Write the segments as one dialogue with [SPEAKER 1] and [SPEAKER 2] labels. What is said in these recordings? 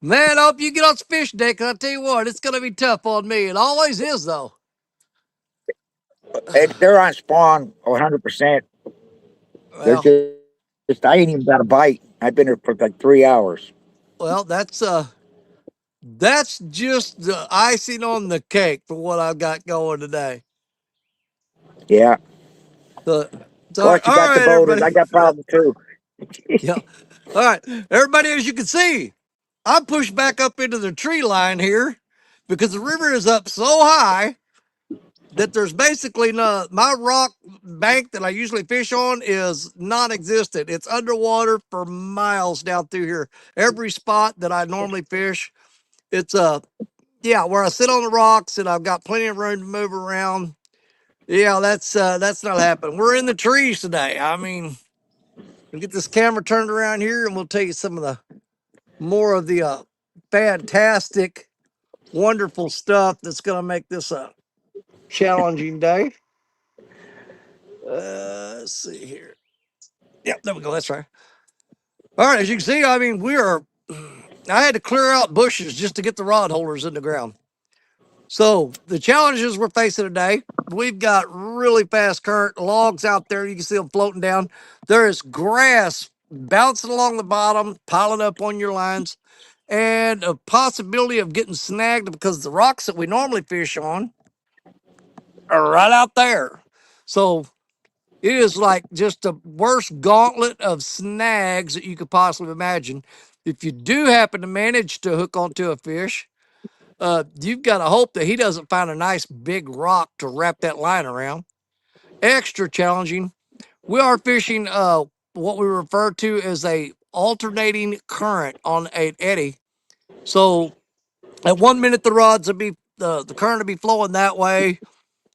[SPEAKER 1] Man, I hope you get on the fish deck. And I tell you what, it's going to be tough on me. It always is, though.
[SPEAKER 2] They're on spawn 100%. They're
[SPEAKER 1] Well,
[SPEAKER 2] just, I ain't even got a bite. I've been here for like 3 hours.
[SPEAKER 1] well, that's just the icing on the cake for what I've got going today.
[SPEAKER 2] Yeah.
[SPEAKER 1] So,
[SPEAKER 2] Plus, you
[SPEAKER 1] all
[SPEAKER 2] got the
[SPEAKER 1] right,
[SPEAKER 2] boulders.
[SPEAKER 1] everybody.
[SPEAKER 2] I got problems too.
[SPEAKER 1] Yeah. All right, everybody. As you can see, I'm pushed back up into the tree line here because the river is up so high that there's basically no, my rock bank that I usually fish on is non-existent. It's underwater for miles down through here. Every spot that I normally fish, it's yeah, where I sit on the rocks and I've got plenty of room to move around. Yeah, that's not happening. We're in the trees today. I mean, we'll get this camera turned around here and we'll tell you some of the more of the fantastic, wonderful stuff that's going to make this a challenging day. Let's see here. Yep, there we go. That's right. All right, as you can see, I mean, we are. I had to clear out bushes just to get the rod holders in the ground. So the challenges we're facing today, we've got really fast current logs out there. You can see them floating down. There is grass bouncing along the bottom, piling up on your lines, and a possibility of getting snagged because the rocks that we normally fish on are right out there. So it is like just the worst gauntlet of snags that you could possibly imagine. If you do happen to manage to hook onto a fish, you've got to hope that he doesn't find a nice big rock to wrap that line around. Extra challenging. We are fishing what we refer to as a alternating current on an eddy. So at 1 minute the rods will be the current will be flowing that way.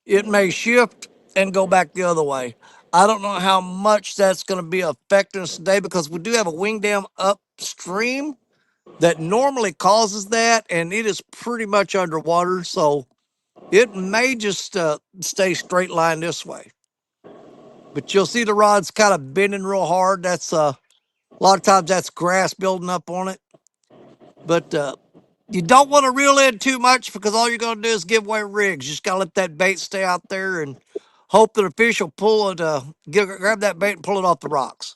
[SPEAKER 1] It may shift and go back the other way. I don't know how much that's going to be affecting us today because we do have a wing dam upstream that normally causes that, and it is pretty much underwater. So it may just stay straight line this way. But you'll see the rod's kind of bending real hard. That's a lot of times that's grass building up on it. But you don't want to reel in too much because all you're going to do is give away rigs. You just got to let that bait stay out there and hope that a fish will pull it, grab that bait and pull it off the rocks.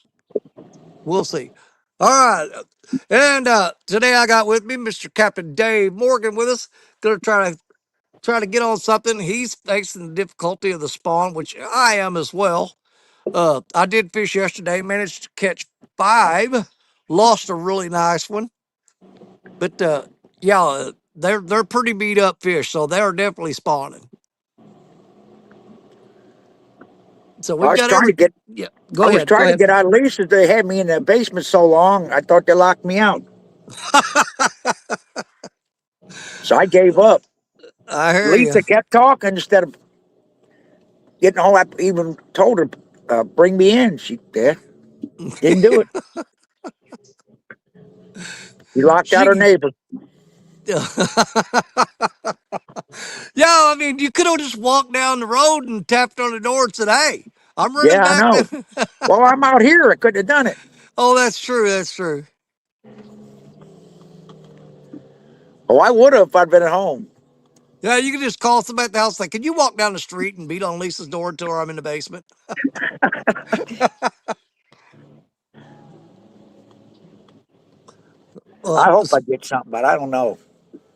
[SPEAKER 1] We'll see. All right. And today I got with me Mr. Captain Dave Morgan with us. Gonna try to get on something. He's facing the difficulty of the spawn, which I am as well. I did fish yesterday, managed to catch five, lost a really nice one, but yeah, they're pretty beat up fish, so they are definitely spawning. So
[SPEAKER 2] I
[SPEAKER 1] we've
[SPEAKER 2] was
[SPEAKER 1] got
[SPEAKER 2] trying to
[SPEAKER 1] every.
[SPEAKER 2] get.
[SPEAKER 1] Yeah,
[SPEAKER 2] I
[SPEAKER 1] go
[SPEAKER 2] was
[SPEAKER 1] ahead, go
[SPEAKER 2] trying to
[SPEAKER 1] ahead.
[SPEAKER 2] get out of Lisa's. They had me in the basement so long. I thought they locked me out, so I gave up.
[SPEAKER 1] I hear you.
[SPEAKER 2] Lisa kept talking instead of getting all. I even told her, bring me in. She didn't do it. She locked out her
[SPEAKER 1] She.
[SPEAKER 2] neighbor.
[SPEAKER 1] Yeah, I mean, you could have just walked down the road and tapped on the door and said, "Hey, I'm running
[SPEAKER 2] Yeah, I
[SPEAKER 1] back."
[SPEAKER 2] know. Well, I'm out here. I couldn't have done it.
[SPEAKER 1] Oh, that's true. That's true.
[SPEAKER 2] Oh, I would have if I'd been at home.
[SPEAKER 1] Yeah, you can just call somebody at the house. Like, can you walk down the street and beat on Lisa's door until I'm in the basement?
[SPEAKER 2] I
[SPEAKER 1] Well,
[SPEAKER 2] hope I get something, but I don't know.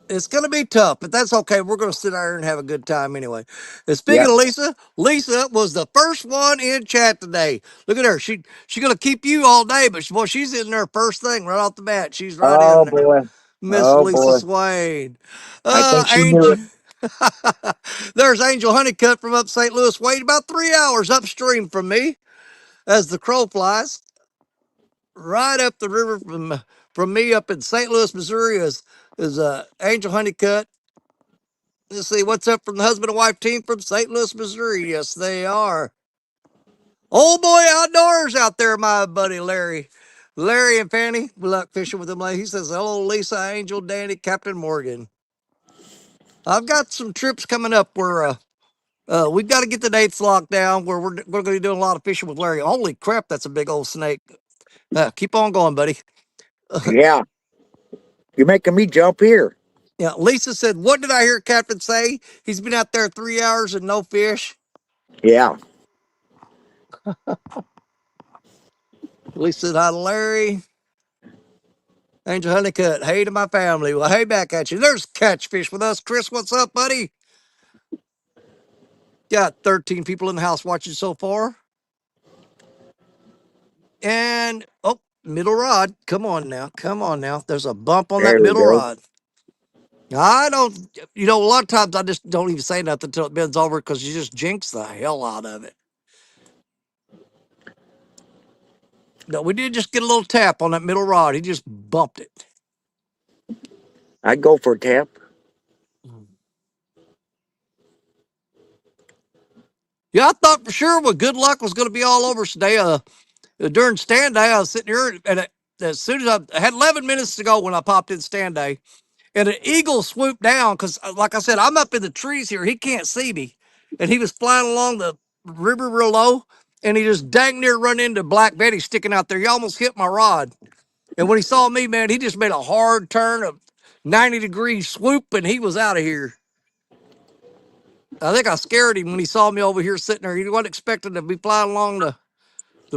[SPEAKER 1] it's going to be tough, but that's okay. We're going to sit there and have a good time anyway. And speaking
[SPEAKER 2] Yeah.
[SPEAKER 1] of Lisa, Lisa was the first one in chat today. Look at her. She's going to keep you all day, but boy, she's in there first thing right off the bat. She's right in
[SPEAKER 2] Oh
[SPEAKER 1] there.
[SPEAKER 2] boy.
[SPEAKER 1] Miss
[SPEAKER 2] Oh
[SPEAKER 1] Lisa
[SPEAKER 2] boy.
[SPEAKER 1] Swain.
[SPEAKER 2] I think she knew
[SPEAKER 1] Angel.
[SPEAKER 2] it.
[SPEAKER 1] There's Angel Honeycutt from up St. Louis, Wade, about 3 hours upstream from me as the crow flies. Right up the river from me up in St. Louis, Missouri is Angel Honeycutt. Let's see what's up from the husband and wife team from St. Louis, Missouri. Yes, they are. Old boy outdoors out there, my buddy Larry. Larry and Fanny, we like fishing with them. He says, hello, Lisa, Angel, Danny, Captain Morgan. I've got some trips coming up where we've got to get the dates locked down where we're going to be doing a lot of fishing with Larry. Holy crap, that's a big old snake. Keep on going, buddy.
[SPEAKER 2] Yeah, you're making me jump here.
[SPEAKER 1] Yeah, Lisa said, "What did I hear Captain say? He's been out there 3 hours and no fish."
[SPEAKER 2] Yeah,
[SPEAKER 1] Lisa said, "Hi, to Larry." Angel Honeycutt, hey to my family. Well, hey back at you. There's Catchfish with us. Chris, what's up, buddy? Got 13 people in the house watching so far. And, oh, middle rod. Come on now. Come on now. There's a bump on that
[SPEAKER 2] there we
[SPEAKER 1] middle
[SPEAKER 2] go.
[SPEAKER 1] rod. I don't, a lot of times I just don't even say nothing until it bends over because you just jinx the hell out of it. No, we did just get a little tap on that middle rod. He just bumped it.
[SPEAKER 2] I'd go for a tap.
[SPEAKER 1] Yeah, I thought for sure what good luck was going to be all over today. During stand day, I was sitting here, and as soon as I had 11 minutes to go when I popped in stand day, and an eagle swooped down because, like I said, I'm up in the trees here. He can't see me, and he was flying along the river real low, and he just dang near run into Black Betty sticking out there. He almost hit my rod, and when he saw me, man, he just made a hard turn of 90-degree swoop, and he was out of here. I think I scared him when he saw me over here sitting there. He wasn't expecting to be flying along the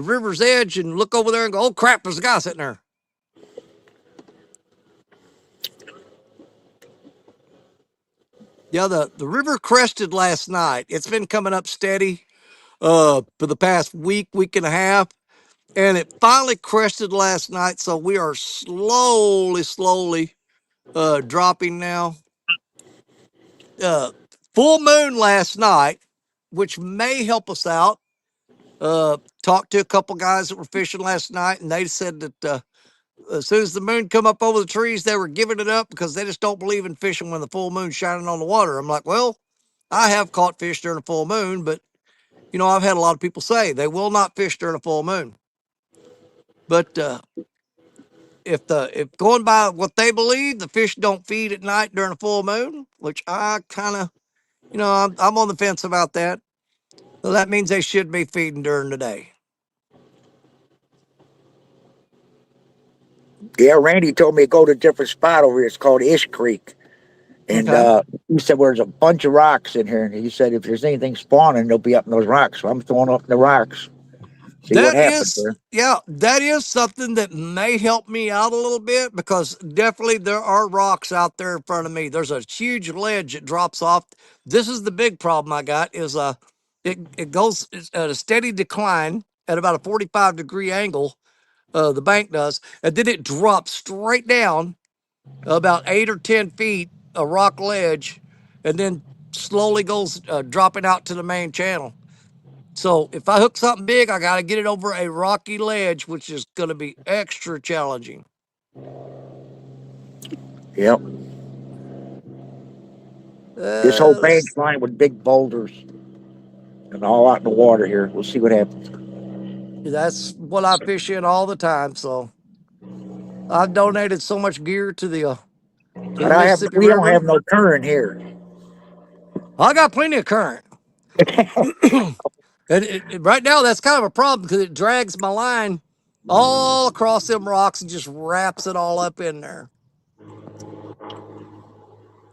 [SPEAKER 1] river's edge and look over there and go, "Oh crap, there's a guy sitting there." Yeah, the river crested last night. It's been coming up steady for the past week and a half, and it finally crested last night. So we are slowly dropping now. Full moon last night, which may help us out. Talked to a couple guys that were fishing last night, and they said that as soon as the moon come up over the trees, they were giving it up because they just don't believe in fishing when the full moon's shining on the water. I'm like, well, I have caught fish during a full moon, but I've had a lot of people say they will not fish during a full moon. But if going by what they believe, the fish don't feed at night during a full moon, which I kind of, I'm on the fence about that. So that means they should be feeding during the day.
[SPEAKER 2] Yeah, Randy told me to go to a different spot over here. It's called Ish Creek. And
[SPEAKER 1] Okay.
[SPEAKER 2] he said, well, there's a bunch of rocks in here. And he said, if there's anything spawning, they'll be up in those rocks. So I'm throwing up in the rocks. See what
[SPEAKER 1] That
[SPEAKER 2] happens
[SPEAKER 1] is,
[SPEAKER 2] there.
[SPEAKER 1] yeah, that is something that may help me out a little bit because definitely there are rocks out there in front of me. There's a huge ledge that drops off. This is the big problem I got is it goes at a steady decline at about a 45-degree angle. The bank does, and then it drops straight down about 8 or 10 feet, a rock ledge, and then slowly goes dropping out to the main channel. So if I hook something big, I got to get it over a rocky ledge, which is going to be extra challenging.
[SPEAKER 2] Yep. This whole bank's lined with big boulders and all out in the water here. We'll see what happens.
[SPEAKER 1] That's what I fish in all the time. So I've donated so much gear to the Mississippi
[SPEAKER 2] We don't
[SPEAKER 1] River.
[SPEAKER 2] have no current here.
[SPEAKER 1] I got plenty of current. And right now, that's kind of a problem because it drags my line all across them rocks and just wraps it all up in there.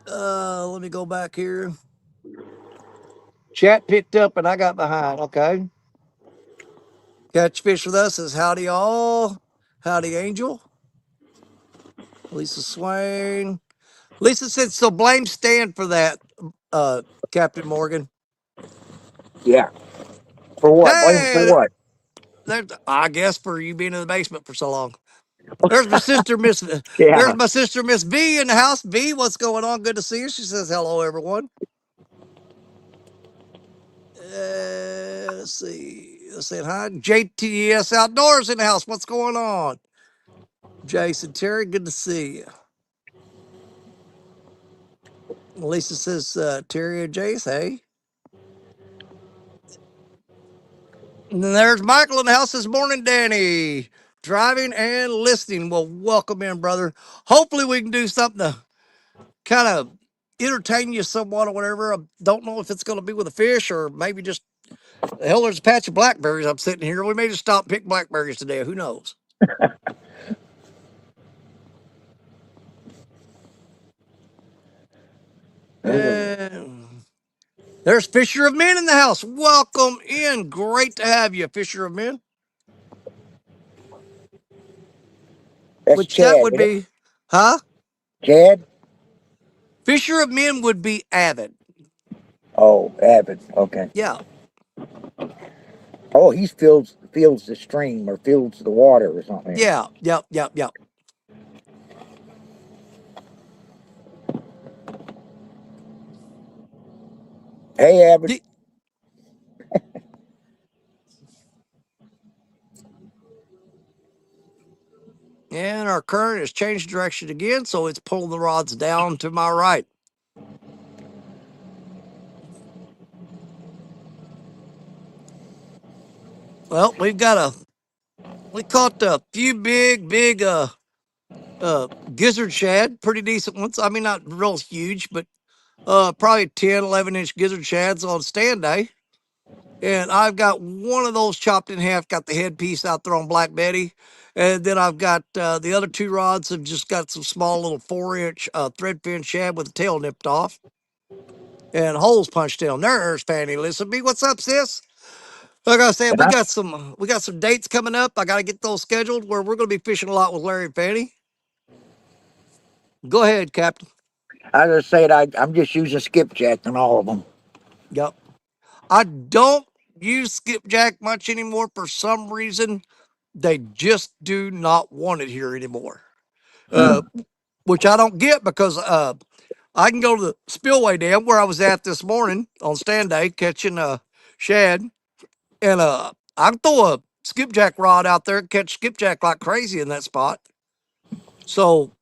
[SPEAKER 1] Let me go back here. Chat picked up and I got behind. Okay. Catch Fish with us is howdy all. Howdy Angel. Lisa Swain. Lisa said, so blame Stan for that, Captain Morgan.
[SPEAKER 2] Yeah. For what? Blame him for
[SPEAKER 1] Hey,
[SPEAKER 2] what?
[SPEAKER 1] I guess for you being in the basement for so long. There's my sister, Miss. There's
[SPEAKER 2] Yeah.
[SPEAKER 1] my sister, Miss V, in the house. V, what's going on? Good to see you. She says hello, everyone. Let's see. Let's say hi. JTS Outdoors in the house. What's going on? Jason Terry, good to see you. Lisa says Terry and Jace, hey. And then there's Michael in the house this morning, Danny. Driving and listening. Well, welcome in, brother. Hopefully we can do something to kind of entertain you somewhat or whatever. I don't know if it's going to be with a fish or maybe just, hell, there's a patch of blackberries I'm sitting here. We may just stop and pick blackberries today. Who knows?
[SPEAKER 2] Oh,
[SPEAKER 1] And there's Fisher of Men in the house. Welcome in. Great to have you, Fisher of Men.
[SPEAKER 2] that's
[SPEAKER 1] Which that
[SPEAKER 2] Chad,
[SPEAKER 1] would
[SPEAKER 2] isn't it?
[SPEAKER 1] be, huh?
[SPEAKER 2] Chad?
[SPEAKER 1] Fisher of Men would be Avid.
[SPEAKER 2] Oh, Abbott. Okay.
[SPEAKER 1] Yeah.
[SPEAKER 2] Oh, he feels the stream or feels the water or something.
[SPEAKER 1] Yeah. Yep. Yep. Yep.
[SPEAKER 2] Hey, Abbott.
[SPEAKER 1] The- And our current has changed direction again, so it's pulling the rods down to my right. Well, we caught a few big gizzard shad, pretty decent ones. I mean, not real huge, but probably 10, 11-inch gizzard shads on stand day. And I've got one of those chopped in half, got the headpiece out there on Black Betty. And then I've got the other two rods have just got some small little 4-inch threadfin shad with the tail nipped off and holes punched in. There's Fanny Elizabeth. What's up, sis? Like I said,
[SPEAKER 2] Yeah.
[SPEAKER 1] we got some dates coming up. I got to get those scheduled where we're going to be fishing a lot with Larry and Fanny. Go ahead, Captain.
[SPEAKER 2] I just said I'm just using skipjack on all of them.
[SPEAKER 1] Yep. I don't use skipjack much anymore for some reason. They just do not want it here anymore.
[SPEAKER 2] Huh.
[SPEAKER 1] Uh, which I don't get because I can go to the spillway dam where I was at this morning on stand day catching shad, and I can throw a skipjack rod out there and catch skipjack like crazy in that spot. So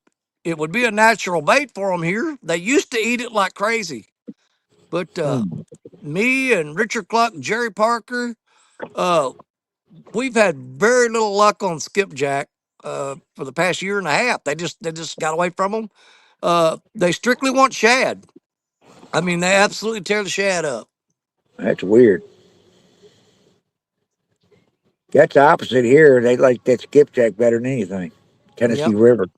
[SPEAKER 1] it would be a natural bait for them here. They used to eat it like crazy, but
[SPEAKER 2] Hmm.
[SPEAKER 1] me and Richard Cluck, Jerry Parker, uh, we've had very little luck on skipjack for the past year and a half. They just got away from them. They strictly want shad. I mean, they absolutely tear the shad up.
[SPEAKER 2] That's weird. That's the opposite here. They like that skipjack better than anything. Tennessee
[SPEAKER 1] Yep.
[SPEAKER 2] River.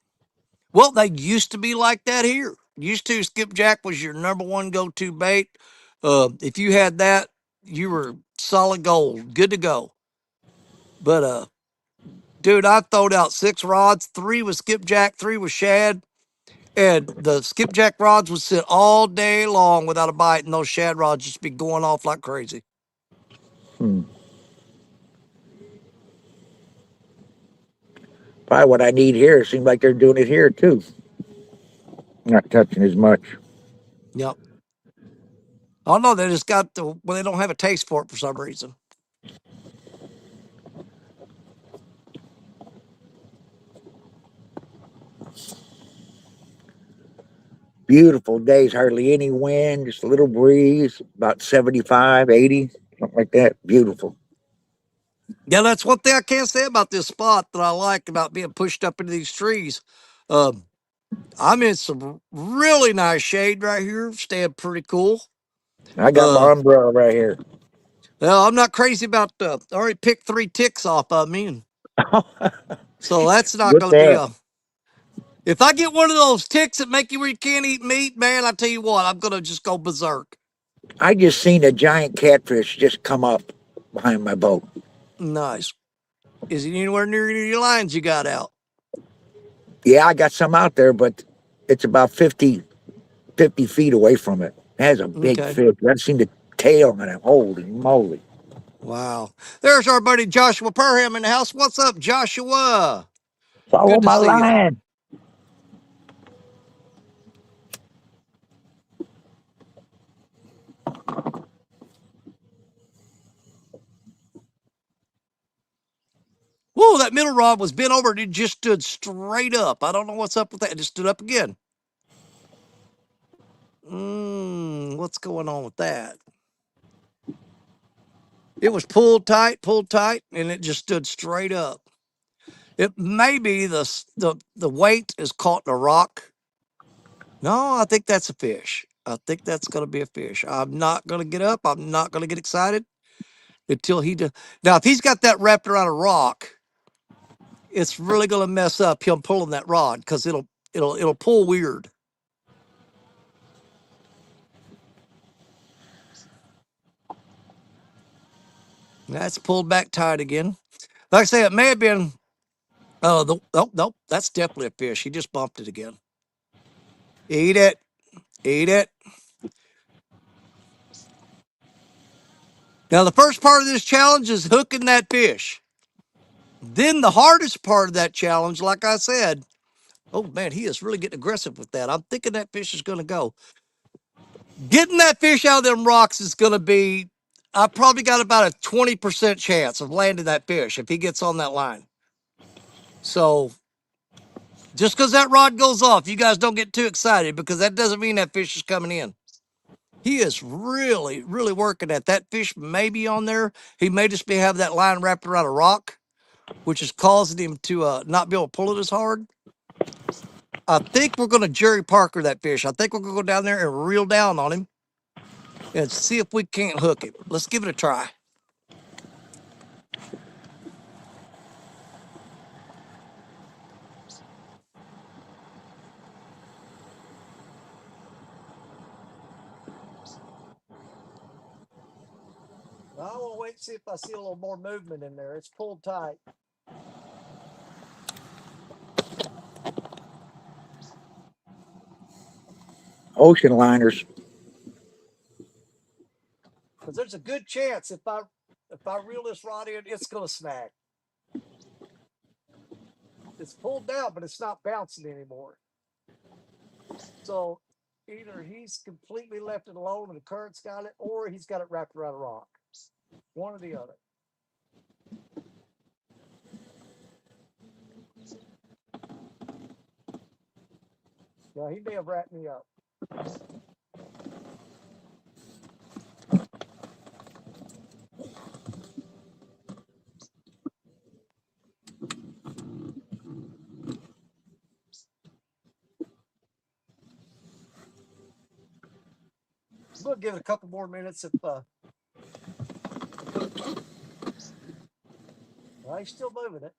[SPEAKER 1] Well, they used to be like that here. Used to skipjack was your number one go-to bait. If you had that, you were solid gold, good to go. But dude, I throwed out 6 rods. 3 was skipjack, 3 was shad, and the skipjack rods would sit all day long without a bite, and those shad rods just be going off like crazy.
[SPEAKER 2] Hmm. Probably what I need here. Seems like they're doing it here too. Not touching as much.
[SPEAKER 1] Yep. Oh no, they just got the well, they don't have a taste for it for some reason.
[SPEAKER 2] Beautiful days, hardly any wind, just a little breeze, about 75, 80, something like that. Beautiful.
[SPEAKER 1] Yeah, that's one thing I can't say about this spot that I like about being pushed up into these trees. Um, I'm in some really nice shade right here, staying pretty cool.
[SPEAKER 2] I got
[SPEAKER 1] Uh,
[SPEAKER 2] my umbrella right here.
[SPEAKER 1] well, I'm not crazy about. I already picked 3 ticks off of me, and so that's not
[SPEAKER 2] Get
[SPEAKER 1] going to be
[SPEAKER 2] that.
[SPEAKER 1] a. If I get one of those ticks that make you where you can't eat meat, man, I tell you what, I'm going to just go berserk.
[SPEAKER 2] I just seen a giant catfish just come up behind my boat.
[SPEAKER 1] Nice. Is it anywhere near any of your lines you got out?
[SPEAKER 2] Yeah, I got some out there, but it's about 50 feet away from it. It has a big
[SPEAKER 1] Okay.
[SPEAKER 2] fish. I've seen the tail on it. Holy moly.
[SPEAKER 1] Wow. There's our buddy Joshua Perham in the house. What's up, Joshua?
[SPEAKER 2] Follow
[SPEAKER 1] Good to
[SPEAKER 2] my
[SPEAKER 1] see you.
[SPEAKER 2] line.
[SPEAKER 1] Whoa, that middle rod was bent over and it just stood straight up. I don't know what's up with that. It just stood up again. What's going on with that? It was pulled tight, and it just stood straight up. It may be the weight is caught in a rock. No, I think that's a fish. I think that's going to be a fish. I'm not going to get up. I'm not going to get excited until he does. Now, if he's got that wrapped around a rock, it's really going to mess up him pulling that rod because it'll pull weird. That's pulled back tight again. Like I say, it may have been. Oh, nope, that's definitely a fish. He just bumped it again. Eat it, eat it. Now the first part of this challenge is hooking that fish. Then the hardest part of that challenge, like I said, oh man, he is really getting aggressive with that. I'm thinking that fish is going to go. Getting that fish out of them rocks is going to be, I probably got about a 20% chance of landing that fish if he gets on that line. So just because that rod goes off, you guys don't get too excited because that doesn't mean that fish is coming in. He is really, really working at that fish. May be on there. He may just be have that line wrapped around a rock, which is causing him to not be able to pull it as hard. I think we're going to Jerry Parker that fish. I think we're going to go down there and reel down on him and see if we can't hook him. Let's give it a try. I will wait and see if I see a little more movement in there. It's pulled tight.
[SPEAKER 2] Ocean liners.
[SPEAKER 1] Because there's a good chance if I reel this rod in, it's going to snag. It's pulled down, but it's not bouncing anymore. So either he's completely left it alone and the current's got it, or he's got it wrapped around a rock. One or the other. Yeah, he may have wrapped me up. We'll give it a couple more minutes if well, he's still moving it.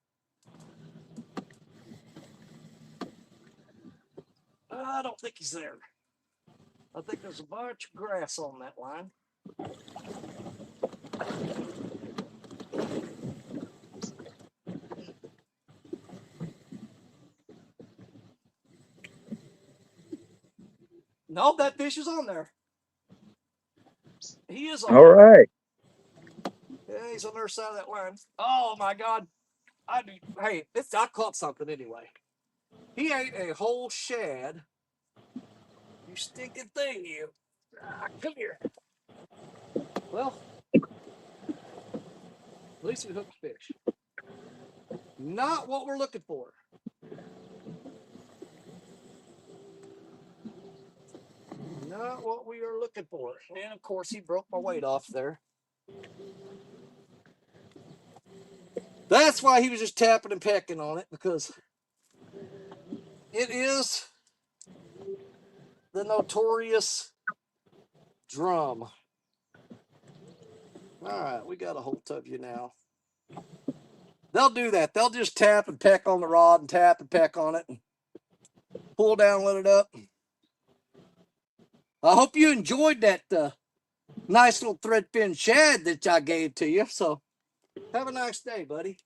[SPEAKER 1] I don't think he's there. I think there's a bunch of grass on that line. No, that fish is on there. He is on
[SPEAKER 2] All
[SPEAKER 1] there.
[SPEAKER 2] right.
[SPEAKER 1] Yeah, he's on the other side of that line. Oh my God. Hey, I caught something anyway. He ate a whole shad. You stinking thing, you. Come here. Well, at least we hooked fish. Not what we're looking for. Not what we are looking for. And of course, he broke my weight off there. That's why he was just tapping and pecking on it, because it is the notorious drum. All right, we got a hold of you now. They'll do that. They'll just tap and peck on the rod and tap and peck on it and pull down, let it up. I hope you enjoyed that nice little thread fin shad that I gave to you. So have a nice day, buddy.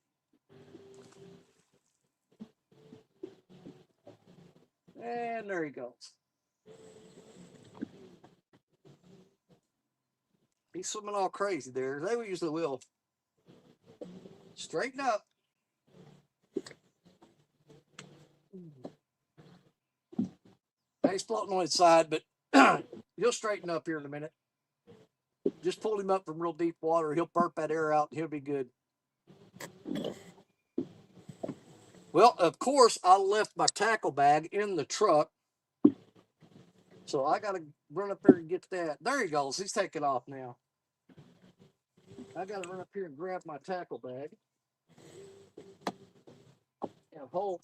[SPEAKER 1] And there he goes. He's swimming all crazy there. They usually will. Straighten up. He's floating on his side, but he'll straighten up here in a minute. Just pull him up from real deep water. He'll burp that air out and he'll be good. Well, of course, I left my tackle bag in the truck. So I got to run up here and get that. There he goes. He's taking off now. I got to run up here and grab my tackle bag. And hope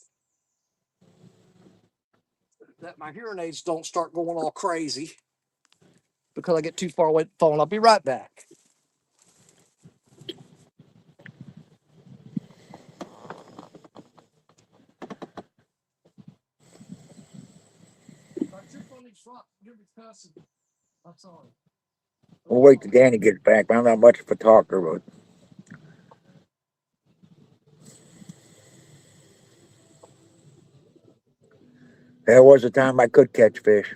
[SPEAKER 1] that my hearing aids don't start going all crazy because I get too far away from the phone. I'll be right back.
[SPEAKER 2] We'll wait till Danny gets back. I'm not much of a talker, but there was a time I could catch fish.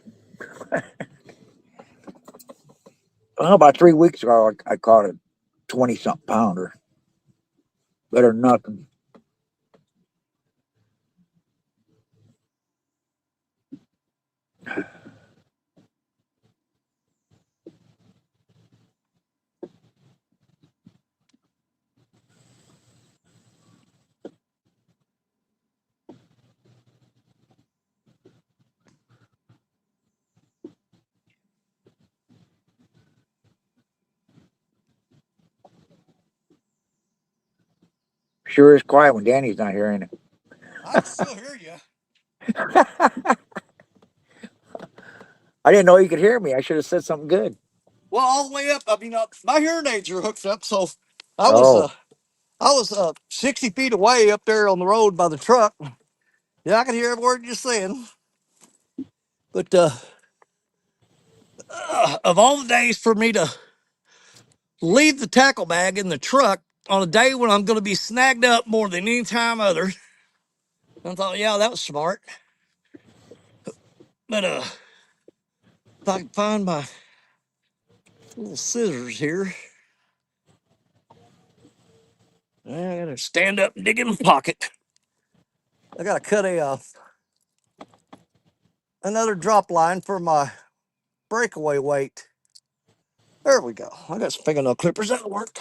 [SPEAKER 2] Well, about 3 weeks ago, I caught a 20 something pounder. Better than nothing. Sure is quiet when Danny's not here, ain't it?
[SPEAKER 1] I can still hear you.
[SPEAKER 2] I didn't know you could hear me. I should have said something good.
[SPEAKER 1] Well, all the way up. I mean, my hearing aids are hooked up, so I was
[SPEAKER 2] Oh,
[SPEAKER 1] uh, I was 60 feet away up there on the road by the truck. Yeah, I could hear every word you're saying. But of all the days for me to leave the tackle bag in the truck on a day when I'm going to be snagged up more than any time other, I thought, yeah, that was smart. But if I can find my little scissors here, I gotta stand up and dig in my pocket. I gotta cut another drop line for my breakaway weight. There we go. I got some fingernail clippers. That'll work.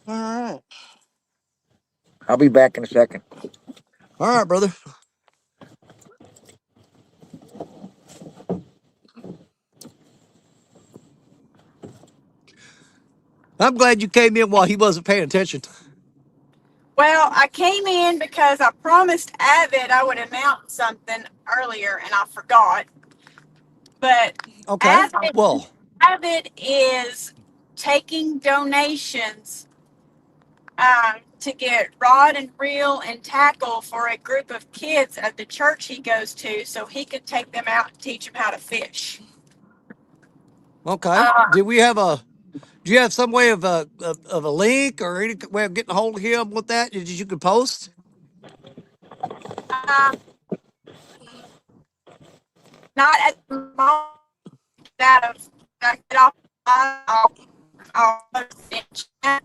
[SPEAKER 1] All right.
[SPEAKER 2] I'll be back in a second.
[SPEAKER 1] All right, brother. I'm glad you came in while he wasn't paying attention.
[SPEAKER 3] Well, I came in because I promised Avid I would announce something earlier and I forgot. But
[SPEAKER 1] Okay.
[SPEAKER 3] Avid,
[SPEAKER 1] Well,
[SPEAKER 3] Avid is taking donations to get rod and reel and tackle for a group of kids at the church he goes to so he could take them out and teach them how to fish.
[SPEAKER 1] okay.
[SPEAKER 3] Uh,
[SPEAKER 1] Do you have some way of a link or any way of getting a hold of him with that that you could post?
[SPEAKER 3] uh, Not at the moment that I get off, I'll post it.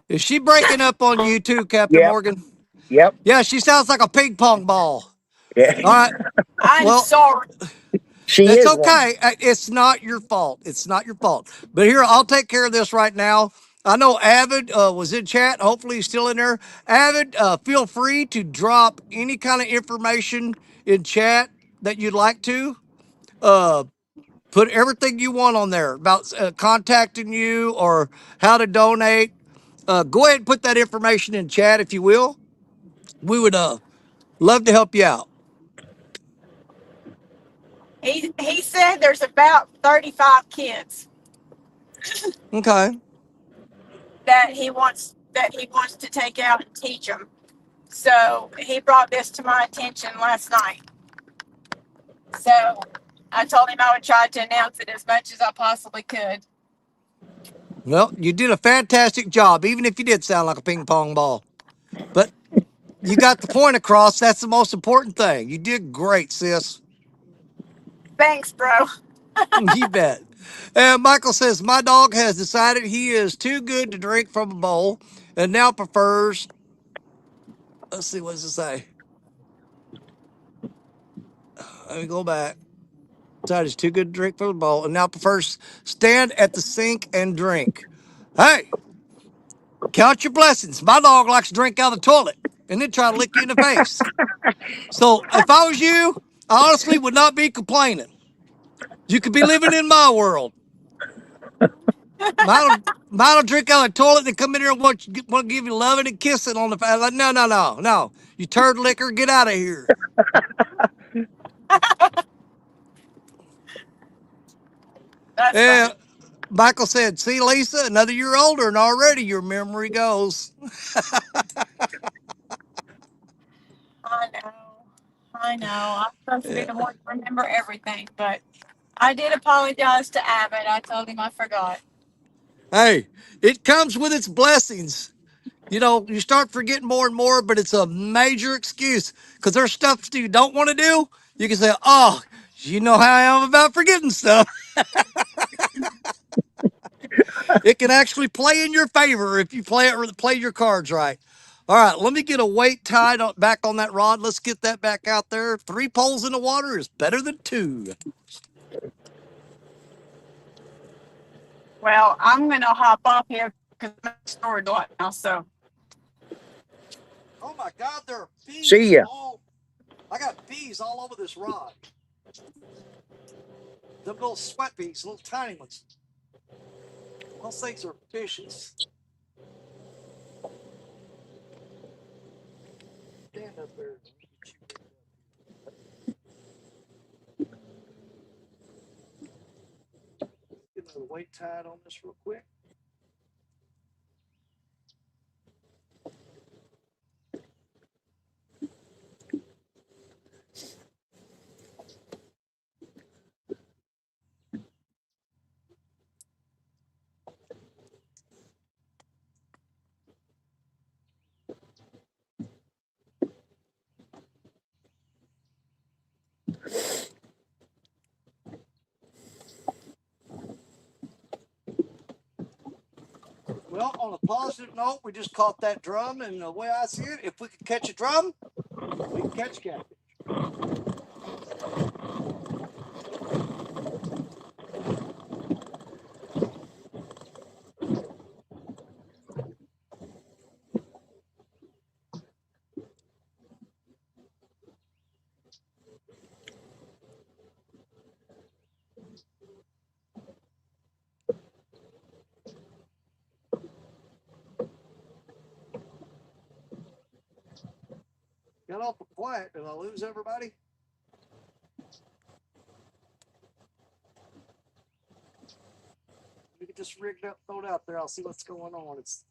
[SPEAKER 1] Is she breaking up on you too, Captain
[SPEAKER 2] Yep,
[SPEAKER 1] Morgan?
[SPEAKER 2] yep,
[SPEAKER 1] Yeah, she sounds like a ping pong ball.
[SPEAKER 2] yeah.
[SPEAKER 1] All right.
[SPEAKER 3] I'm
[SPEAKER 1] Well,
[SPEAKER 3] sorry.
[SPEAKER 2] She
[SPEAKER 1] it's
[SPEAKER 2] is one.
[SPEAKER 1] okay. It's not your fault. It's not your fault. But here, I'll take care of this right now. I know Avid was in chat. Hopefully, he's still in there. Avid, feel free to drop any kind of information in chat that you'd like to. Uh, put everything you want on there about contacting you or how to donate. Go ahead and put that information in chat if you will. We would love to help you out.
[SPEAKER 3] He said there's about 35 kids
[SPEAKER 1] Okay.
[SPEAKER 3] that he wants to take out and teach them. So he brought this to my attention last night. So I told him I would try to announce it as much as I possibly could.
[SPEAKER 1] Well, you did a fantastic job, even if you did sound like a ping pong ball. But you got the point across. That's the most important thing. You did great, sis.
[SPEAKER 3] Thanks, bro.
[SPEAKER 1] You bet. And Michael says, my dog has decided he is too good to drink from a bowl and now prefers, let's see, what does it say? Let me go back. Decided he's too good to drink from a bowl and now prefers stand at the sink and drink. Hey, count your blessings. My dog likes to drink out of the toilet and then try to lick you in the face. So if I was you, I honestly would not be complaining. You could be living in my world. Mine'll drink out of the toilet and come in here and want to give you loving and kissing on the face. Like, no, no, no, no. You turd liquor, get out of here.
[SPEAKER 3] That's
[SPEAKER 1] And
[SPEAKER 3] funny.
[SPEAKER 1] Michael said, "See, Lisa, another year older, and already your memory goes."
[SPEAKER 3] I know. I know. I'm supposed to be the one to remember everything, but I did apologize to Abbott. I told him I forgot.
[SPEAKER 1] Hey, it comes with its blessings. You know, you start forgetting more and more, but it's a major excuse because there's stuff you don't want to do. You can say, "Oh, you know how I am about forgetting stuff." It can actually play in your favor if you play your cards right. All right, let me get a weight tied back on that rod. Let's get that back out there. 3 poles in the water is better than 2.
[SPEAKER 3] Well, I'm going to hop off here because I'm stored lot now. So,
[SPEAKER 1] Oh my God, there are
[SPEAKER 2] See
[SPEAKER 1] bees
[SPEAKER 2] ya.
[SPEAKER 1] all. I got bees all over this rod. Them little sweat bees, little tiny ones. Those things are vicious. Stand up there. Get another weight tied on this real quick. Well, on a positive note, we just caught that drum, and the way I see it, if we could catch a drum, we can catch catfish. Got awful quiet. Did I lose everybody? We could just rig it up, throw it out there. I'll see what's going on. It's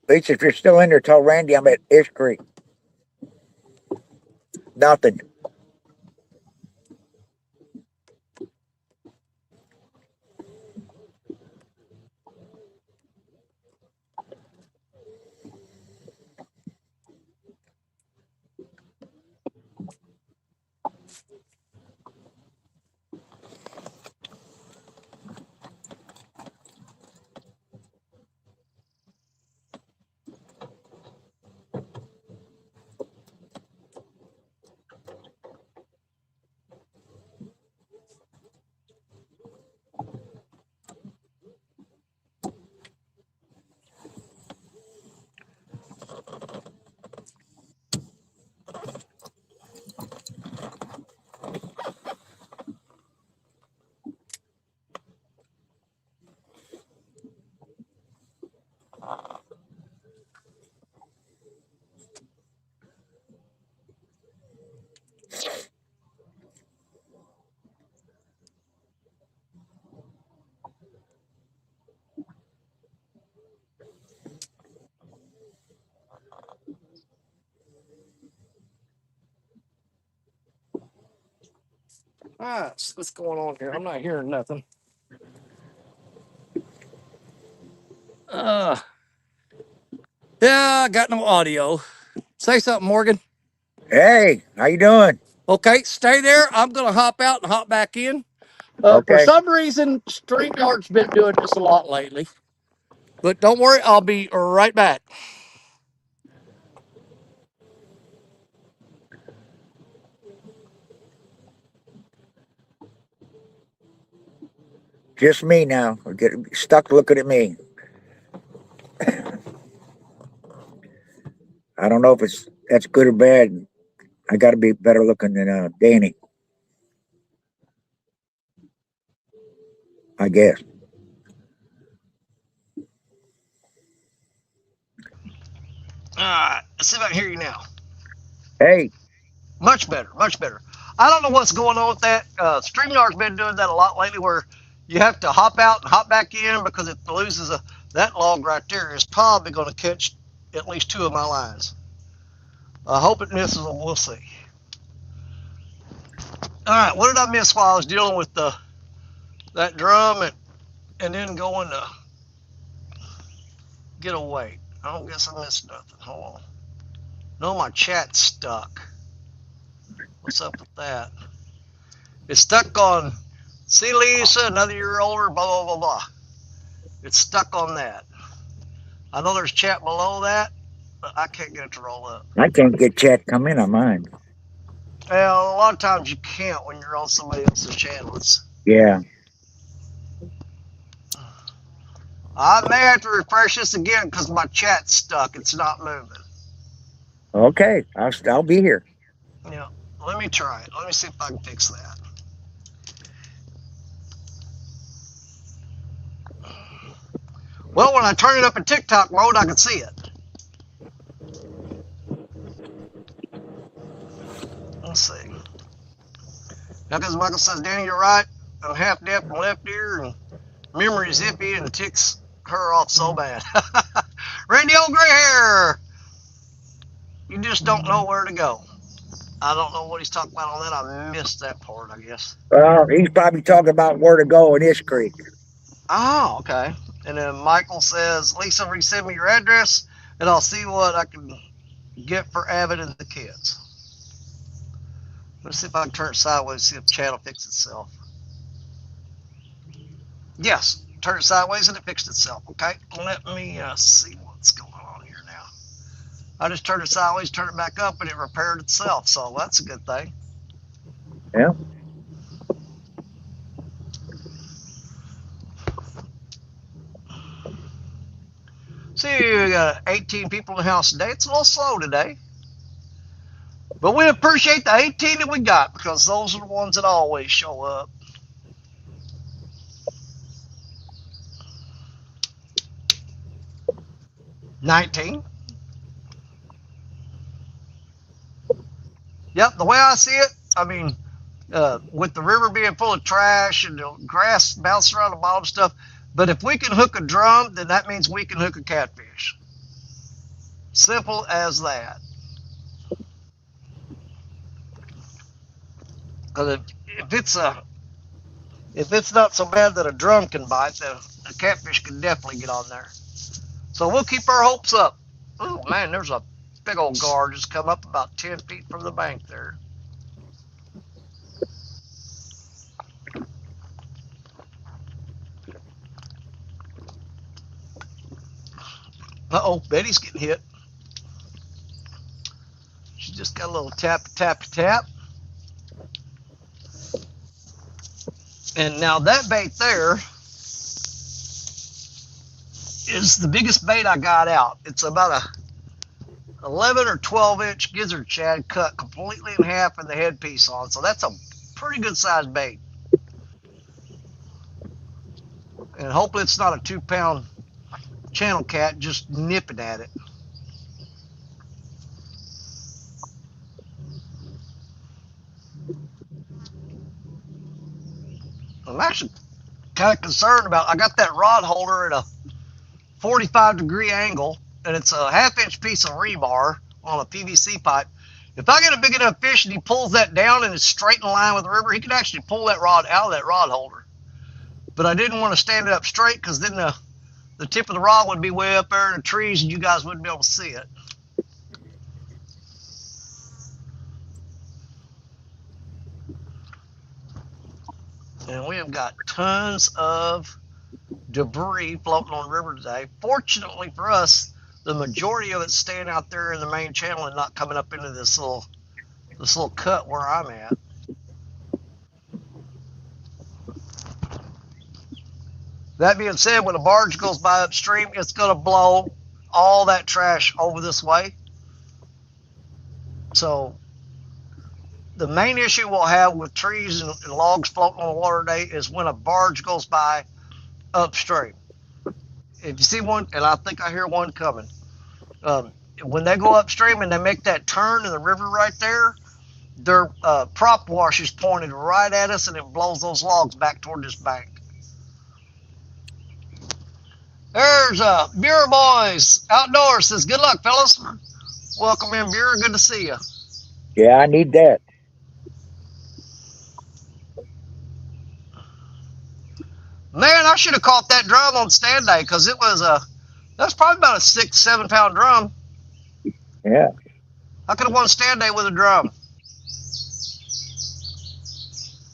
[SPEAKER 2] Lisa, if you're still in there, tell Randy I'm at Ish Creek. Nothing.
[SPEAKER 1] what's going on here? I'm not hearing nothing. Uh, yeah, I got no audio. Say something, Morgan.
[SPEAKER 2] Hey, how you doing?
[SPEAKER 1] Okay, stay there. I'm gonna hop out and hop back in. For
[SPEAKER 2] Okay.
[SPEAKER 1] some reason, StreamYard's been doing this a lot lately. But don't worry, I'll be right back.
[SPEAKER 2] Just me now. I get stuck looking at me. I don't know if that's good or bad. I got to be better looking than Danny, I guess.
[SPEAKER 4] Alright, let's see if I can hear you now.
[SPEAKER 2] Hey,
[SPEAKER 4] Much better, much better. I don't know what's going on with that. StreamYard's been doing that a lot lately where you have to hop out and hop back in because it loses that log right there is probably going to catch at least 2 of my lines. I hope it misses them. We'll see. Alright, what did I miss while I was dealing with that drum and then going to get a weight? I don't guess I missed nothing. Hold on. No, my chat's stuck. What's up with that? It's stuck on, see Lisa, another year older, blah, blah, blah, blah. It's stuck on that. I know there's chat below that, but I can't get it to roll up.
[SPEAKER 2] I can't get chat come in on mine.
[SPEAKER 4] Well, a lot of times you can't when you're on somebody else's channels.
[SPEAKER 2] Yeah.
[SPEAKER 4] I may have to refresh this again because my chat's stuck. It's not moving.
[SPEAKER 2] Okay. I'll be here.
[SPEAKER 4] Yeah, let me try it. Let me see if I can fix that. Well, when I turn it up in TikTok mode, I can see it. Let's see. Now, because Michael says, Danny, you're right. I'm half deaf in left ear and memory's iffy and ticks her off so bad. Randy old gray hair. You just don't know where to go. I don't know what he's talking about on that. I missed that part, I guess.
[SPEAKER 2] Well, he's probably talking about where to go in this creek.
[SPEAKER 4] Oh, okay. And then Michael says, Lisa, resend me your address and I'll see what I can get for Avid and the kids. Let's see if I can turn it sideways, see if the chat will fix itself. Yes, turn it sideways and it fixed itself. Okay, let me see what's going on here now. I just turned it sideways, turned it back up, and it repaired itself. So that's a good thing.
[SPEAKER 2] Yeah.
[SPEAKER 4] See, we got 18 people in the house today. It's a little slow today. But we appreciate the 18 that we got because those are the ones that always show up. $19. Yep, the way I see it, I mean, with the river being full of trash and the grass bouncing around the bottom stuff, but if we can hook a drum, then that means we can hook a catfish. Simple as that. Because if it's not so bad that a drum can bite, then a catfish can definitely get on there. So we'll keep our hopes up. Oh man, there's a big old gar just come up about 10 feet from the bank there. Uh-oh, Betty's getting hit. She just got a little tap, tap, tap. And now that bait there is the biggest bait I got out. It's about a 11 or 12 inch gizzard shad cut completely in half and the headpiece on. So that's a pretty good sized bait. And hopefully it's not a 2-pound channel cat just nipping at it. I'm actually kind of concerned about, I got that rod holder at a 45-degree angle, and it's a half-inch piece of rebar on a PVC pipe. If I get a big enough fish and he pulls that down and it's straight in line with the river, he can actually pull that rod out of that rod holder. But I didn't want to stand it up straight because then the the tip of the rod would be way up there in the trees, and you guys wouldn't be able to see it. And we have got tons of debris floating on the river today. Fortunately for us, the majority of it's staying out there in the main channel and not coming up into this little cut where I'm at. That being said, when a barge goes by upstream, it's going to blow all that trash over this way. So the main issue we'll have with trees and logs floating on the water today is when a barge goes by upstream. If you see one, and I think I hear one coming, when they go upstream and they make that turn in the river right there, their prop wash is pointed right at us, and it blows those logs back toward this bank. There's Bureau Boys Outdoors says, good luck, fellas. Welcome in, Bureau. Good to see you.
[SPEAKER 2] Yeah, I need that.
[SPEAKER 4] Man, I should have caught that drum on stand day, because it was that's probably about a 6-7 pound drum.
[SPEAKER 2] Yeah.
[SPEAKER 4] I could have won stand day with a drum.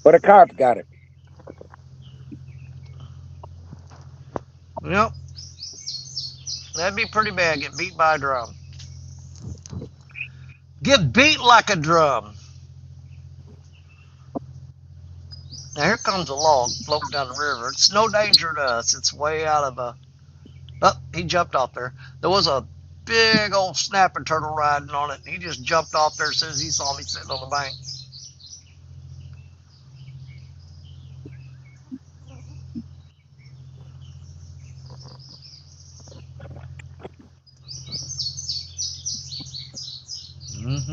[SPEAKER 2] But a carp got it.
[SPEAKER 4] Yep. That'd be pretty bad, get beat by a drum. Get beat like a drum. Now here comes a log floating down the river. It's no danger to us. It's way out of a... Oh, he jumped off there. There was a big old snapping turtle riding on it. He just jumped off there as soon as he saw me sitting on the bank. I don't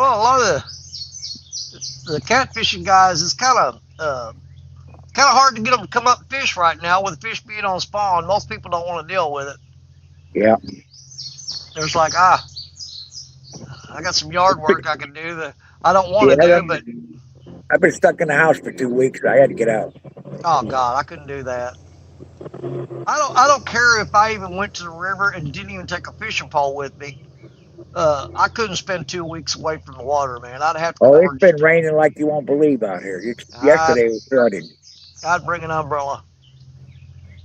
[SPEAKER 4] know, a lot of the catfishing guys, it's kind of hard to get them to come up and fish right now with fish being on spawn. Most people don't want to deal with it.
[SPEAKER 2] Yeah.
[SPEAKER 4] There's like, I got some yard work I can do that I don't want to do, but
[SPEAKER 2] I've been stuck in the house for 2 weeks. I had to get out.
[SPEAKER 4] oh God, I couldn't do that. I don't care if I even went to the river and didn't even take a fishing pole with me. I couldn't spend 2 weeks away from the water, man. I'd have to.
[SPEAKER 2] Oh, it's been raining like you won't believe out here. Yesterday was flooded.
[SPEAKER 4] I'd bring an umbrella.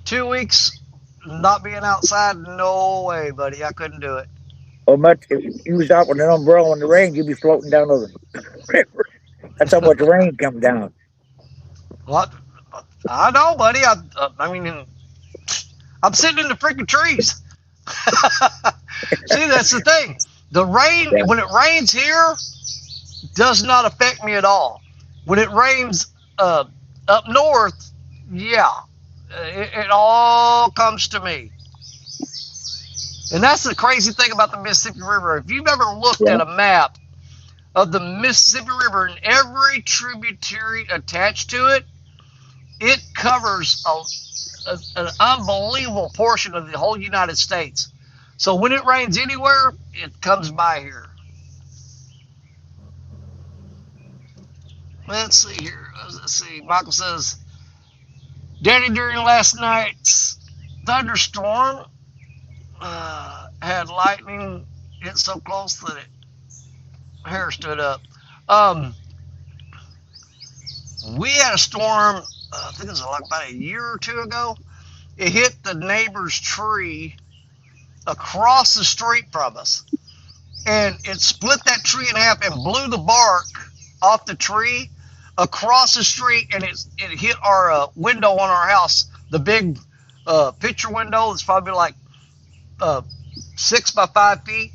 [SPEAKER 4] 2 weeks not being outside, no way, buddy. I couldn't do it.
[SPEAKER 2] Oh, much if you was out with an umbrella in the rain, you'd be floating down the river. That's how much rain come down.
[SPEAKER 4] What? I know, buddy. I mean, I'm sitting in the freaking trees. See, that's the thing. The rain, when it rains here, does not affect me at all. When it rains up north, yeah, it all comes to me. And that's the crazy thing about the Mississippi River. If you've ever looked at a map of the Mississippi River and every tributary attached to it, it covers an unbelievable portion of the whole United States. So when it rains anywhere, it comes by here. Let's see here. Let's see. Michael says, Danny, during last night's thunderstorm, had lightning hit so close that hair stood up. We had a storm, I think it was like about a year or two ago. It hit the neighbor's tree across the street from us, and it split that tree in half and blew the bark off the tree across the street, and it hit our window on our house, the big picture window. It's probably like 6 by 5 feet,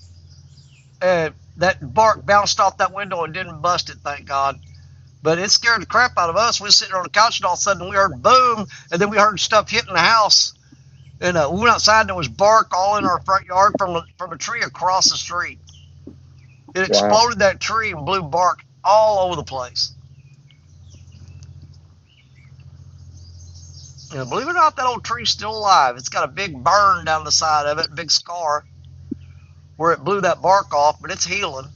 [SPEAKER 4] and that bark bounced off that window and didn't bust it, thank God. But it scared the crap out of us. We were sitting on the couch, and all of a sudden we heard boom, and then we heard stuff hitting the house. And we went outside, and there was bark all in our front yard from a tree across the street. It exploded that tree and blew bark all over the place. And believe it or not, that old tree's still alive. It's got a big burn down the side of it, big scar, where it blew that bark off, but it's healing.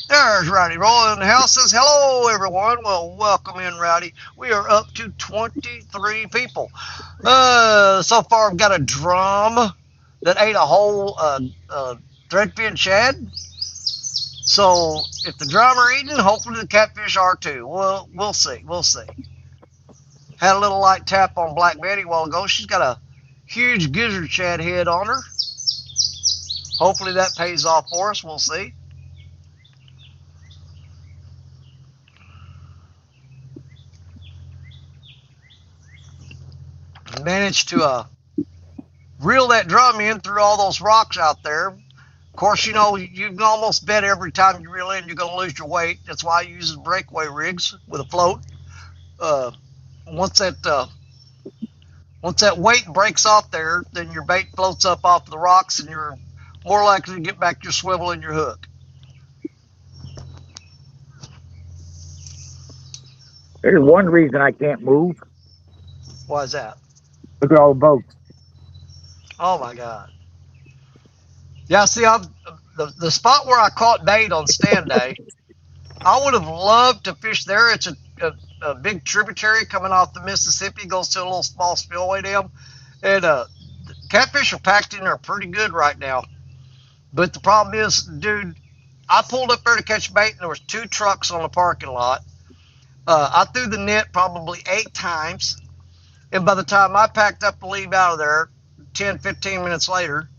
[SPEAKER 4] There's Rowdy Roy in the house. Says hello, everyone. Well, welcome in, Rowdy. We are up to 23 people. So far I've got a drum that ate a whole threadfin shad. So if the drum are eating, hopefully the catfish are too. Well, we'll see. We'll see. Had a little light tap on Black Betty a while ago. She's got a huge gizzard shad head on her. Hopefully that pays off for us. We'll see. Managed to reel that drum in through all those rocks out there. Of course, you know, you can almost bet every time you reel in you're going to lose your weight. That's why I use breakaway rigs with a float. Once that weight breaks off there, then your bait floats up off the rocks and you're more likely to get back your swivel and your hook.
[SPEAKER 2] There's one reason I can't move.
[SPEAKER 4] Why is that?
[SPEAKER 2] Look at all the boats.
[SPEAKER 4] Oh my God. Yeah, see, the spot where I caught bait on stand day, I would have loved to fish there. It's a big tributary coming off the Mississippi, goes to a little small spillway dam. And catfish are packed in there pretty good right now. But the problem is, dude, I pulled up there to catch bait and there was 2 trucks on the parking lot. I threw the net probably 8 times. And by the time I packed up to leave out of there, 10, 15 minutes later,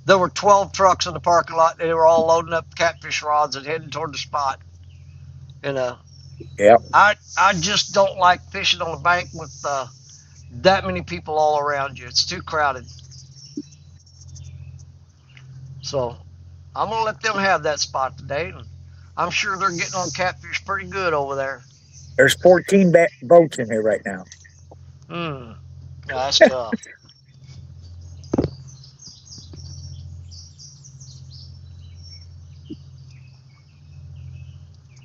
[SPEAKER 4] there were 12 trucks in the parking lot. They were all loading up catfish rods and heading toward the spot. And
[SPEAKER 2] Yep.
[SPEAKER 4] I just don't like fishing on the bank with that many people all around you. It's too crowded. So I'm going to let them have that spot today. And I'm sure they're getting on catfish pretty good over there.
[SPEAKER 2] There's 14 boats in here right now.
[SPEAKER 4] Yeah, that's tough.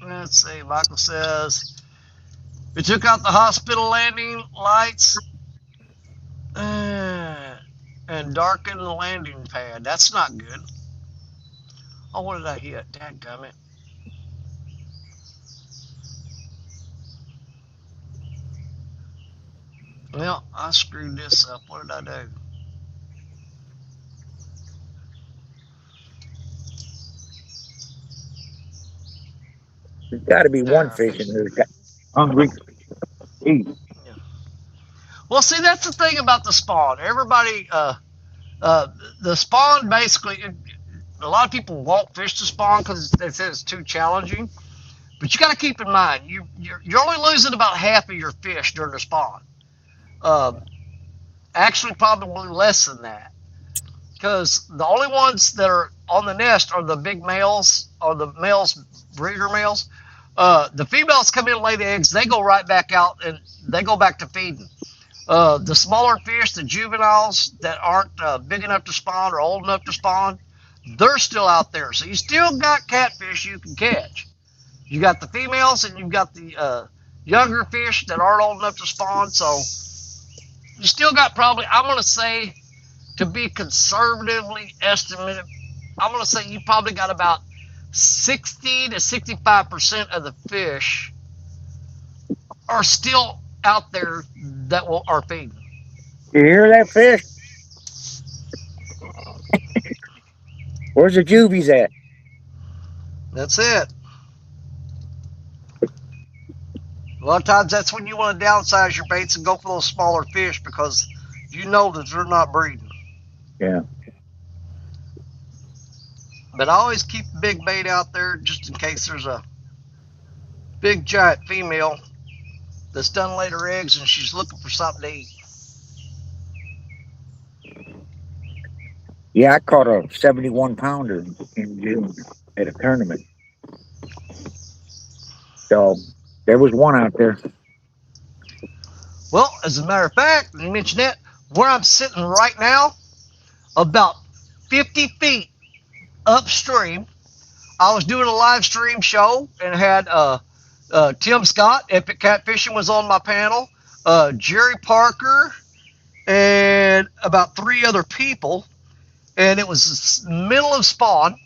[SPEAKER 4] Let's see. Michael says we took out the hospital landing lights and darkened the landing pad. That's not good. Oh, what did I hit? Dadgummit. Well, I screwed this up. What did I do?
[SPEAKER 2] There's got to be one fish in there hungry to eat.
[SPEAKER 4] Yeah. Well, see, that's the thing about the spawn. Everybody, the spawn basically, a lot of people won't fish the spawn because they say it's too challenging. But you got to keep in mind, you're only losing about half of your fish during the spawn. Actually, probably less than that. Because the only ones that are on the nest are the big males, or the males, breeder males. The females come in and lay the eggs. They go right back out and they go back to feeding. The smaller fish, the juveniles that aren't big enough to spawn or old enough to spawn, they're still out there. So you still got catfish you can catch. You got the females and you've got the younger fish that aren't old enough to spawn. So you still got probably, I'm going to say, to be conservatively estimated, I'm going to say you probably got about 60 to 65% of the fish are still out there that are feeding.
[SPEAKER 2] You hear that fish? Where's the juvies at?
[SPEAKER 4] That's it. A lot of times that's when you want to downsize your baits and go for those smaller fish because you know that they're not breeding.
[SPEAKER 2] Yeah.
[SPEAKER 4] But I always keep a big bait out there just in case there's a big giant female that's done laid her eggs and she's looking for something to eat.
[SPEAKER 2] Yeah, I caught a 71-pounder in June at a tournament. So there was one out there.
[SPEAKER 4] Well, as a matter of fact, you mentioned that, where I'm sitting right now, about 50 feet upstream, I was doing a live stream show and had Tim Scott, Epic Catfishing, was on my panel, Jerry Parker, and about 3 other people. And it was the middle of spawn.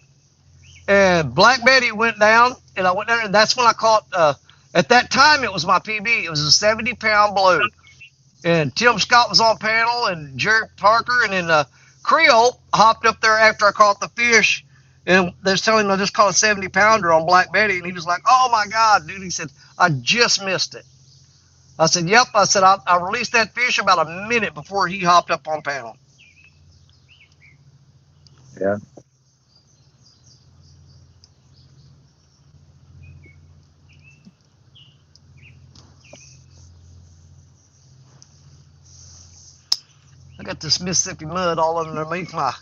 [SPEAKER 4] And Black Betty went down and I went down there, and that's when I caught. At that time, it was my PB. It was a 70-pound blue, and Tim Scott was on panel, and Jerry Parker, and then Creole hopped up there after I caught the fish, and they was telling him I just caught a 70-pounder on Black Betty, and he was like, "Oh my God, dude!" He said, "I just missed it." I said, "Yep." I said, I released that fish about a minute before he hopped up on panel.
[SPEAKER 2] Yeah.
[SPEAKER 4] I got this Mississippi mud all underneath my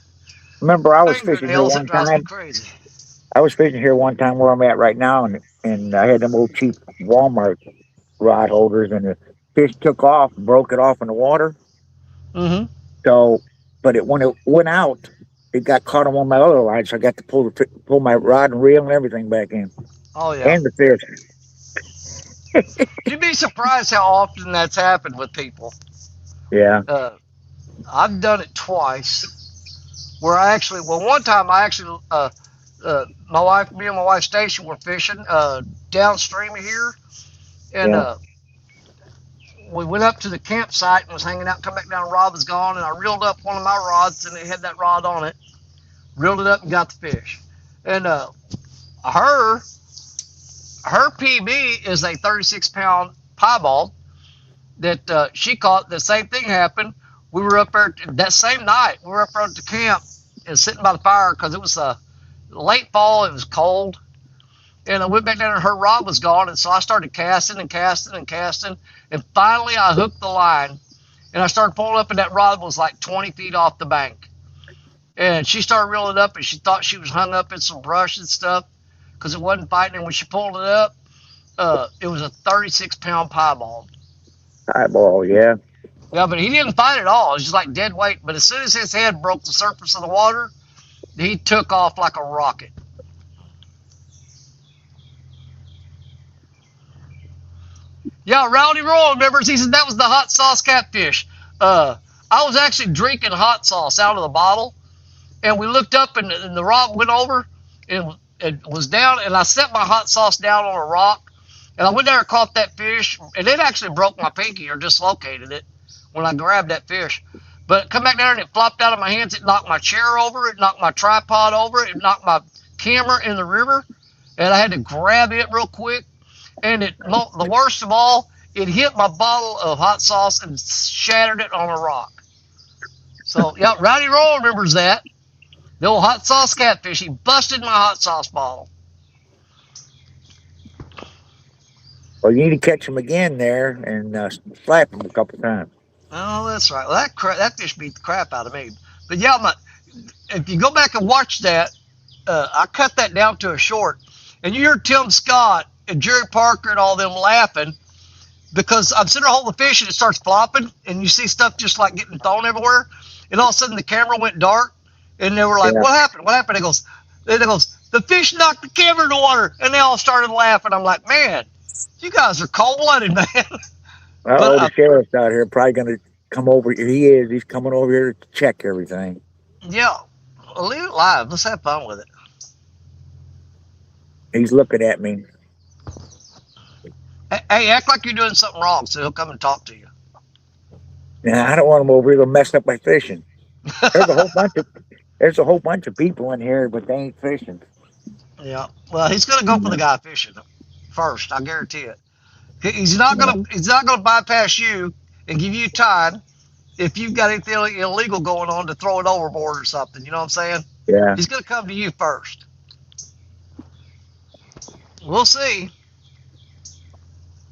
[SPEAKER 2] Remember, I was fishing here
[SPEAKER 4] fingernails. It
[SPEAKER 2] one
[SPEAKER 4] drives me
[SPEAKER 2] time.
[SPEAKER 4] crazy.
[SPEAKER 2] I was fishing here one time where I'm at right now, and I had them old cheap Walmart rod holders, and the fish took off, broke it off in the water.
[SPEAKER 4] Mm-hmm.
[SPEAKER 2] So, but when it went out, it got caught on one of my other lines. So I got to pull my rod and reel and everything back in,
[SPEAKER 4] Oh yeah.
[SPEAKER 2] and the fish.
[SPEAKER 4] You'd be surprised how often that's happened with people.
[SPEAKER 2] Yeah,
[SPEAKER 4] I've done it twice. Where I actually, well, one time I actually, me and my wife Stacy were fishing downstream of here, and
[SPEAKER 2] yeah.
[SPEAKER 4] we went up to the campsite and was hanging out. Come back down, rod was gone, and I reeled up one of my rods, and it had that rod on it. Reeled it up and got the fish, and her PB is a 36-pound piebald that she caught. The same thing happened. We were up there that same night. We were up there at the camp and sitting by the fire because it was late fall. It was cold. And I went back down and her rod was gone. And so I started casting and casting and casting. And finally I hooked the line. And I started pulling up, and that rod was like 20 feet off the bank. And she started reeling it up, and she thought she was hung up in some brush and stuff because it wasn't fighting. And when she pulled it up, it was a 36-pound piebald.
[SPEAKER 2] Eyeball, yeah.
[SPEAKER 4] Yeah, but he didn't fight at all. It was just like dead weight. But as soon as his head broke the surface of the water, he took off like a rocket. Yeah, Rowdy Roll remembers. He said that was the hot sauce catfish. I was actually drinking hot sauce out of the bottle, and we looked up, and the rock went over, and it was down, and I set my hot sauce down on a rock, and I went there and caught that fish, and it actually broke my pinky or dislocated it when I grabbed that fish. But come back there and it flopped out of my hands. It knocked my chair over. It knocked my tripod over. It knocked my camera in the river. And I had to grab it real quick. And the worst of all, it hit my bottle of hot sauce and shattered it on a rock. So, yeah, Rowdy Roll remembers that. The old hot sauce catfish. He busted my hot sauce bottle.
[SPEAKER 2] Well, you need to catch him again there and slap him a couple times.
[SPEAKER 4] Oh, that's right. Well, that fish beat the crap out of me. But yeah, if you go back and watch that, I cut that down to a short, and you hear Tim Scott and Jerry Parker and all them laughing because I'm sitting there holding the fish and it starts flopping, and you see stuff just like getting thrown everywhere, and all of a sudden the camera went dark, and they were like,
[SPEAKER 2] Yeah.
[SPEAKER 4] "What happened? What happened?" It goes, "The fish knocked the camera in the water," and they all started laughing. I'm like, "Man, you guys are cold-blooded, man."
[SPEAKER 2] Well, the sheriff's out here probably going to come over. He's coming over here to check everything.
[SPEAKER 4] Yeah, leave it live. Let's have fun with it.
[SPEAKER 2] He's looking at me.
[SPEAKER 4] Hey, act like you're doing something wrong, so he'll come and talk to you.
[SPEAKER 2] Now, I don't want him over here to mess up my fishing. There's a whole bunch of people in here, but they ain't fishing.
[SPEAKER 4] Yeah. Well, he's gonna go for the guy fishing first. I guarantee it. He's not gonna bypass you and give you time if you've got anything illegal going on to throw it overboard or something. You know what I'm saying?
[SPEAKER 2] Yeah.
[SPEAKER 4] He's gonna come to you first. We'll see.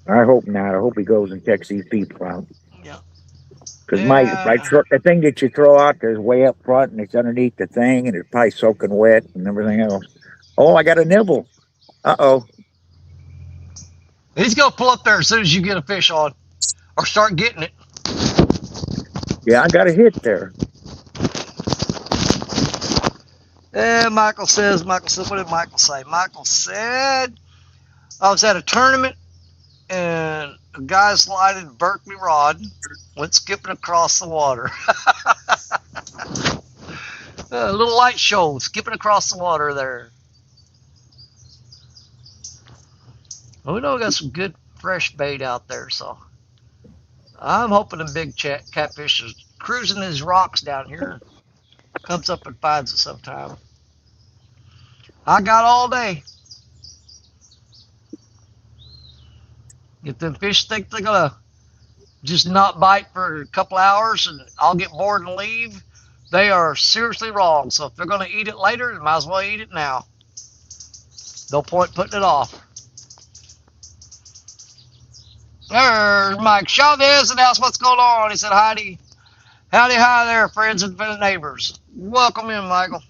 [SPEAKER 2] I hope not. I hope he goes and checks these people out.
[SPEAKER 4] Yeah.
[SPEAKER 2] Because
[SPEAKER 4] Yeah.
[SPEAKER 2] the thing that you throw out there's way up front and it's underneath the thing and it's probably soaking wet and everything else. Oh, I got a nibble. Uh-oh.
[SPEAKER 4] He's gonna pull up there as soon as you get a fish on, or start getting it.
[SPEAKER 2] Yeah, I got a hit there.
[SPEAKER 4] Michael said, what did Michael say? Michael said, I was at a tournament and a guy slided a Berkeley rod, went skipping across the water. A little light show, skipping across the water there. Well, we know we got some good fresh bait out there, so I'm hoping a big catfish is cruising these rocks down here. Comes up and finds it sometime. I got all day. If them fish think they're gonna just not bite for a couple hours and I'll get bored and leave, they are seriously wrong. So if they're gonna eat it later, they might as well eat it now. No point putting it off. There's Mike Chavez announced what's going on. He said, howdy hi there, friends and neighbors. Welcome in, Michael.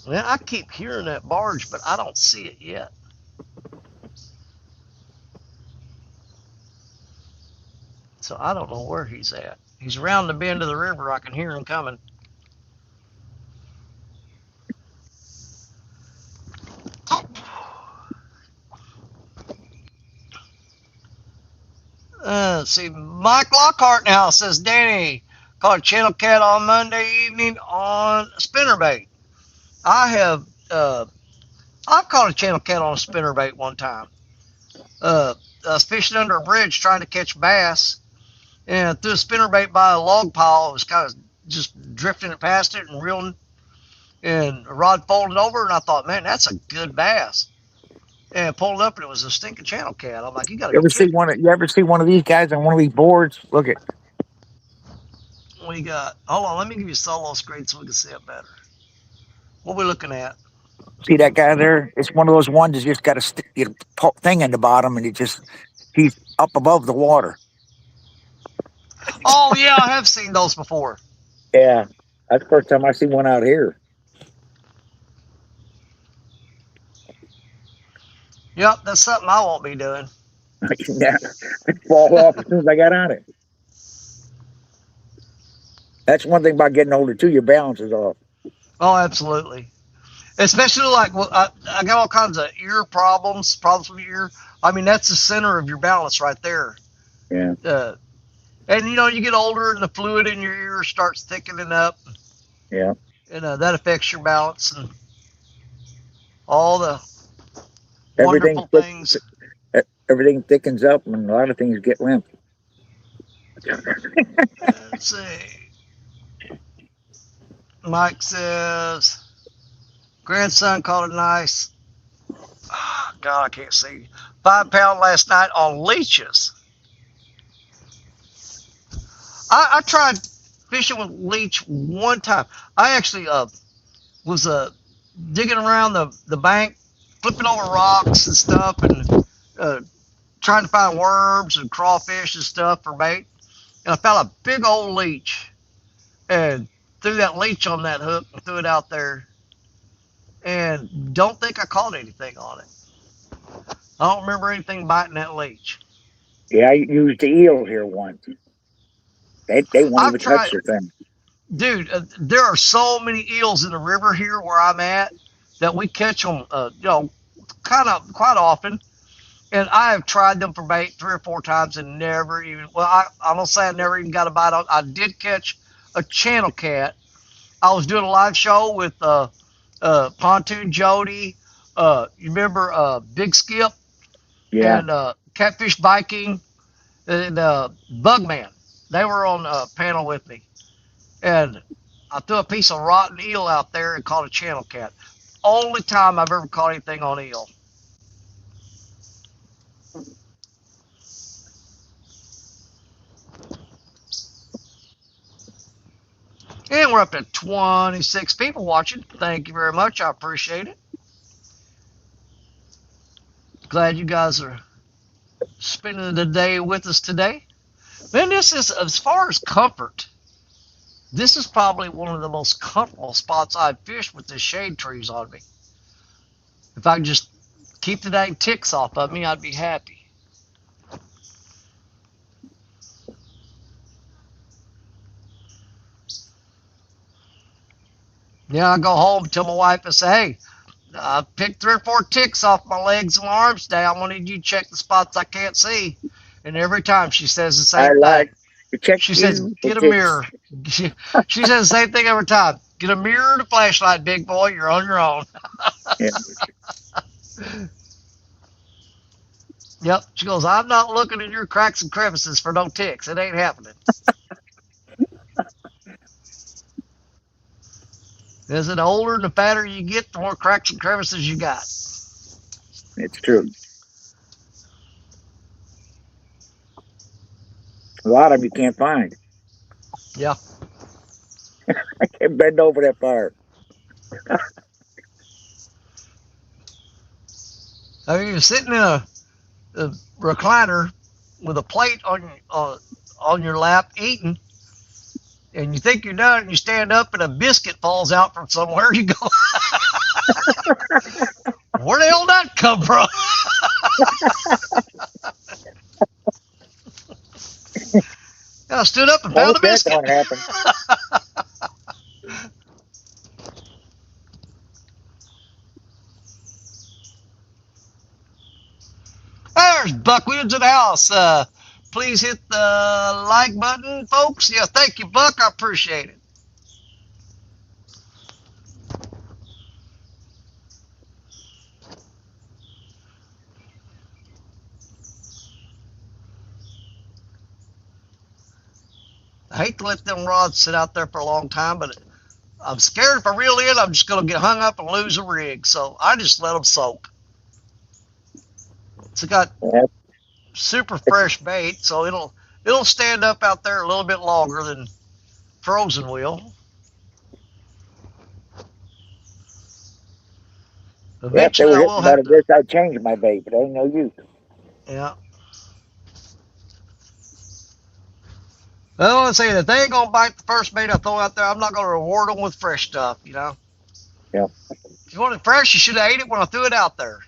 [SPEAKER 4] Man, I keep hearing that barge, but I don't see it yet. So I don't know where he's at. He's around the bend of the river. I can hear him coming. Let's see. Mike Lockhart now says, Danny caught a channel cat on Monday evening on spinnerbait. I've caught a channel cat on a spinnerbait one time. I was fishing under a bridge trying to catch bass, and threw a spinnerbait by a log pile. It was kind of just drifting it past it and reeling, and a rod folded over, and I thought, man, that's a good bass. And pulled up, and it was a stinking channel cat. I'm like, you got to
[SPEAKER 2] You
[SPEAKER 4] be
[SPEAKER 2] ever see
[SPEAKER 4] kidding.
[SPEAKER 2] you ever see one of these guys on one of these boards? Look at
[SPEAKER 4] We got, hold on, let me give you a solo screen so we can see it better. What are we looking at?
[SPEAKER 2] see that guy there? It's one of those ones that's just got a thing in the bottom, and he's up above the water.
[SPEAKER 4] Oh, yeah, I have seen those before.
[SPEAKER 2] Yeah, that's the first time I see one out here.
[SPEAKER 4] Yep, that's something I won't be doing.
[SPEAKER 2] Yeah, I'd fall off as soon as I got on it. That's one thing about getting older too. Your balance is off.
[SPEAKER 4] Oh, absolutely. Especially like, well, I got all kinds of ear problems with your ear. I mean, that's the center of your balance right there.
[SPEAKER 2] Yeah.
[SPEAKER 4] And you get older and the fluid in your ear starts thickening up.
[SPEAKER 2] Yeah.
[SPEAKER 4] And that affects your balance and all the
[SPEAKER 2] Everything
[SPEAKER 4] wonderful things.
[SPEAKER 2] Everything thickens up, and a lot of things get limp.
[SPEAKER 4] Let's see. Mike says, grandson caught a nice, oh, God, I can't see, 5 pound last night on leeches. I tried fishing with leech one time. I actually was digging around the bank, flipping over rocks and stuff, and trying to find worms and crawfish and stuff for bait. And I found a big old leech and threw that leech on that hook and threw it out there. And don't think I caught anything on it. I don't remember anything biting that leech.
[SPEAKER 2] Yeah, I used the eel here once. They won't
[SPEAKER 4] I've
[SPEAKER 2] even touch
[SPEAKER 4] tried,
[SPEAKER 2] the thing.
[SPEAKER 4] dude. There are so many eels in the river here where I'm at that we catch them, kind of quite often. And I have tried them for bait 3 or 4 times and never even. Well, I'm gonna say I never even got a bite on. I did catch a channel cat. I was doing a live show with Pontoon Jody. You remember Big Skip
[SPEAKER 2] Yeah.
[SPEAKER 4] and Catfish Viking and Bugman. They were on a panel with me, and I threw a piece of rotten eel out there and caught a channel cat. Only time I've ever caught anything on eel. And we're up to 26 people watching. Thank you very much. I appreciate it. Glad you guys are spending the day with us today. Man, this is, as far as comfort, this is probably one of the most comfortable spots I've fished with the shade trees on me. If I could just keep the dang ticks off of me, I'd be happy. Yeah, I go home and tell my wife, I say, hey, I picked 3 or 4 ticks off my legs and arms today. I wanted you to check the spots I can't see. And every time she says the
[SPEAKER 2] I
[SPEAKER 4] same
[SPEAKER 2] like
[SPEAKER 4] thing.
[SPEAKER 2] Protect
[SPEAKER 4] She says,
[SPEAKER 2] you.
[SPEAKER 4] get a
[SPEAKER 2] Protect.
[SPEAKER 4] mirror. She says the same thing every time. Get a mirror and a flashlight, big boy. You're on your own.
[SPEAKER 2] Yeah,
[SPEAKER 4] Yep. She goes, I'm not looking in your cracks and crevices for no ticks. It ain't happening. Is it older and the fatter you get, the more cracks and crevices you got?
[SPEAKER 2] it's true. A lot of them you can't find.
[SPEAKER 4] Yeah.
[SPEAKER 2] I can't bend over that far.
[SPEAKER 4] I mean, you're sitting in a recliner with a plate on your lap eating, and you think you're done, and you stand up, and a biscuit falls out from somewhere. You go, where the hell did that come from? I stood up and
[SPEAKER 2] I
[SPEAKER 4] found
[SPEAKER 2] hope
[SPEAKER 4] the
[SPEAKER 2] that
[SPEAKER 4] biscuit.
[SPEAKER 2] don't happen.
[SPEAKER 4] There's Buckwoods in the house. Please hit the like button, folks. Yeah, thank you, Buck. I appreciate it. I hate to let them rods sit out there for a long time, but I'm scared if I reel in, I'm just going to get hung up and lose a rig. So I just let them soak. It's got
[SPEAKER 2] Yeah,
[SPEAKER 4] super fresh bait, so it'll stand up out there a little bit longer than frozen will.
[SPEAKER 2] if they
[SPEAKER 4] Eventually,
[SPEAKER 2] were
[SPEAKER 4] I
[SPEAKER 2] hitting
[SPEAKER 4] will have
[SPEAKER 2] better
[SPEAKER 4] to.
[SPEAKER 2] this, I'd change my bait, but ain't no use.
[SPEAKER 4] Yeah. Well, I say that they ain't gonna bite the first bait I throw out there. I'm not gonna reward them with fresh stuff.
[SPEAKER 2] Yeah.
[SPEAKER 4] If you wanted fresh, you should have ate it when I threw it out there.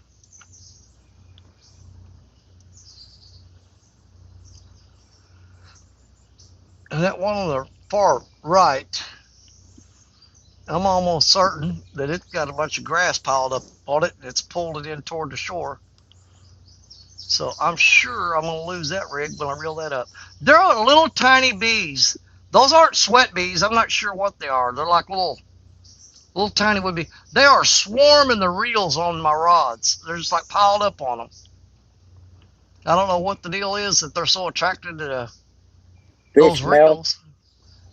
[SPEAKER 4] And that one on the far right, I'm almost certain that it's got a bunch of grass piled up on it, and it's pulled it in toward the shore. So I'm sure I'm gonna lose that rig when I reel that up. There are little tiny bees. Those aren't sweat bees. I'm not sure what they are. They're like little tiny would be. They are swarming the reels on my rods. They're just like piled up on them. I don't know what the deal is that they're so attracted to
[SPEAKER 2] Fish
[SPEAKER 4] those
[SPEAKER 2] smell.
[SPEAKER 4] reels.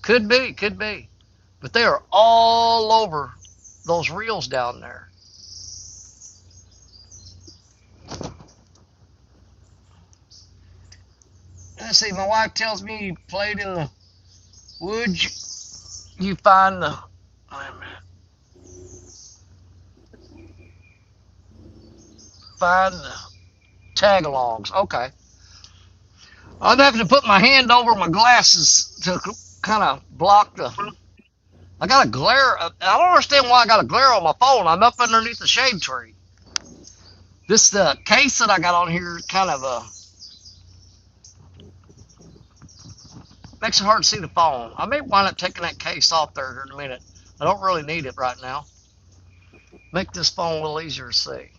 [SPEAKER 4] Could be, could be. But they are all over those reels down there. Let's see, my wife tells me you played in the woods. You find the. Wait a minute. Find the tagalongs. Okay. I'm having to put my hand over my glasses to kind of block the. I got a glare. I don't understand why I got a glare on my phone. I'm up underneath the shade tree. This case that I got on here kind of makes it hard to see the phone. I may wind up taking that case off there here in a minute. I don't really need it right now. Make this phone a little easier to see.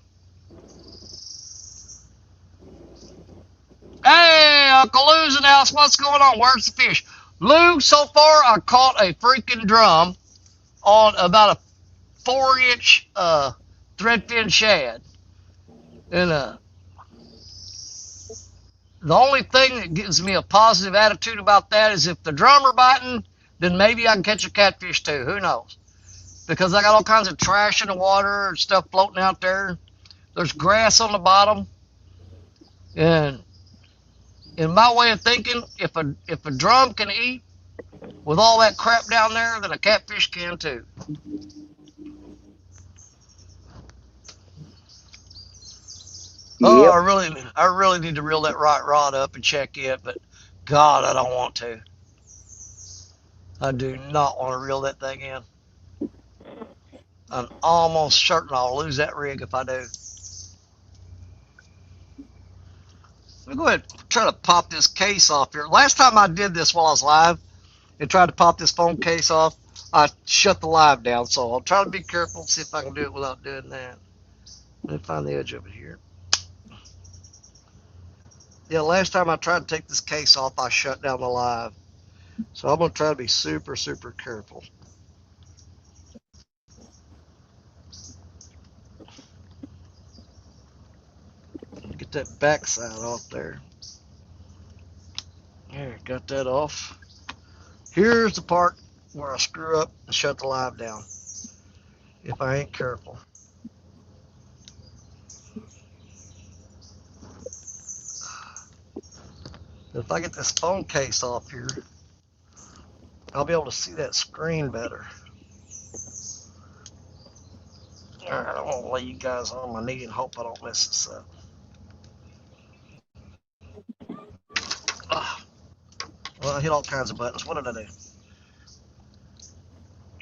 [SPEAKER 4] Hey, Uncle Lou's in the house. What's going on? Where's the fish? Lou, so far I caught a freaking drum on about a 4-inch threadfin shad. And the only thing that gives me a positive attitude about that is if the drum are biting, then maybe I can catch a catfish too. Who knows? Because I got all kinds of trash in the water and stuff floating out there. There's grass on the bottom. And in my way of thinking, if a drum can eat with all that crap down there, then a catfish can too. Oh,
[SPEAKER 2] Yep.
[SPEAKER 4] I really need to reel that right rod up and check it, but God, I don't want to. I do not want to reel that thing in. I'm almost certain I'll lose that rig if I do. Let me go ahead and try to pop this case off here. Last time I did this while I was live and tried to pop this phone case off, I shut the live down. So I'll try to be careful and see if I can do it without doing that. Let me find the edge of it here. Yeah, last time I tried to take this case off, I shut down the live. So I'm gonna try to be super, super careful. Get that backside off there. There, got that off. Here's the part where I screw up and shut the live down if I ain't careful. If I get this phone case off here, I'll be able to see that screen better. Alright, I'm gonna lay you guys on my knee and hope I don't mess this up. Ah, well, I hit all kinds of buttons. What did I do?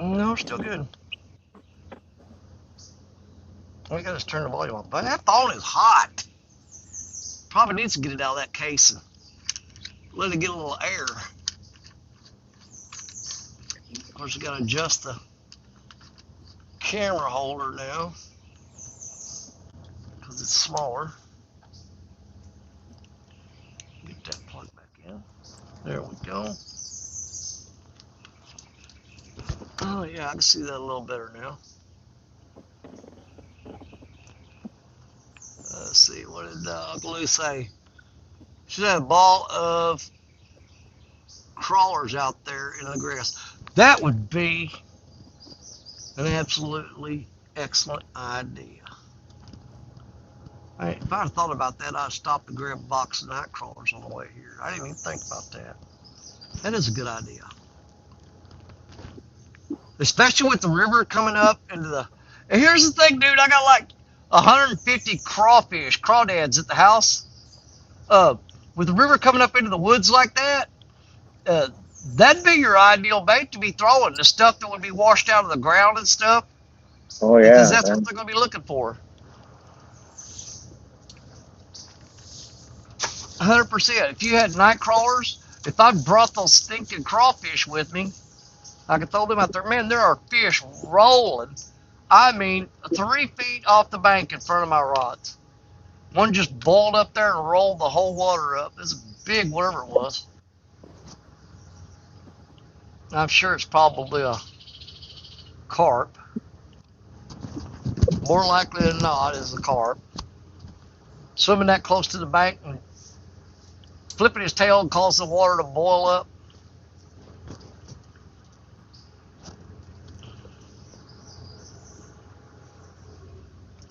[SPEAKER 4] No, still good. All we gotta is turn the volume on. But that phone is hot. Probably needs to get it out of that case and let it get a little air. Of course, we gotta adjust the camera holder now because it's smaller. Get that plug back in. There we go. Oh yeah, I can see that a little better now. Let's see, what did Uncle Lou say? Should have a ball of crawlers out there in the grass. That would be an absolutely excellent idea. If I'd thought about that, I'd stop and grab a box of night crawlers on the way here. I didn't even think about that. That is a good idea. Especially with the river coming up into the... And here's the thing, dude. I got like 150 crawdads at the house. With the river coming up into the woods like that, that'd be your ideal bait to be throwing. The stuff that would be washed out of the ground and stuff.
[SPEAKER 2] Oh
[SPEAKER 4] Because
[SPEAKER 2] yeah,
[SPEAKER 4] that's what they're going to be looking for. 100%. If you had night crawlers, if I brought those stinking crawfish with me, I could throw them out there. Man, there are fish rolling. I mean, 3 feet off the bank in front of my rods. One just boiled up there and rolled the whole water up. It's big, whatever it was. I'm sure it's probably a carp. More likely than not, is a carp. Swimming that close to the bank and flipping his tail and causing the water to boil up.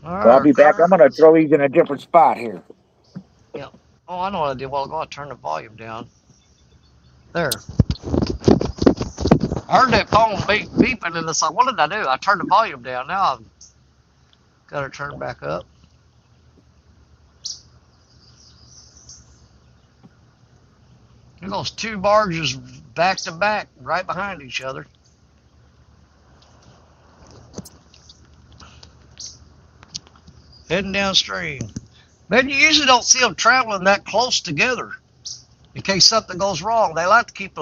[SPEAKER 4] All
[SPEAKER 2] well, I'll
[SPEAKER 4] right,
[SPEAKER 2] be back. I'm
[SPEAKER 4] Carter.
[SPEAKER 2] gonna throw these in a different spot here.
[SPEAKER 4] Yeah. Oh, I know what I did a while ago. I turned the volume down. There. I heard that phone beeping, and it's like, what did I do? I turned the volume down. Now I've got to turn it back up. Here goes 2 barges back to back, right behind each other. Heading downstream. Man, you usually don't see them traveling that close together in case something goes wrong. They like to keep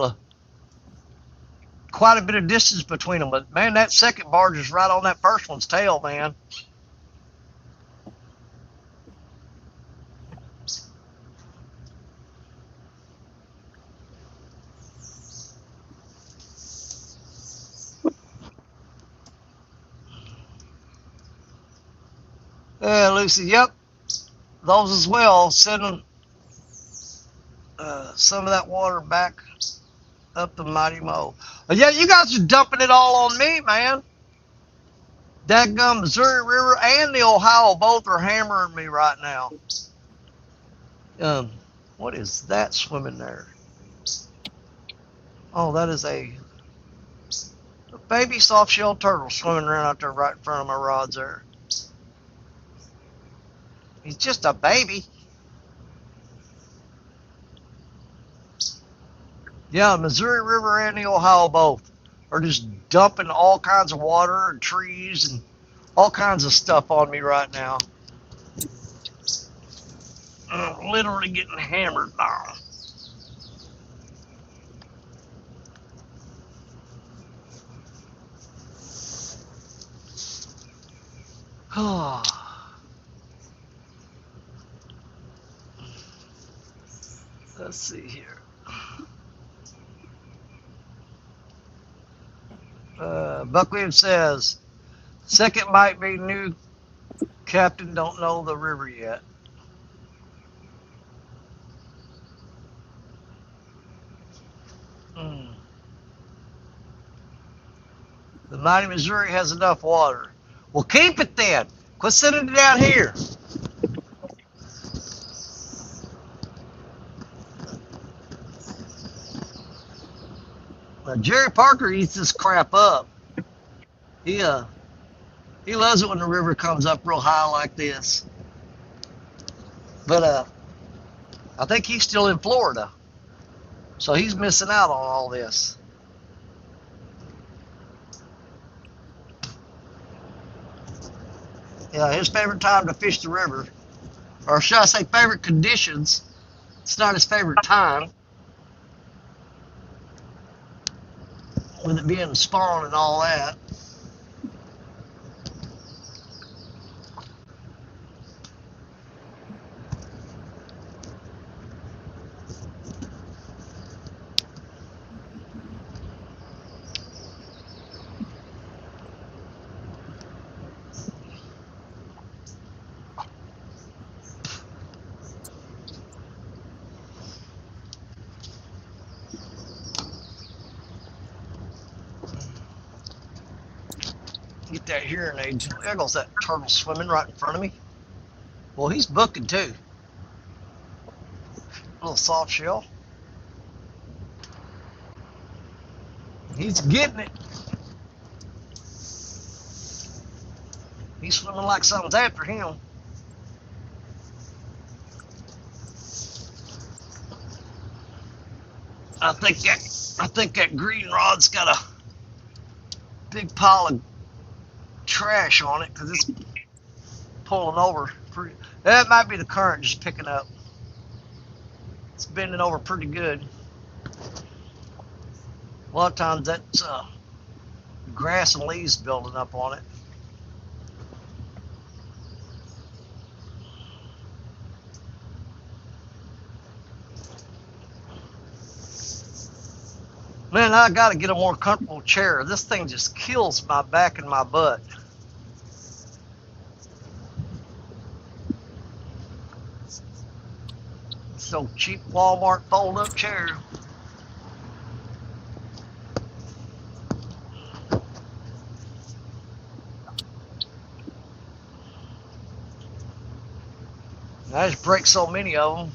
[SPEAKER 4] quite a bit of distance between them. But, man, that second barge is right on that first one's tail, man. Yeah, Lucy, yep. Those as well. Sending some of that water back up the Mighty Mo. Yeah, you guys are dumping it all on me, man. Dadgum Missouri River and the Ohio both are hammering me right now. What is that swimming there? Oh, that is a baby soft-shell turtle swimming around out there right in front of my rods there. He's just a baby. Yeah, Missouri River and the Ohio both are just dumping all kinds of water and trees and all kinds of stuff on me right now. I'm literally getting hammered now. Let's see here. Buckwheat says, second might be new captain, don't know the river yet. Mm. The mighty Missouri has enough water. Well, keep it then. Quit sending it down here. Now, Jerry Parker eats this crap up. He loves it when the river comes up real high like this. But I think he's still in Florida, so he's missing out on all this. Yeah, his favorite time to fish the river, or should I say favorite conditions, it's not his favorite time, with it being spawn and all that. Get that hearing aid. There goes that turtle swimming right in front of me. Well, he's booking too. A little soft shell. He's getting it. He's swimming like something's after him. I think that green rod's got a big pile of trash on it because it's pulling over. That might be the current just picking up. It's bending over pretty good. A lot of times that's grass and leaves building up on it. Man, I got to get a more comfortable chair. This thing just kills my back and my butt. So cheap Walmart fold-up chair. I just break so many of them.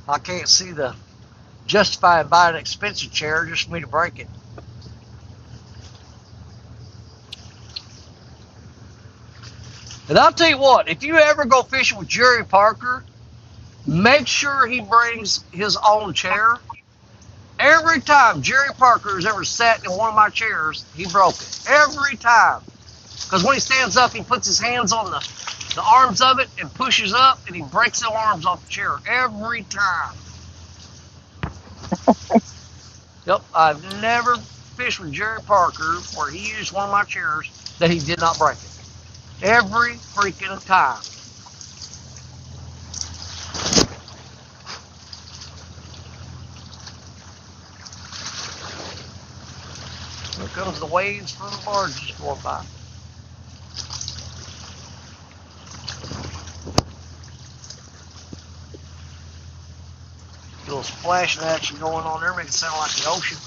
[SPEAKER 4] I can't see the justifying buying an expensive chair just for me to break it. And I'll tell you what, if you ever go fishing with Jerry Parker, make sure he brings his own chair. Every time Jerry Parker has ever sat in one of my chairs, he broke it. Every time. Because when he stands up, he puts his hands on the arms of it and pushes up, and he breaks the arms off the chair. Every time. Yep, I've never fished with Jerry Parker where he used one of my chairs that he did not break it. Every freaking time. Here comes the waves from the barges going by. Little splashing action going on there, make it sound like the ocean.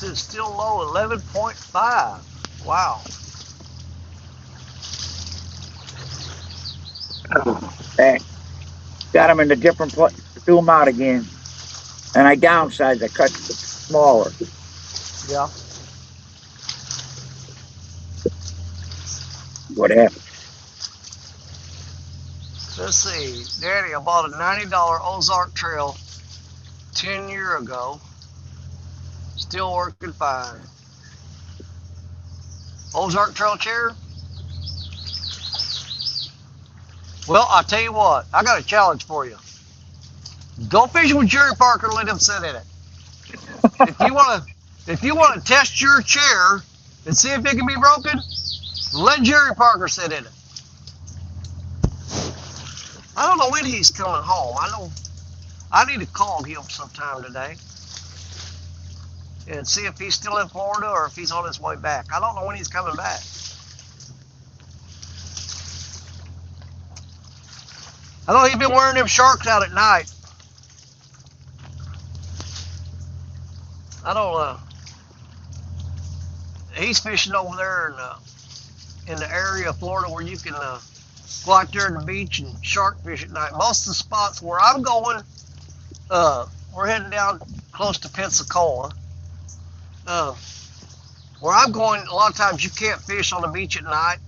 [SPEAKER 4] It's still low, 11.5. Wow.
[SPEAKER 2] Hey, got them in a different place. Threw them out again. And I downsized, I cut it smaller.
[SPEAKER 4] Yeah.
[SPEAKER 2] What happened?
[SPEAKER 4] Let's see. Daddy, I bought a $90 Ozark Trail 10 years ago. Still working fine. Ozark Trail chair? Well, I'll tell you what. I got a challenge for you. Go fishing with Jerry Parker. Let him sit in it. If you want to test your chair and see if it can be broken, let Jerry Parker sit in it. I don't know when he's coming home. I need to call him sometime today and see if he's still in Florida or if he's on his way back. I don't know when he's coming back. I know he's been wearing them sharks out at night. I don't he's fishing over there in the area of Florida where you can go out there to the beach and shark fish at night. Most of the spots where I'm going, we're heading down close to Pensacola. Where I'm going, a lot of times you can't fish on the beach at night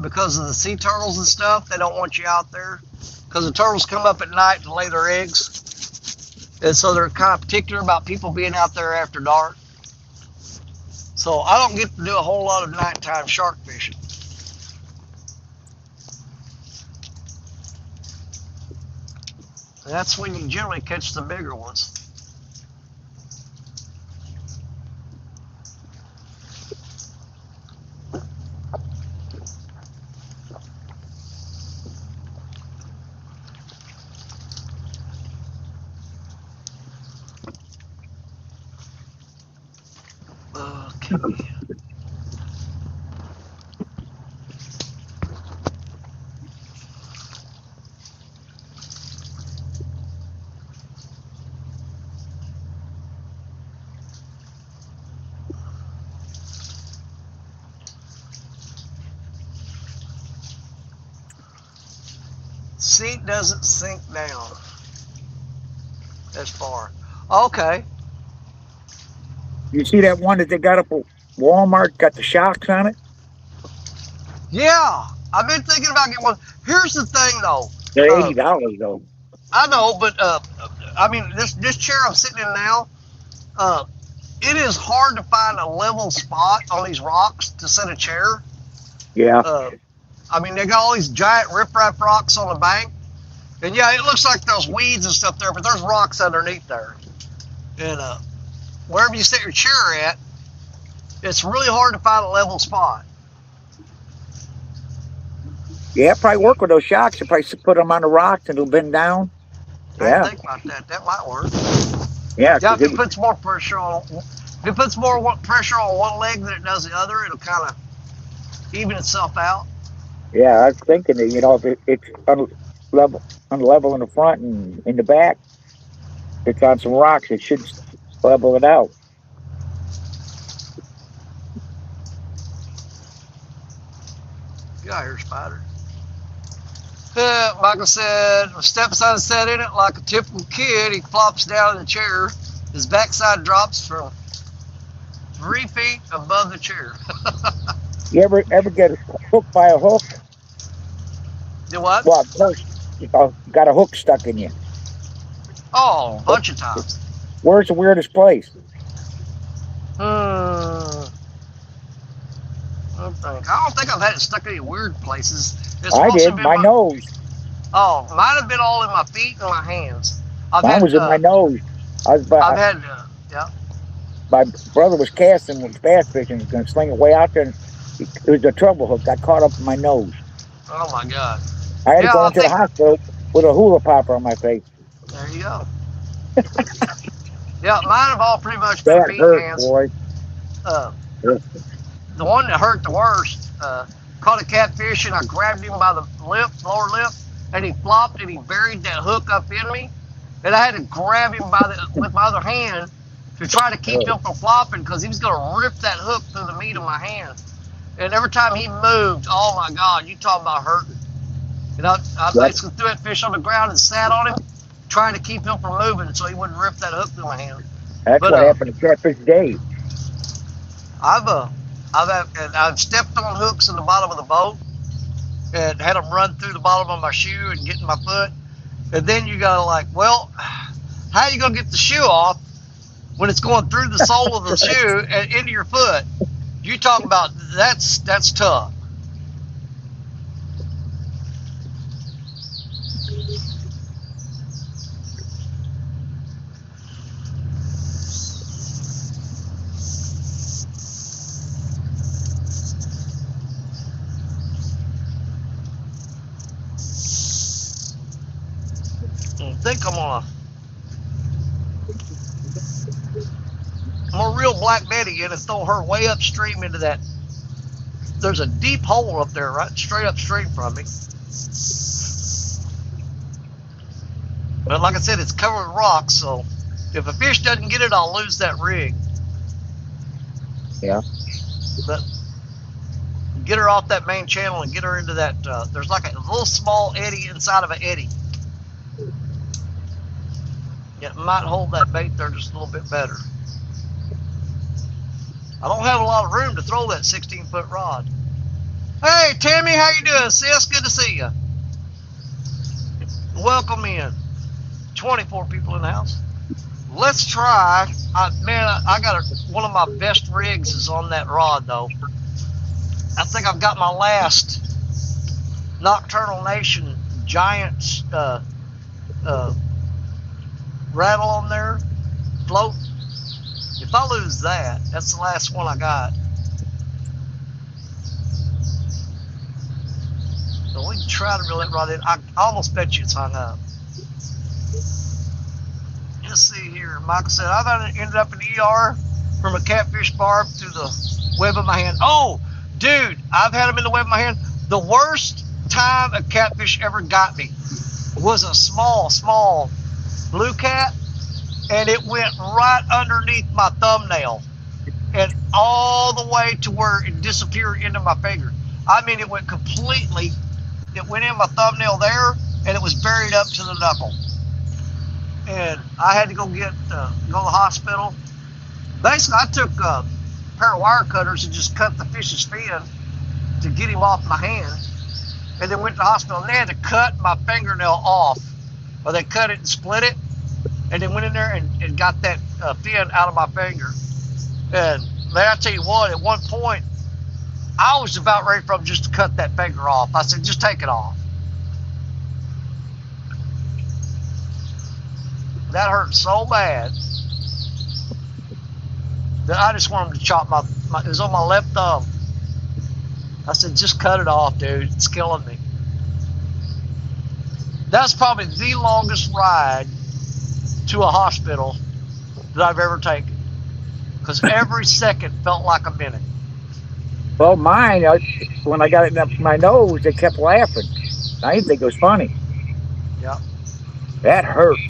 [SPEAKER 4] because of the sea turtles and stuff. They don't want you out there because the turtles come up at night and lay their eggs. And so they're kind of particular about people being out there after dark. So I don't get to do a whole lot of nighttime shark fishing. That's when you generally catch the bigger ones. Okay. Seat doesn't sink down as far. Okay.
[SPEAKER 2] You see that one that they got up at Walmart, got the shocks on it?
[SPEAKER 4] Yeah, I've been thinking about getting one. Here's the thing, though.
[SPEAKER 2] They're $80 though.
[SPEAKER 4] I know, but I mean, this chair I'm sitting in now, it is hard to find a level spot on these rocks to set a chair.
[SPEAKER 2] Yeah.
[SPEAKER 4] I mean, they got all these giant riprap rocks on the bank, and yeah, it looks like there's weeds and stuff there, but there's rocks underneath there. And wherever you set your chair at, it's really hard to find a level spot.
[SPEAKER 2] Yeah, probably work with those shocks. You probably put them on the rocks and it'll bend down.
[SPEAKER 4] I
[SPEAKER 2] Yeah.
[SPEAKER 4] didn't think about that. That might work.
[SPEAKER 2] Yeah.
[SPEAKER 4] Yeah, if it puts more pressure on, pressure on one leg than it does the other, it'll kind of even itself out.
[SPEAKER 2] Yeah, I was thinking that, if it's unlevel in the front and in the back, if it's on some rocks, it should level it out.
[SPEAKER 4] Get out here, spider. Michael said, stepson sat in it like a typical kid. He flops down in the chair. His backside drops from 3 feet above the chair.
[SPEAKER 2] You ever get hooked by a hook?
[SPEAKER 4] Do what?
[SPEAKER 2] Well, first, got a hook stuck in you.
[SPEAKER 4] Oh, a bunch of times.
[SPEAKER 2] Where's the weirdest place?
[SPEAKER 4] I don't think I've had it stuck in any weird places. It's
[SPEAKER 2] I
[SPEAKER 4] mostly
[SPEAKER 2] did.
[SPEAKER 4] been
[SPEAKER 2] My nose.
[SPEAKER 4] Oh, mine have been all in my feet and my hands.
[SPEAKER 2] Mine was in my nose.
[SPEAKER 4] I've had, yeah.
[SPEAKER 2] My brother was casting with bass fishing. He was going to sling it way out there. And it was a trouble hook. Got caught up in my nose.
[SPEAKER 4] Oh, my God.
[SPEAKER 2] I had to go into the hospital with a hula popper on my face.
[SPEAKER 4] There you go. Yeah, mine have all pretty much been
[SPEAKER 2] That
[SPEAKER 4] feet
[SPEAKER 2] hurt,
[SPEAKER 4] and hands.
[SPEAKER 2] boy.
[SPEAKER 4] The one that hurt the worst, caught a catfish and I grabbed him by the lower lip, and he flopped and he buried that hook up in me. And I had to grab him with my other hand to try to keep him from flopping because he was going to rip that hook through the meat of my hand. And every time he moved, oh my God, you talk about hurting. And I basically threw that fish on the ground and sat on him, trying to keep him from moving so he wouldn't rip that hook through my hand.
[SPEAKER 2] That's what happened to Catfish Dave.
[SPEAKER 4] I've stepped on hooks in the bottom of the boat and had them run through the bottom of my shoe and get in my foot. And then you gotta well, how are you gonna get the shoe off when it's going through the sole of the shoe and into your foot? You talk about that's tough. think I'm gonna reel Black Betty in and throw her way upstream into that. There's a deep hole up there, right straight upstream from me. But like I said, it's covered with rocks, so if a fish doesn't get it, I'll lose that rig.
[SPEAKER 2] Yeah.
[SPEAKER 4] But get her off that main channel and get her into that. There's like a little small eddy inside of an eddy. It might hold that bait there just a little bit better. I don't have a lot of room to throw that 16-foot rod. Hey, Tammy, how you doing, sis? Good to see you. Welcome in. 24 people in the house. Let's try. I got one of my best rigs is on that rod, though. I think I've got my last Nocturnal Nation giant rattle on there, float. If I lose that, that's the last one I got. So we can try to reel that rod in. I almost bet you it's hung up. Let's see here. Michael said, I've ended up in ER from a catfish barb through the web of my hand. Oh, dude, I've had them in the web of my hand. The worst time a catfish ever got me was a small blue cat, and it went right underneath my thumbnail and all the way to where it disappeared into my finger. I mean, it went completely, it went in my thumbnail there, and it was buried up to the knuckle. And I had to go to the hospital. Basically, I took a pair of wire cutters and just cut the fish's fin to get him off my hand, and then went to the hospital. And they had to cut my fingernail off, or they cut it and split it, and then went in there and got that fin out of my finger. And man, I tell you what, at one point, I was about ready for them just to cut that finger off. I said, just take it off. That hurt so bad that I just wanted to chop my it was on my left thumb. I said, just cut it off, dude. It's killing me. That's probably the longest ride to a hospital that I've ever taken, because every second felt like a minute.
[SPEAKER 2] Well, mine, when I got it up my nose, they kept laughing. I didn't think it was funny.
[SPEAKER 4] Yeah.
[SPEAKER 2] That hurt.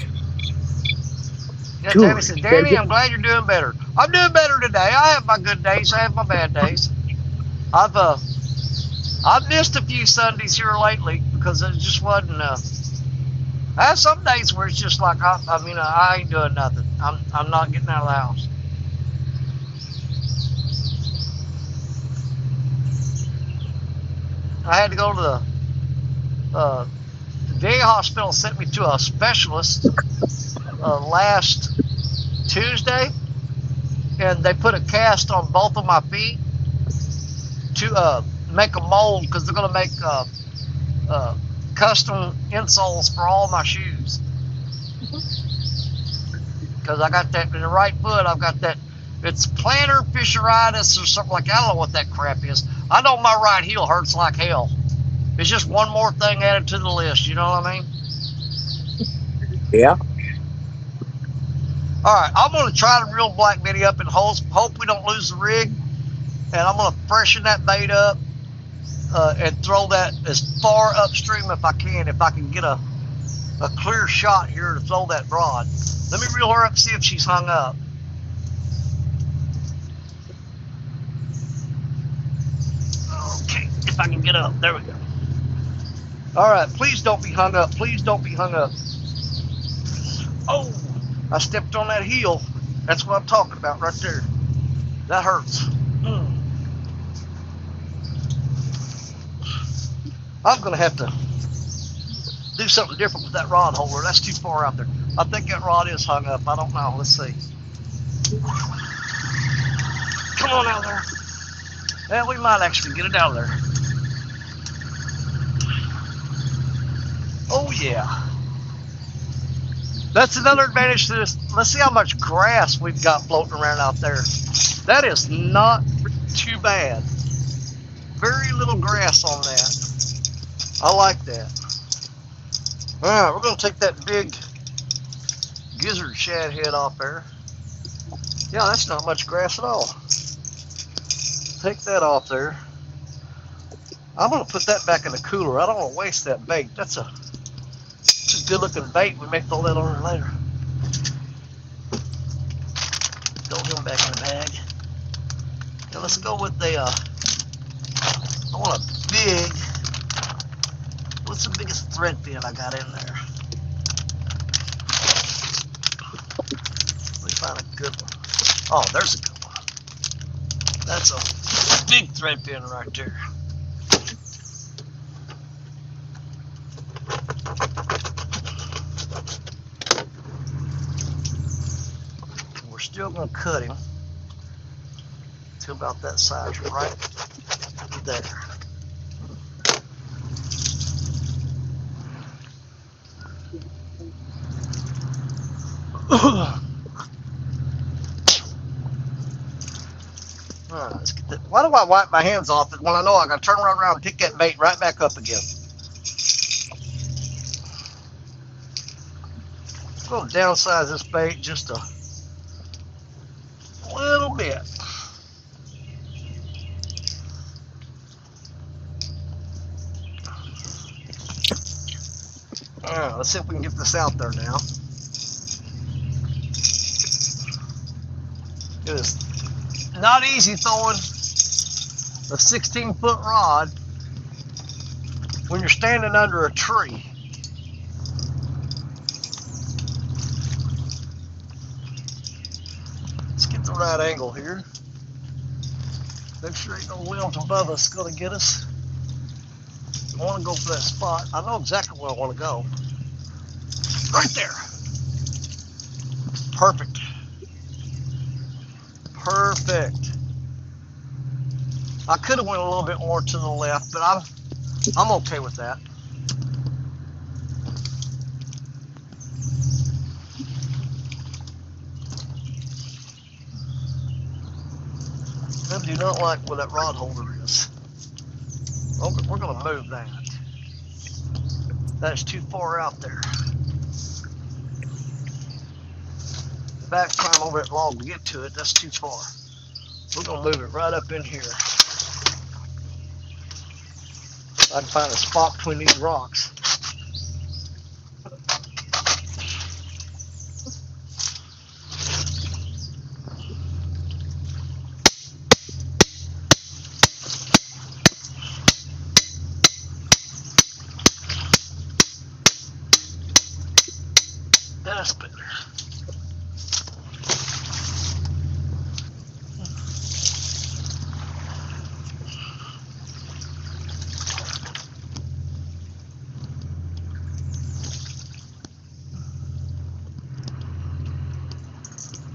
[SPEAKER 4] Yeah, Tammy said, Danny, I'm glad you're doing better. I'm doing better today. I have my good days. I have my bad days. I've missed a few Sundays here lately because it just wasn't. I have some days where it's just like I ain't doing nothing. I'm not getting out of the house. I had to go to the VA hospital. Sent me to a specialist last Tuesday, and they put a cast on both of my feet to make a mold, because they're going to make custom insoles for all my shoes. Because I got that in the right foot, I've got that, it's plantar fasciitis or something like that. I don't know what that crap is. I know my right heel hurts like hell. It's just one more thing added to the list, you know what I mean?
[SPEAKER 2] Yeah.
[SPEAKER 4] All right, I'm going to try to reel Black Betty up in holes. Hope we don't lose the rig. And I'm going to freshen that bait up and throw that as far upstream if I can get a clear shot here to throw that rod. Let me reel her up and see if she's hung up. Okay, if I can get up. There we go. All right, please don't be hung up. Please don't be hung up. Oh, I stepped on that heel. That's what I'm talking about right there. That hurts. I'm going to have to do something different with that rod holder. That's too far out there. I think that rod is hung up. I don't know. Let's see. Come on out there. Well, we might actually get it out of there. Oh, yeah. That's another advantage to this. Let's see how much grass we've got floating around out there. That is not too bad. Very little grass on that. I like that. All right, we're going to take that big gizzard shad head off there. Yeah, that's not much grass at all. Take that off there. I'm gonna put that back in the cooler. I don't want to waste that bait. That's a good looking bait. We may throw that on her later. Throw him back in the bag. Now let's go with the, I want a big, what's the biggest thread fin I got in there? Let me find a good one. Oh, there's a good one. That's a big thread fin right there. We're still gonna cut him to about that size right there. Alright, let's get that. Why do I wipe my hands off it when I know I gotta turn around and pick that bait right back up again? I'm gonna downsize this bait just a little bit. Alright, let's see if we can get this out there now. It is not easy throwing a 16-foot rod when you're standing under a tree. Let's get the right angle here. Make sure ain't no limbs above us gonna get us. I want to go for that spot. I know exactly where I want to go. Right there. Perfect. Perfect. I could have went a little bit more to the left, but I'm okay with that. I do not like where that rod holder is. We're going to move that. That's too far out there. Back climb over that log to get to it, that's too far. We're going to move it right up in here. I can find a spot between these rocks. That's better.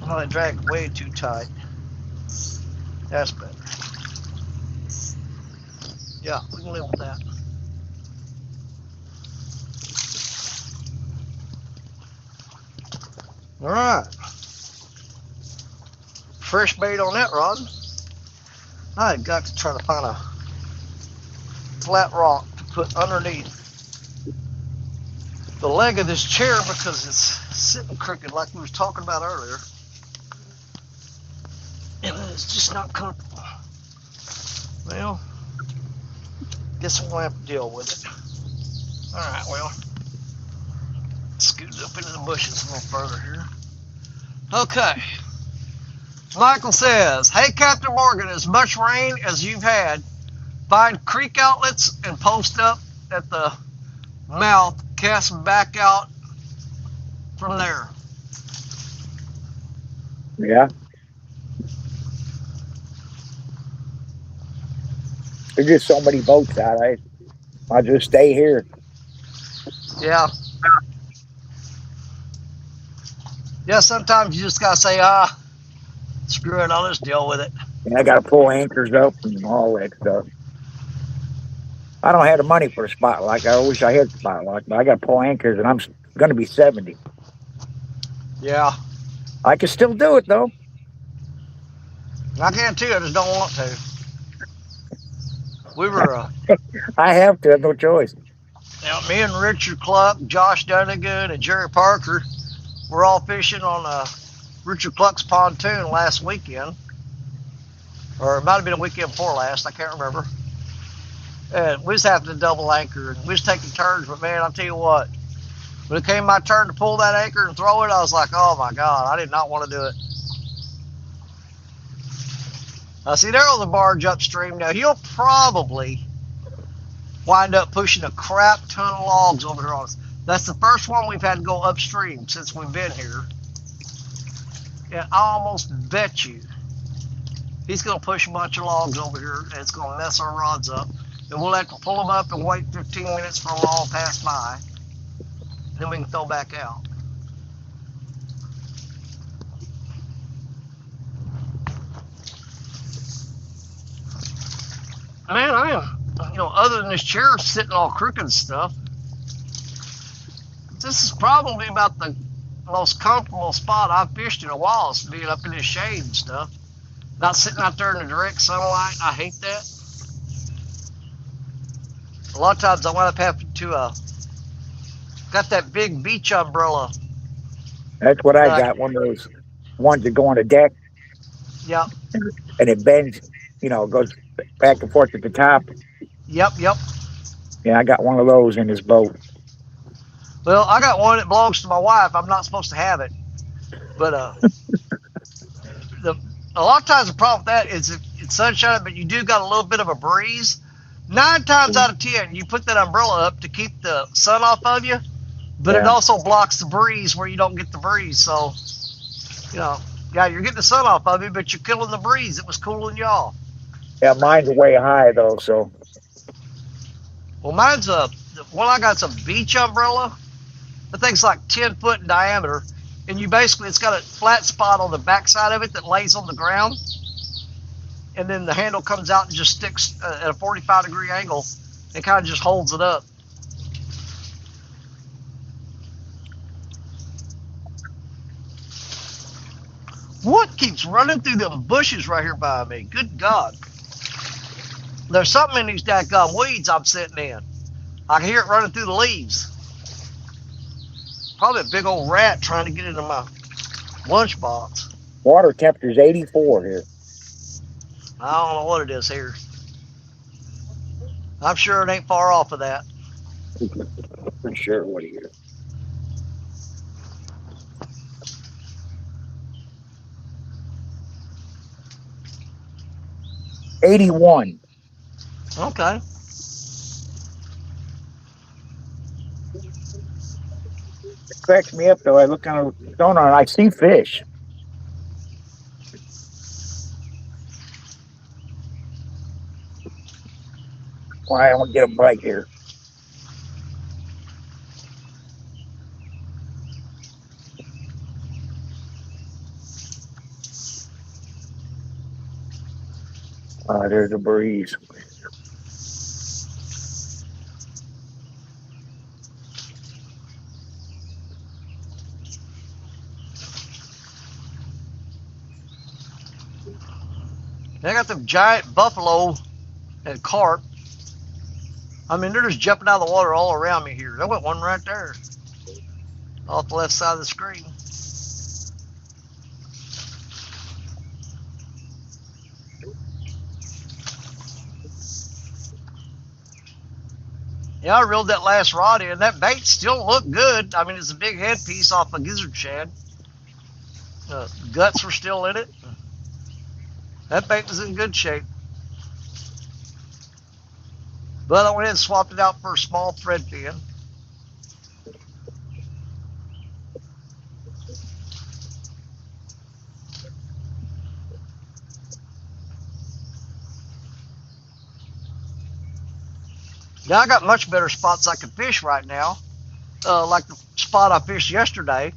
[SPEAKER 4] Oh, I dragged way too tight. That's better. Yeah, we can live with that. All right. Fresh bait on that rod. I got to try to find a flat rock to put underneath the leg of this chair because it's sitting crooked like we was talking about earlier. And it's just not comfortable. Well, guess we'll have to deal with it. All right, well, scoot up into the bushes a little further here. Okay. Michael says, hey, Captain Morgan, as much rain as you've had, find creek outlets and post up at the mouth, cast them back out from there.
[SPEAKER 2] Yeah. There's just so many boats out. I'll just stay here.
[SPEAKER 4] Yeah. Yeah, sometimes you just gotta say, screw it, I'll just deal with it.
[SPEAKER 2] And I got to pull anchors up and all that stuff. I don't have the money for a spot like I wish I had a spot like, but I got to pull anchors, and I'm going to be 70.
[SPEAKER 4] Yeah.
[SPEAKER 2] I can still do it though.
[SPEAKER 4] I can too, I just don't want to. We were,
[SPEAKER 2] I have to. I have no choice.
[SPEAKER 4] me and Richard Cluck, Josh Dunnigan, and Jerry Parker, we're all fishing on Richard Cluck's pontoon last weekend, or it might have been a weekend before last. I can't remember. And we was having to double anchor, and we was taking turns. But man, I'll tell you what, when it came my turn to pull that anchor and throw it, I was like, oh my God, I did not want to do it. See, there was a barge upstream. Now, he'll probably wind up pushing a crap ton of logs over here on us. That's the first one we've had to go upstream since we've been here. And I almost bet you he's going to push a bunch of logs over here, and it's going to mess our rods up. And we'll have to pull them up and wait 15 minutes for them all to pass by. Then we can throw back out. Man, I am, other than this chair sitting all crooked and stuff, this is probably about the most comfortable spot I've fished in a while, is being up in this shade and stuff. Not sitting out there in the direct sunlight. I hate that. A lot of times I wind up having to, got that big beach umbrella.
[SPEAKER 2] That's what I got, one of those ones that go on the deck.
[SPEAKER 4] Yep.
[SPEAKER 2] And it bends, goes back and forth at the top.
[SPEAKER 4] Yep.
[SPEAKER 2] Yeah, I got one of those in this boat.
[SPEAKER 4] Well, I got one that belongs to my wife. I'm not supposed to have it. But a lot of times the problem with that is it's sunshine, but you do got a little bit of a breeze. 9 times out of 10, you put that umbrella up to keep the sun off of you, but it also blocks the breeze where you don't get the breeze. So, you're getting the sun off of you, but you're killing the breeze that was cooling you off.
[SPEAKER 2] Yeah, mine's way high though, so.
[SPEAKER 4] Well, mine's the one I got's a beach umbrella. The thing's like 10 foot in diameter, and it's got a flat spot on the back side of it that lays on the ground, and then the handle comes out and just sticks at a 45-degree angle and kind of just holds it up. What keeps running through them bushes right here by me? Good God. There's something in these dadgum weeds I'm sitting in. I can hear it running through the leaves. Probably a big old rat trying to get into my lunchbox.
[SPEAKER 2] Water temperature's 84 here.
[SPEAKER 4] I don't know what it is here. I'm sure it ain't far off of that.
[SPEAKER 2] For sure, what do you hear? $81.
[SPEAKER 4] Okay.
[SPEAKER 2] It cracks me up though. I look on the sonar and I see fish. Why, I want to get a bite here. There's a breeze.
[SPEAKER 4] They got them giant buffalo and carp. I mean, they're just jumping out of the water all around me here. There went one right there off the left side of the screen. Yeah, I reeled that last rod in. That bait still looked good. I mean, it's a big headpiece off a gizzard shad. Guts were still in it. That bait was in good shape. But I went ahead and swapped it out for a small thread fin. Now I got much better spots I can fish right now. Like the spot I fished yesterday,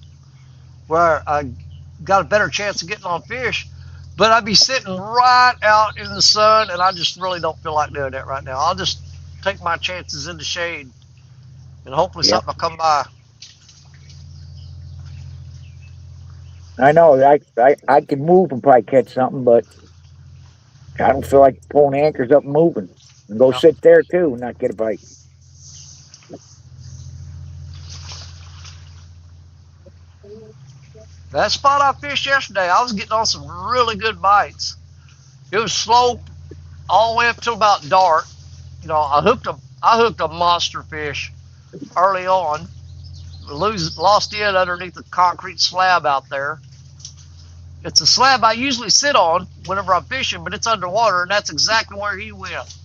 [SPEAKER 4] where I got a better chance of getting on fish. But I'd be sitting right out in the sun, and I just really don't feel like doing that right now. I'll just take my chances in the shade, and hopefully something will come by.
[SPEAKER 2] I know I can move and probably catch something, but I don't feel like pulling anchors up and moving. And go sit there too and not get a bite.
[SPEAKER 4] That spot I fished yesterday, I was getting on some really good bites. It was slow all the way up till about dark. You know, I hooked a monster fish early on. Lost it underneath the concrete slab out there. It's a slab I usually sit on whenever I'm fishing, but it's underwater, and that's exactly where he went.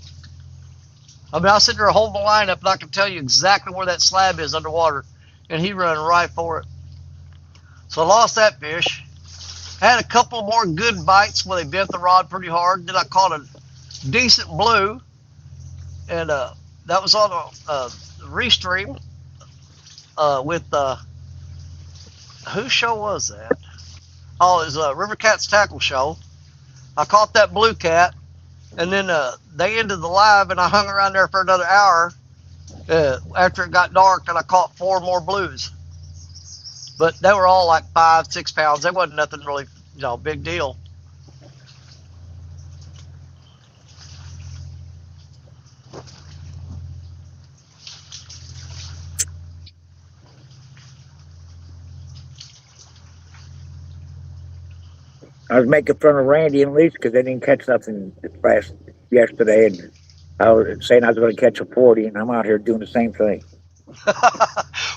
[SPEAKER 4] I mean, I sit there holding the line up, and I can tell you exactly where that slab is underwater, and he ran right for it. So I lost that fish. Had a couple more good bites where they bent the rod pretty hard. Then I caught a decent blue, and that was on a restream with whose show was that? Oh, it was River Cat's Tackle Show. I caught that blue cat, and then they ended the live, and I hung around there for another hour after it got dark, and I caught 4 more blues. But they were all like 5-6 pounds. They wasn't nothing really, big deal.
[SPEAKER 2] I was making fun of Randy and Lisa because they didn't catch nothing yesterday, and I was saying I was going to catch a 40, and I'm out here doing the same thing.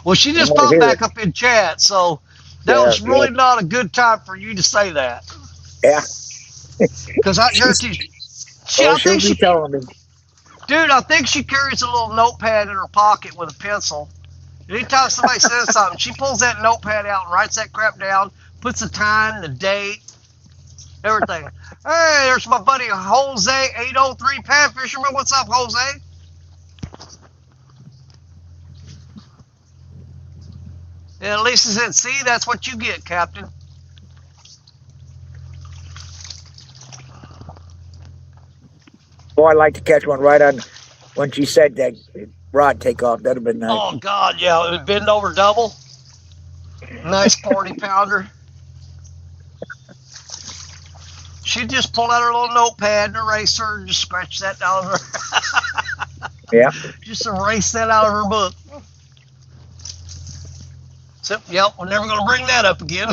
[SPEAKER 4] Well, she just popped back up in chat, so that was really not a good time for you to say that.
[SPEAKER 2] Yeah.
[SPEAKER 4] Because I guarantee I think she telling me. Dude, I think she carries a little notepad in her pocket with a pencil. Anytime somebody says something, she pulls that notepad out and writes that crap down, puts the time, the date, everything. Hey, there's my buddy Jose 803 Pan Fisherman. What's up, Jose? And Lisa said, see, that's what you get, Captain.
[SPEAKER 2] Boy, I'd like to catch one right on when she said that rod take off. That'd have been nice.
[SPEAKER 4] Oh, God, yeah. It would bend over double. Nice 40-pounder. She'd just pull out her little notepad and eraser and just scratch that out of her.
[SPEAKER 2] Yeah.
[SPEAKER 4] Just erase that out of her book. So, yep, we're never going to bring that up again.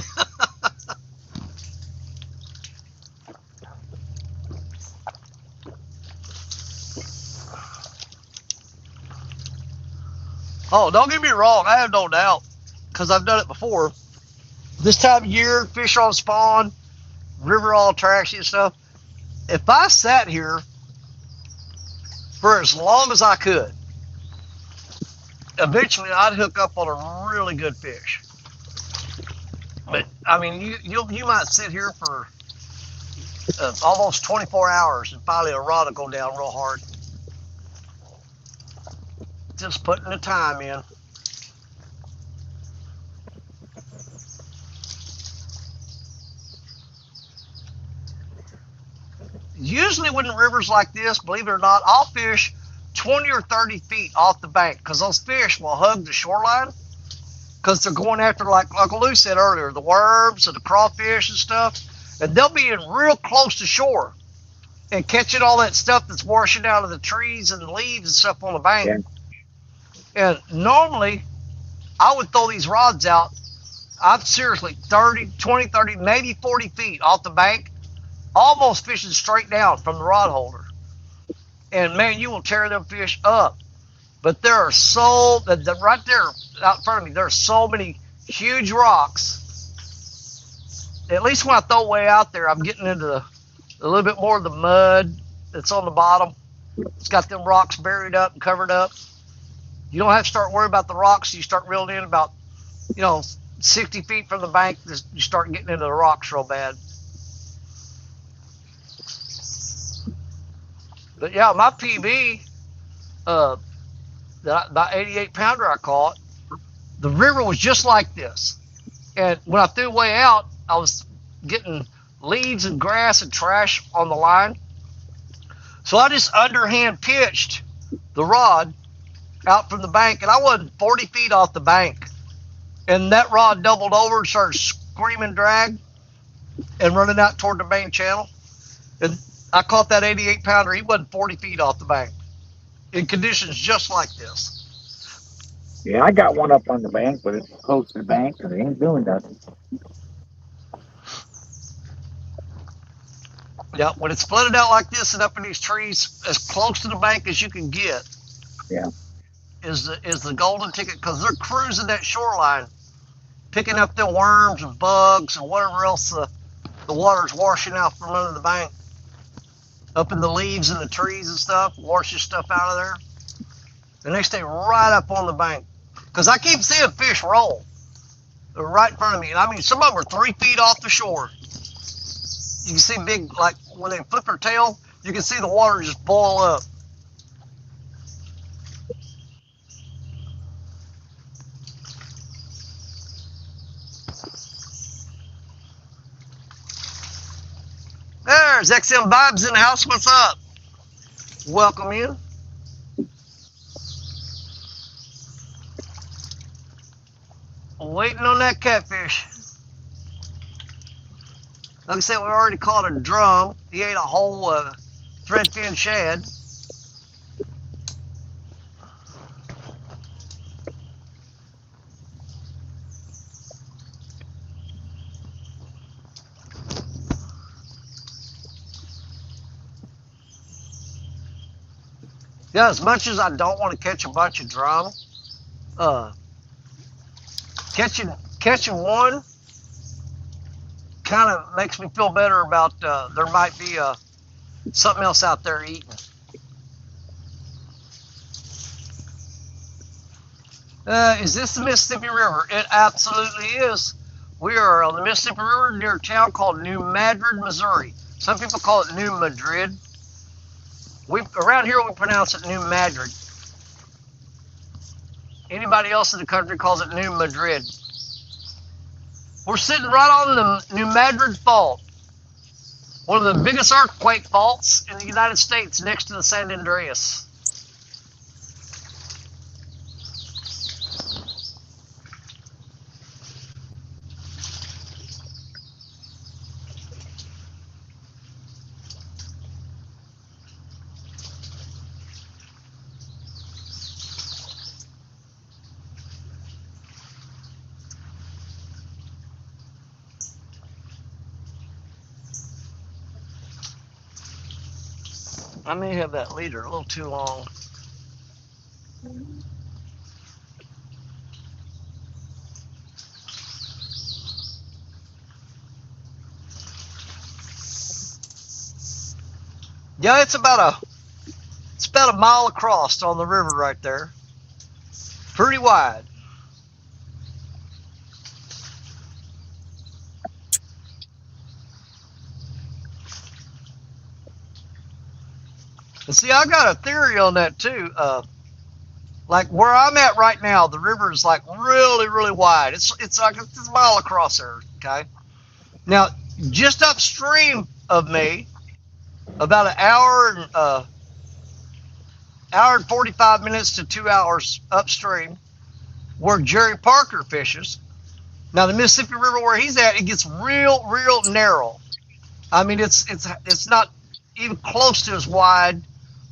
[SPEAKER 4] Oh, don't get me wrong. I have no doubt because I've done it before. This time of year, fish on spawn, river all trashy and stuff. If I sat here for as long as I could, eventually I'd hook up on a really good fish. But I mean, you might sit here for almost 24 hours and finally a rod will go down real hard. Just putting the time in. Usually when the river's like this, believe it or not, I'll fish 20 or 30 feet off the bank because those fish will hug the shoreline because they're going after, like Uncle Lou said earlier, the worms and the crawfish and stuff, and they'll be in real close to shore and catching all that stuff that's washing out of the trees and the leaves and stuff on the bank. Yeah. And normally I would throw these rods out, I'm seriously 30, 20, 30, maybe 40 feet off the bank, almost fishing straight down from the rod holder. And man, you will tear them fish up. But there are right there out in front of me, there are so many huge rocks. At least when I throw way out there, I'm getting into a little bit more of the mud that's on the bottom. It's got them rocks buried up and covered up. You don't have to start worrying about the rocks. You start reeling in about, 60 feet from the bank, you start getting into the rocks real bad. But yeah, my PB, that 88-pounder I caught, the river was just like this. And when I threw way out, I was getting leaves and grass and trash on the line. So I just underhand pitched the rod out from the bank, and I wasn't 40 feet off the bank. And that rod doubled over and started screaming drag and running out toward the main channel. And I caught that 88-pounder. He wasn't 40 feet off the bank in conditions just like this.
[SPEAKER 2] Yeah, I got one up on the bank, but it's close to the bank, and it ain't doing nothing.
[SPEAKER 4] Yeah, when it's flooded out like this and up in these trees, as close to the bank as you can get,
[SPEAKER 2] Yeah.
[SPEAKER 4] is the golden ticket because they're cruising that shoreline, picking up the worms and bugs and whatever else the water's washing out from under the bank, up in the leaves and the trees and stuff, washes stuff out of there, and they stay right up on the bank. Because I keep seeing fish roll. They're right in front of me, and I mean some of them are 3 feet off the shore. You can see big, like when they flip their tail, you can see the water just boil up. There's XM Vibes in the house. What's up? Welcome in. Waiting on that catfish. Like I said, we already caught a drum. He ate a whole threadfin shad. Yeah, as much as I don't want to catch a bunch of drum, catching one kind of makes me feel better about there might be something else out there eating. Is this the Mississippi River? It absolutely is. We are on the Mississippi River near a town called New Madrid, Missouri. Some people call it New Madrid. Around here we pronounce it New Madrid. Anybody else in the country calls it New Madrid. We're sitting right on the New Madrid Fault, one of the biggest earthquake faults in the United States next to the San Andreas. I may have that leader a little too long. Yeah, it's about a mile across on the river right there. Pretty wide. And see, I got a theory on that too. Like where I'm at right now, the river is like really, really wide. It's like it's a mile across there. Okay. Now, just upstream of me, about an hour and 45 minutes to 2 hours upstream, where Jerry Parker fishes. Now, the Mississippi River where he's at, it gets real, real narrow. I mean, it's not even close to as wide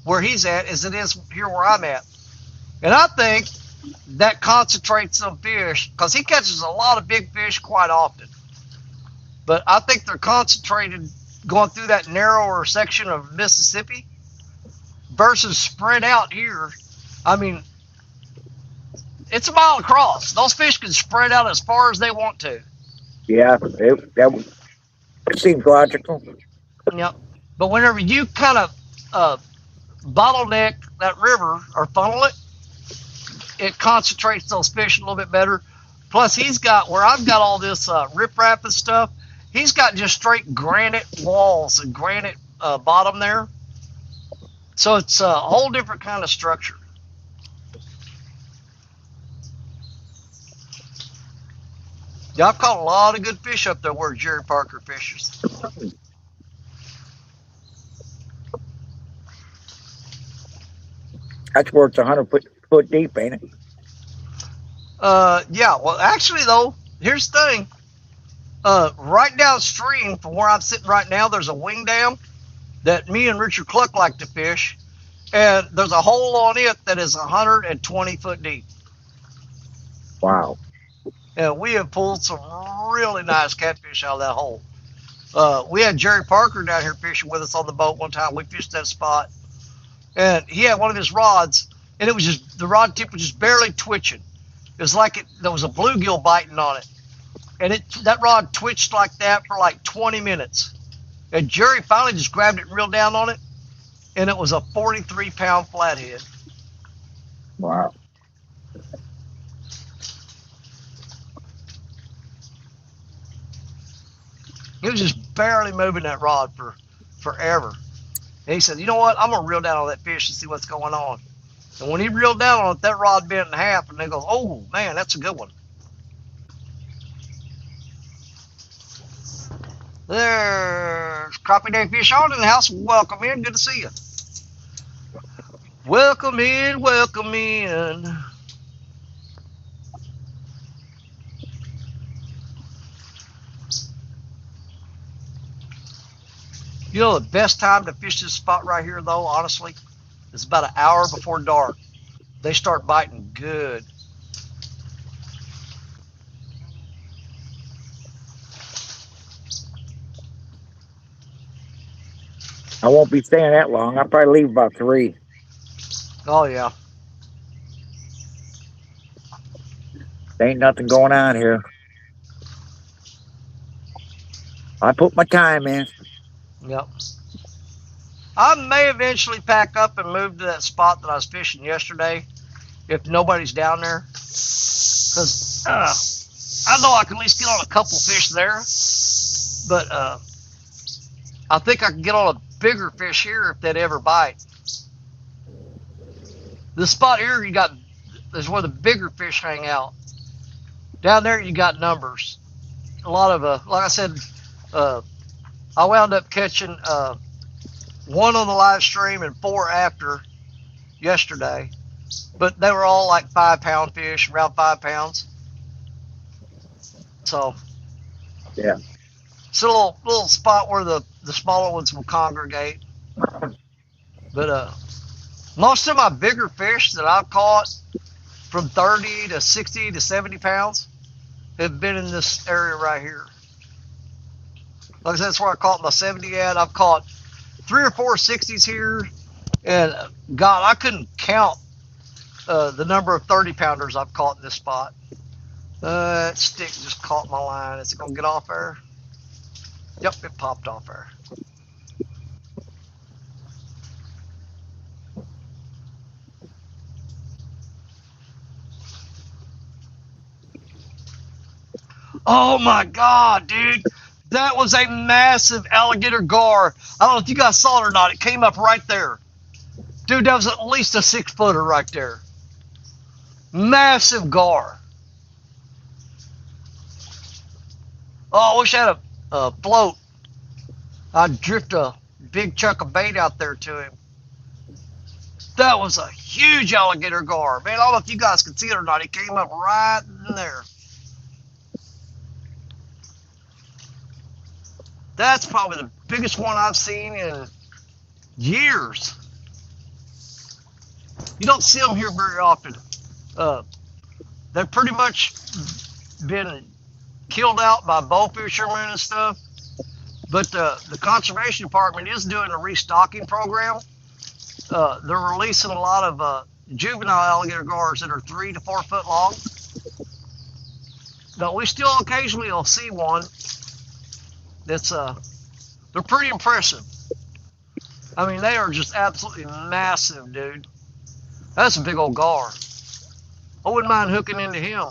[SPEAKER 4] where he's at as it is here where I'm at. And I think that concentrates some fish because he catches a lot of big fish quite often. But I think they're concentrated going through that narrower section of Mississippi versus spread out here. I mean, it's a mile across. Those fish can spread out as far as they want to.
[SPEAKER 2] Yeah, that seems logical.
[SPEAKER 4] Yep. But whenever you kind of bottleneck that river or funnel it, it concentrates those fish a little bit better. Plus, he's got, where I've got all this riprap and stuff, he's got just straight granite walls and granite bottom there. So it's a whole different kind of structure. Yeah, I've caught a lot of good fish up there where Jerry Parker fishes.
[SPEAKER 2] That's where it's 100 foot deep, ain't it?
[SPEAKER 4] Yeah, well, actually, though, here's the thing. Right downstream from where I'm sitting right now, there's a wing dam that me and Richard Cluck like to fish, and there's a hole on it that is 120 foot deep.
[SPEAKER 2] Wow.
[SPEAKER 4] And we have pulled some really nice catfish out of that hole. We had Jerry Parker down here fishing with us on the boat one time. We fished that spot, and he had one of his rods, and it was just the rod tip was just barely twitching. It was like there was a bluegill biting on it, and that rod twitched like that for like 20 minutes. And Jerry finally just grabbed it and reeled down on it, and it was a 43-pound flathead.
[SPEAKER 2] Wow.
[SPEAKER 4] He was just barely moving that rod for forever. And he said, you know what? I'm going to reel down on that fish and see what's going on. And when he reeled down on it, that rod bent in half, and they go, oh, man, that's a good one. There's Crappie Day Fish on in the house. Welcome in. Good to see you. Welcome in, welcome in. You know the best time to fish this spot right here, though, honestly, is about an hour before dark. They start biting good.
[SPEAKER 2] I won't be staying that long. I'll probably leave about 3.
[SPEAKER 4] Oh, yeah.
[SPEAKER 2] There ain't nothing going on here. I put my time in.
[SPEAKER 4] Yep. I may eventually pack up and move to that spot that I was fishing yesterday if nobody's down there. Because I know I can at least get on a couple fish there. But I think I can get on a bigger fish here if they'd ever bite. The spot here is where the bigger fish hang out. Down there you got numbers. A lot of, like I said, I wound up catching 1 on the live stream and 4 after yesterday. But they were all like 5-pound fish, around 5 pounds. So,
[SPEAKER 2] yeah.
[SPEAKER 4] It's a little spot where the smaller ones will congregate. But most of my bigger fish that I've caught from 30 to 60 to 70 pounds have been in this area right here. Like I said, that's where I caught my 70 at. I've caught 3 or 4 60s here. And God, I couldn't count the number of 30-pounders I've caught in this spot. That stick just caught my line. Is it going to get off there? Yep, it popped off there. Oh my God, dude. That was a massive alligator gar. I don't know if you guys saw it or not. It came up right there. Dude, that was at least a 6-footer right there. Massive gar. Oh, I wish I had a float. I'd drift a big chunk of bait out there to him. That was a huge alligator gar. Man, I don't know if you guys can see it or not. He came up right in there. That's probably the biggest one I've seen in years. You don't see them here very often. They've pretty much been killed out by bow fishermen and stuff. But the conservation department is doing a restocking program. They're releasing a lot of juvenile alligator gars that are 3 to 4 foot long. But we still occasionally will see one that's they're pretty impressive. I mean, they are just absolutely massive, dude. That's a big old gar. I wouldn't mind hooking into him.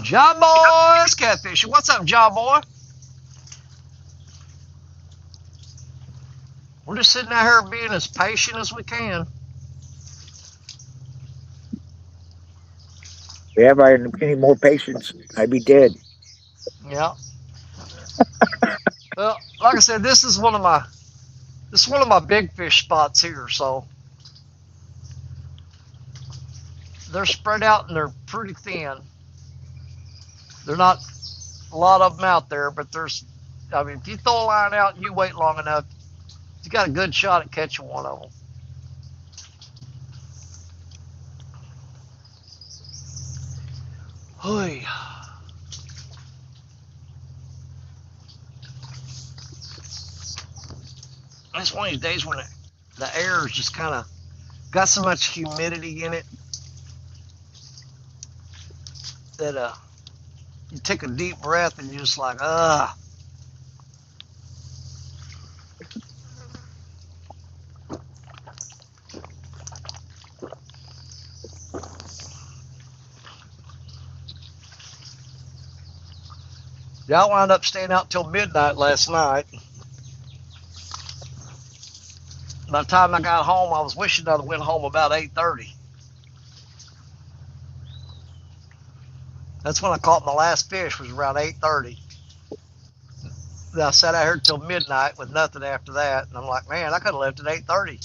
[SPEAKER 4] John Boy's catfishing. What's up, John Boy? We're just sitting out here being as patient as we can.
[SPEAKER 2] If I had any more patience, I'd be dead.
[SPEAKER 4] Yeah. Well, like I said, this is one of my big fish spots here. So they're spread out and they're pretty thin. They're not a lot of them out there, but there's. I mean, if you throw a line out and you wait long enough, you got a good shot at catching one of them. Hey. It's one of these days when the air is just kind of got so much humidity in it that you take a deep breath and you're just like, ugh. Yeah, I wound up staying out till midnight last night. By the time I got home, I was wishing I'd went home about 8:30. That's when I caught my last fish, was around 8:30. Then I sat out here till midnight with nothing after that, and I'm like, man, I could have left at 8:30.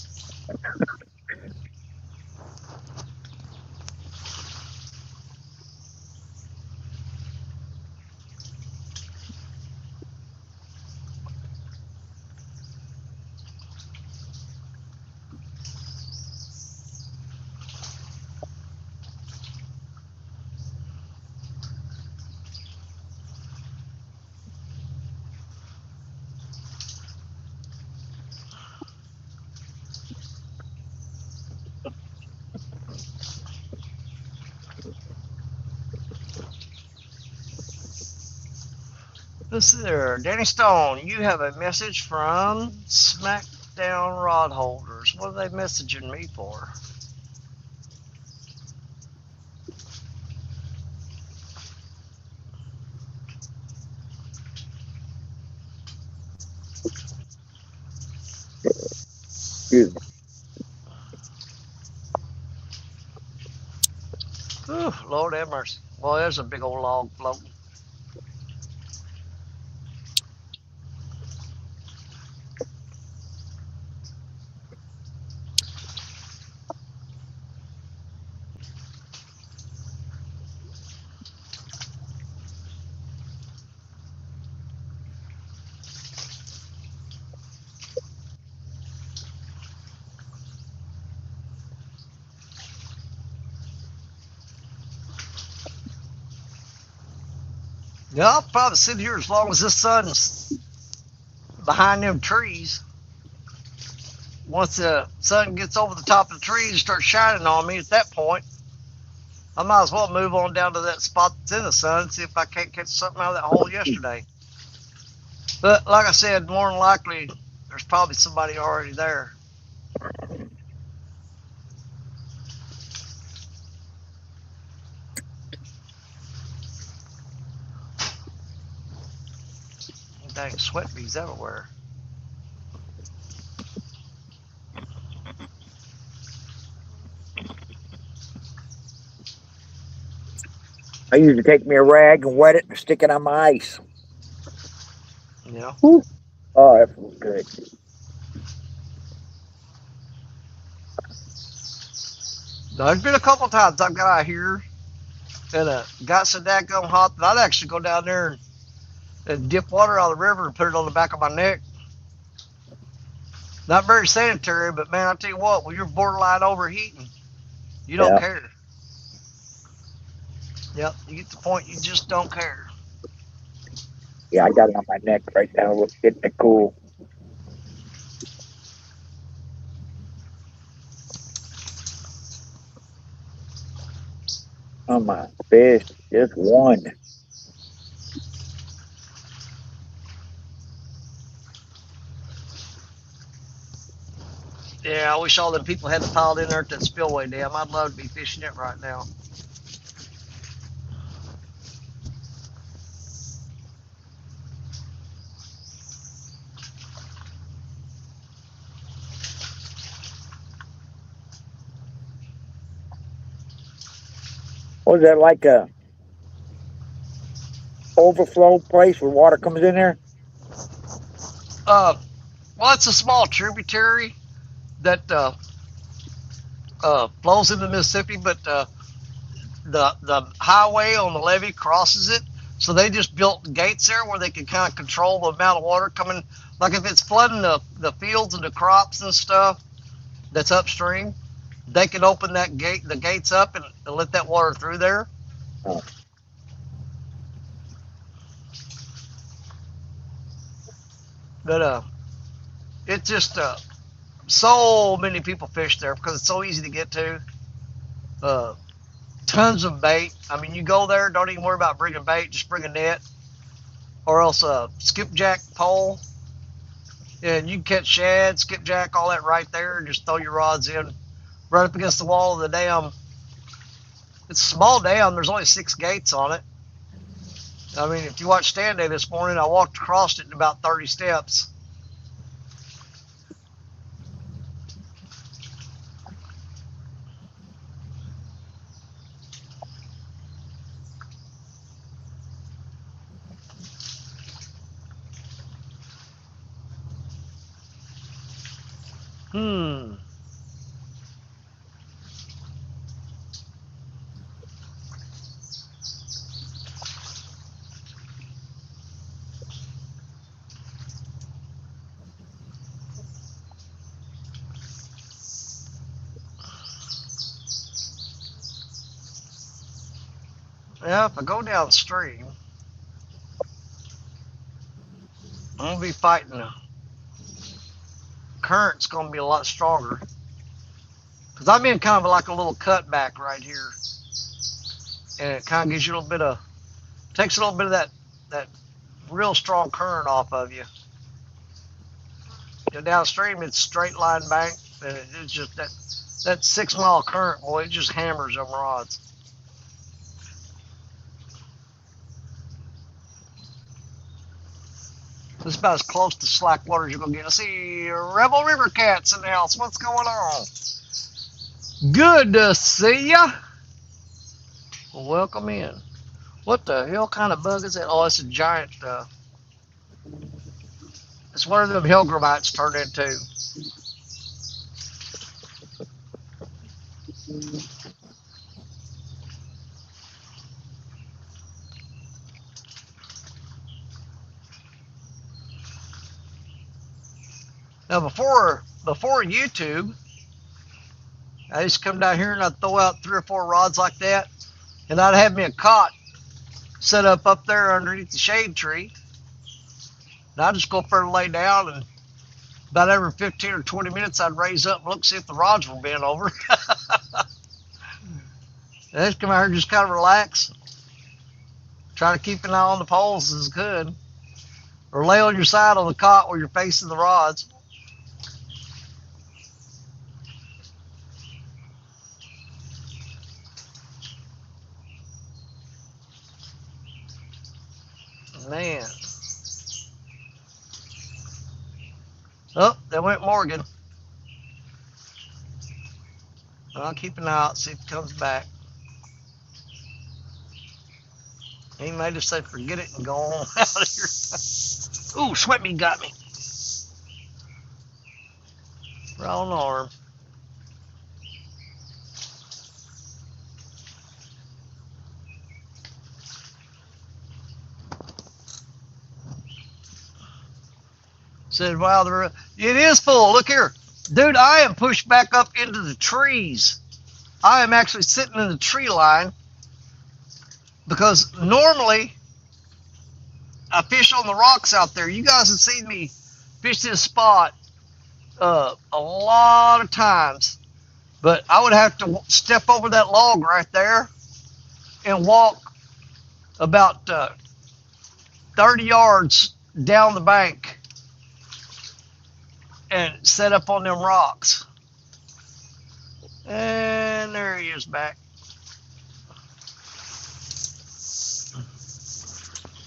[SPEAKER 4] Let's see there. Danny Stone, you have a message from Smackdown Rod Holders. What are they messaging me for?
[SPEAKER 2] Excuse me.
[SPEAKER 4] Whew, Lord have mercy. Boy, there's a big old log floating. Yeah, I'll probably sit here as long as this sun's behind them trees. Once the sun gets over the top of the trees and starts shining on me, at that point, I might as well move on down to that spot that's in the sun and see if I can't catch something out of that hole yesterday. But like I said, more than likely, there's probably somebody already there. Dang, sweat bees everywhere.
[SPEAKER 2] I usually take me a rag and wet it and stick it on my ice.
[SPEAKER 4] Yeah.
[SPEAKER 2] Whew. Oh, that feels good.
[SPEAKER 4] There's been a couple times I've got out here and got so daggum hot that I'd actually go down there and dip water out of the river and put it on the back of my neck. Not very sanitary, but man, I tell you what, when you're borderline overheating, you don't
[SPEAKER 2] Yeah.
[SPEAKER 4] care. Yep, you get to the point you just don't care.
[SPEAKER 2] Yeah, I got it on my neck right now. Getting it cool. Come on, fish. Just one.
[SPEAKER 4] Yeah, I wish all them people hadn't piled in there at that spillway dam. I'd love to be fishing it right now.
[SPEAKER 2] Was that like a overflow place where water comes in there?
[SPEAKER 4] Well, it's a small tributary that flows into the Mississippi, but the highway on the levee crosses it. So they just built gates there where they can kind of control the amount of water coming. Like if it's flooding the fields and the crops and stuff that's upstream, they can open the gates up and let that water through there.
[SPEAKER 2] Oh.
[SPEAKER 4] But it's just so many people fish there because it's so easy to get to. Tons of bait. I mean, you go there, don't even worry about bringing bait, just bring a net or else a skipjack pole. And you can catch shad, skipjack, all that right there, and just throw your rods in right up against the wall of the dam. It's a small dam, there's only 6 gates on it. I mean, if you watch Stand Day this morning, I walked across it in about 30 steps. Hmm. Yeah, if I go downstream, I'm going to be fighting the current's going to be a lot stronger. Because I'm in kind of like a little cutback right here. And it kind of gives you a little bit of, takes a little bit of that real strong current off of you. You know, downstream, it's straight line bank. And it's just that 6 mile current, boy, it just hammers them rods. This is about as close to slack water as you're going to get. I see Rebel River Cats in the house. What's going on? Good to see ya. Well, welcome in. What the hell kind of bug is that? Oh, it's a giant. It's one of them Hellgrammites turned into. Now, before YouTube, I used to come down here and I'd throw out 3 or 4 rods like that, and I'd have me a cot set up there underneath the shade tree. And I'd just go up there and lay down, and about every 15 or 20 minutes I'd raise up and look, see if the rods were bent over. And I'd come out here and just kind of relax. Try to keep an eye on the poles as good. Or lay on your side on the cot where you're facing the rods. Man. Oh, there went Morgan. I'll keep an eye out, see if he comes back. He may just say forget it and go on out of here. Ooh, sweat me got me. Wrong arm. Said, wow, it is full. Look here. Dude, I am pushed back up into the trees. I am actually sitting in the tree line because normally I fish on the rocks out there. You guys have seen me fish this spot a lot of times, but I would have to step over that log right there and walk about 30 yards down the bank and set up on them rocks. And there he is back.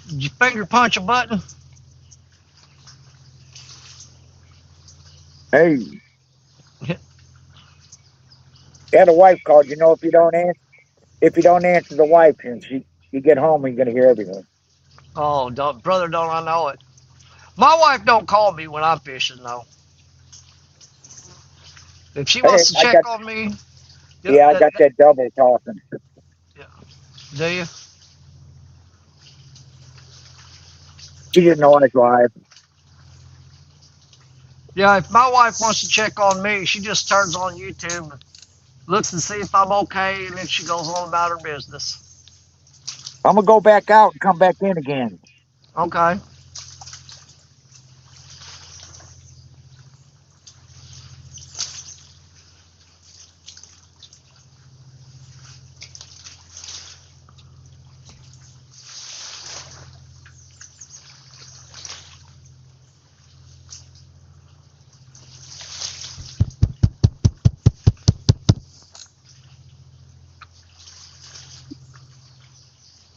[SPEAKER 4] Did you finger punch a button?
[SPEAKER 2] Hey. Yeah, the wife called. You know if you don't answer? if you don't answer the wife, and you get home, you're gonna hear everything.
[SPEAKER 4] Oh, brother, don't I know it? My wife don't call me when I'm fishing though. If she
[SPEAKER 2] Hey,
[SPEAKER 4] wants to check on me,
[SPEAKER 2] I got that double talking.
[SPEAKER 4] yeah. Do you?
[SPEAKER 2] She didn't know I was live.
[SPEAKER 4] Yeah, if my wife wants to check on me, she just turns on YouTube, looks to see if I'm okay, and then she goes on about her business.
[SPEAKER 2] I'm gonna go back out and come back in again.
[SPEAKER 4] Okay.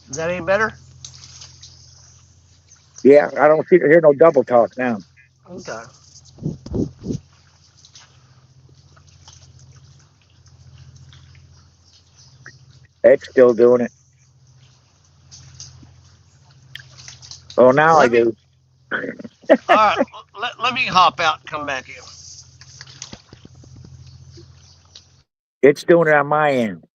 [SPEAKER 4] Is that any better?
[SPEAKER 2] Yeah, I don't hear no double talk now.
[SPEAKER 4] Okay.
[SPEAKER 2] It's still doing it. Oh, now I
[SPEAKER 4] Let me.
[SPEAKER 2] do.
[SPEAKER 4] All right. Let me hop out and come back in.
[SPEAKER 2] It's doing it on my end.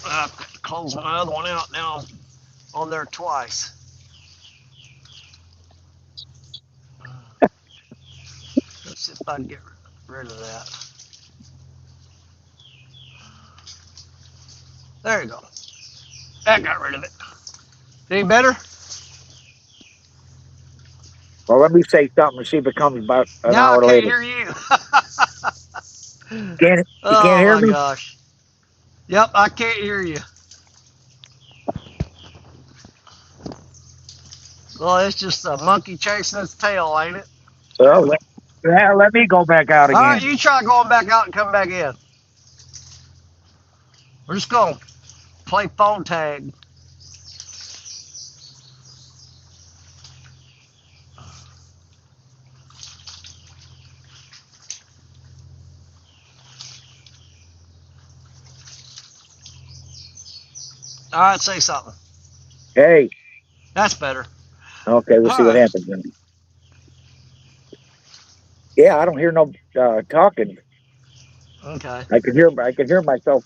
[SPEAKER 4] I close my other one out now. I'm on there twice. Let's see if I can get rid of that. There you go. That got rid of it. Any better?
[SPEAKER 2] Well, let me say something and see if it comes about an
[SPEAKER 4] Now I
[SPEAKER 2] hour
[SPEAKER 4] can't
[SPEAKER 2] later.
[SPEAKER 4] hear you.
[SPEAKER 2] You can't
[SPEAKER 4] Oh
[SPEAKER 2] hear
[SPEAKER 4] my
[SPEAKER 2] me?
[SPEAKER 4] gosh. Yep, I can't hear you. Well, it's just a monkey chasing its tail, ain't it?
[SPEAKER 2] Well, let me go back out
[SPEAKER 4] All right,
[SPEAKER 2] again.
[SPEAKER 4] you try going back out and come back in. We're just going to play phone tag. All right, say something.
[SPEAKER 2] Hey,
[SPEAKER 4] That's better.
[SPEAKER 2] okay, we'll
[SPEAKER 4] All
[SPEAKER 2] see what
[SPEAKER 4] right.
[SPEAKER 2] happens then. Yeah, I don't hear no talking.
[SPEAKER 4] Okay.
[SPEAKER 2] I can hear myself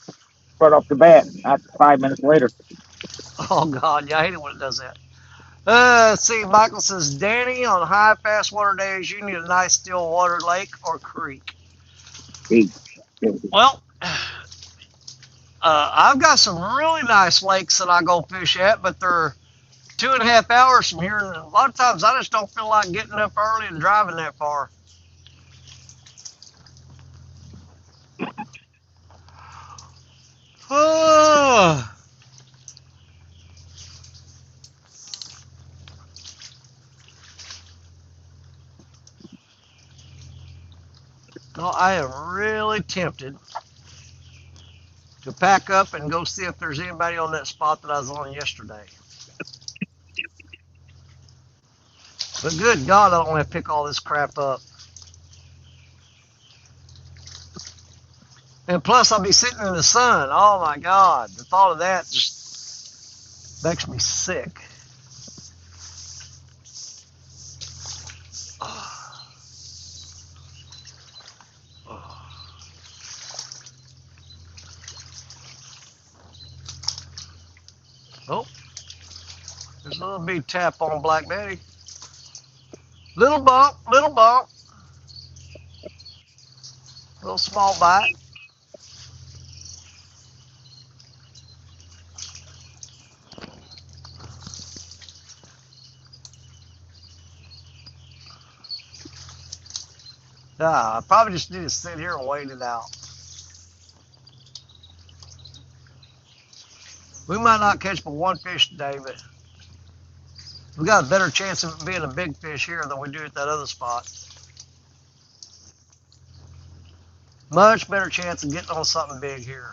[SPEAKER 2] right off the bat. Not 5 minutes later.
[SPEAKER 4] Oh, God. Yeah, I hate it when it does that. Let's see. Michael says, Danny, on high, fast water days, you need a nice still water lake or creek.
[SPEAKER 2] Hey,
[SPEAKER 4] Well, I've got some really nice lakes that I go fish at, but they're 2.5 hours from here. And a lot of times I just don't feel like getting up early and driving that far. Oh, no, I am really tempted to pack up and go see if there's anybody on that spot that I was on yesterday. But good God, I don't want to pick all this crap up. And plus, I'll be sitting in the sun. Oh my God, the thought of that just makes me sick. Oh, there's a little big tap on Black Betty. Little bump, little small bite. I probably just need to sit here and wait it out. We might not catch but one fish today, but we got a better chance of it being a big fish here than we do at that other spot. Much better chance of getting on something big here.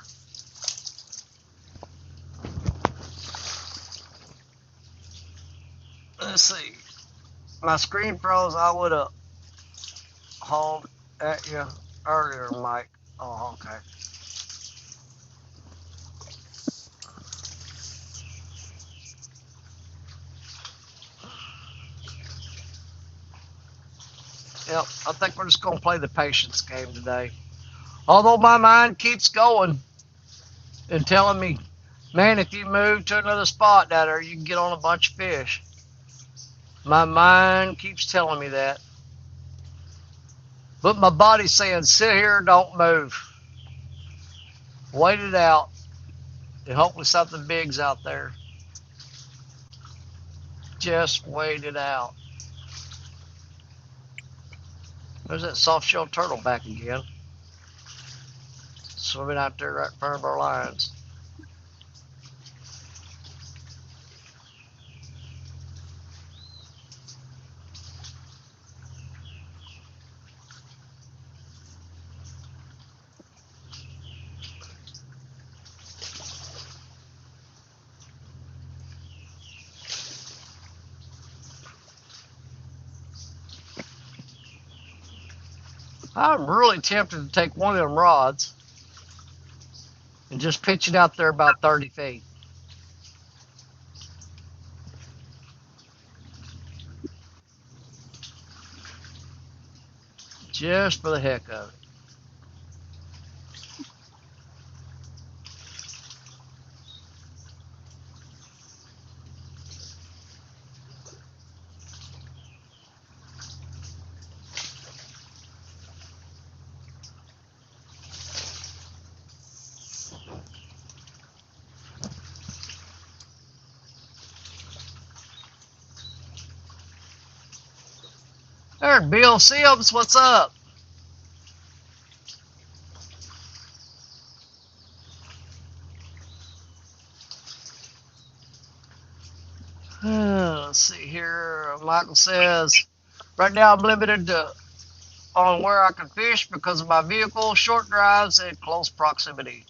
[SPEAKER 4] Let's see. My screen froze. I would have hauled at you earlier, Mike. Oh, okay. Yep, I think we're just going to play the patience game today. Although my mind keeps going and telling me, man, if you move to another spot down there, you can get on a bunch of fish. My mind keeps telling me that. But my body's saying, sit here, don't move. Wait it out. And hopefully something big's out there. Just wait it out. There's that soft-shell turtle back again. Swimming out there right in front of our lines. I'm really tempted to take one of them rods and just pitch it out there about 30 feet. Just for the heck of it. There, Bill Sims, what's up? Let's see here. Michael says, right now I'm limited on where I can fish because of my vehicle, short drives, and close proximity.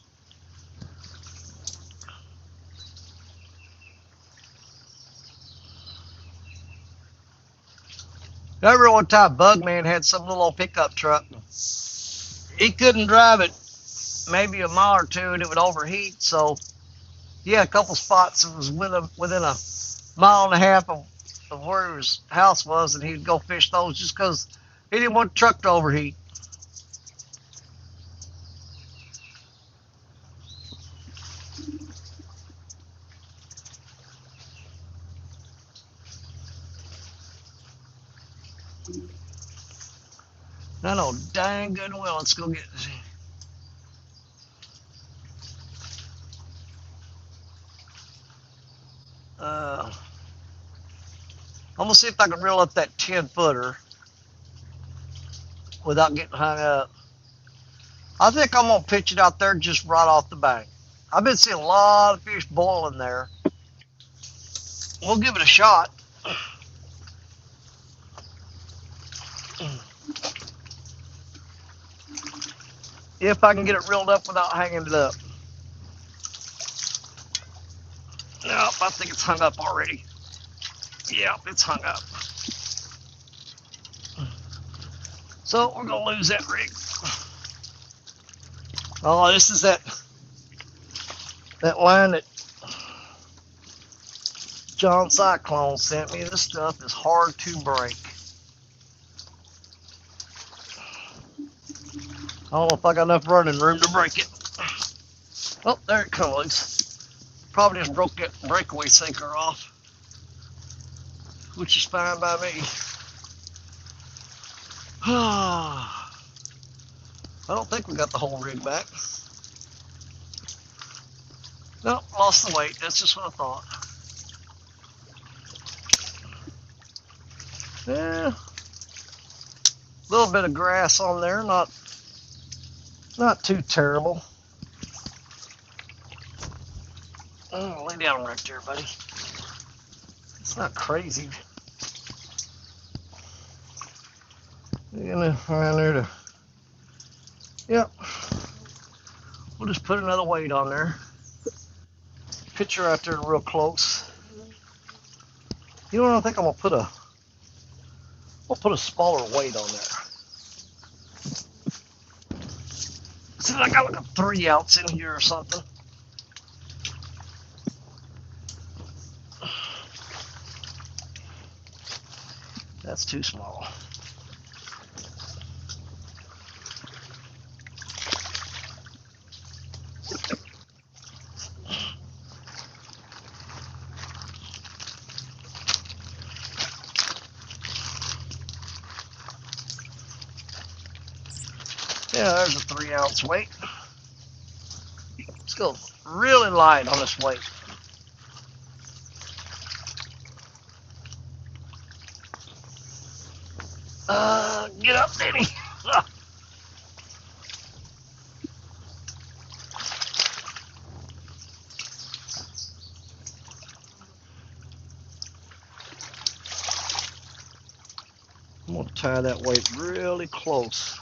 [SPEAKER 4] I remember one time Bugman had some little old pickup truck. He couldn't drive it maybe a mile or two and it would overheat, so he had a couple spots that was within a mile and a half of where his house was, and he'd go fish those just because he didn't want the truck to overheat. I know dang good and well. Let's go get this. I'm gonna see if I can reel up that 10-footer without getting hung up. I think I'm gonna pitch it out there just right off the bank. I've been seeing a lot of fish boiling there. We'll give it a shot. If I can get it reeled up without hanging it up. Nope, I think it's hung up already. Yep, it's hung up. So we're gonna lose that rig. Oh, this is that line that John Cyclone sent me. This stuff is hard to break. I don't know if I got enough running room to break it. Oh, there it comes loose. Probably just broke that breakaway sinker off, which is fine by me. I don't think we got the whole rig back. Nope, lost the weight. That's just what I thought. Yeah. little bit of grass on there, not too terrible. Oh, lay down right there, buddy. It's not crazy. You're gonna around there to, yep. We'll just put another weight on there. Picture right there real close. You know what I think I'm gonna put we'll put a smaller weight on there. See, I got like a 3 ounce in here or something. That's too small. Yeah, there's a 3 ounce weight. Let's go really light on this weight. Get up, Danny. I'm gonna tie that weight really close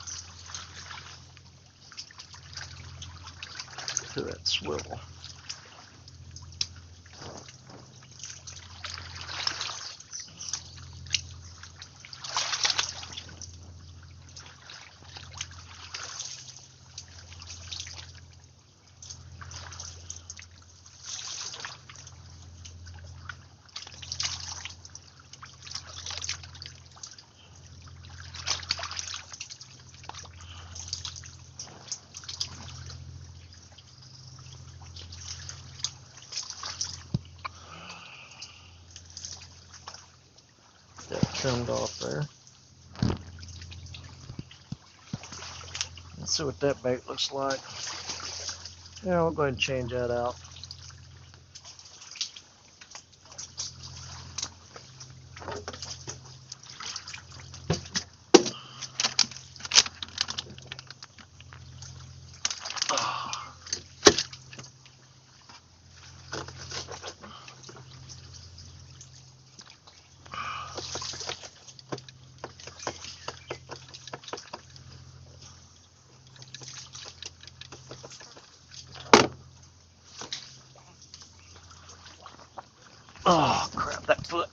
[SPEAKER 4] to that swivel. That trimmed off there. Let's see what that bait looks like. Yeah, we'll go ahead and change that out. Oh, crap, that foot.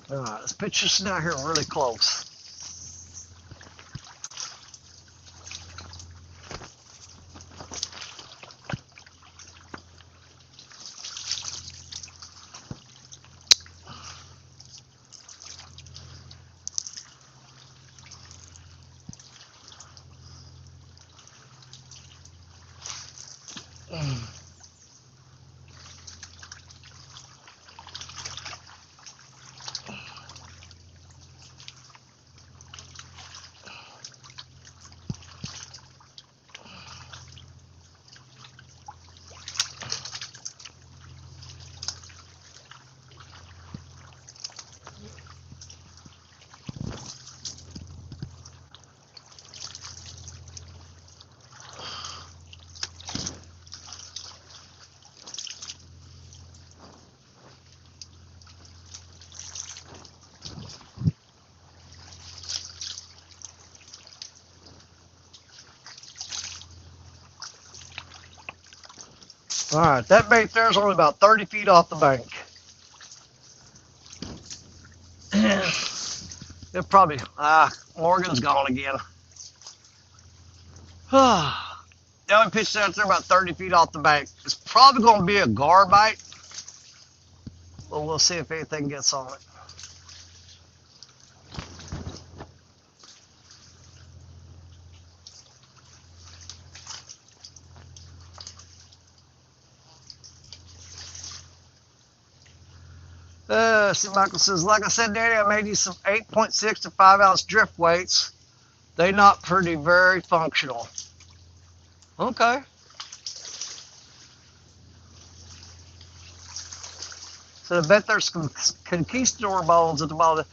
[SPEAKER 4] All right, let's pitch this down here really close. All right, that bait there is only about 30 feet off the bank. It probably, Morgan's gone again. Yeah, we pitched out there about 30 feet off the bank. It's probably going to be a gar bite, but we'll see if anything gets on it. Leslie Michael says, like I said, Daddy, I made you some 8.6 to 5 ounce drift weights. They not pretty very functional. Okay. So I bet there's some conquistador bones at the bottom.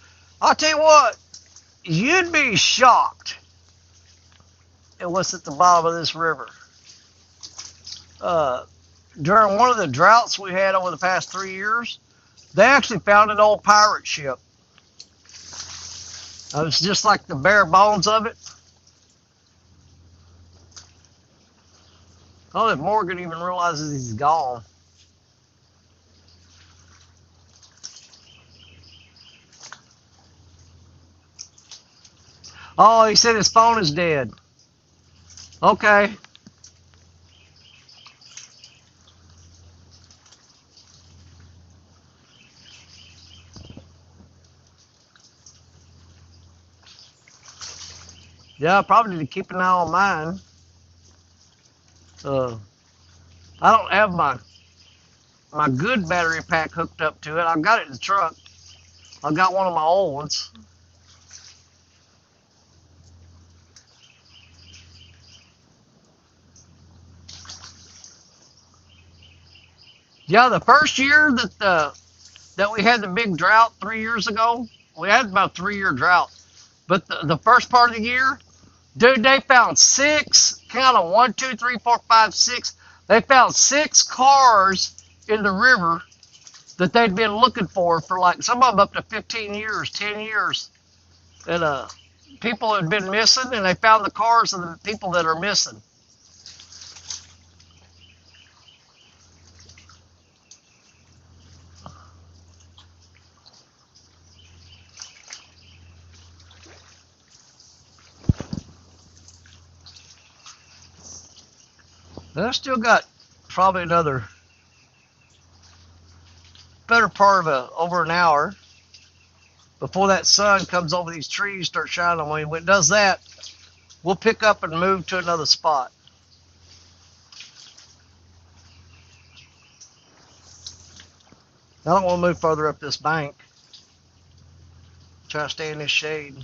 [SPEAKER 4] I'll tell you what, you'd be shocked at what's at the bottom of this river. During one of the droughts we had over the past 3 years, they actually found an old pirate ship. It was just like the bare bones of it. I don't know if Morgan even realizes he's gone. Oh, he said his phone is dead. Okay. Yeah, I probably need to keep an eye on mine. I don't have my good battery pack hooked up to it. I got it in the truck. I got one of my old ones. Yeah, the first year that we had the big drought 3 years ago, we had about a 3-year drought. But the first part of the year, dude, they found 6, count them, 1, 2, 3, 4, 5, 6. They found 6 cars in the river that they'd been looking for like some of them up to 15 years, 10 years. And people had been missing, and they found the cars of the people that are missing. And I still got probably another better part of over an hour before that sun comes over these trees, starts shining on me. When it does that, we'll pick up and move to another spot. I don't want to move further up this bank. Try to stay in this shade.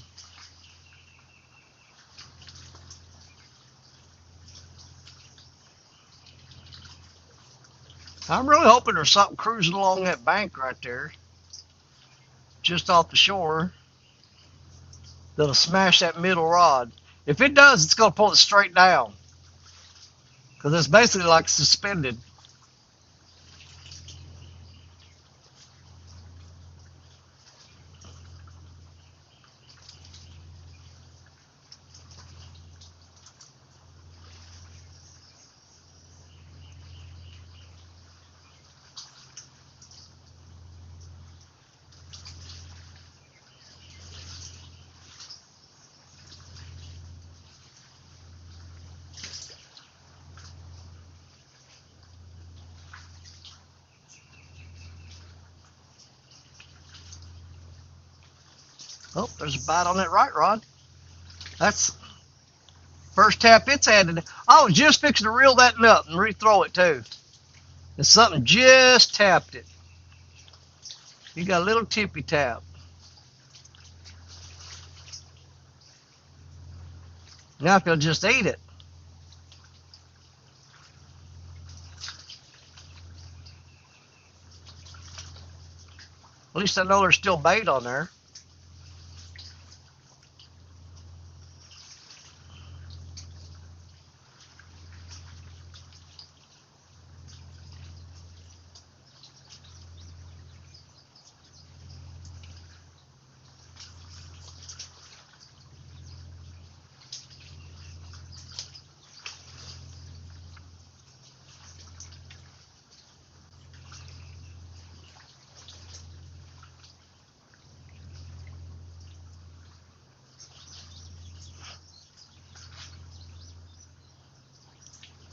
[SPEAKER 4] I'm really hoping there's something cruising along that bank right there, just off the shore, that'll smash that middle rod. If it does, it's going to pull it straight down, because it's basically like suspended. Oh, there's a bite on that right rod. That's first tap it's had today. I was just fixing to reel that nut and rethrow it too. And something just tapped it. You got a little tippy tap. Now if you'll just eat it. At least I know there's still bait on there.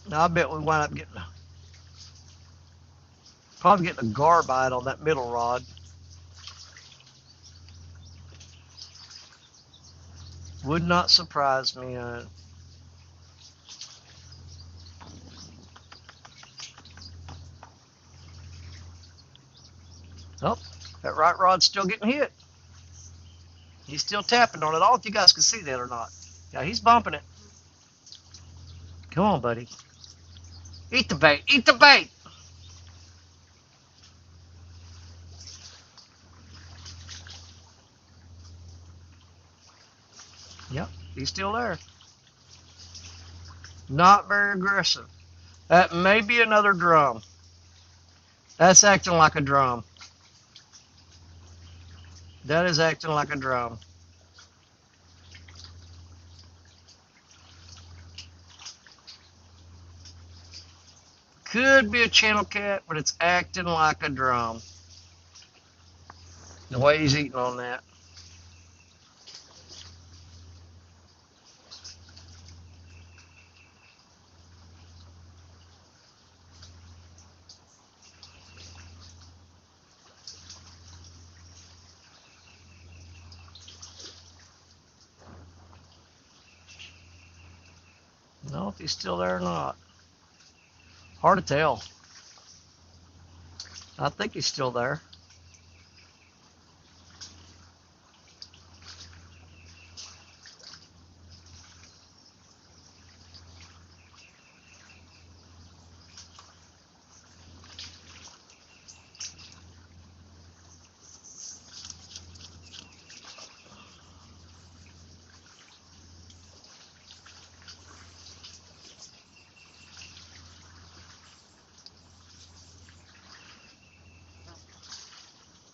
[SPEAKER 4] Now I bet we wind up getting probably getting a gar bite on that middle rod. Would not surprise me. Oh, That right rod's still getting hit. He's still tapping on it. I don't know if you guys can see that or not. Yeah, he's bumping it. Come on, buddy. Eat the bait. Eat the bait. Yep, he's still there. Not very aggressive. That may be another drum. That's acting like a drum. That is acting like a drum. Could be a channel cat, but it's acting like a drum. The way he's eating on that. No, if he's still there or not. Hard to tell. I think he's still there.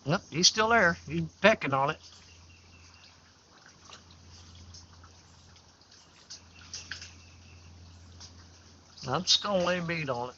[SPEAKER 4] Nope, he's still there. He's pecking on it. I'm just gonna lay bead on it.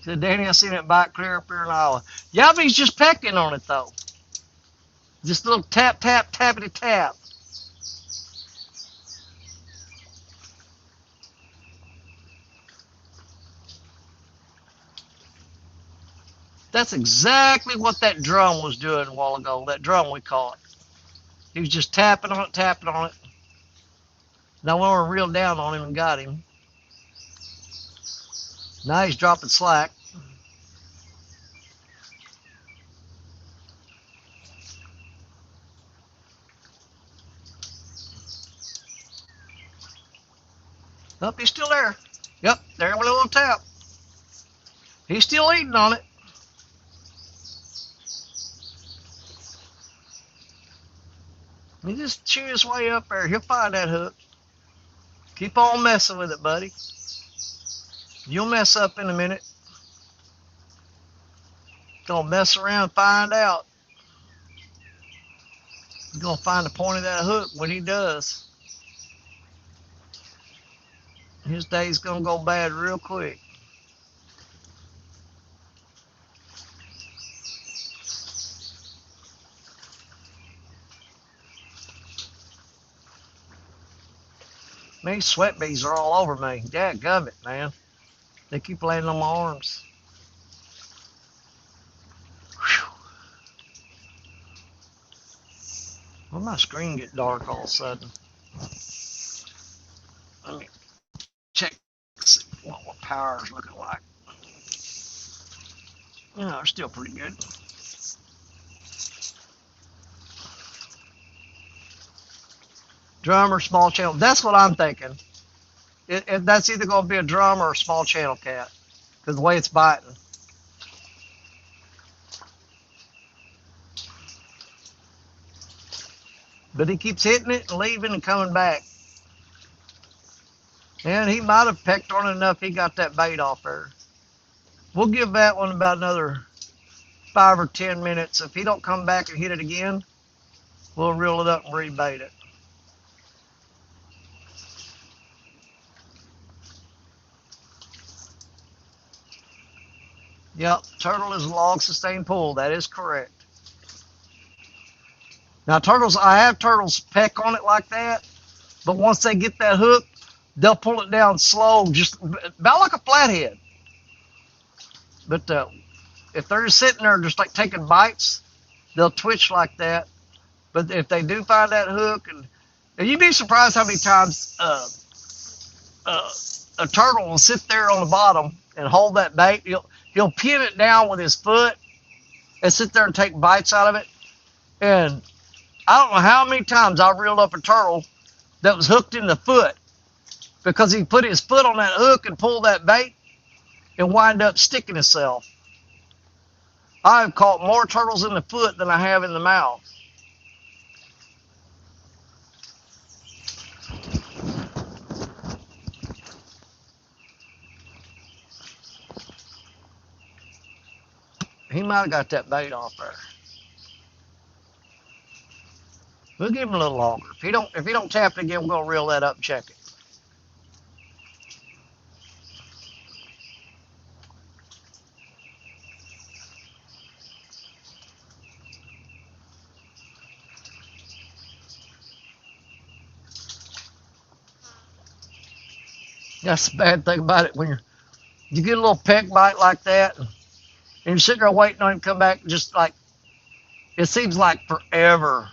[SPEAKER 4] So Danny, I seen that bike clear up here in Iowa. Yeah, but he's just pecking on it though. Just a little tap, tap, tappity tap. That's exactly what that drum was doing a while ago. That drum we caught. He was just tapping on it, tapping on it. Now we were reeled down on him and got him. Now he's dropping slack. Oh, he's still there. Yep, there with a little tap. He's still eating on it. He just chew his way up there. He'll find that hook. Keep on messing with it, buddy. You'll mess up in a minute. Gonna mess around and find out. You're gonna find the point of that hook when he does. His day's gonna go bad real quick. Me, sweat bees are all over me. Dadgummit, man. They keep landing on my arms. Whew. Why my screen get dark all of a sudden? Let me check what power is looking like. Yeah, they're still pretty good. Drum or small channel. That's what I'm thinking. That's either going to be a drum or a small channel cat because the way it's biting. But he keeps hitting it and leaving and coming back. And he might have pecked on enough he got that bait off there. We'll give that one about another 5 or 10 minutes. If he don't come back and hit it again, we'll reel it up and rebait it. Yep, turtle is a log sustained pull. That is correct. Now turtles, I have turtles peck on it like that, but once they get that hook, they'll pull it down slow, just about like a flathead. But if they're just sitting there just like taking bites, they'll twitch like that. But if they do find that hook, and you'd be surprised how many times a turtle will sit there on the bottom and hold that bait. He'll pin it down with his foot and sit there and take bites out of it. And I don't know how many times I reeled up a turtle that was hooked in the foot because he put his foot on that hook and pulled that bait and wind up sticking himself. I've caught more turtles in the foot than I have in the mouth. He might have got that bait off there. We'll give him a little longer. If he don't tap it again, we're gonna reel that up and check it. That's the bad thing about it when you get a little peck bite like that, and you're sitting there waiting on him to come back, just like it seems like forever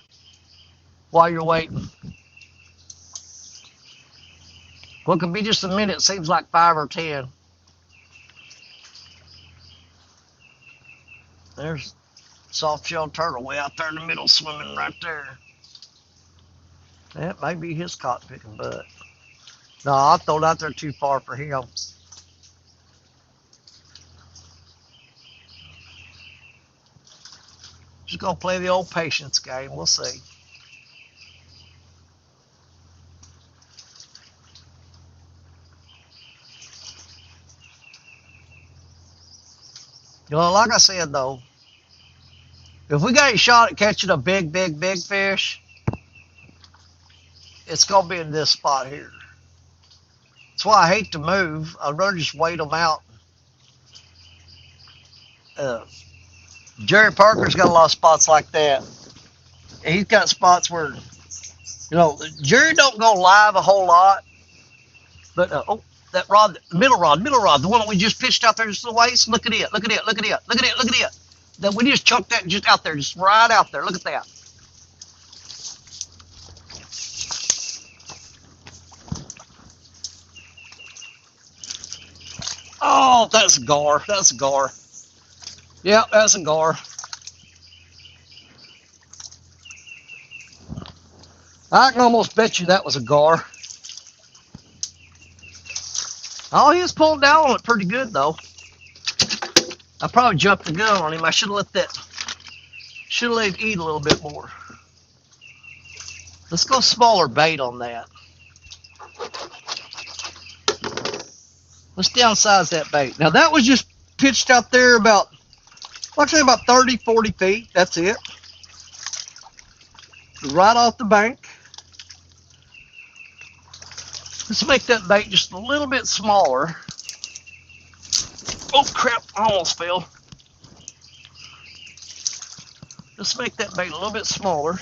[SPEAKER 4] while you're waiting. Well, it could be just a minute. It seems like 5 or 10. There's soft-shelled turtle way out there in the middle, swimming right there. That may be his cotton picking butt. No, I'll throw it out there too far for him. Just gonna play the old patience game. We'll see. You know, like I said though, if we got a shot at catching a big fish, it's gonna be in this spot here. That's why I hate to move. I'd rather just wait them out. Jerry Parker's got a lot of spots like that. He's got spots where, you know, Jerry don't go live a whole lot, but that rod, middle rod, the one that we just pitched out there just the waist. Look at it. That we just chucked that just out there, just right out there. Look at that. Oh, that's a gar. That's a gar. Yeah, that's a gar. I can almost bet you that was a gar. Oh, he was pulling down on it pretty good, though. I probably jumped the gun on him. I should have let it eat a little bit more. Let's go smaller bait on that. Let's downsize that bait. Now, that was just pitched out there about, I'd say about 30, 40 feet. That's it. Right off the bank. Let's make that bait just a little bit smaller. Oh, crap. I almost fell. Let's make that bait a little bit smaller.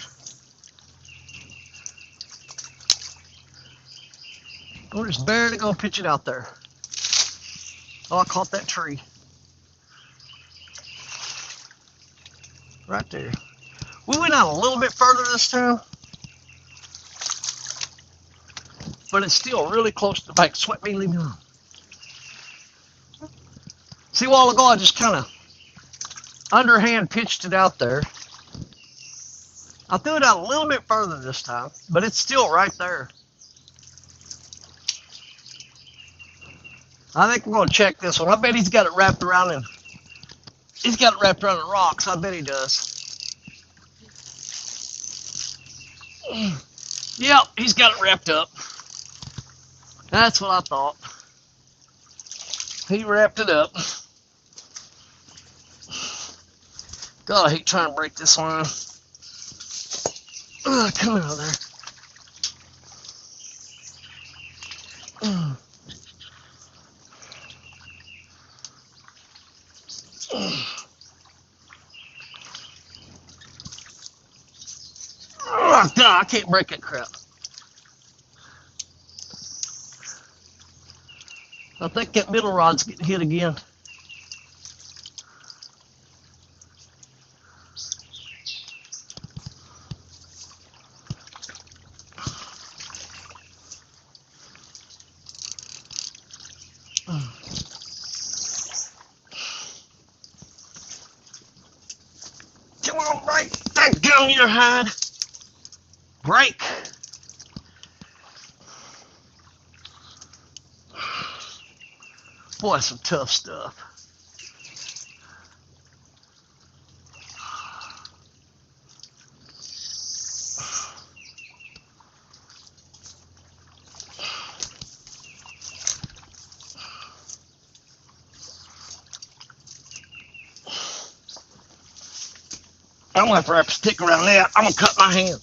[SPEAKER 4] We're just barely going to pitch it out there. Oh, I caught that tree. Right there. We went out a little bit further this time, but it's still really close to the bank. Sweat me, leave me alone. See, a while ago, I just kind of underhand pitched it out there. I threw it out a little bit further this time, but it's still right there. I think we're going to check this one. I bet he's got it wrapped around in rocks. I bet he does. Yep, he's got it wrapped up. That's what I thought. He wrapped it up. God, I hate trying to break this line. Come out of there. Oh, God, I can't break that crap. I think that middle rod's getting hit again. Come on, break that gum your hide. Break. Boy, that's some tough stuff. I'm gonna have to wrap a stick around that. I'm gonna cut my hand.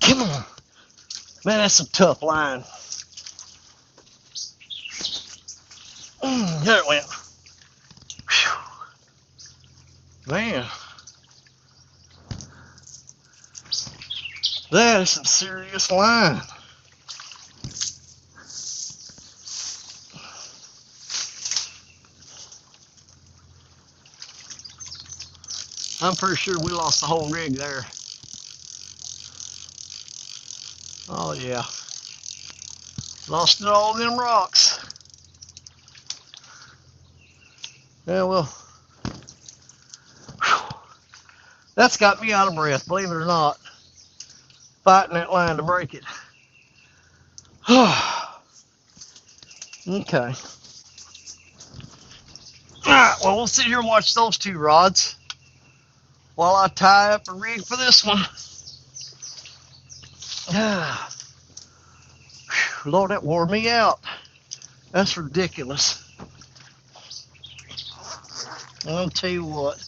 [SPEAKER 4] Come on. Man, that's some tough line. There it went. Whew. Man. That is some serious line. I'm pretty sure we lost the whole rig there. Oh yeah. Lost it all in them rocks. Yeah, well. Whew. That's got me out of breath, believe it or not. Fighting that line to break it. Okay. Alright, well, we'll sit here and watch those two rods while I tie up a rig for this one. Lord, that wore me out. That's ridiculous. I'll tell you what.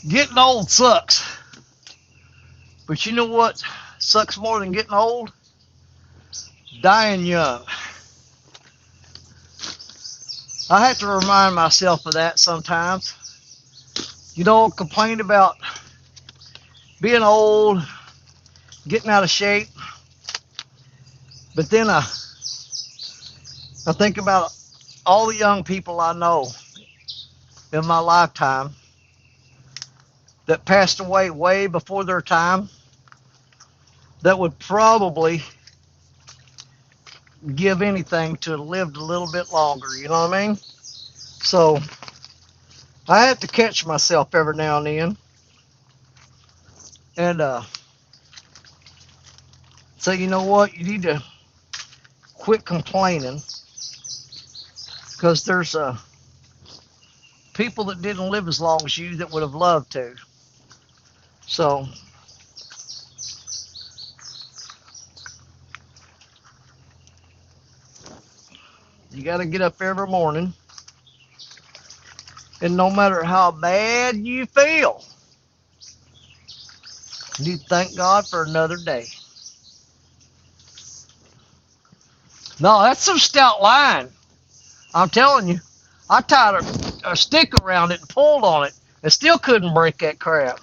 [SPEAKER 4] Getting old sucks. But you know what sucks more than getting old? Dying young. I have to remind myself of that sometimes. You don't complain about being old, getting out of shape. But then I think about all the young people I know in my lifetime that passed away way before their time that would probably give anything to have lived a little bit longer, you know what I mean? So I have to catch myself every now and then and say, you know what, you need to quit complaining, because there's people that didn't live as long as you that would have loved to. So you got to get up every morning, and no matter how bad you feel, you thank God for another day. No, that's some stout line. I'm telling you, I tied a stick around it and pulled on it and still couldn't break that crap.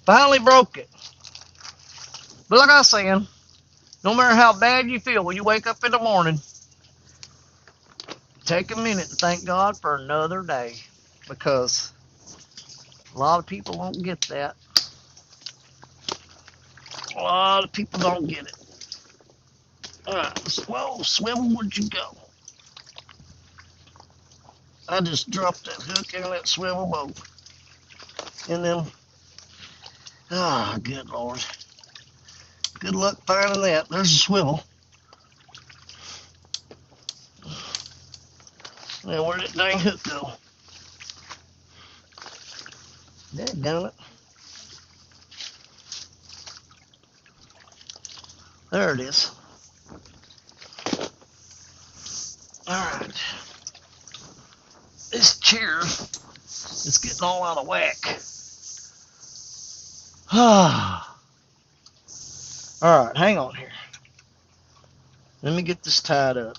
[SPEAKER 4] Finally broke it. But like I was saying, no matter how bad you feel when you wake up in the morning, take a minute and thank God for another day, because a lot of people don't get that. A lot of people don't get it. All right, whoa, Swivel, where'd you go? I just dropped that hook in that swivel boat. And then Ah, good Lord. Good luck finding that. There's a swivel. Now, where'd that dang hook go? Dadgummit it. There it is. Alright. This chair is getting all out of whack. Alright, hang on here. Let me get this tied up.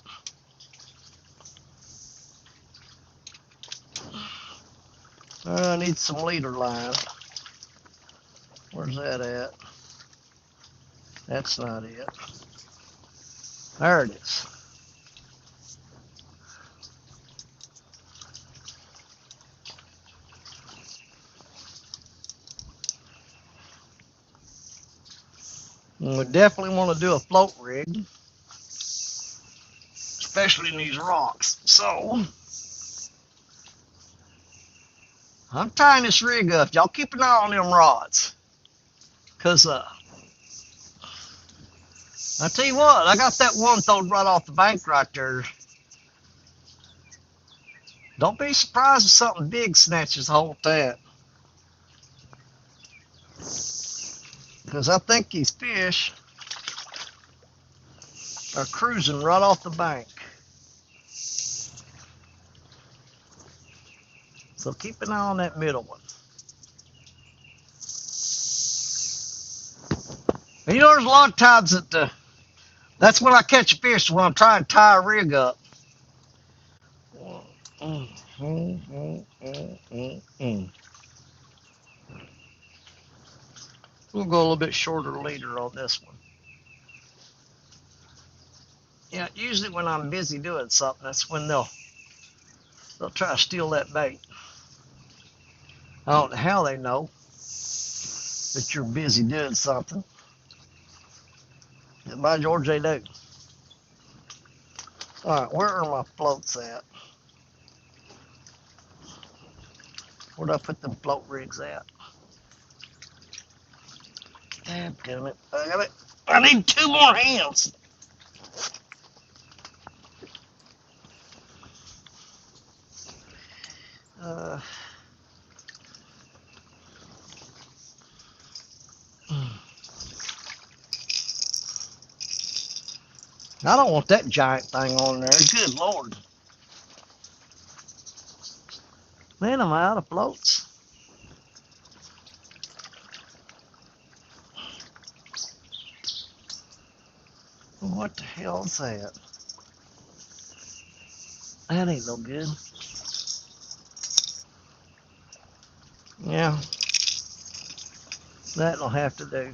[SPEAKER 4] I need some leader line. Where's that at? That's not it. There it is. And we definitely want to do a float rig, especially in these rocks. So, I'm tying this rig up. Y'all keep an eye on them rods. Because, I tell you what, I got that one thrown right off the bank right there. Don't be surprised if something big snatches hold of that. Because I think these fish are cruising right off the bank. So keep an eye on that middle one. And you know, there's a lot of times that that's when I catch a fish, when I'm trying to tie a rig up. We'll go a little bit shorter later on this one. Yeah, usually when I'm busy doing something, that's when they'll try to steal that bait. I don't know how they know that you're busy doing something. But by George, they do. All right, where are my floats at? Where'd I put them float rigs at? Damn it. I got it. I need 2 more hands. I don't want that giant thing on there. Good Lord. Man, am I out of floats? What the hell is that? That ain't no good. Yeah. That'll have to do.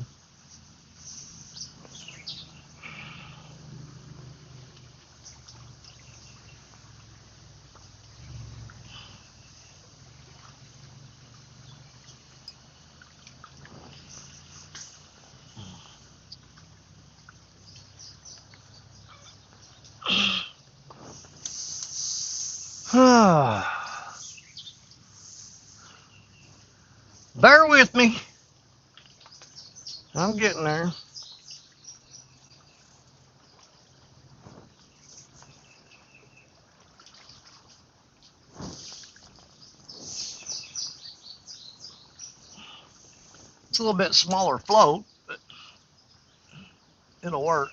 [SPEAKER 4] Bear with me. I'm getting there. It's a little bit smaller float, but it'll work.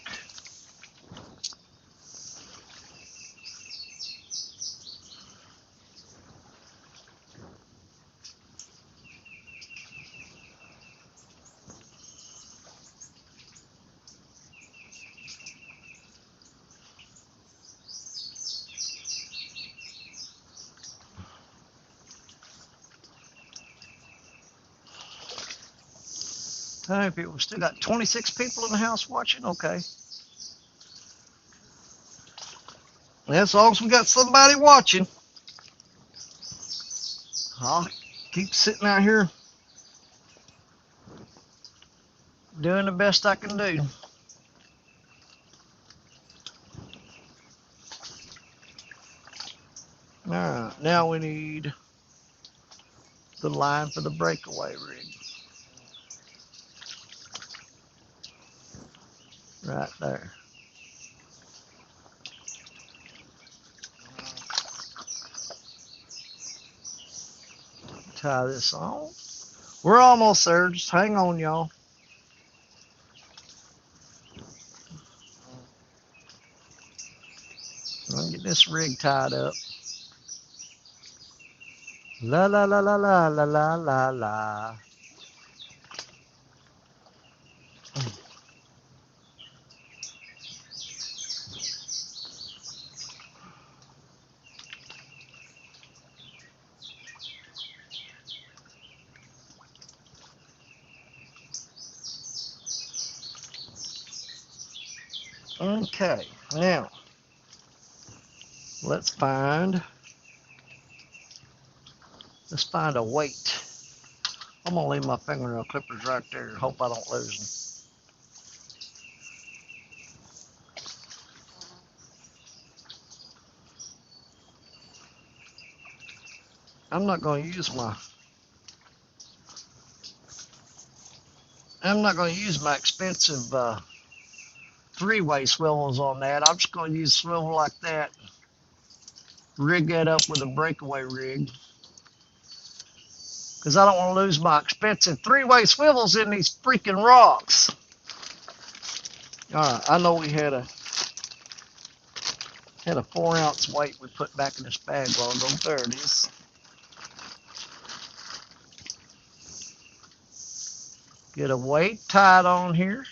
[SPEAKER 4] How many people? We still got 26 people in the house watching? Okay. As long as we got somebody watching, I'll keep sitting out here doing the best I can do. Alright, now we need the line for the breakaway rig. Right there. Tie this on. We're almost there. Just hang on, y'all. I'm gonna get this rig tied up. La la la la la la la la la. Okay, now let's find a weight. I'm gonna leave my fingernail clippers right there. Hope I don't lose them. I'm not gonna use my expensive three-way swivels on that. I'm just gonna use a swivel like that. Rig that up with a breakaway rig. Because I don't want to lose my expensive three-way swivels in these freaking rocks. Alright, I know we had a 4-ounce weight we put back in this bag while ago. There it is. Get a weight tied on here.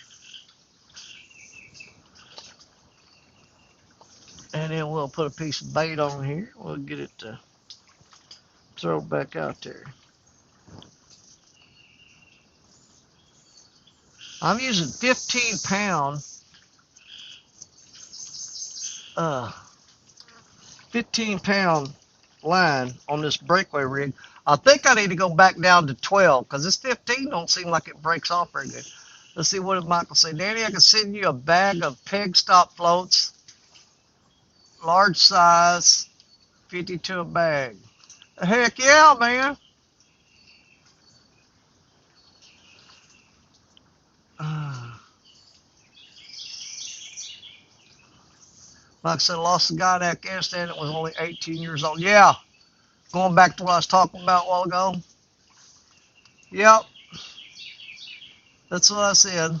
[SPEAKER 4] And then we'll put a piece of bait on here. We'll get it to throw back out there. I'm using 15-pound 15-pound line on this breakaway rig. I think I need to go back down to 12 because this 15 don't seem like it breaks off very good. Let's see, what did Michael say? Danny, I can send you a bag of peg stop floats, large size, 52 a bag. Heck yeah, man. Like I said, I lost a guy in Afghanistan that was only 18 years old. Yeah, going back to what I was talking about a while ago. Yep, that's what I said.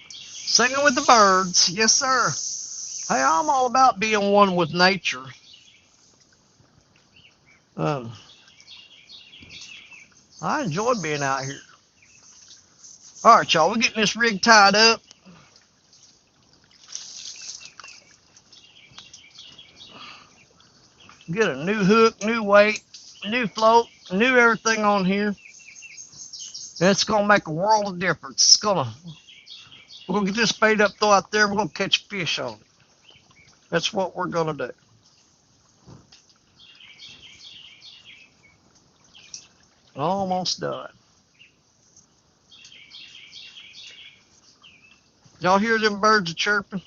[SPEAKER 4] Singing with the birds. Yes, sir. Hey, I'm all about being one with nature. I enjoy being out here. All right, y'all, we're getting this rig tied up. Get a new hook, new weight, new float, new everything on here. And it's gonna make a world of difference. We're gonna get this bait up, throw out there, we're gonna catch fish on it. That's what we're gonna do. Almost done. Y'all hear them birds a chirping?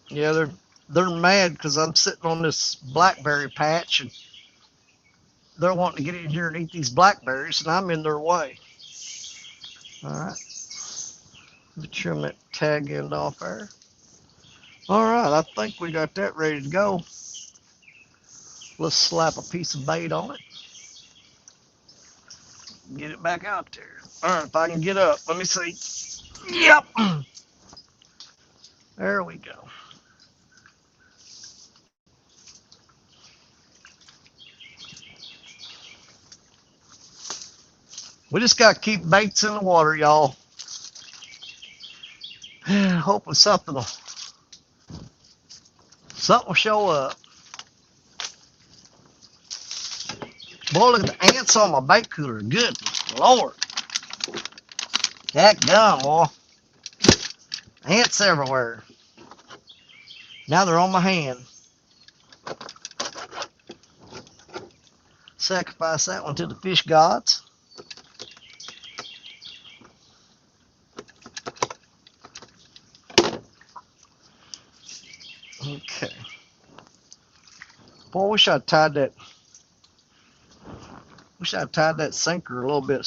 [SPEAKER 4] Yeah, they're mad because I'm sitting on this blackberry patch and they're wanting to get in here and eat these blackberries and I'm in their way. Alright. Trim that tag end off there. Alright, I think we got that ready to go. Let's slap a piece of bait on it. Get it back out there. Alright, if I can get up. Let me see. Yep. There we go. We just got to keep baits in the water, y'all. Hoping something will show up. Boy, look at the ants on my bait cooler. Good Lord. Heck gum, boy. Ants everywhere. Now they're on my hand. Sacrifice that one to the fish gods. Okay. Boy, I wish I'd tied that Wish I tied that sinker a little bit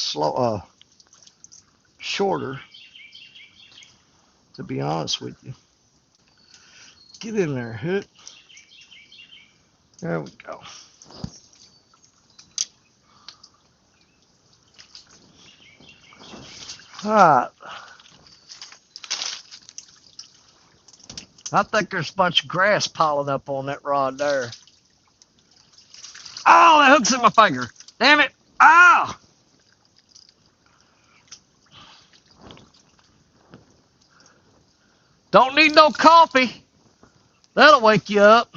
[SPEAKER 4] shorter, to be honest with you. Get in there, hook. There we go. All right. I think there's a bunch of grass piling up on that rod there. Oh, that hook's in my finger. Damn it. Ah! Don't need no coffee. That'll wake you up.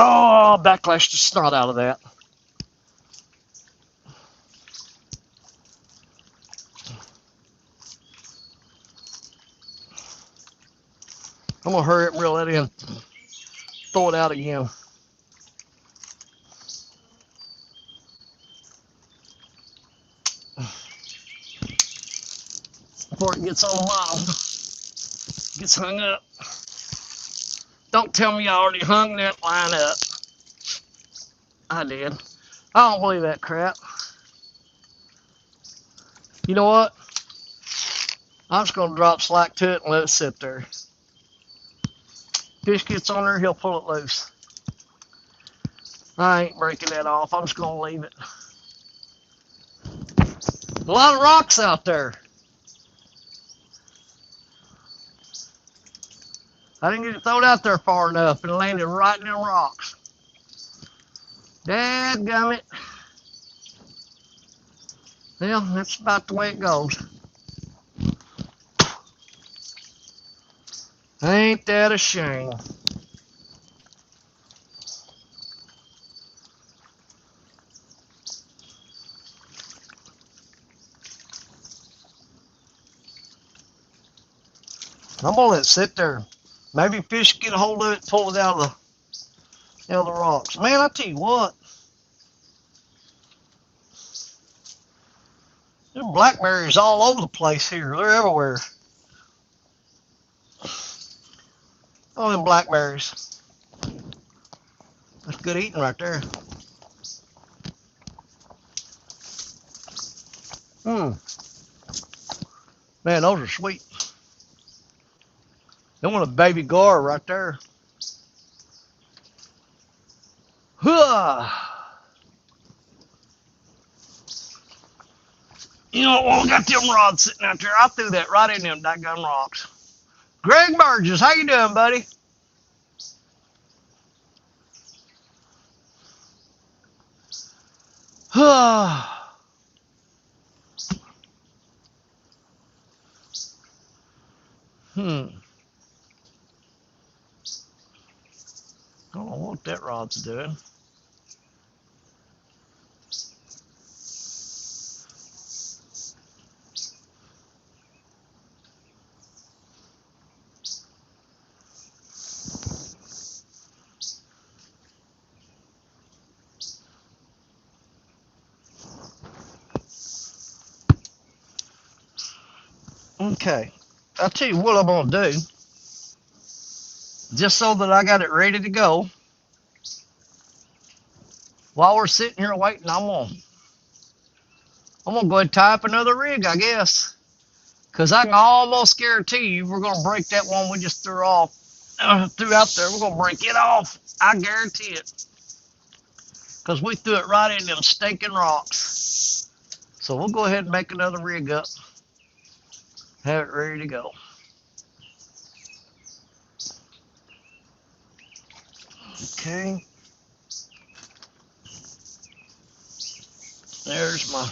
[SPEAKER 4] Oh, backlashed the snot out of that. I'm going to hurry up and reel that in. Throw it out again. Before it gets on the bottom. Gets hung up. Don't tell me I already hung that line up. I did. I don't believe that crap. You know what? I'm just going to drop slack to it and let it sit there. Fish gets on there, he'll pull it loose. I ain't breaking that off. I'm just going to leave it. A lot of rocks out there. I didn't get it thrown out there far enough and it landed right in them rocks. Dadgummit. Well, that's about the way it goes. Ain't that a shame? I'm gonna let it sit there. Maybe fish get a hold of it, pull it out of the rocks. Man, I tell you what, them blackberries all over the place here. They're everywhere. Oh, them blackberries. That's good eating right there. Man, those are sweet. They want a baby gar right there. Huh. You know what? I got them rods sitting out there. I threw that right in them daggone rocks. Greg Burgess, how you doing, buddy? I don't know what that rod's doing. Okay, I'll tell you what I'm going to do. Just so that I got it ready to go. While we're sitting here waiting, I'm gonna go ahead and tie up another rig, I guess. Because I can almost guarantee you we're going to break that one we just threw out there. We're going to break it off. I guarantee it. Because we threw it right in them stinking rocks. So we'll go ahead and make another rig up. Have it ready to go. Okay. There's my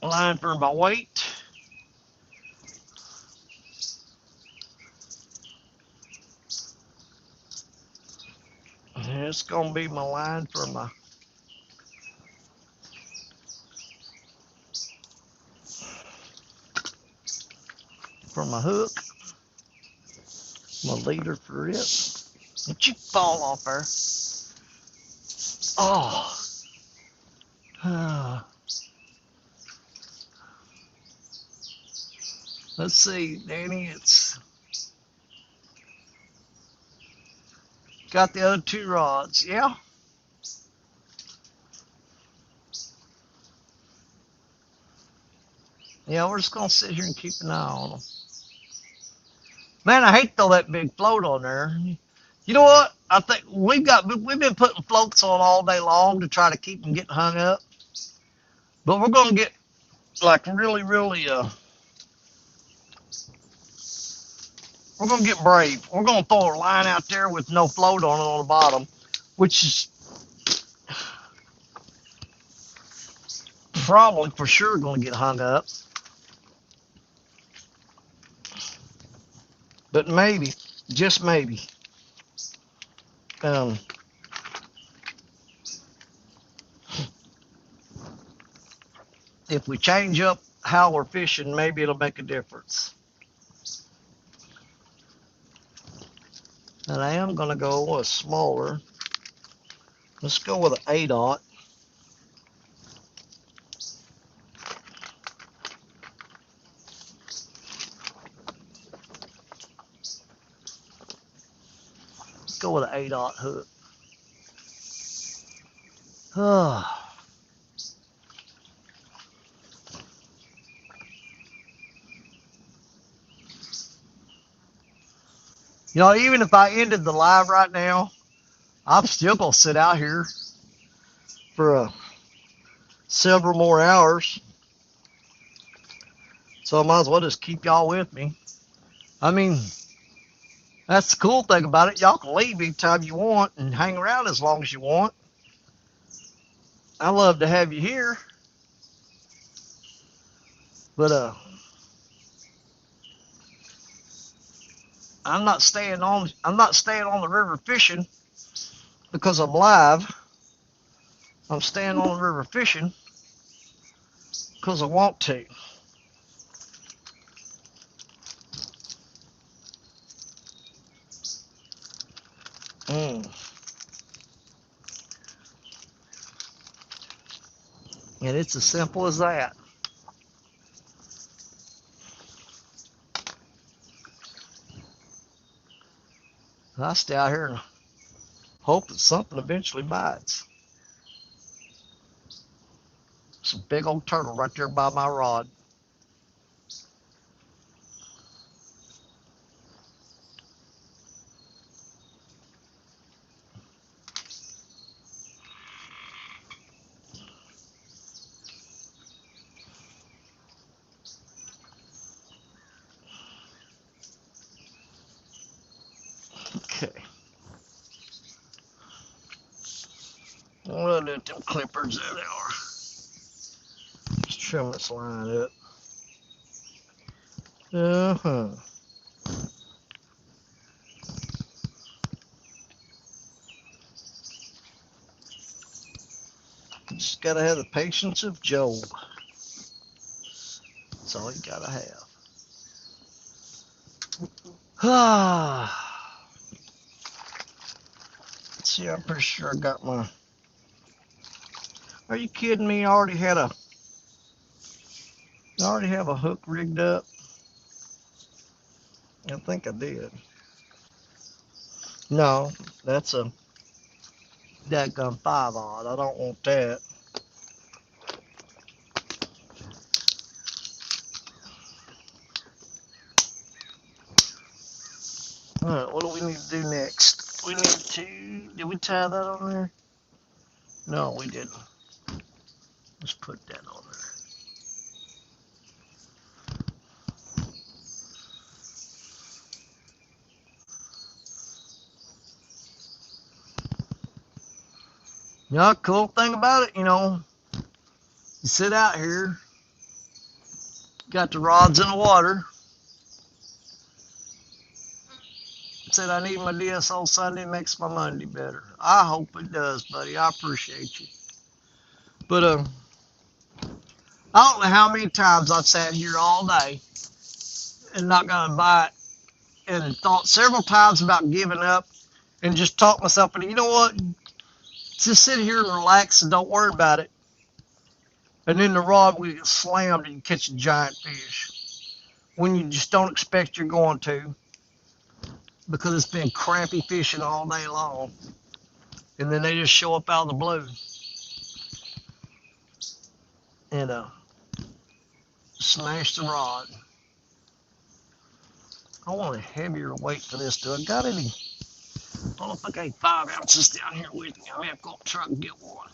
[SPEAKER 4] line for my weight. And it's going to be my line for my hook. My leader for it. Don't you fall off there. Oh. Let's see, Danny, it's got the other 2 rods. Yeah. Yeah, we're just going to sit here and keep an eye on them. Man, I hate to throw that big float on there. You know what? I think we've been putting floats on all day long to try to keep them getting hung up. But we're going to get like really, we're going to get brave. We're going to throw a line out there with no float on it on the bottom, which is probably for sure going to get hung up. But maybe, just maybe, if we change up how we're fishing, maybe it'll make a difference. And I am going to go with a smaller. Let's go with an 8/0. Let's go with an 8/0 hook. You know, even if I ended the live right now, I'm still going to sit out here for several more hours. So I might as well just keep y'all with me. I mean, that's the cool thing about it. Y'all can leave anytime you want and hang around as long as you want. I love to have you here. But I'm not staying on the river fishing because I'm live. I'm staying on the river fishing because I want to. And it's as simple as that. I stay out here and hope that something eventually bites. Some big old turtle right there by my rod. Okay. Well, look at them clippers. There they are. Let's trim this line up. Just gotta have the patience of Job. That's all you gotta have. Let's see, I'm pretty sure I got my. Are you kidding me? I already have a hook rigged up. I think I did. No, that's a dadgum 5/0. I don't want that. Alright, what do we need to do next? We need to. Did we tie that on there? No, we didn't. Let's put that on there. You know, cool thing about it, you know, you sit out here, got the rods in the water. Said I need my DSO Sunday, makes my Monday better. I hope it does, buddy. I appreciate you. But I don't know how many times I've sat here all day and not got a bite, and thought several times about giving up, and just talked myself into, you know what? Just sit here and relax and don't worry about it. And then the rod will get slammed and you catch a giant fish when you just don't expect you're going to, because it's been crappy fishing all day long. And then they just show up out of the blue. And smash the rod. I want a heavier weight for this. Do I got any? I don't know if I got 5 ounces down here with me. I may have to go up the truck and get one.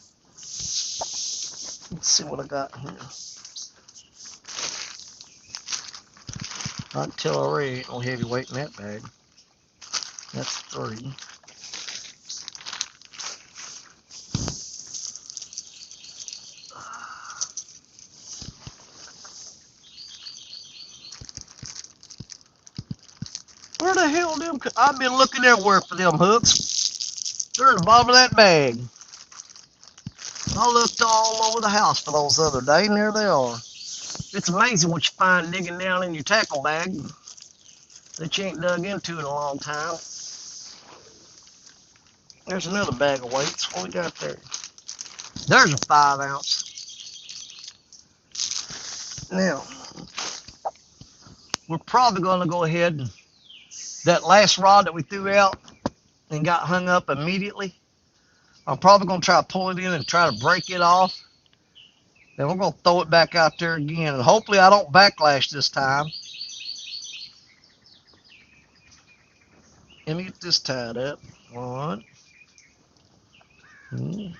[SPEAKER 4] Let's see what I got here. I can tell already ain't no heavy weight in that bag. That's 3. Where the hell them? I've been looking everywhere for them hooks. They're in the bottom of that bag. I looked all over the house for those the other day, and there they are. It's amazing what you find digging down in your tackle bag that you ain't dug into in a long time. There's another bag of weights. What we got there? There's a 5 ounce. Now, we're probably going to go ahead and that last rod that we threw out and got hung up immediately, I'm probably going to try to pull it in and try to break it off. Then we're going to throw it back out there again. And hopefully I don't backlash this time. Let me get this tied up. 1, 2,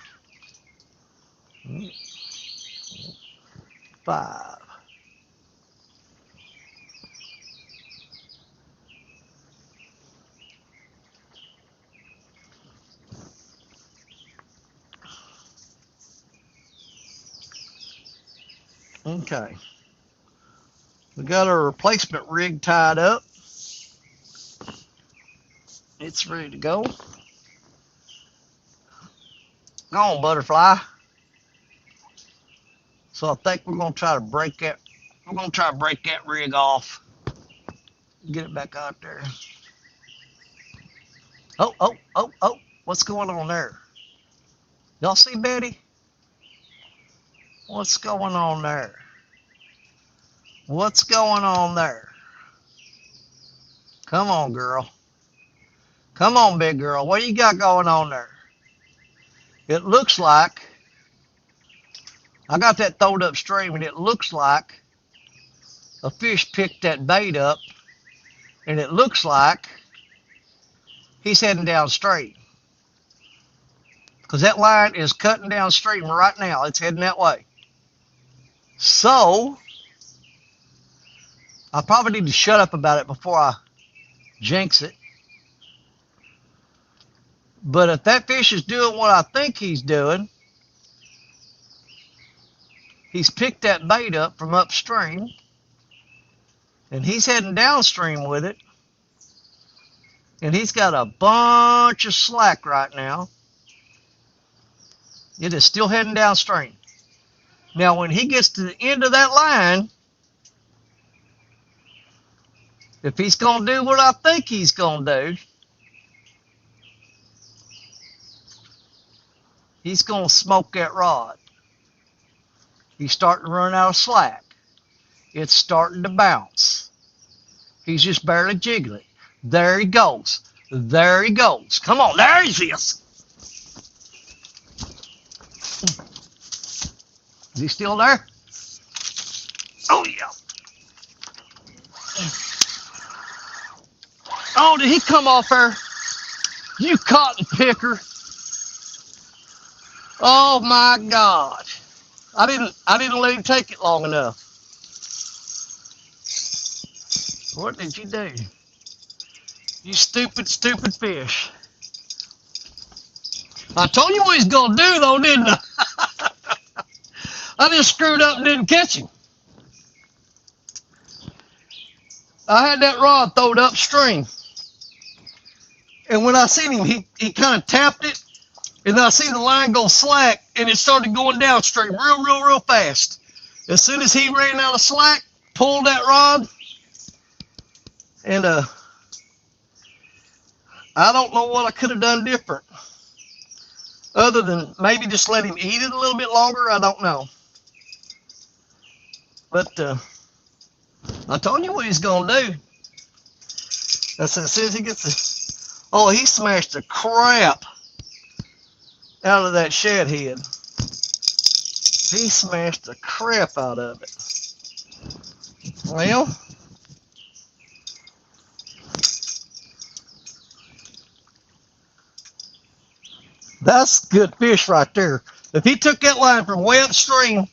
[SPEAKER 4] 5. Okay. We got our replacement rig tied up. It's ready to go. Go on, butterfly. So I think we're gonna try to break that. We're gonna try to break that rig off. Get it back out there. Oh, oh, oh, oh! What's going on there? Y'all see Betty? What's going on there? What's going on there? Come on, girl. Come on, big girl. What do you got going on there? It looks like I got that thrown upstream, and it looks like a fish picked that bait up, and it looks like he's heading downstream, because that line is cutting downstream right now. It's heading that way. So I probably need to shut up about it before I jinx it. But if that fish is doing what I think he's doing, he's picked that bait up from upstream, and he's heading downstream with it, and he's got a bunch of slack right now. It is still heading downstream. Now, when he gets to the end of that line, if he's going to do what I think he's going to do, he's going to smoke that rod. He's starting to run out of slack. It's starting to bounce. He's just barely jiggling. There he goes. There he goes. Come on, there he is. Is he still there? Oh, yeah. Oh, did he come off there? You cotton picker. Oh, my God. I didn't let him take it long enough. What did you do? You stupid, stupid fish. I told you what he's going to do, though, didn't I? I just screwed up and didn't catch him. I had that rod thrown upstream. And when I seen him, he kind of tapped it. And I seen the line go slack, and it started going downstream real fast. As soon as he ran out of slack, pulled that rod, and I don't know what I could have done different. Other than maybe just let him eat it a little bit longer, I don't know. But I told you what he's going to do. I said, as soon as he gets the... Oh, he smashed the crap out of that shed head. He smashed the crap out of it. Well, that's good fish right there. If he took that line from way upstream,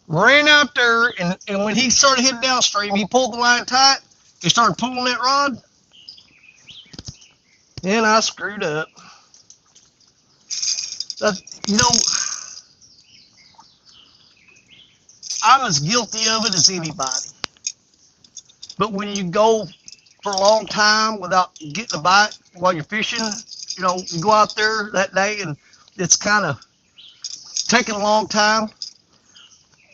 [SPEAKER 4] ran out there, and when he started heading downstream, he pulled the line tight, he started pulling that rod, and I screwed up. You know, I'm as guilty of it as anybody. But when you go for a long time without getting a bite while you're fishing, you know, you go out there that day and it's kind of taking a long time.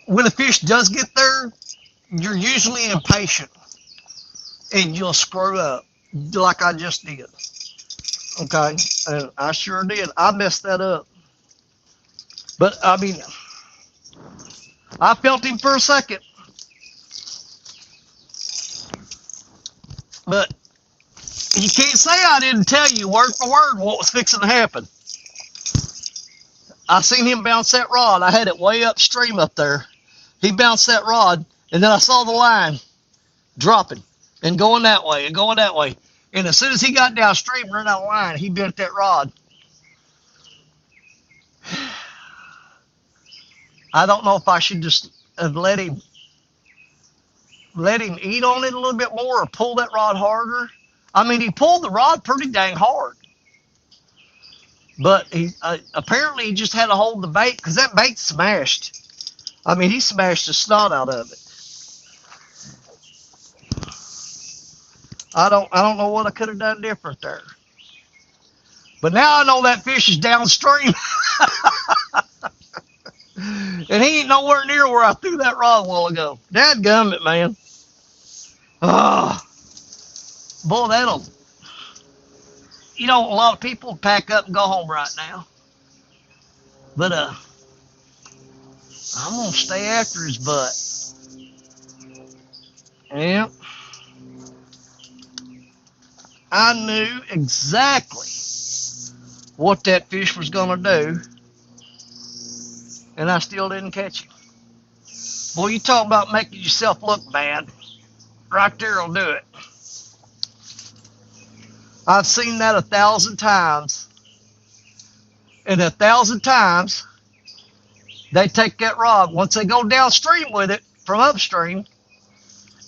[SPEAKER 4] When the fish does get there, you're usually impatient and you'll screw up like I just did. Okay, and I sure did. I messed that up. But I mean, I felt him for a second. But you can't say I didn't tell you word for word what was fixing to happen. I seen him bounce that rod. I had it way upstream up there. He bounced that rod, and then I saw the line dropping and going that way and going that way. And as soon as he got downstream and ran out of line, he bent that rod. I don't know if I should just have let him eat on it a little bit more or pull that rod harder. I mean, he pulled the rod pretty dang hard. But he apparently he just had to hold the bait because that bait smashed. I mean, he smashed the snot out of it. I don't know what I could have done different there. But now I know that fish is downstream. And he ain't nowhere near where I threw that rod a while ago. Dadgummit, man. Oh, boy, that'll... You know, a lot of people pack up and go home right now. But I'm going to stay after his butt. Yeah. I knew exactly what that fish was going to do. And I still didn't catch him. Boy, you talk about making yourself look bad. Right there will do it. I've seen that 1,000 times. And 1,000 times, they take that rod. Once they go downstream with it from upstream,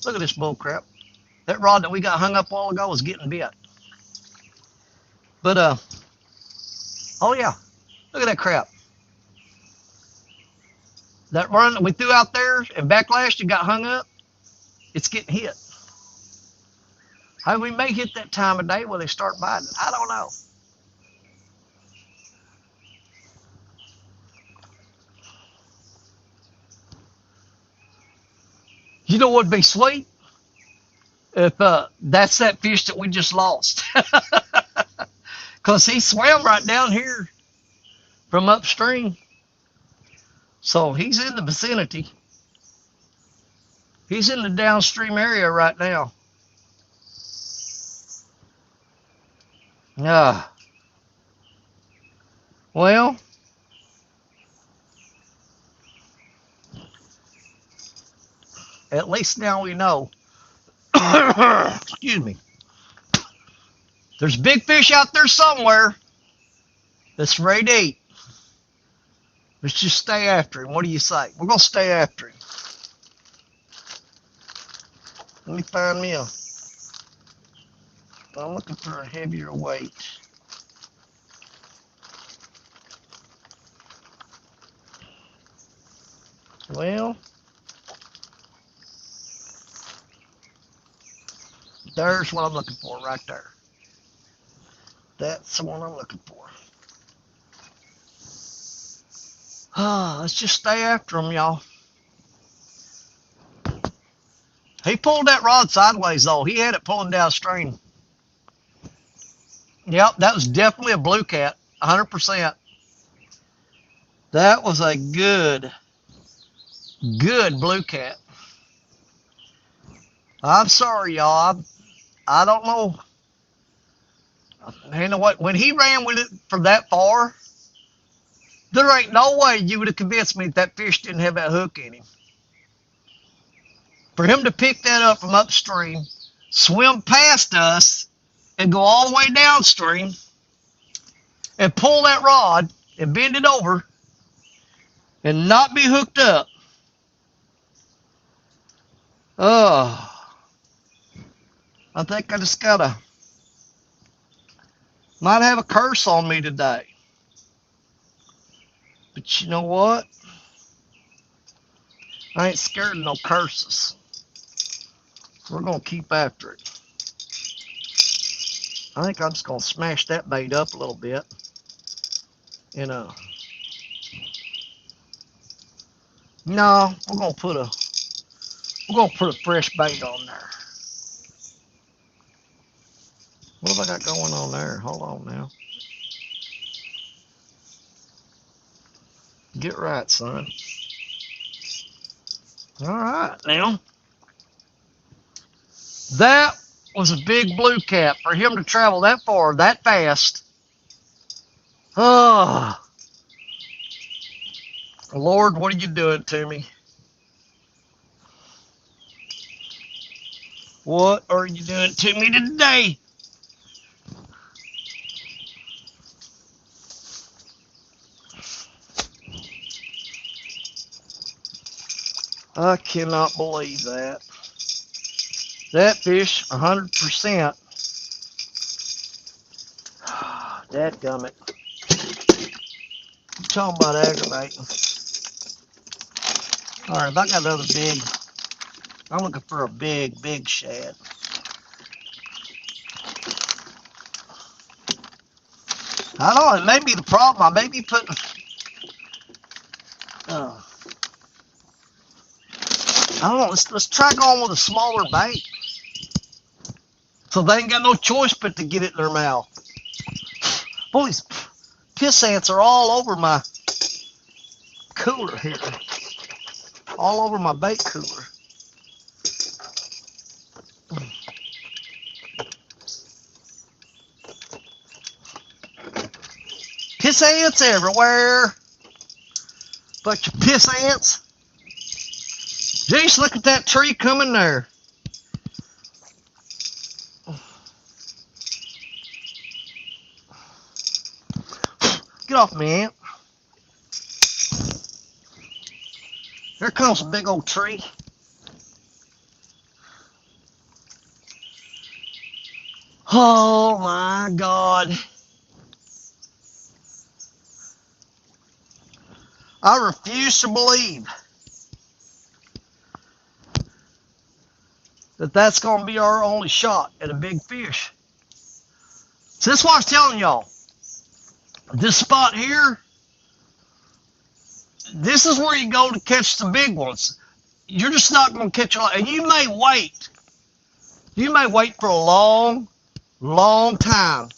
[SPEAKER 4] look at this bull crap. That rod that we got hung up a while ago was getting bit. But, oh yeah, look at that crap. That run that we threw out there and backlashed and got hung up, it's getting hit. How we may hit that time of day where they start biting, I don't know. You know what'd be sweet? If that's that fish that we just lost. Because he swam right down here from upstream. So he's in the vicinity. He's in the downstream area right now. Well, at least now we know. Excuse me. There's big fish out there somewhere that's ready to eat. Let's just stay after him. What do you say? We're going to stay after him. Let me find me a... I'm looking for a heavier weight. Well, there's what I'm looking for right there. That's the one I'm looking for. Let's just stay after him, y'all. He pulled that rod sideways, though. He had it pulling downstream. Yep, that was definitely a blue cat, 100%. That was a good blue cat. I'm sorry, y'all. I don't know. You know what? When he ran with it from that far, there ain't no way you would have convinced me that fish didn't have that hook in him. For him to pick that up from upstream, swim past us, and go all the way downstream, and pull that rod and bend it over, and not be hooked up. Oh, I think I just might have a curse on me today. But you know what? I ain't scared of no curses. We're going to keep after it. I think I'm just going to smash that bait up a little bit. You know. No, we're going to put a fresh bait on there. What have I got going on there? Hold on now. Get right, son. All right, now. That was a big blue cat. For him to travel that far, that fast. Oh, Lord, what are you doing to me? What are you doing to me today? I cannot believe that. That fish, 100%. Dadgummit. I'm talking about aggravating. All right, if I got another big, I'm looking for a big shad. I don't know, it may be the problem. I may be putting, I don't know, let's try going with a smaller bait. So they ain't got no choice but to get it in their mouth. Boy, these piss ants are all over my cooler here. All over my bait cooler. Piss ants everywhere. Bunch of piss ants. Jeez, look at that tree coming there. Get off me, ant. There comes a big old tree. Oh my God. I refuse to believe that that's going to be our only shot at a big fish. So that's what I was telling y'all. This spot here, this is where you go to catch the big ones. You're just not going to catch a lot. And you may wait. You may wait for a long time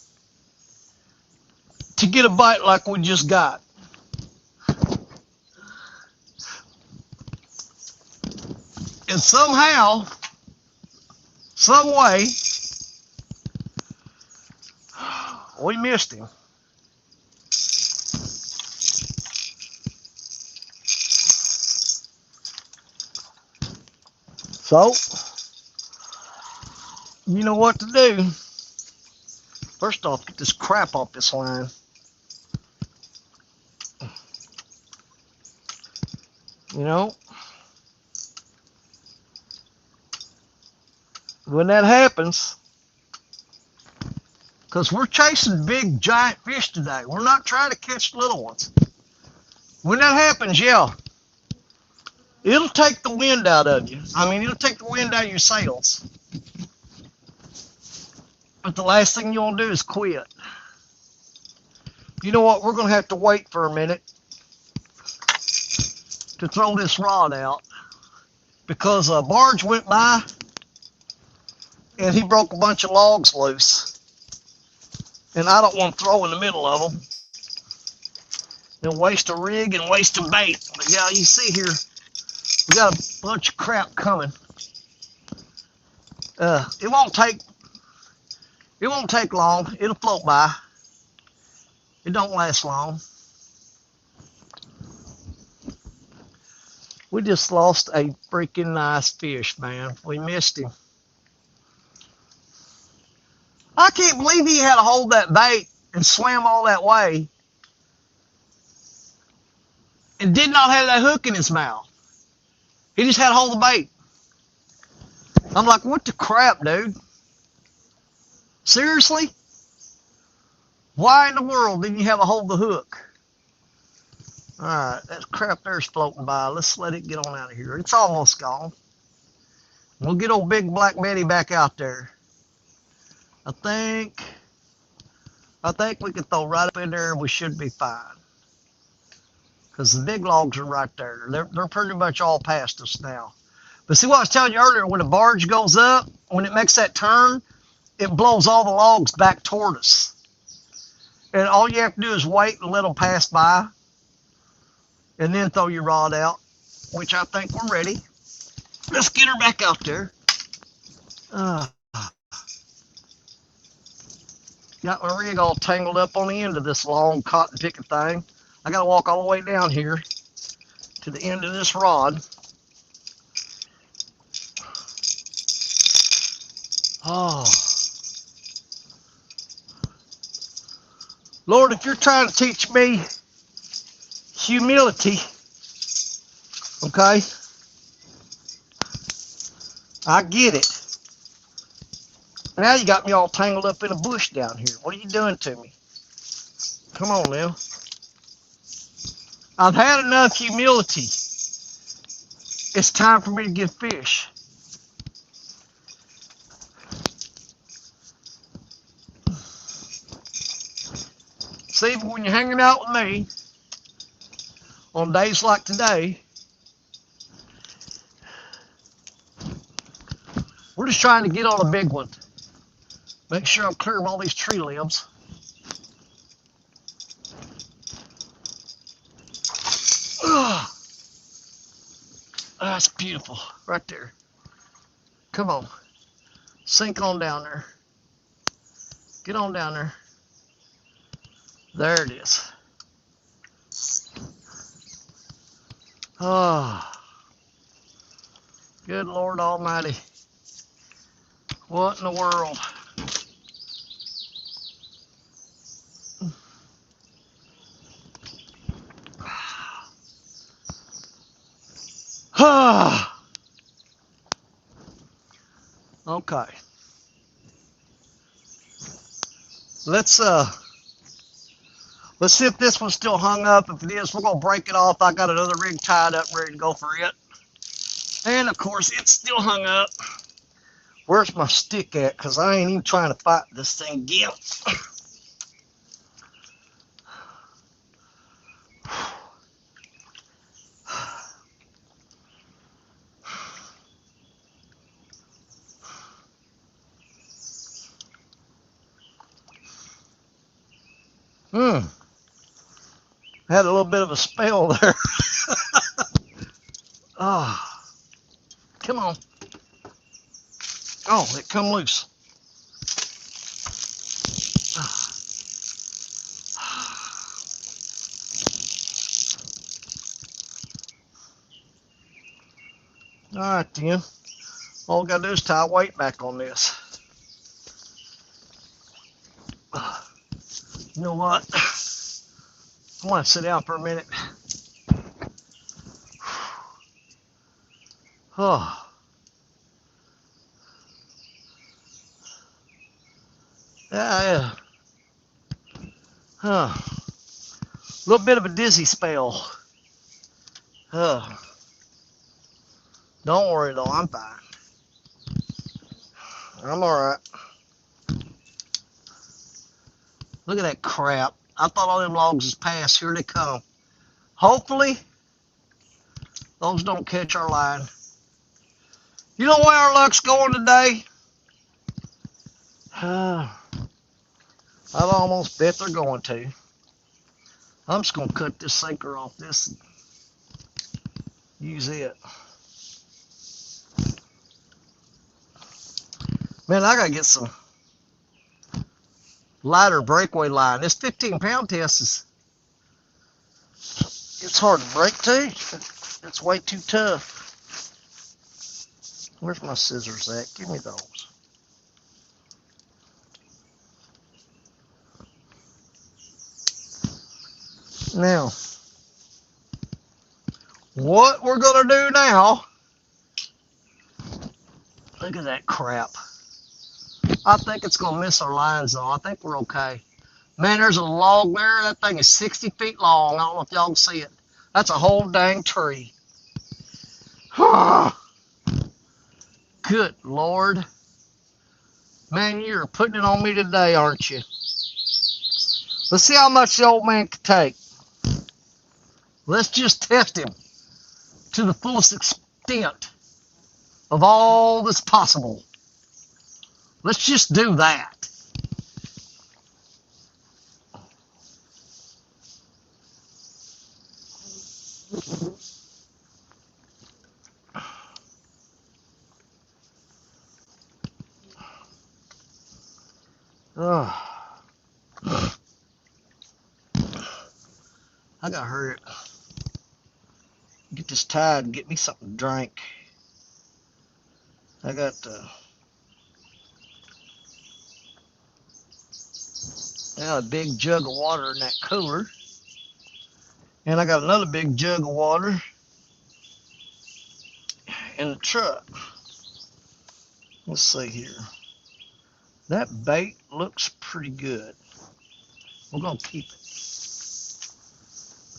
[SPEAKER 4] to get a bite like we just got. And somehow, some way, we missed him. So, you know what to do. First off, get this crap off this line. You know, when that happens, because we're chasing big giant fish today, we're not trying to catch little ones. When that happens, yeah, it'll take the wind out of you. I mean, it'll take the wind out of your sails. But the last thing you want to do is quit. You know what? We're going to have to wait for a minute to throw this rod out, because a barge went by and he broke a bunch of logs loose. And I don't want to throw in the middle of them and waste a rig and waste a bait. But yeah, you see here, we got a bunch of crap coming. It won't take long. It'll float by. It don't last long. We just lost a freaking nice fish, man. We missed him. I can't believe he had to hold that bait and swam all that way and did not have that hook in his mouth. He just had to hold the bait. I'm like, what the crap, dude? Seriously? Why in the world didn't you have to hold the hook? All right, that crap there's floating by. Let's let it get on out of here. It's almost gone. We'll get old Big Black Betty back out there. I think we can throw right up in there and we should be fine. Because the big logs are right there. They're pretty much all past us now. But see what I was telling you earlier, when a barge goes up, when it makes that turn, it blows all the logs back toward us. And all you have to do is wait and let them pass by. And then throw your rod out, which I think we're ready. Let's get her back out there. Got my rig all tangled up on the end of this long cotton picking thing. I got to walk all the way down here to the end of this rod. Oh. Lord, if you're trying to teach me humility, okay, I get it. Now you got me all tangled up in a bush down here. What are you doing to me? Come on now. I've had enough humility. It's time for me to get fish. See, but when you're hanging out with me on days like today, we're just trying to get on a big one. Make sure I'm clear of all these tree limbs. Ugh. That's beautiful, right there. Come on, sink on down there. Get on down there. There it is. Oh, good Lord Almighty. What in the world? Okay. Let's see if this one's still hung up. If it is, we're gonna break it off. I got another rig tied up, ready to go for it. And of course, it's still hung up. Where's my stick at? Because I ain't even trying to fight this thing again. Had a little bit of a spell there. Oh, come on. Oh, it come loose. All right, then. All we got to do is tie a weight back on this. You know what? I want to sit down for a minute. Oh. Yeah. A little bit of a dizzy spell. Don't worry though, I'm fine. I'm alright. Look at that crap. I thought all them logs was past. Here they come. Hopefully, those don't catch our line. You know where our luck's going today? I'd almost bet they're going to. I'm just gonna cut this sinker off this and use it. Man, I gotta get some lighter breakaway line. This 15-pound test it's hard to break too. It's way too tough. Where's my scissors at? Give me those. Now, what we're gonna do now, look at that crap. I think it's gonna miss our lines though. I think we're okay. Man, there's a log there. That thing is 60 feet long. I don't know if y'all can see it. That's a whole dang tree. Good Lord. Man, you're putting it on me today, aren't you? Let's see how much the old man can take. Let's just test him to the fullest extent of all that's possible. Let's just do that. Ugh. I gotta hurry it. Get this tied and get me something to drink. I got a big jug of water in that cooler. And I got another big jug of water in the truck. Let's see here. That bait looks pretty good. We're gonna keep it.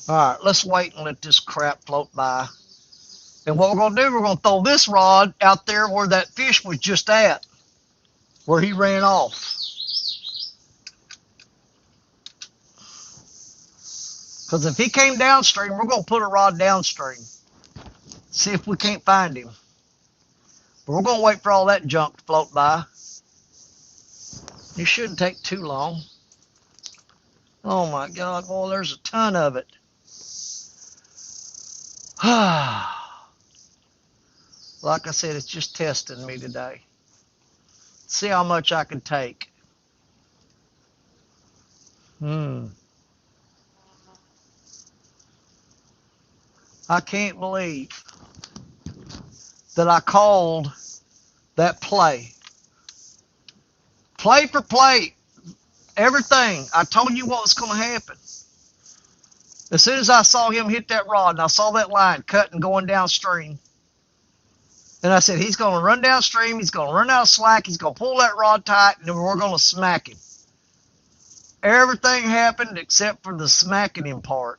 [SPEAKER 4] All right, let's wait and let this crap float by. And what we're gonna do, we're gonna throw this rod out there where that fish was just at, where he ran off. Because if he came downstream, we're gonna put a rod downstream. See if we can't find him. But we're gonna wait for all that junk to float by. It shouldn't take too long. Oh my God, boy, there's a ton of it. Like I said, it's just testing me today. See how much I can take. I can't believe that I called that play. Play for play. Everything. I told you what was going to happen. As soon as I saw him hit that rod and I saw that line cut and going downstream, and I said, he's going to run downstream, he's going to run out of slack, he's going to pull that rod tight, and then we're going to smack him. Everything happened except for the smacking him part.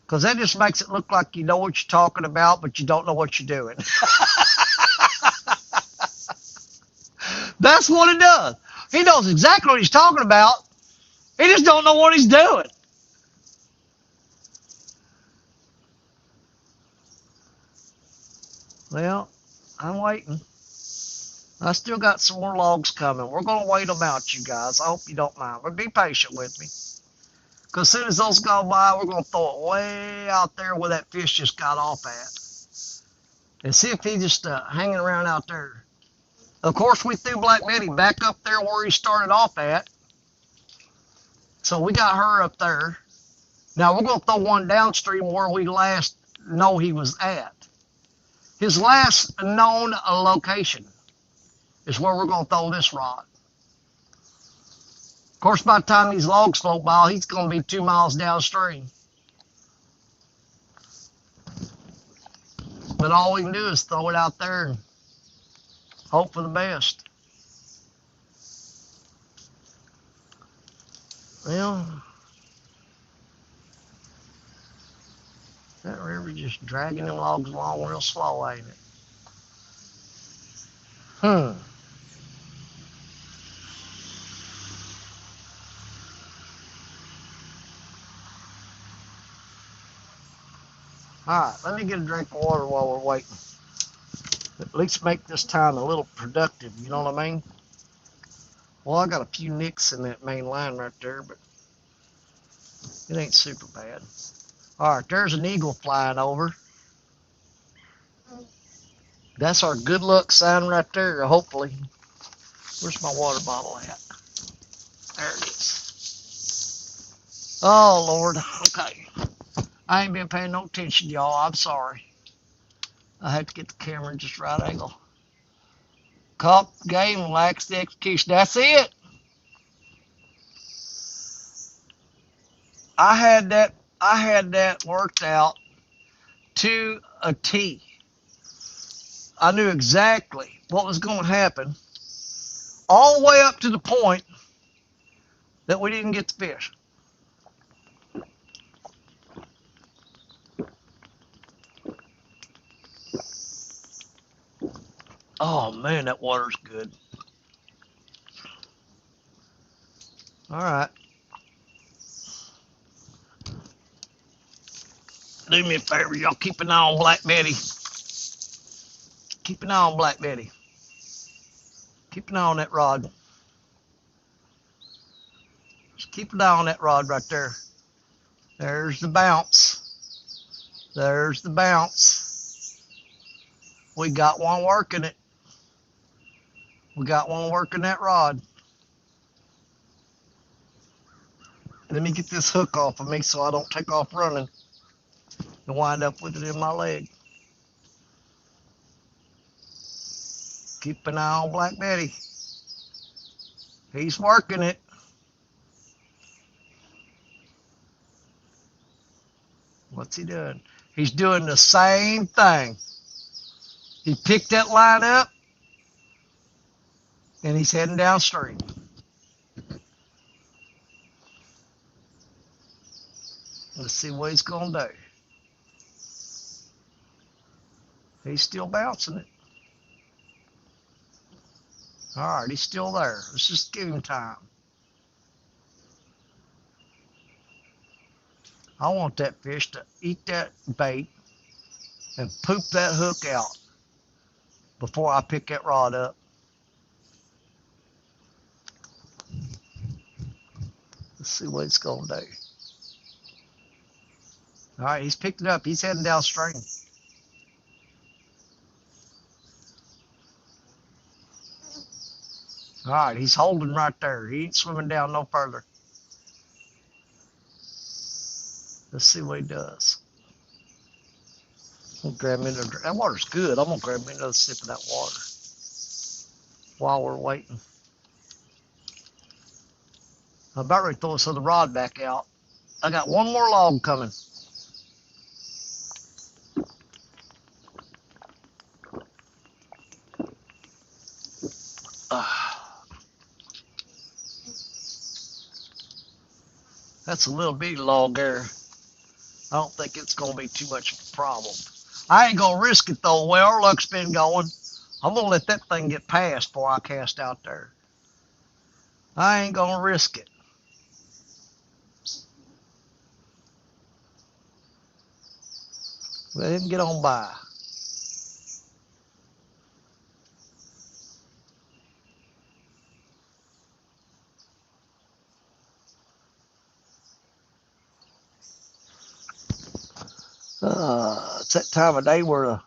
[SPEAKER 4] Because that just makes it look like you know what you're talking about, but you don't know what you're doing. That's what it does. He knows exactly what he's talking about. He just don't know what he's doing. Well, I'm waiting. I still got some more logs coming. We're going to wait them out, you guys. I hope you don't mind. But be patient with me. Because as soon as those go by, we're going to throw it way out there where that fish just got off at. And see if he's just hanging around out there. Of course, we threw Black Betty back up there where he started off at. So we got her up there. Now we're going to throw one downstream where we last know he was at. His last known location is where we're going to throw this rod. Of course, by the time these logs float by, he's going to be 2 miles downstream. But all we can do is throw it out there and hope for the best. Well, that river just dragging them logs along real slow, ain't it? All right, let me get a drink of water while we're waiting. At least make this time a little productive, you know what I mean? Well, I got a few nicks in that main line right there, but it ain't super bad. All right, there's an eagle flying over. That's our good luck sign right there, hopefully. Where's my water bottle at? There it is. Oh, Lord. Okay. I ain't been paying no attention, y'all. I'm sorry. I had to get the camera in just right angle. Caught the game, relax the execution. That's it. I had that worked out to a T. I knew exactly what was going to happen, all the way up to the point that we didn't get the fish. Oh man, that water's good. All right. Do me a favor, y'all keep an eye on Black Betty. Keep an eye on Black Betty. Keep an eye on that rod. Just keep an eye on that rod right there. There's the bounce. There's the bounce. We got one working it. We got one working that rod. Let me get this hook off of me so I don't take off running and wind up with it in my leg. Keep an eye on Black Betty. He's working it. What's he doing? He's doing the same thing. He picked that line up and he's heading downstream. Let's see what he's going to do. He's still bouncing it. All right, he's still there. Let's just give him time. I want that fish to eat that bait and poop that hook out before I pick that rod up. Let's see what he's going to do. All right, he's picked it up. He's heading downstream. All right, he's holding right there. He ain't swimming down no further. Let's see what he does. I'm gonna grab me another. That water's good. I'm gonna grab me another sip of that water while we're waiting. I'm about ready to throw this other rod back out. I got one more log coming. That's a little bitty log there. I don't think it's going to be too much of a problem. I ain't going to risk it, though. The way our luck's been going, I'm going to let that thing get past before I cast out there. I ain't going to risk it. Let him get on by. It's that time of day where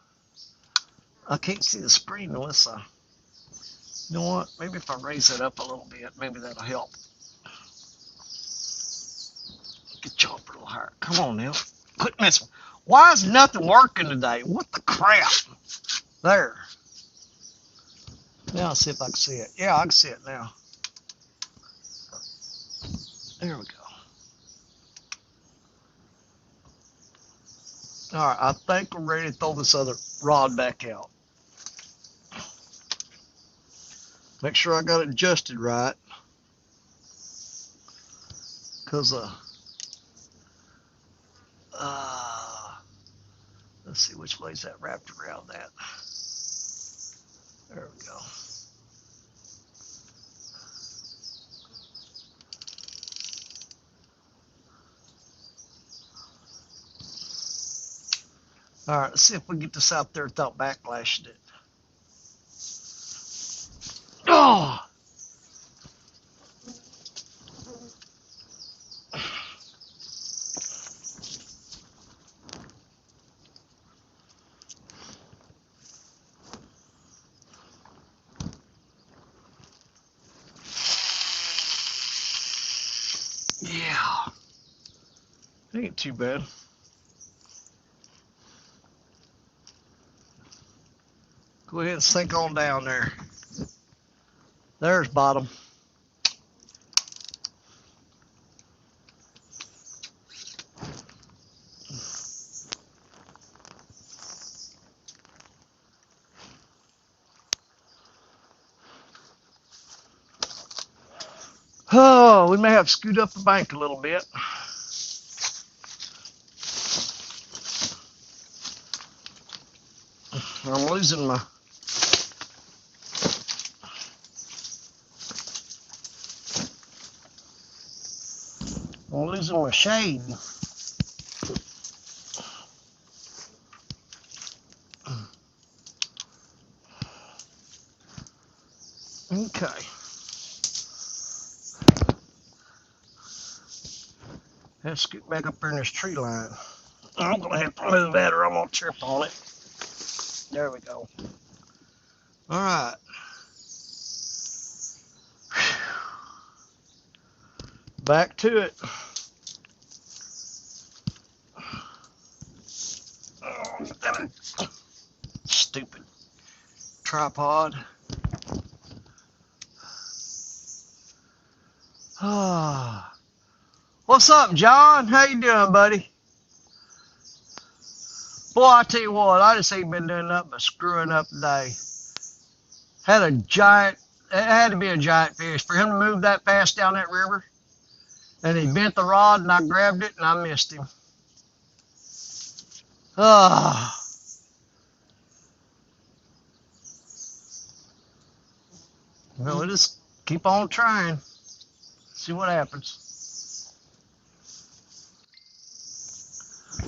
[SPEAKER 4] I can't see the screen unless I, you know what, maybe if I raise it up a little bit, maybe that'll help. Get you up a little higher. Come on now. Quit messing. Why is nothing working today? What the crap? There. Now I'll see if I can see it. Yeah, I can see it now. There we go. All right, I think we're ready to throw this other rod back out. Make sure I got it adjusted right. Because, let's see which way's that wrapped around that. There we go. All right, let's see if we can get this out there without backlashing it. Oh, yeah. Ain't too bad. Go ahead and sink on down there. There's bottom. Oh, we may have to scoot up the bank a little bit. I'm losing my shade. Okay. Let's scoot back up there in this tree line. I'm gonna have to move that or I'm gonna trip on it. There we go. All right. Back to it. Oh, stupid tripod. Ah. What's up, John? How you doing, buddy? Boy, I tell you what, I just ain't been doing nothing but screwing up today. Had a giant, it had to be a giant fish. For him to move that fast down that river, and he bent the rod, and I grabbed it, and I missed him. Ah. Well, we'll just keep on trying. See what happens.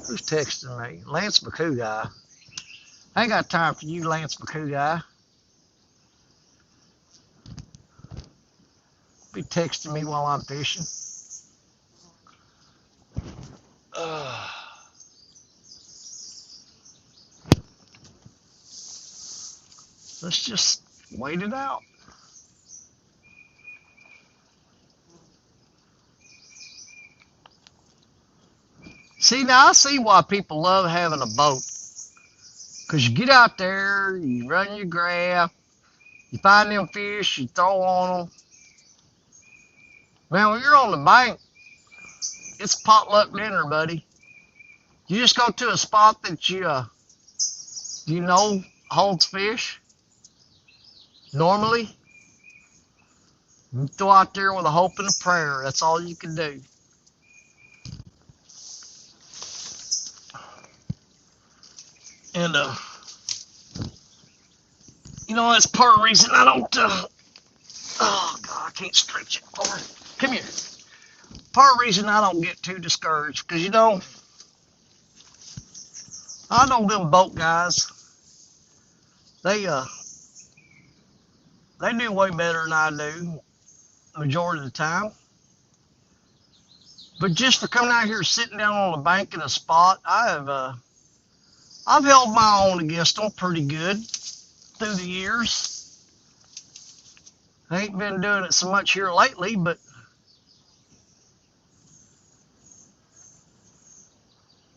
[SPEAKER 4] Who's texting me? Lance McCoo guy. I ain't got time for you, Lance McCoo guy. Be texting me while I'm fishing. Let's just wait it out. See, now I see why people love having a boat. Because you get out there, you run your graph, you find them fish, you throw on them. Man, when you're on the bank, it's potluck dinner, buddy. You just go to a spot that you know holds fish. Normally, you throw out there with a hope and a prayer. That's all you can do. And you know, that's part of the reason I don't. Oh God, I can't stretch it. Come here. Part of the reason I don't get too discouraged, because you know, I know them boat guys. They do way better than I do, majority of the time. But just for coming out here, sitting down on the bank in a spot, I've held my own against them pretty good through the years. I ain't been doing it so much here lately, but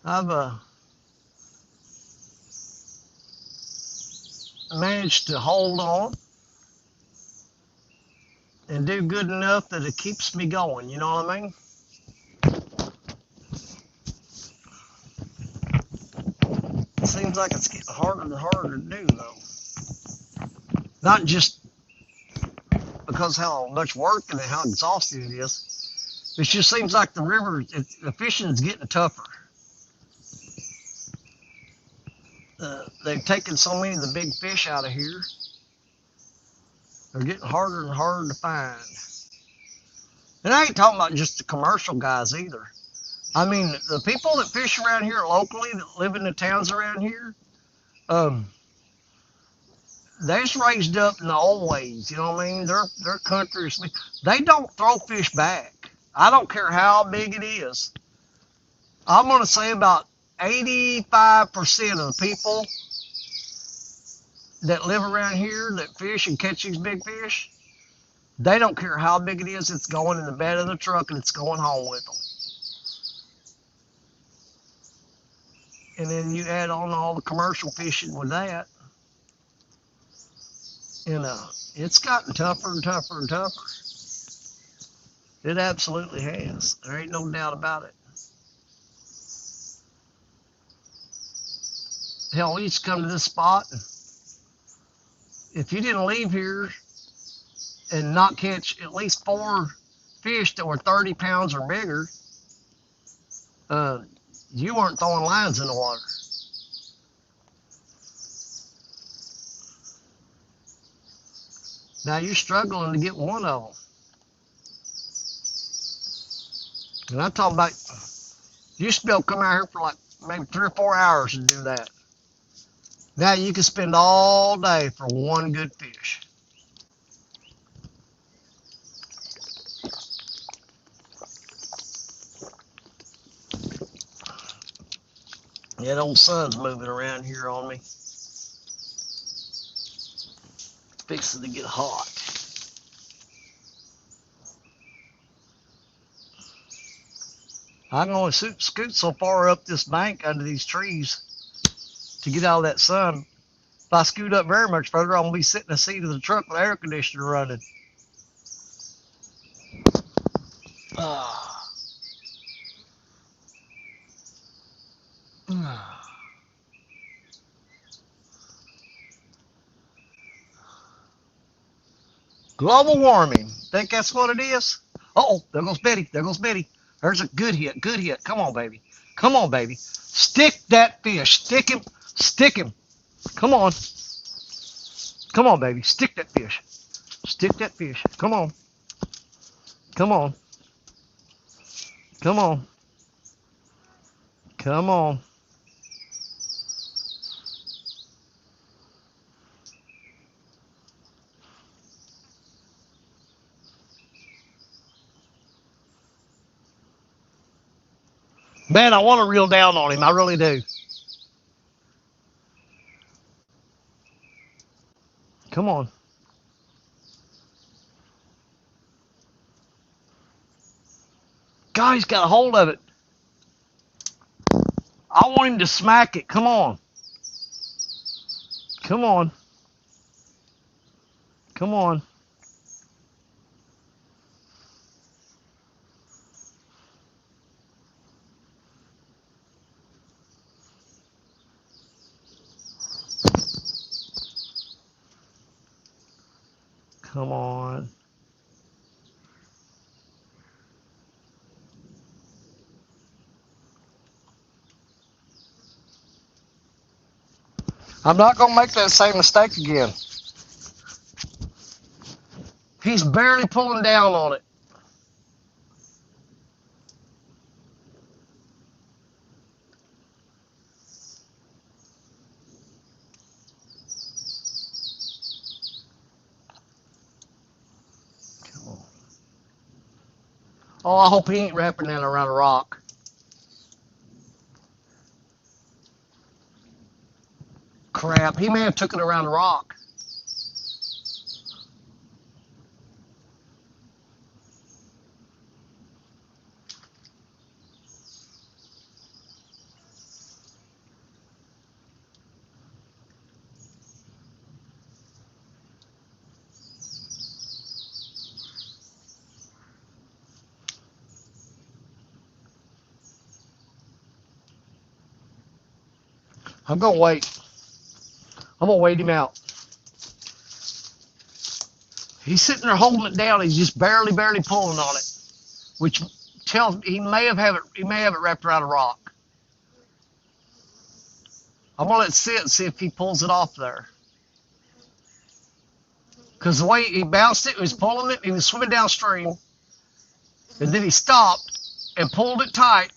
[SPEAKER 4] I've managed to hold on and do good enough that it keeps me going. You know what I mean? It seems like it's getting harder and harder to do, though. Not just because how much work and how exhausting it is. It just seems like the river, the fishing is getting tougher. They've taken so many of the big fish out of here. They're getting harder and harder to find. And I ain't talking about just the commercial guys either. I mean, the people that fish around here locally, that live in the towns around here, they's raised up in the old ways. You know what I mean? Their country is. They don't throw fish back. I don't care how big it is. I'm gonna say about 85% of the people that live around here that fish and catch these big fish, they don't care how big it is. It's going in the bed of the truck and it's going home with them. And then you add on all the commercial fishing with that, and it's gotten tougher and tougher and tougher. It absolutely has. There ain't no doubt about it. Hell, we used to come to this spot, and if you didn't leave here and not catch at least 4 fish that were 30 pounds or bigger, you weren't throwing lines in the water. Now you're struggling to get one of them. And I'm talking about, you used to be able to come out here for like maybe 3 or 4 hours and do that. Now you can spend all day for one good fish. That old sun's moving around here on me. Fixing to get hot. I can only scoot so far up this bank under these trees to get out of that sun. If I scoot up very much further, I'm going to be sitting in the seat of the truck with the air conditioner running. Global warming. Think that's what it is? Uh-oh, there goes Betty. There goes Betty. There's a good hit. Good hit. Come on, baby. Come on, baby. Stick that fish. Stick him. Stick him. Come on. Come on, baby. Stick that fish. Stick that fish. Come on. Come on. Come on. Come on. Man, I want to reel down on him. I really do. Come on. God, he's got a hold of it. I want him to smack it. Come on. Come on. Come on. Come on. I'm not going to make that same mistake again. He's barely pulling down on it. Come on. Oh, I hope he ain't wrapping that around a rock. Crap, he may have took it around a rock. I'm going to wait. I'm going to wait him out. He's sitting there holding it down. He's just barely pulling on it, which tells me he may have it wrapped around a rock. I'm going to let it sit and see if he pulls it off there. Because the way he bounced it, he was pulling it, he was swimming downstream, and then he stopped and pulled it tight,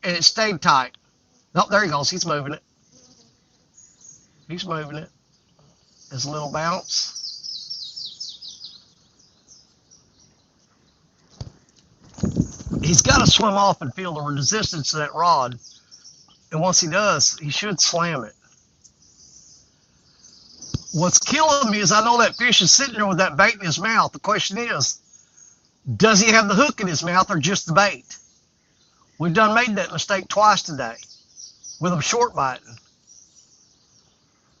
[SPEAKER 4] and it stayed tight. Oh, there he goes. He's moving it. He's moving it. His little bounce. He's got to swim off and feel the resistance of that rod. And once he does, he should slam it. What's killing me is I know that fish is sitting there with that bait in his mouth. The question is, does he have the hook in his mouth or just the bait? We've done made that mistake twice today with him short biting.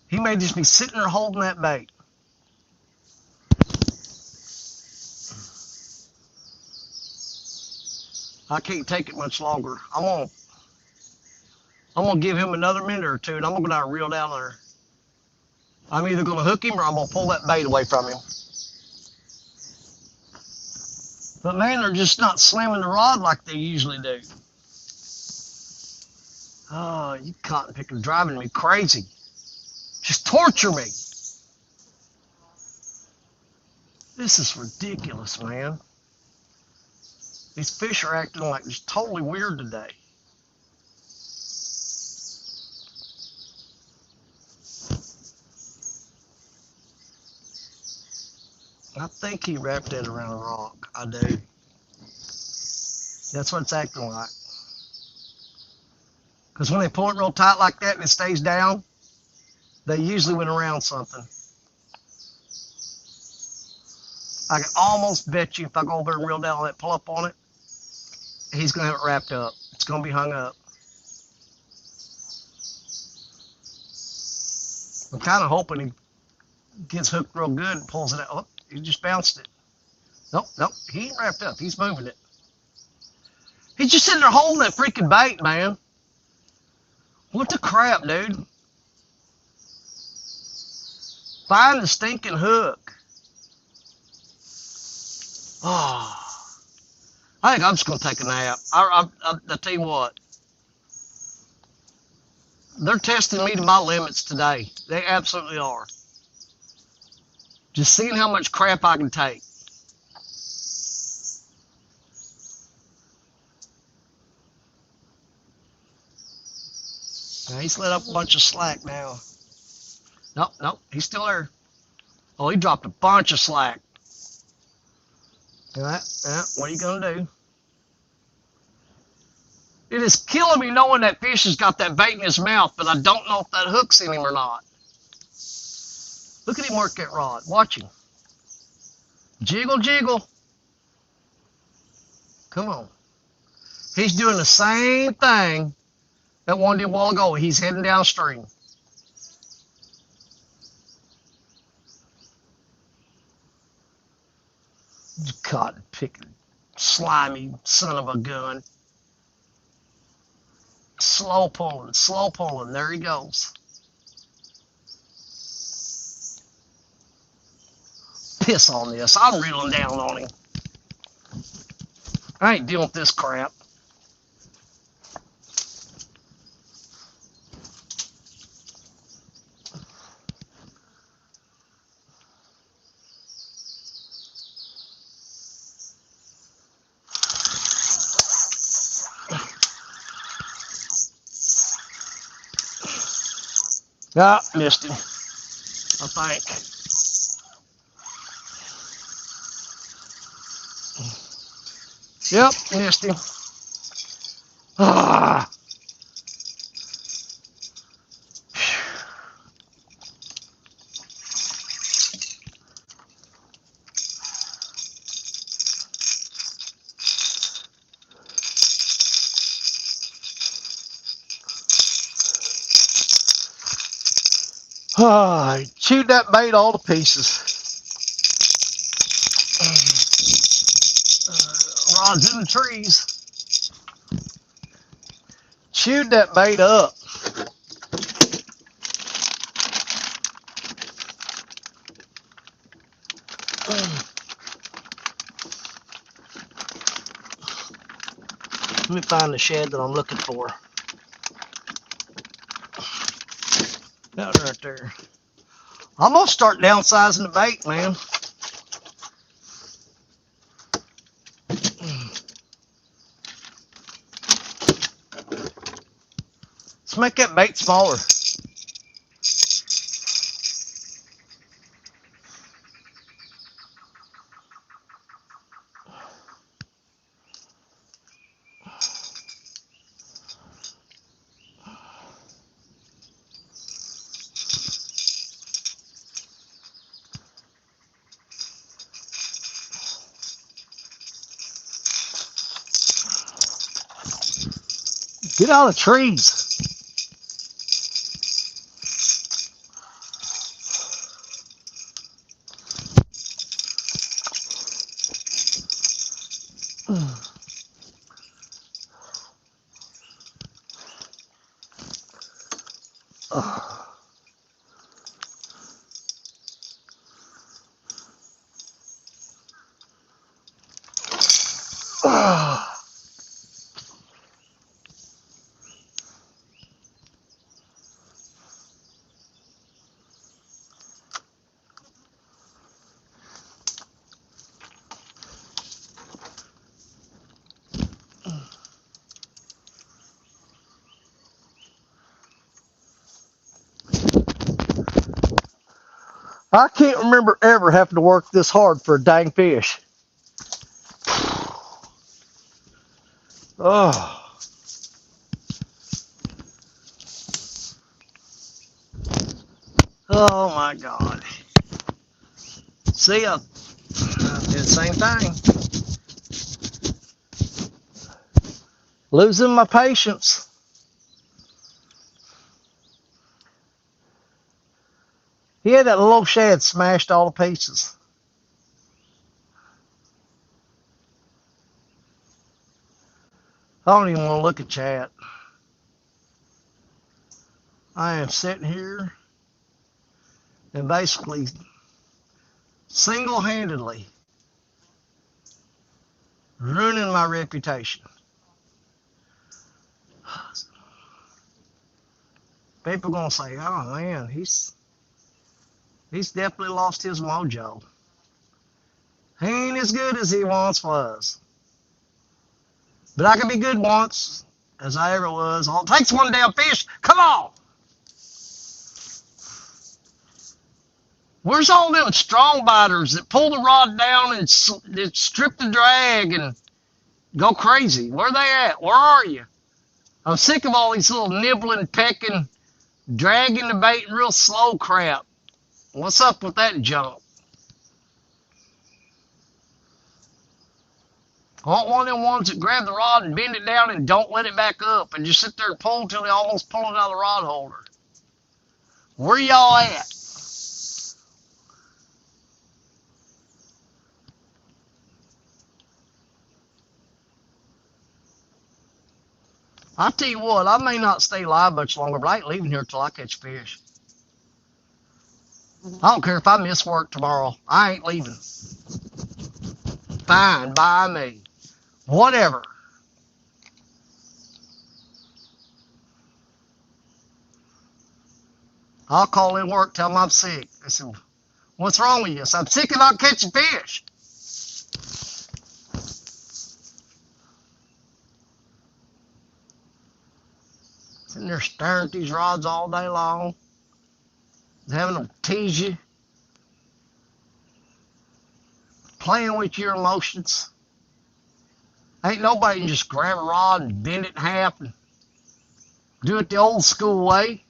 [SPEAKER 4] He may just be sitting there holding that bait. I can't take it much longer. I'm gonna give him another minute or two, and I'm gonna go down and reel down there. I'm either gonna hook him or I'm gonna pull that bait away from him. But man, they're just not slamming the rod like they usually do. Oh, you cotton picker driving me crazy. Just torture me. This is ridiculous, man. These fish are acting like just totally weird today. I think he wrapped it around a rock. I do. That's what it's acting like. Because when they pull it real tight like that and it stays down, they usually went around something. I can almost bet you if I go over and reel down on that, pull up on it, he's going to have it wrapped up. It's going to be hung up. I'm kind of hoping he gets hooked real good and pulls it out. Oh, he just bounced it. Nope, he ain't wrapped up. He's moving it. He's just sitting there holding that freaking bait, man. What the crap, dude? Find the stinking hook. Oh, I think I'm just going to take a nap. I tell you what. They're testing me to my limits today. They absolutely are. Just seeing how much crap I can take. Now he's let up a bunch of slack now. Nope, he's still there. Oh, he dropped a bunch of slack. What are you going to do? It is killing me knowing that fish has got that bait in his mouth, but I don't know if that hook's in him or not. Look at him work that rod. Watch him. Jiggle, jiggle. Come on. He's doing the same thing that one did a while ago. He's heading downstream. Cotton picking, slimy son of a gun. Slow pulling. There he goes. Piss on this. I'm reeling down on him. I ain't dealing with this crap. Ah, missed him, I think. Yep, missed him. Ah. I chewed that bait all to pieces. Rod's in the trees. Chewed that bait up. Let me find the shed that I'm looking for. Out right there. I'm gonna start downsizing the bait, man. Let's make that bait smaller. Get out of the trees. I can't remember ever having to work this hard for a dang fish. Oh. Oh my God. See, I did the same thing. Losing my patience. He had that little shad smashed all to pieces. I don't even want to look at chat. I am sitting here and basically single-handedly ruining my reputation. People gonna say, "Oh man, he's definitely lost his mojo. He ain't as good as he once was." But I can be good once, as I ever was. All it takes one damn fish. Come on. Where's all them strong biters that pull the rod down and strip the drag and go crazy? Where they at? Where are you? I'm sick of all these little nibbling, pecking, dragging the bait real slow crap. What's up with that junk? I want one of them ones that grab the rod and bend it down and don't let it back up and just sit there and pull until they almost pull it out of the rod holder. Where y'all at? I'll tell you what, I may not stay live much longer, but I ain't leaving here till I catch fish. I don't care if I miss work tomorrow. I ain't leaving. Fine, by me. Whatever. I'll call in work, tell them I'm sick. I said, "What's wrong with you?" I said, "I'm sick of not catching fish." Sitting there staring at these rods all day long, having them tease you, playing with your emotions. Ain't nobody can just grab a rod and bend it in half and do it the old school way.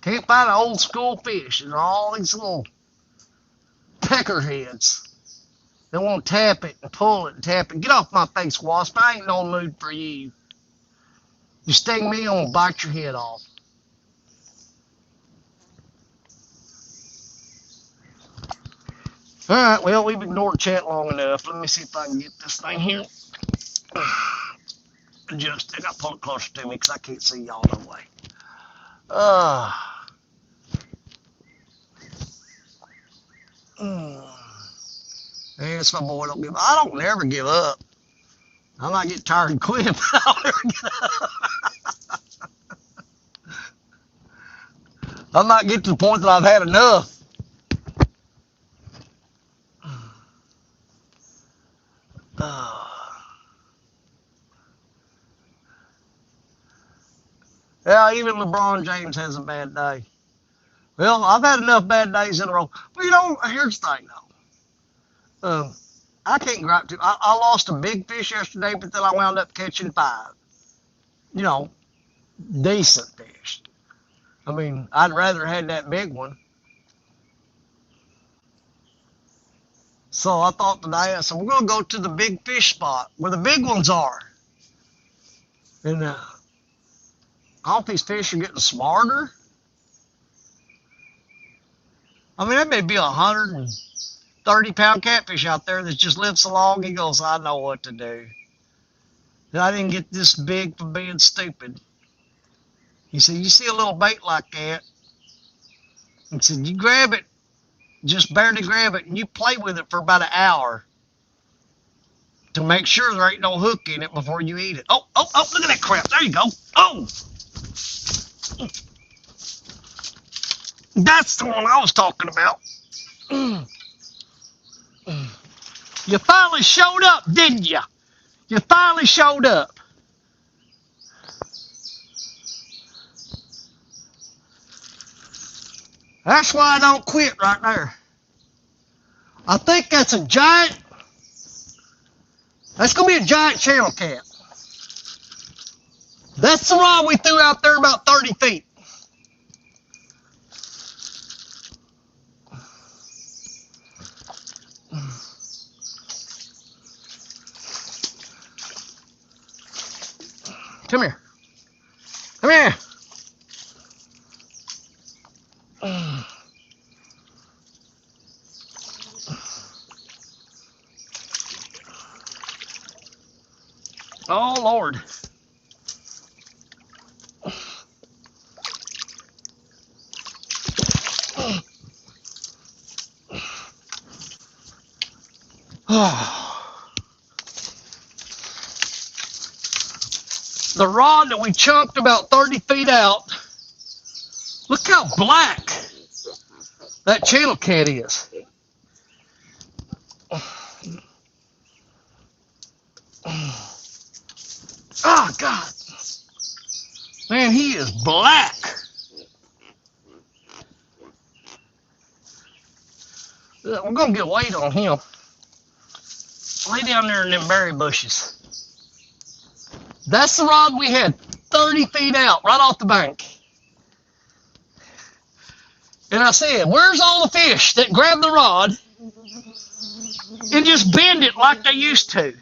[SPEAKER 4] Can't find an old school fish. There's all these little peckerheads. They want to tap it and pull it and tap it. Get off my face, wasp. I ain't no mood for you. You sting me, I'm going to bite your head off. All right, well, we've ignored chat long enough. Let me see if I can get this thing here. Adjust. I got to pull it closer to me because I can't see y'all no way. Hey, it's my boy. Don't give up. I don't never give up. I might get tired and quit, but I don't ever give up. I might get to the point that I've had enough. Yeah, even LeBron James has a bad day. Well, I've had enough bad days in a row. Well, you know, here's the thing, though. I can't gripe too. I lost a big fish yesterday, but then I wound up catching 5. You know, decent fish. I mean, I'd rather had that big one. So I thought today, I said, we're going to go to the big fish spot where the big ones are. And all these fish are getting smarter. I mean, that may be 130-pound catfish out there that just lives so long. He goes, I know what to do. I didn't get this big for being stupid. He said, you see a little bait like that? He said, you grab it, just barely grab it, and you play with it for about an hour to make sure there ain't no hook in it before you eat it. Oh, look at that crap. There you go. Oh, that's the one I was talking about. You finally showed up, didn't you? You finally showed up. That's why I don't quit right there. I think that's a giant, that's going to be a giant channel cat. That's the rod we threw out there about 30 feet. Come here. Come here. Oh, Lord. The rod that we chunked about 30 feet out, look how black that channel cat is. Oh, God. Man, he is black. We're going to get weight on him. Lay down there in them berry bushes. That's the rod we had 30 feet out, right off the bank. And I said, where's all the fish that grab the rod and just bend it like they used to?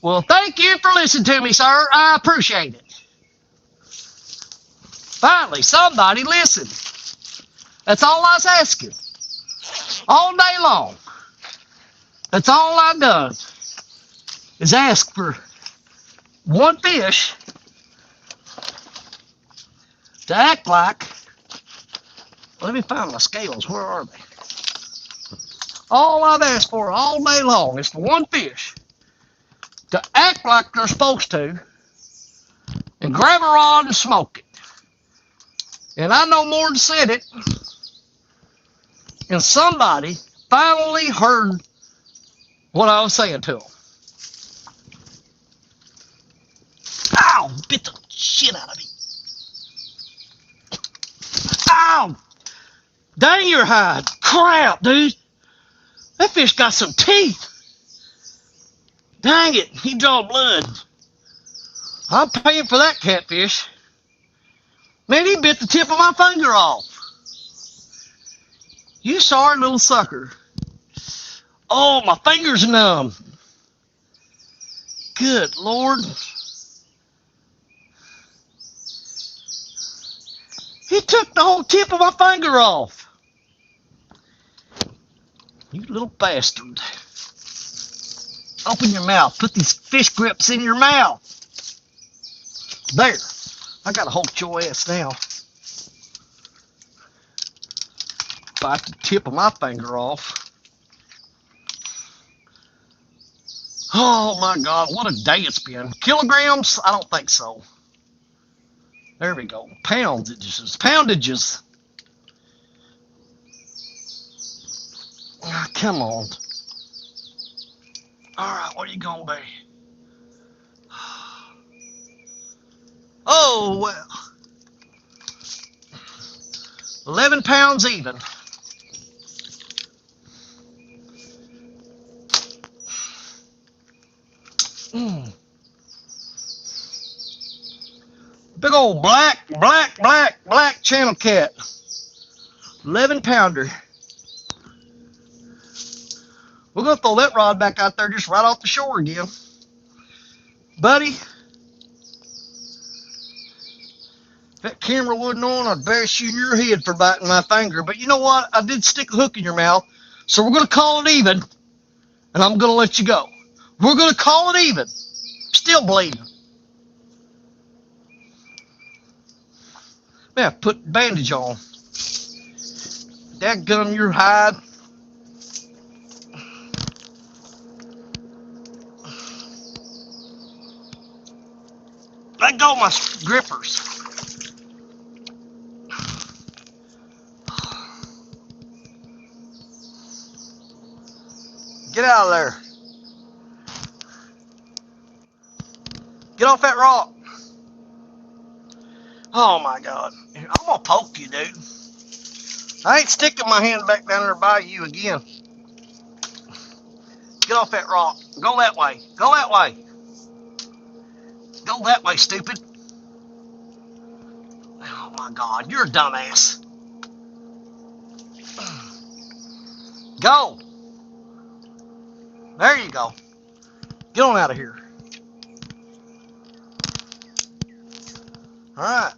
[SPEAKER 4] Well, thank you for listening to me, sir. I appreciate it. Finally, somebody listened. That's all I was asking. All day long. That's all I've done is ask for one fish to act like, let me find my scales, where are they? All I've asked for all day long is for one fish to act like they're supposed to and grab a rod and smoke it. And I no more than said it, and somebody finally heard what I was saying to them. Ow! Bit the shit out of me. Ow! Dang your hide. Crap, dude. That fish got some teeth. Dang it, he draw blood. I'm paying for that catfish. Man, he bit the tip of my finger off. You sorry little sucker. Oh, my finger's numb. Good Lord. He took the whole tip of my finger off. You little bastard. Open your mouth. Put these fish grips in your mouth. There. I gotta hold your ass now. Bite the tip of my finger off. Oh my God, what a day it's been. Kilograms? I don't think so. There we go. Poundages. Poundages. Oh, come on. Alright, what are you gonna be? Oh, well. 11 pounds even. Big old black channel cat. 11 pounder. We're going to throw that rod back out there just right off the shore again. Buddy, that camera wasn't on, I'd bash you in your head for biting my finger. But you know what? I did stick a hook in your mouth. So we're going to call it even, and I'm going to let you go. We're going to call it even. Still bleeding. Yeah, put bandage on. Dadgum your hide. Let go of my grippers. Get out of there. Get off that rock. Oh my God. I'm gonna poke you, dude. I ain't sticking my hand back down there by you again. Get off that rock. Go that way. Go that way. Go that way, stupid. Oh my God, you're a dumbass. Go. There you go. Get on out of here. All right.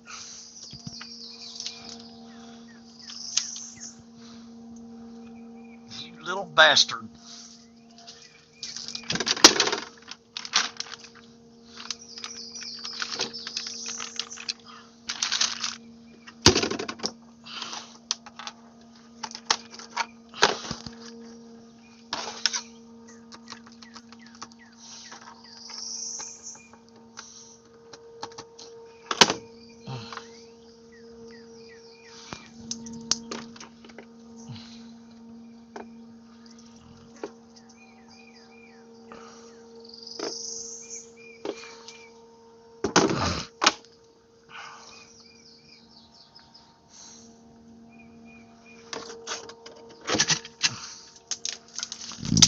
[SPEAKER 4] You little bastard.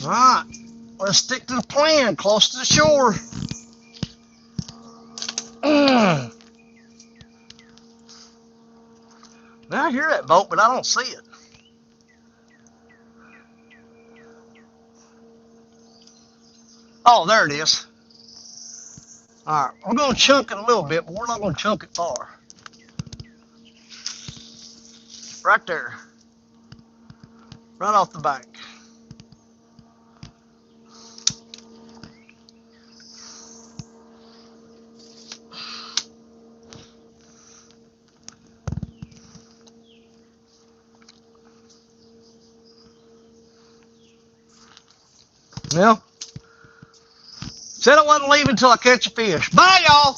[SPEAKER 4] All right. Let's stick to the plan. Close to the shore. Now I hear that boat, but I don't see it. Oh, there it is. All right, we're going to chunk it a little bit, but we're not going to chunk it far. Right there. Right off the bank. Well, said I wasn't leaving until I catch a fish. Bye, y'all.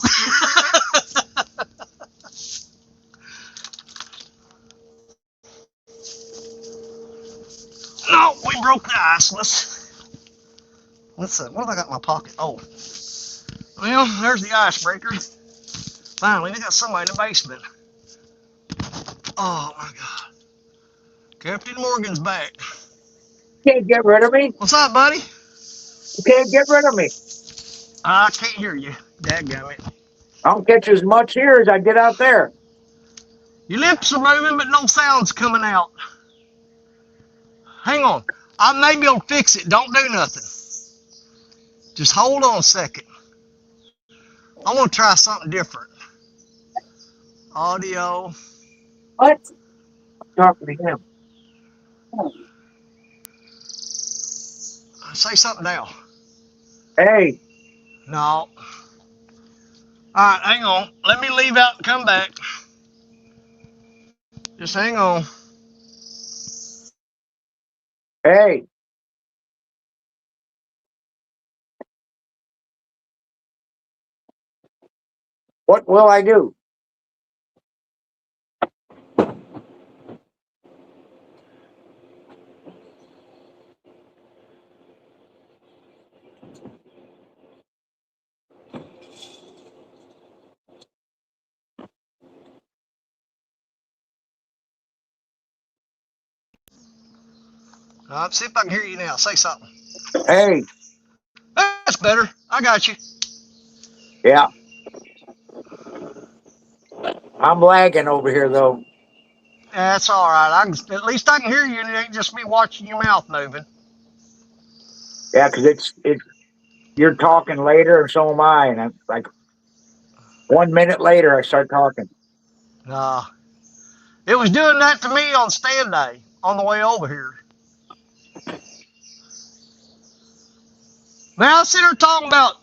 [SPEAKER 4] No, we broke the ice. Let's see. What have I got in my pocket? Oh, well, there's the icebreaker. Finally, we got somebody in the basement. Oh my God, Captain Morgan's back.
[SPEAKER 2] You can't get rid of me.
[SPEAKER 4] What's up, buddy?
[SPEAKER 2] You can't get rid of me.
[SPEAKER 4] I can't hear you. Dadgummit.
[SPEAKER 2] I don't catch as much here as I get out there.
[SPEAKER 4] Your lips are moving, but no sound's coming out. Hang on. I may be able to fix it. Don't do nothing. Just hold on a second. I want to try something different. Audio.
[SPEAKER 2] What? I'm talking to him.
[SPEAKER 4] Say something now.
[SPEAKER 2] Hey.
[SPEAKER 4] No. All right, hang on. Let me leave out and come back. Just hang on.
[SPEAKER 2] Hey. What will I do?
[SPEAKER 4] All right, see if I can hear you now. Say something.
[SPEAKER 2] Hey.
[SPEAKER 4] That's better. I got you.
[SPEAKER 2] Yeah. I'm lagging over here, though.
[SPEAKER 4] That's all right. At least I can hear you, and it ain't just me watching your mouth moving.
[SPEAKER 2] Yeah, because you're talking later, and so am I. And I'm like 1 minute later, I start talking.
[SPEAKER 4] Nah, it was doing that to me on stand day on the way over here. Now I sit here talking about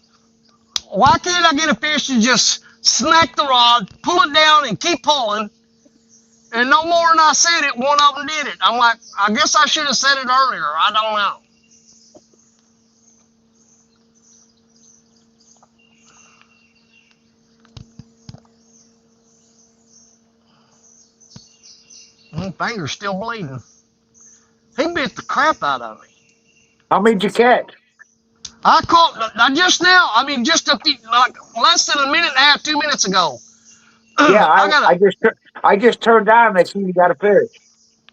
[SPEAKER 4] why can't I get a fish to just smack the rod, pull it down, and keep pulling? And no more than I said it, one of them did it. I'm like, I guess I should have said it earlier. I don't know. My finger's still bleeding. He bit the crap out of me.
[SPEAKER 2] How many did you catch?
[SPEAKER 4] I caught just now. I mean, just a few, like less than a minute and a half, 2 minutes ago.
[SPEAKER 2] Yeah,
[SPEAKER 4] I got
[SPEAKER 2] I just turned on and I see you got a fish.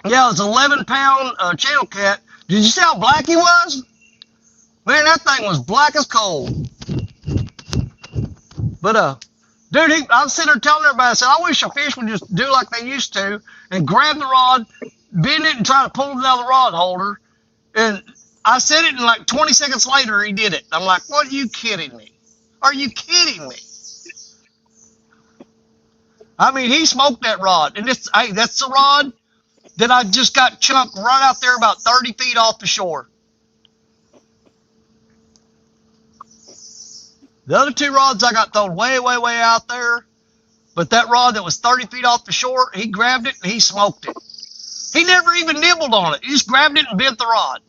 [SPEAKER 4] yeah, it was an 11-pound channel cat. Did you see how black he was? Man, that thing was black as coal. But dude, I was sitting there telling everybody, I said, I wish a fish would just do like they used to and grab the rod, bend it, and try to pull it out of the rod holder. And I said it, and like 20 seconds later, he did it. I'm like, what, are you kidding me? Are you kidding me? I mean, he smoked that rod. And hey, that's the rod that I just got chunked right out there about 30 feet off the shore. The other two rods I got thrown way, way, way out there. But that rod that was 30 feet off the shore, he grabbed it and he smoked it. He never even nibbled on it. He just grabbed it and bent the rod.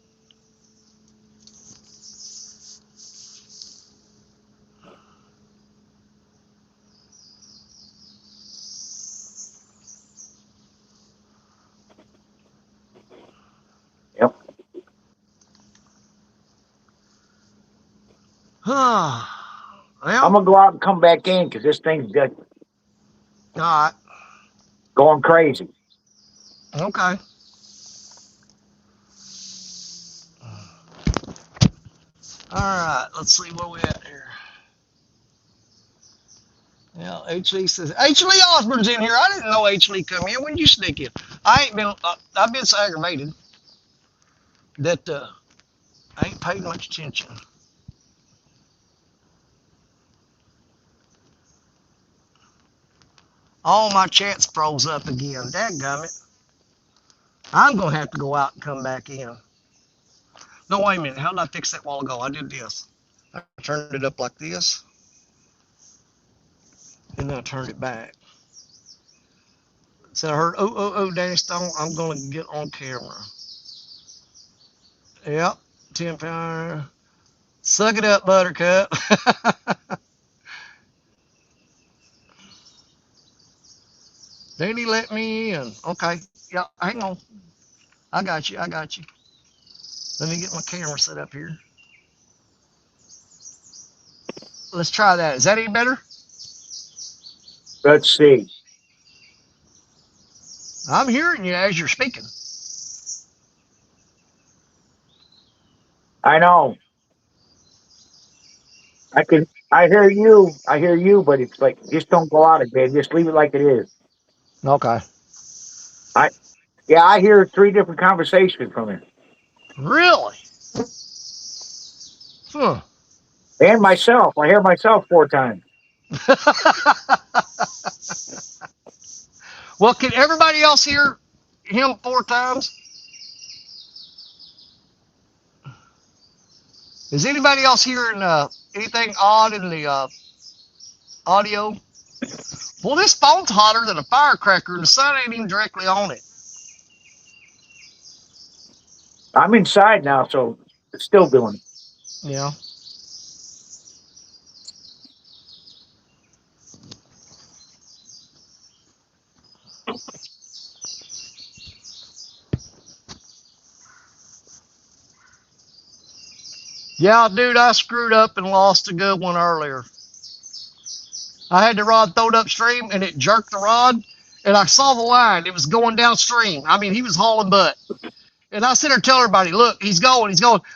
[SPEAKER 2] Yep.
[SPEAKER 4] Well,
[SPEAKER 2] I'm gonna go out and come back in because this thing's just
[SPEAKER 4] all right.
[SPEAKER 2] going crazy.
[SPEAKER 4] Okay. All right. Let's see where we at here. Yeah, H. Lee says H. Lee Osborne's in here. I didn't know H. Lee come in. When did you sneak in? I've been so aggravated that I ain't paid much attention. All my chats froze up again. Dadgummit. I'm gonna have to go out and come back in. No, wait a minute. How did I fix that while ago? I did this. I turned it up like this, and then I turned it back. So I heard, oh, Danny Stone, I'm going to get on camera. Yep, 10 pound. Suck it up, Buttercup. Danny let me in. Okay, yeah, hang on. I got you. Let me get my camera set up here. Let's try that. Is that any better?
[SPEAKER 2] Let's see.
[SPEAKER 4] I'm hearing you as you're speaking.
[SPEAKER 2] I know. I hear you, but it's like just don't go out again. Just leave it like it is.
[SPEAKER 4] Okay.
[SPEAKER 2] I hear 3 different conversations from him.
[SPEAKER 4] Really? Huh.
[SPEAKER 2] And myself. I hear myself 4 times.
[SPEAKER 4] Well, can everybody else hear him 4 times? Is anybody else hearing anything odd in the audio? Well, this phone's hotter than a firecracker, and the sun ain't even directly on it.
[SPEAKER 2] I'm inside now, so it's still doing it.
[SPEAKER 4] Yeah. Yeah, dude, I screwed up and lost a good one earlier. I had the rod thrown upstream, and it jerked the rod, and I saw the line. It was going downstream. I mean, he was hauling butt. And I sit there and tell everybody, look, he's going.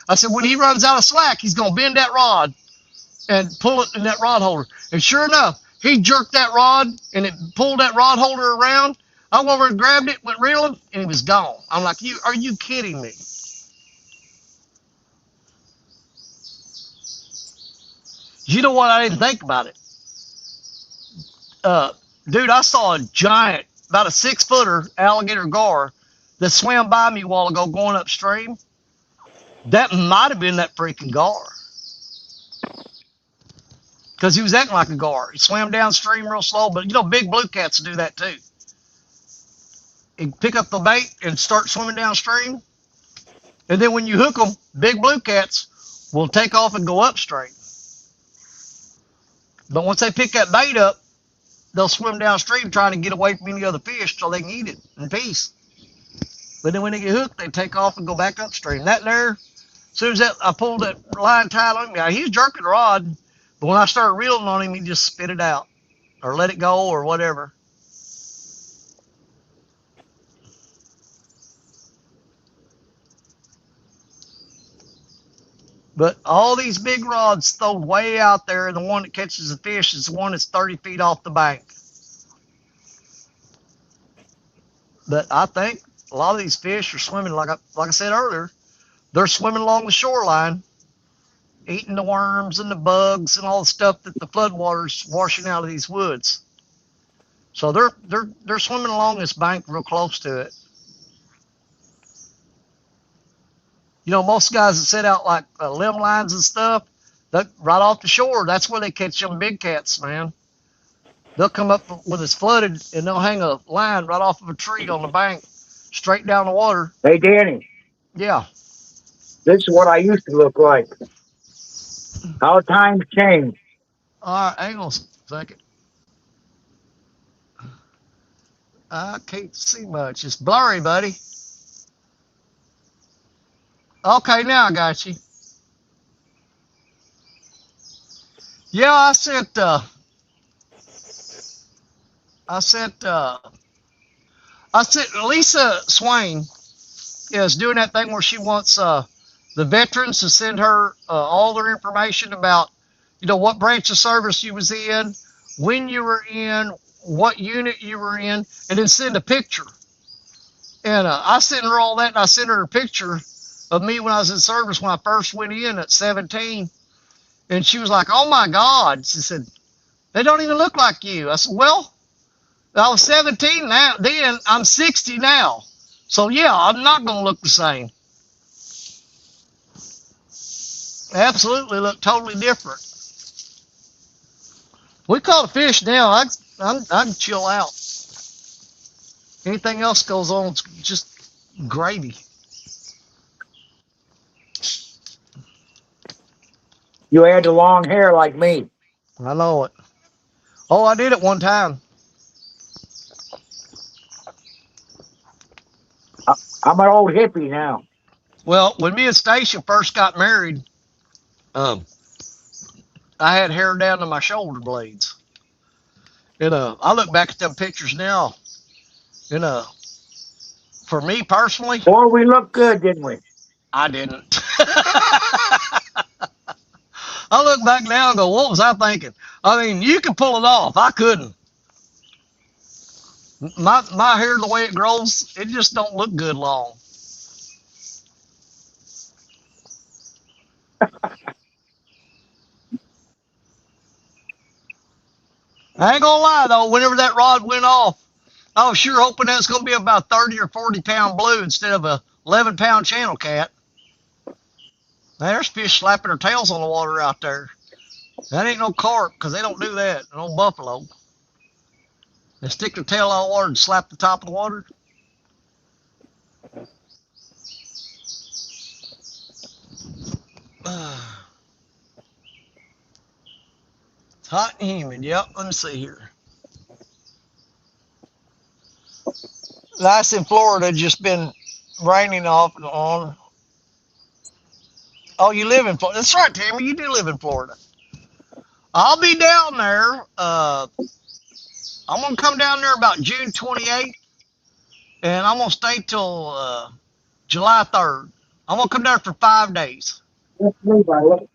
[SPEAKER 4] I said, when he runs out of slack, he's going to bend that rod and pull it in that rod holder. And sure enough, he jerked that rod, and it pulled that rod holder around. I went over and grabbed it, went reeling, and he was gone. I'm like, are you kidding me? You know what? I didn't think about it. dude, I saw a giant, about a 6-footer alligator gar that swam by me a while ago going upstream. That might have been that freaking gar. Because he was acting like a gar. He swam downstream real slow, but you know, big blue cats do that too. He pick up the bait and start swimming downstream. And then when you hook them, big blue cats will take off and go upstream. But once they pick that bait up, they'll swim downstream trying to get away from any other fish so they can eat it in peace. But then when they get hooked, they take off and go back upstream. That there, as soon as that, I pulled that line tied on me, he was jerking the rod, but when I started reeling on him, he just spit it out or let it go or whatever. But all these big rods thrown way out there, and the one that catches the fish is the one that's 30 feet off the bank. But I think a lot of these fish are swimming, like I said earlier, they're swimming along the shoreline, eating the worms and the bugs and all the stuff that the floodwater's washing out of these woods. So they're swimming along this bank real close to it. You know, most guys that set out like limb lines and stuff, that right off the shore, that's where they catch them big cats, man. They'll come up when it's flooded and they'll hang a line right off of a tree on the bank, straight down the water.
[SPEAKER 2] Hey, Danny,
[SPEAKER 4] Yeah.
[SPEAKER 2] this is what I used to look like. How times change.
[SPEAKER 4] All right, hang on a second. I can't see much. It's blurry, buddy. Okay, now I got you. Yeah, I sent Lisa Swain is doing that thing where she wants the veterans to send her all their information about, you know, what branch of service you was in, when you were in, what unit you were in, and then send a picture. And I sent her all that, and I sent her a picture of me when I was in service when I first went in at 17. And she was like, oh my God. She said, they don't even look like you. I said, well, I was 17 now, then I'm 60 now. So yeah, I'm not going to look the same. Absolutely look totally different. We caught a fish now. I can chill out. Anything else goes on, it's just gravy.
[SPEAKER 2] You had the long hair like me.
[SPEAKER 4] I know it. Oh, I did it one time.
[SPEAKER 2] I'm an old hippie now.
[SPEAKER 4] Well, when me and Stacia first got married, I had hair down to my shoulder blades. And I look back at them pictures now, and for me personally,
[SPEAKER 2] Boy, we looked good, didn't we?
[SPEAKER 4] I didn't. I look back now and go, what was I thinking? I mean, you can pull it off. I couldn't. My hair, the way it grows, it just don't look good long. I ain't gonna lie though, whenever that rod went off, I was sure hoping that was gonna be about 30 or 40 pound blue instead of a 11-pound channel cat. There's fish slapping their tails on the water out there. That ain't no carp, because they don't do that. No buffalo. They stick their tail out of the water and slap the top of the water. It's hot and humid. Yep, let me see here. Nice in Florida, just been raining off and on. Oh, you live in Florida. That's right, Tammy, you do live in Florida. I'll be down there. I'm going to come down there about June 28th, and I'm going to stay till July 3rd. I'm going to come down for 5 days.
[SPEAKER 2] That's me, buddy.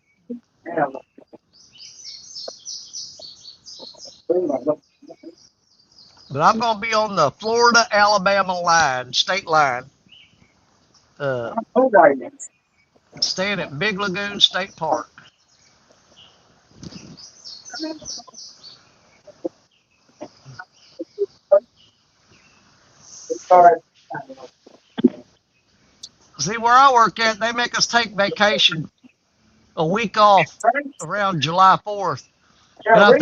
[SPEAKER 4] But I'm going to be on the Florida-Alabama line, state line, staying at Big Lagoon State Park. See, where I work at, they make us take vacation a week off around July 4th. And I'm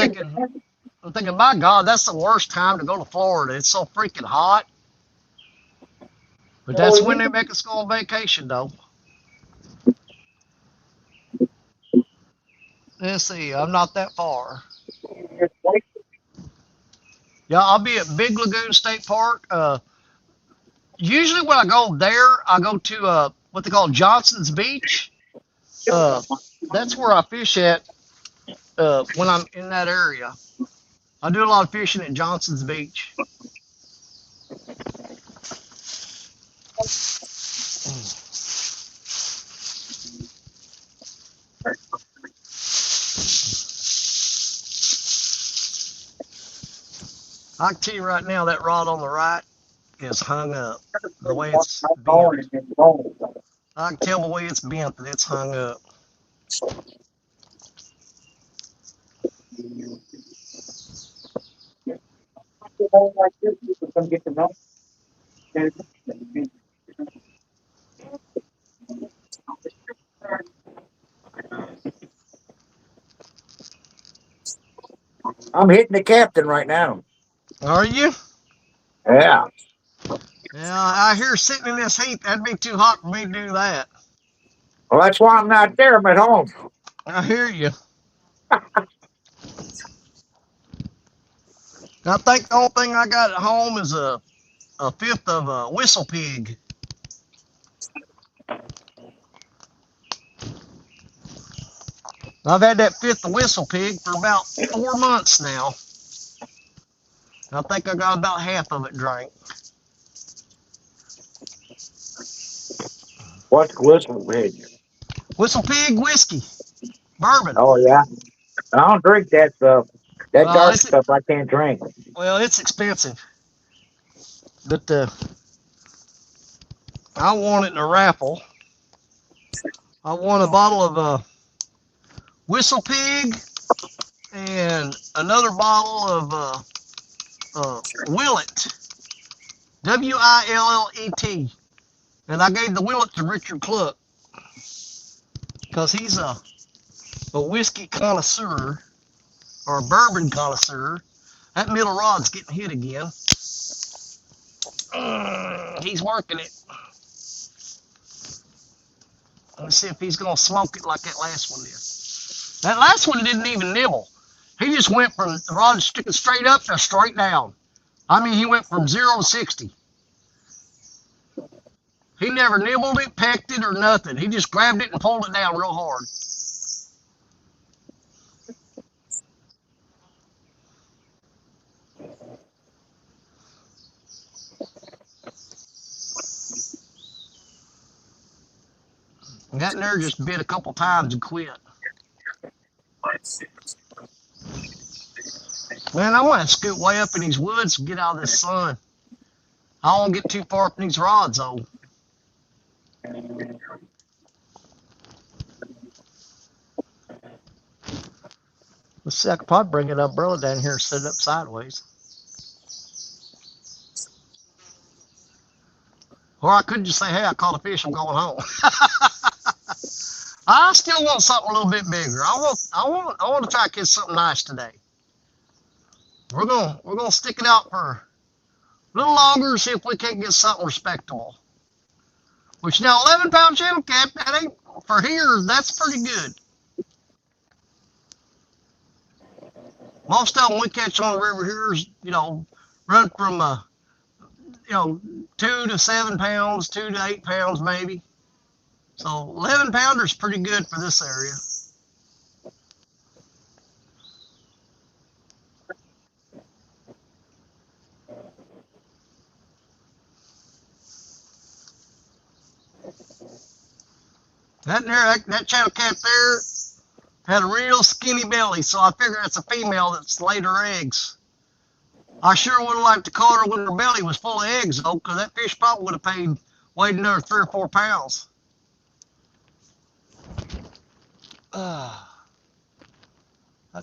[SPEAKER 4] thinking, my God, that's the worst time to go to Florida. It's so freaking hot. But that's when they make us go on vacation, though. Let's see, I'm not that far. Yeah, I'll be at Big Lagoon State Park. Usually when I go there, I go to what they call Johnson's Beach. That's where I fish at when I'm in that area. I do a lot of fishing at Johnson's Beach. I can tell you right now, that rod on the right is hung up. The way it's bent. I can tell the way it's bent that it's hung up.
[SPEAKER 2] I'm hitting the captain right now.
[SPEAKER 4] Are you?
[SPEAKER 2] Yeah.
[SPEAKER 4] Yeah, I hear sitting in this heat, that'd be too hot for me to do that.
[SPEAKER 2] Well, that's why I'm not there. I'm at home.
[SPEAKER 4] I hear you. I think the only thing I got at home is a fifth of a whistle pig. I've had that fifth of whistle pig for about 4 months now. I think I got about half of it drank.
[SPEAKER 2] What's whistle pig?
[SPEAKER 4] Whistle pig whiskey, bourbon.
[SPEAKER 2] Oh yeah. I don't drink that stuff. That
[SPEAKER 4] Well,
[SPEAKER 2] dark
[SPEAKER 4] it's
[SPEAKER 2] stuff I can't drink.
[SPEAKER 4] well, it's expensive, but I won it in a raffle. I won a bottle of whistle pig and another bottle of Willet, Willet, and I gave the Willet to Richard Cluck because he's a whiskey connoisseur or a bourbon connoisseur. That middle rod's getting hit again. He's working it. Let's see if he's gonna smoke it like that last one did. That last one didn't even nibble. He just went from the rod sticking straight up to straight down. I mean, he went from 0 to 60. He never nibbled it, pecked it, or nothing. He just grabbed it and pulled it down real hard. And that there just bit a couple times and quit. Man, I'm gonna scoot way up in these woods and get out of this sun. I won't get too far from these rods, though. Let's see, I could probably bring an umbrella down here and set it up sideways. Or I could just say, hey, I caught a fish, I'm going home. I still want something a little bit bigger. I want to try to catch something nice today. We're gonna stick it out for a little longer and see if we can't get something respectable. Which now 11-pound channel cat, that ain't for here. That's pretty good. Most of them we catch on the river here is, run from 2 to 7 pounds, 2 to 8 pounds maybe. So 11-pounder is pretty good for this area. That channel cat there had a real skinny belly, so I figure that's a female that's laid her eggs. I sure would have liked to caught her when her belly was full of eggs, though, because that fish probably would have weighed another 3 or 4 pounds. I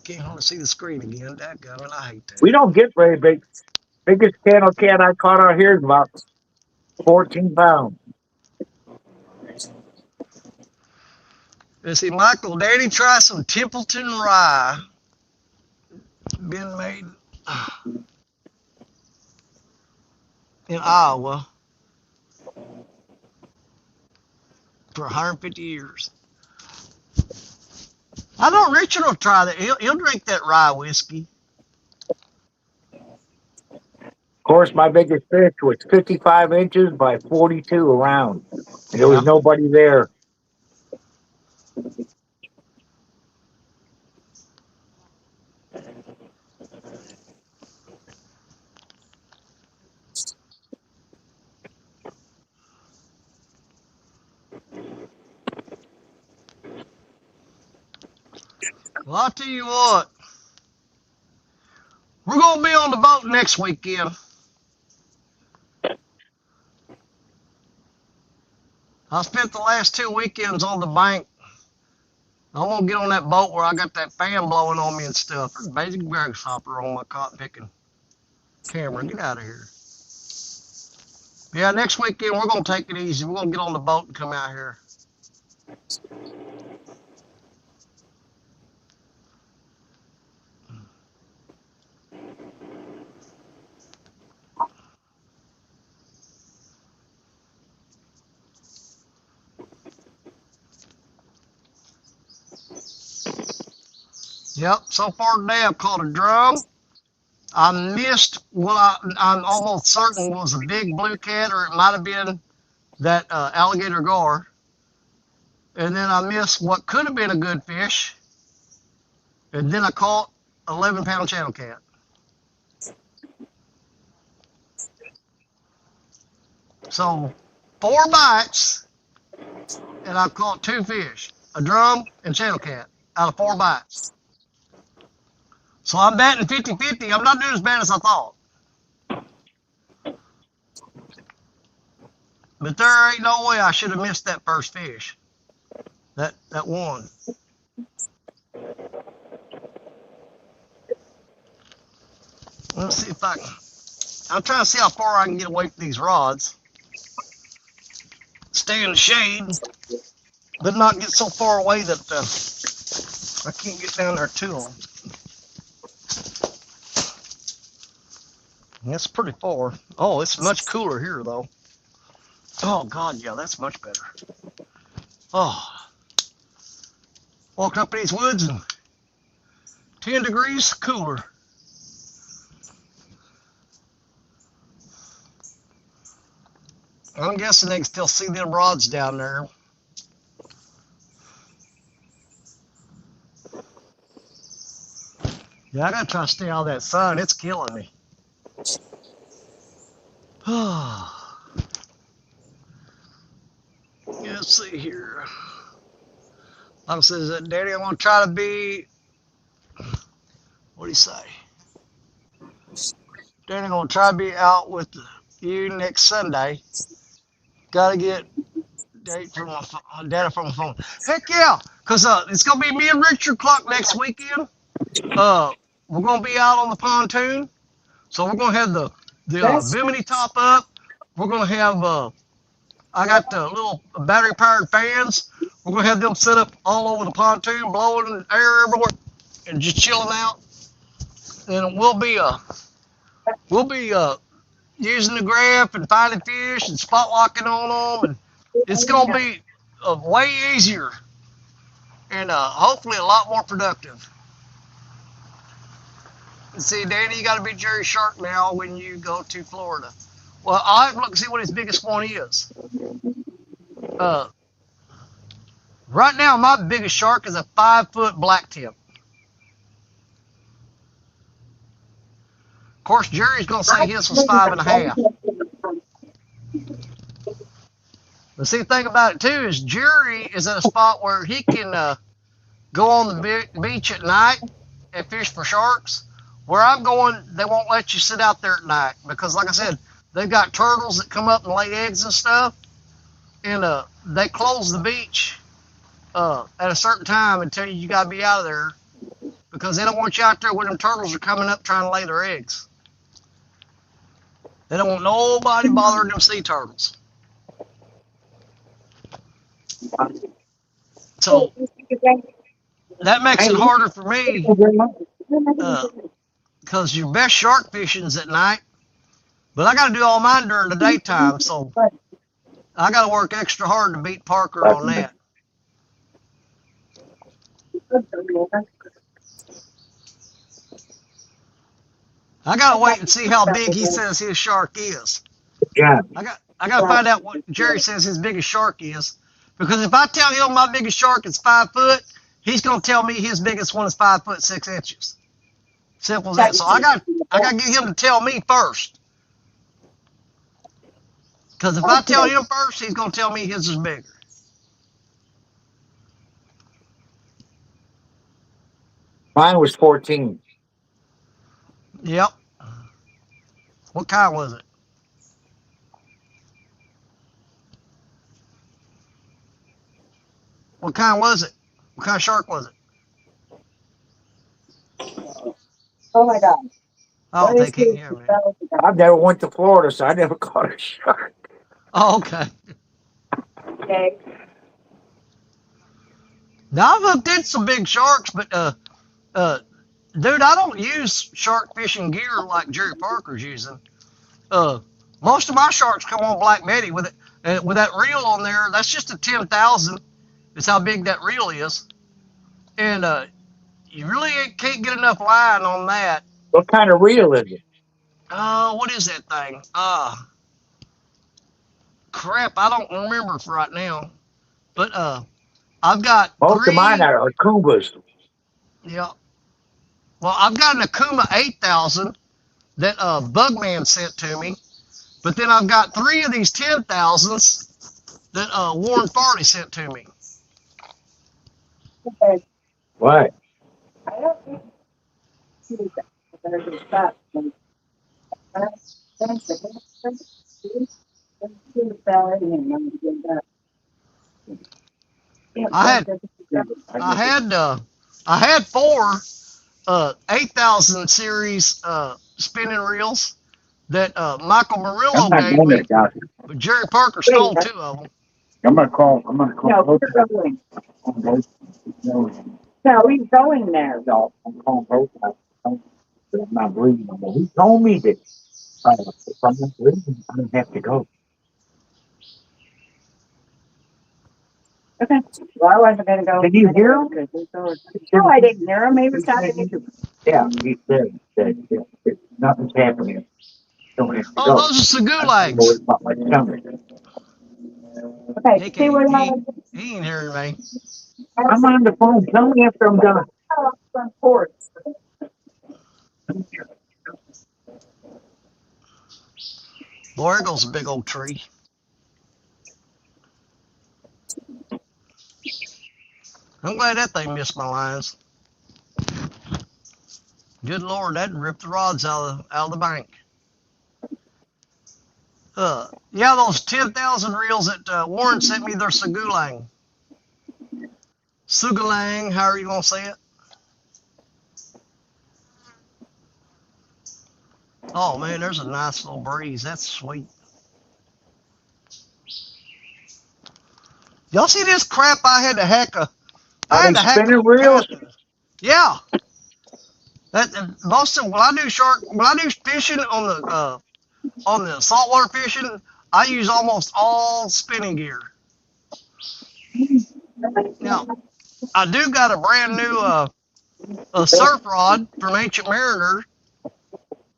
[SPEAKER 4] can't hardly see the screen again. Dadgummit, I hate that.
[SPEAKER 2] We don't get very big. Biggest channel cat I caught out here is about 14 pounds.
[SPEAKER 4] Let's see, Michael, Daddy, try some Templeton rye. Been made in Iowa for 150 years. I know Richard will try that. He'll drink that rye whiskey.
[SPEAKER 2] Of course, my biggest fish was 55 inches by 42 around. And there was
[SPEAKER 4] Yeah.
[SPEAKER 2] nobody there.
[SPEAKER 4] Well, I'll tell you what. We're going to be on the boat next weekend. I spent the last 2 weekends on the bank. I'm going to get on that boat where I got that fan blowing on me and stuff. There's a basic grasshopper on my cotton picking camera. Get out of here. Yeah, next weekend we're going to take it easy. We're going to get on the boat and come out here. Yep, so far today I've caught a drum. I missed what I'm almost certain was a big blue cat, or it might have been that alligator gar. And then I missed what could have been a good fish. And then I caught 11-pound channel cat. So 4 bites, and I've caught 2 fish, a drum and channel cat, out of 4 bites. So I'm batting 50-50. I'm not doing as bad as I thought. But there ain't no way I should have missed that first fish. That one. Let's see if I can. I'm trying to see how far I can get away from these rods. Stay in the shade, but not get so far away that I can't get down there to them. That's pretty far. Oh, it's much cooler here, though. Oh, God, yeah, that's much better. Oh. Walked up in these woods and 10 degrees cooler. I'm guessing they can still see them rods down there. Yeah, I gotta try to stay out of that sun. It's killing me. Let's see here. Like I said, Daddy, I'm gonna try to be. What do you say? Daddy, I'm gonna try to be out with you next Sunday. Gotta get date from my data from my phone. Heck yeah, cause it's gonna be me and Richard Clark next weekend. We're gonna be out on the pontoon, so we're gonna have the Bimini top up. We're gonna have I got the little battery powered fans. We're gonna have them set up all over the pontoon, blowing air everywhere, and just chilling out. And we'll be using the graph and finding fish and spot locking on them, and it's gonna be way easier and hopefully a lot more productive. See, Danny, you got to be Jerry Shark now when you go to Florida. Well, I'll have to look and see what his biggest one is. Right now, my biggest shark is a 5-foot black tip. Of course, Jerry's going to say his was 5.5. The see, the thing about it, too, is Jerry is at a spot where he can go on the beach at night and fish for sharks. Where I'm going, they won't let you sit out there at night because, like I said, they've got turtles that come up and lay eggs and stuff, and they close the beach at a certain time and tell you got to be out of there because they don't want you out there when them turtles are coming up trying to lay their eggs. They don't want nobody bothering them sea turtles. So that makes it harder for me because your best shark fishing's at night. But I got to do all mine during the daytime, so I got to work extra hard to beat Parker on that. I got to wait and see how big he says his shark is.
[SPEAKER 2] Yeah.
[SPEAKER 4] I got to find out what Jerry says his biggest shark is, because if I tell him my biggest shark is 5 foot, he's gonna tell me his biggest one is 5 foot 6 inches. Simple as that. So I got to get him to tell me first, because if I tell him first, he's gonna tell me his is bigger.
[SPEAKER 2] Mine was 14.
[SPEAKER 4] Yep. What kind was it? What kind was it? What kind of shark was it?
[SPEAKER 5] Oh my God.
[SPEAKER 4] Oh, they can't hear me.
[SPEAKER 2] I've never went to Florida, so I never caught a shark.
[SPEAKER 4] Oh, okay.
[SPEAKER 5] Okay.
[SPEAKER 4] Now I've looked at some big sharks, but dude, I don't use shark fishing gear like Jerry Parker's using. Most of my sharks come on Black Betty with it, with that reel on there. That's just a 10,000. It's how big that reel is, and you really can't get enough line on that.
[SPEAKER 2] What kind of reel is it?
[SPEAKER 4] What is that thing? Crap, I don't remember for right now. But I've got
[SPEAKER 2] Most
[SPEAKER 4] three.
[SPEAKER 2] of mine are Kubas.
[SPEAKER 4] Yeah. Well, I've got an Akuma 8000 that Bugman sent to me, but then I've got 3 of these 10,000s that Warren Farley sent to me.
[SPEAKER 5] Okay.
[SPEAKER 2] What?
[SPEAKER 5] I don't think there's a spot.
[SPEAKER 4] I had 4 8000 series spinning reels that Michael Murillo gave me, but Jerry Parker stole 2 of them.
[SPEAKER 2] I'm gonna call.
[SPEAKER 5] No, we're going. No, he's going there.
[SPEAKER 2] No, I'm calling both. I'm not reading them. He told me that if I'm not reading, I don't have to go.
[SPEAKER 5] Okay. Well, I wasn't going to go.
[SPEAKER 2] Did you hear him?
[SPEAKER 5] No, I didn't hear him. He was talking to you.
[SPEAKER 2] Yeah, he said that nothing's happening. Don't have to
[SPEAKER 4] Oh,
[SPEAKER 2] go.
[SPEAKER 4] those are Sagoo
[SPEAKER 2] I'm
[SPEAKER 4] legs.
[SPEAKER 2] worried about my stomach.
[SPEAKER 5] Okay. See what
[SPEAKER 4] He ain't hearing me.
[SPEAKER 2] I'm on the phone. Tell me after I'm done.
[SPEAKER 5] front porch.
[SPEAKER 4] Boy, there goes a big old tree. I'm glad that thing missed my lines. Good Lord, that'd rip the rods out of the bank. Yeah, those 10,000 reels that Warren sent me, they're Sugulang. Sugulang, however you want to say it. Oh man, there's a nice little breeze. That's sweet. Y'all see this crap I had to hack a... I had to hack
[SPEAKER 2] spinning reels?
[SPEAKER 4] Yeah. Most of when I do fishing on the saltwater fishing, I use almost all spinning gear. Now, I do got a brand new a surf rod from Ancient Mariner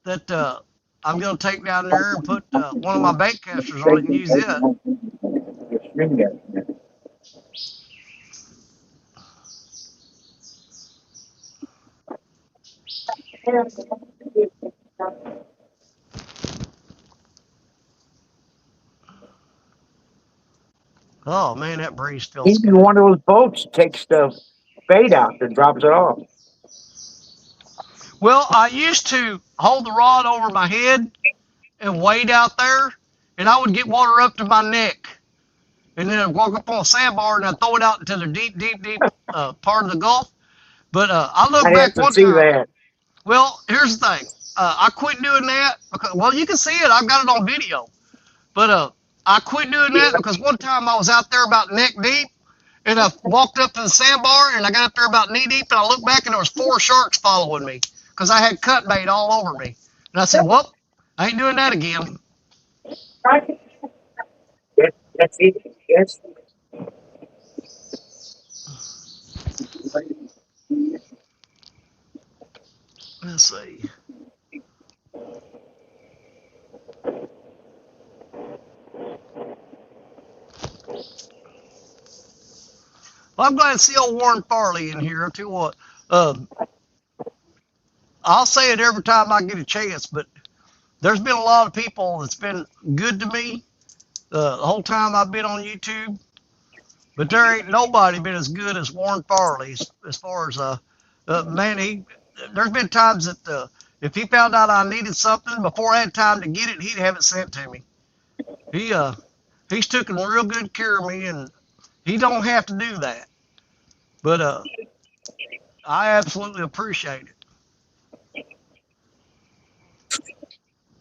[SPEAKER 4] that I'm gonna take down there and put one of my bait casters on it and use it. Oh man, that breeze feels
[SPEAKER 2] Even
[SPEAKER 4] good.
[SPEAKER 2] one of those boats takes the bait out and drops it off.
[SPEAKER 4] Well, I used to hold the rod over my head and wade out there, and I would get water up to my neck. And then I'd walk up on a sandbar and I'd throw it out into the deep part of the Gulf. But I look
[SPEAKER 2] I
[SPEAKER 4] back
[SPEAKER 2] have to
[SPEAKER 4] one
[SPEAKER 2] see
[SPEAKER 4] time.
[SPEAKER 2] that.
[SPEAKER 4] Well, here's the thing. I quit doing that because, well, you can see it. I've got it on video. But I quit doing that because one time I was out there about neck deep, and I walked up to the sandbar, and I got up there about knee deep, and I looked back, and there was 4 sharks following me because I had cut bait all over me. And I said, well, I ain't doing that again.
[SPEAKER 2] That's it. Yes.
[SPEAKER 4] Let's see. Well, I'm glad to see old Warren Farley in here. I'll tell you what, I'll say it every time I get a chance, but there's been a lot of people that's been good to me the whole time I've been on YouTube. But there ain't nobody been as good as Warren Farley as far as man. There's been times that if he found out I needed something before I had time to get it, he'd have it sent to me. He's taken real good care of me, and he don't have to do that. But I absolutely appreciate it.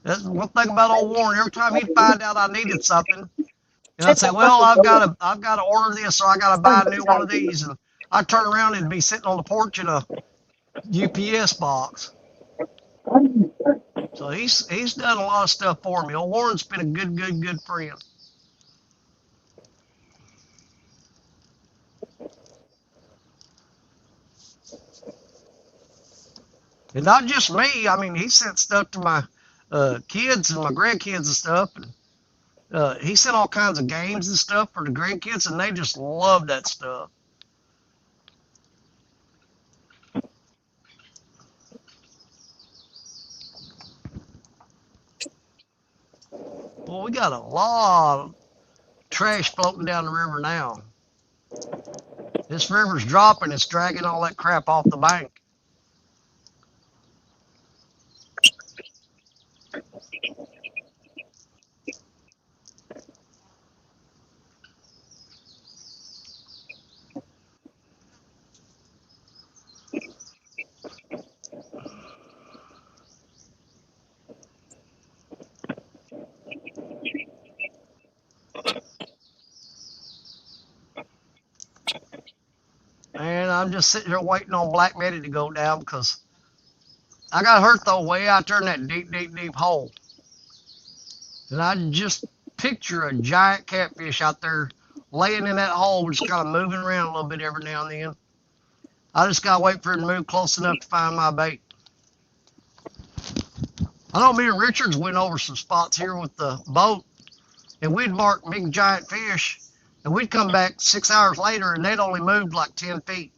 [SPEAKER 4] That's one thing about old Warren. Every time he'd find out I needed something, and I'd say, well, I've got to order this, or I got to buy a new one of these, and I'd turn around and be sitting on the porch in a UPS box. So he's done a lot of stuff for me. Old Warren's been a good friend. And not just me. I mean, he sent stuff to my kids and my grandkids and stuff. And he sent all kinds of games and stuff for the grandkids, and they just love that stuff. Well, we got a lot of trash floating down the river now. This river's dropping. It's dragging all that crap off the bank. And I'm just sitting here waiting on Black Betty to go down because I got her throw way out there in that deep hole. And I just picture a giant catfish out there laying in that hole, just kind of moving around a little bit every now and then. I just got to wait for it to move close enough to find my bait. I know me and Richards went over some spots here with the boat, and we'd mark big giant fish, and we'd come back 6 hours later, and they'd only moved like 10 feet.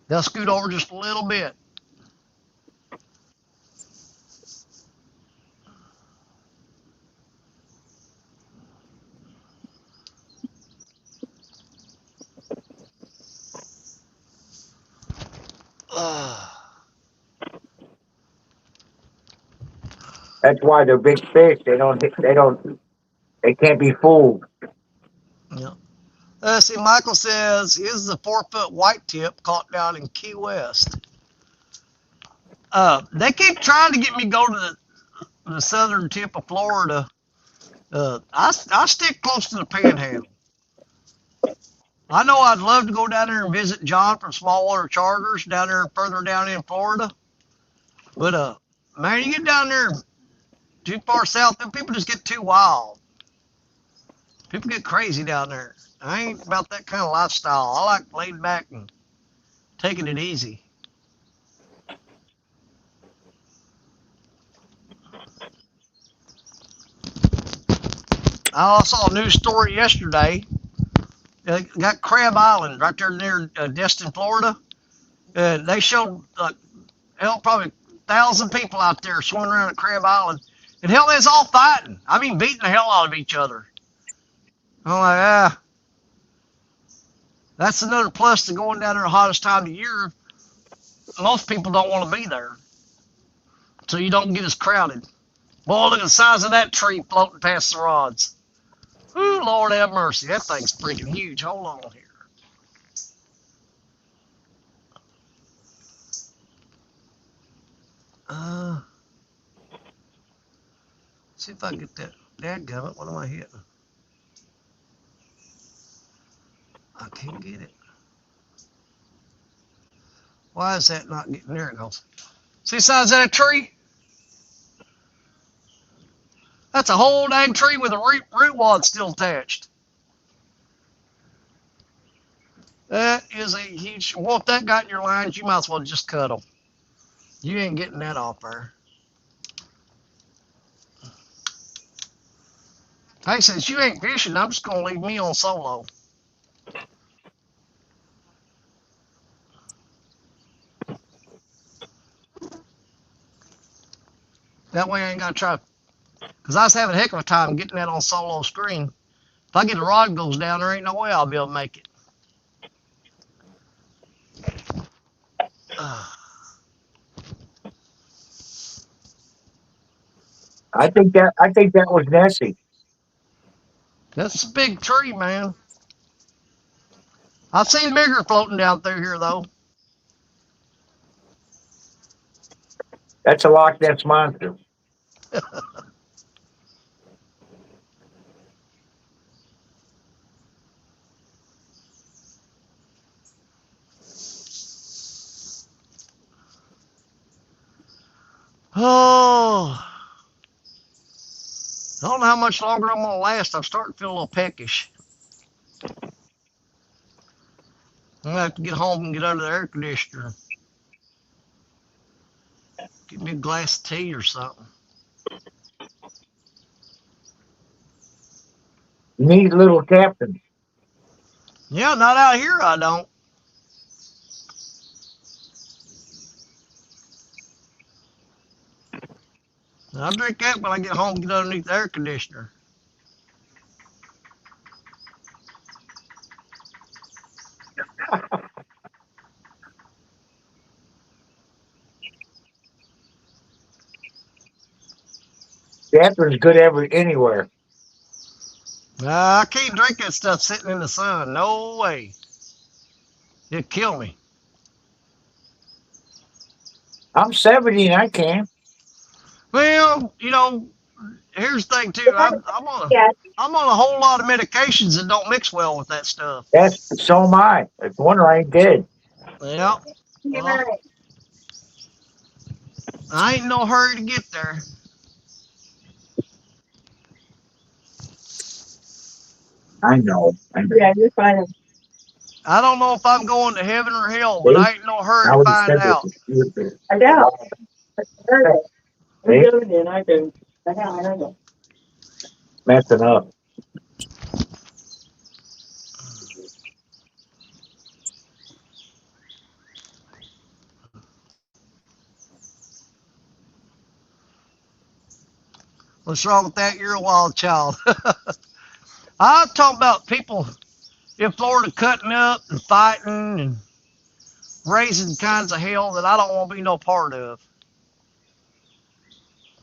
[SPEAKER 4] They'll scoot over just a little bit.
[SPEAKER 2] That's why they're big fish. They can't be fooled.
[SPEAKER 4] Yeah. See, Michael says, is the 4-foot white tip caught down in Key West? They keep trying to get me to go to the southern tip of Florida. I stick close to the panhandle. I know I'd love to go down there and visit John from Smallwater Charters down there further down in Florida. But, man, you get down there too far south, then people just get too wild. People get crazy down there. I ain't about that kind of lifestyle. I like laid back and taking it easy. I saw a news story yesterday. Got Crab Island right there near Destin, Florida. They showed probably 1,000 people out there swimming around at Crab Island. And hell, they's all fighting. I mean, beating the hell out of each other. I'm like, that's another plus to going down there the hottest time of year. Most people don't want to be there, so you don't get as crowded. Boy, look at the size of that tree floating past the rods. Ooh, Lord have mercy. That thing's freaking huge. Hold on here. See if I can get that. Dadgummit, what am I hitting? I can't get it. Why is that not getting there? It goes. See the size of that tree? That's a whole dang tree with a root wad still attached. That is a huge. Well, if that got in your lines, you might as well just cut them. You ain't getting that off there. Hey, since you ain't fishing, I'm just gonna leave me on solo. That way I ain't gotta try. Cause I was having a heck of a time getting that on solo screen. If I get the rod goes down, there ain't no way I'll be able to make it.
[SPEAKER 2] I think that was Nessie.
[SPEAKER 4] That's a big tree, man. I've seen bigger floating down through here though.
[SPEAKER 2] That's a Loch Ness monster.
[SPEAKER 4] Oh, I don't know how much longer I'm gonna last. I'm starting to feel a little peckish. I'm gonna have to get home and get under the air conditioner. Get me a glass of tea or something.
[SPEAKER 2] You need a little captain.
[SPEAKER 4] Yeah, not out here, I don't. I'll drink that when I get home and get underneath the air conditioner.
[SPEAKER 2] Catherine's good anywhere.
[SPEAKER 4] I can't drink that stuff sitting in the sun. No way. It'd kill me.
[SPEAKER 2] I'm 70 and I can.
[SPEAKER 4] Well, you know, here's the thing too. I'm on a whole lot of medications that don't mix well with that stuff.
[SPEAKER 2] So am I. It's a wonder I ain't dead.
[SPEAKER 4] Yeah. Well, I ain't in no hurry to get there.
[SPEAKER 2] I know.
[SPEAKER 5] Yeah, you're fine.
[SPEAKER 4] I don't know if I'm going to heaven or hell, but I ain't in no hurry to find out.
[SPEAKER 5] I know. I'm doing it. I do. I know.
[SPEAKER 2] Messing up.
[SPEAKER 4] What's wrong with that? You're a wild child. I'm talking about people in Florida cutting up and fighting and raising kinds of hell that I don't want to be no part of.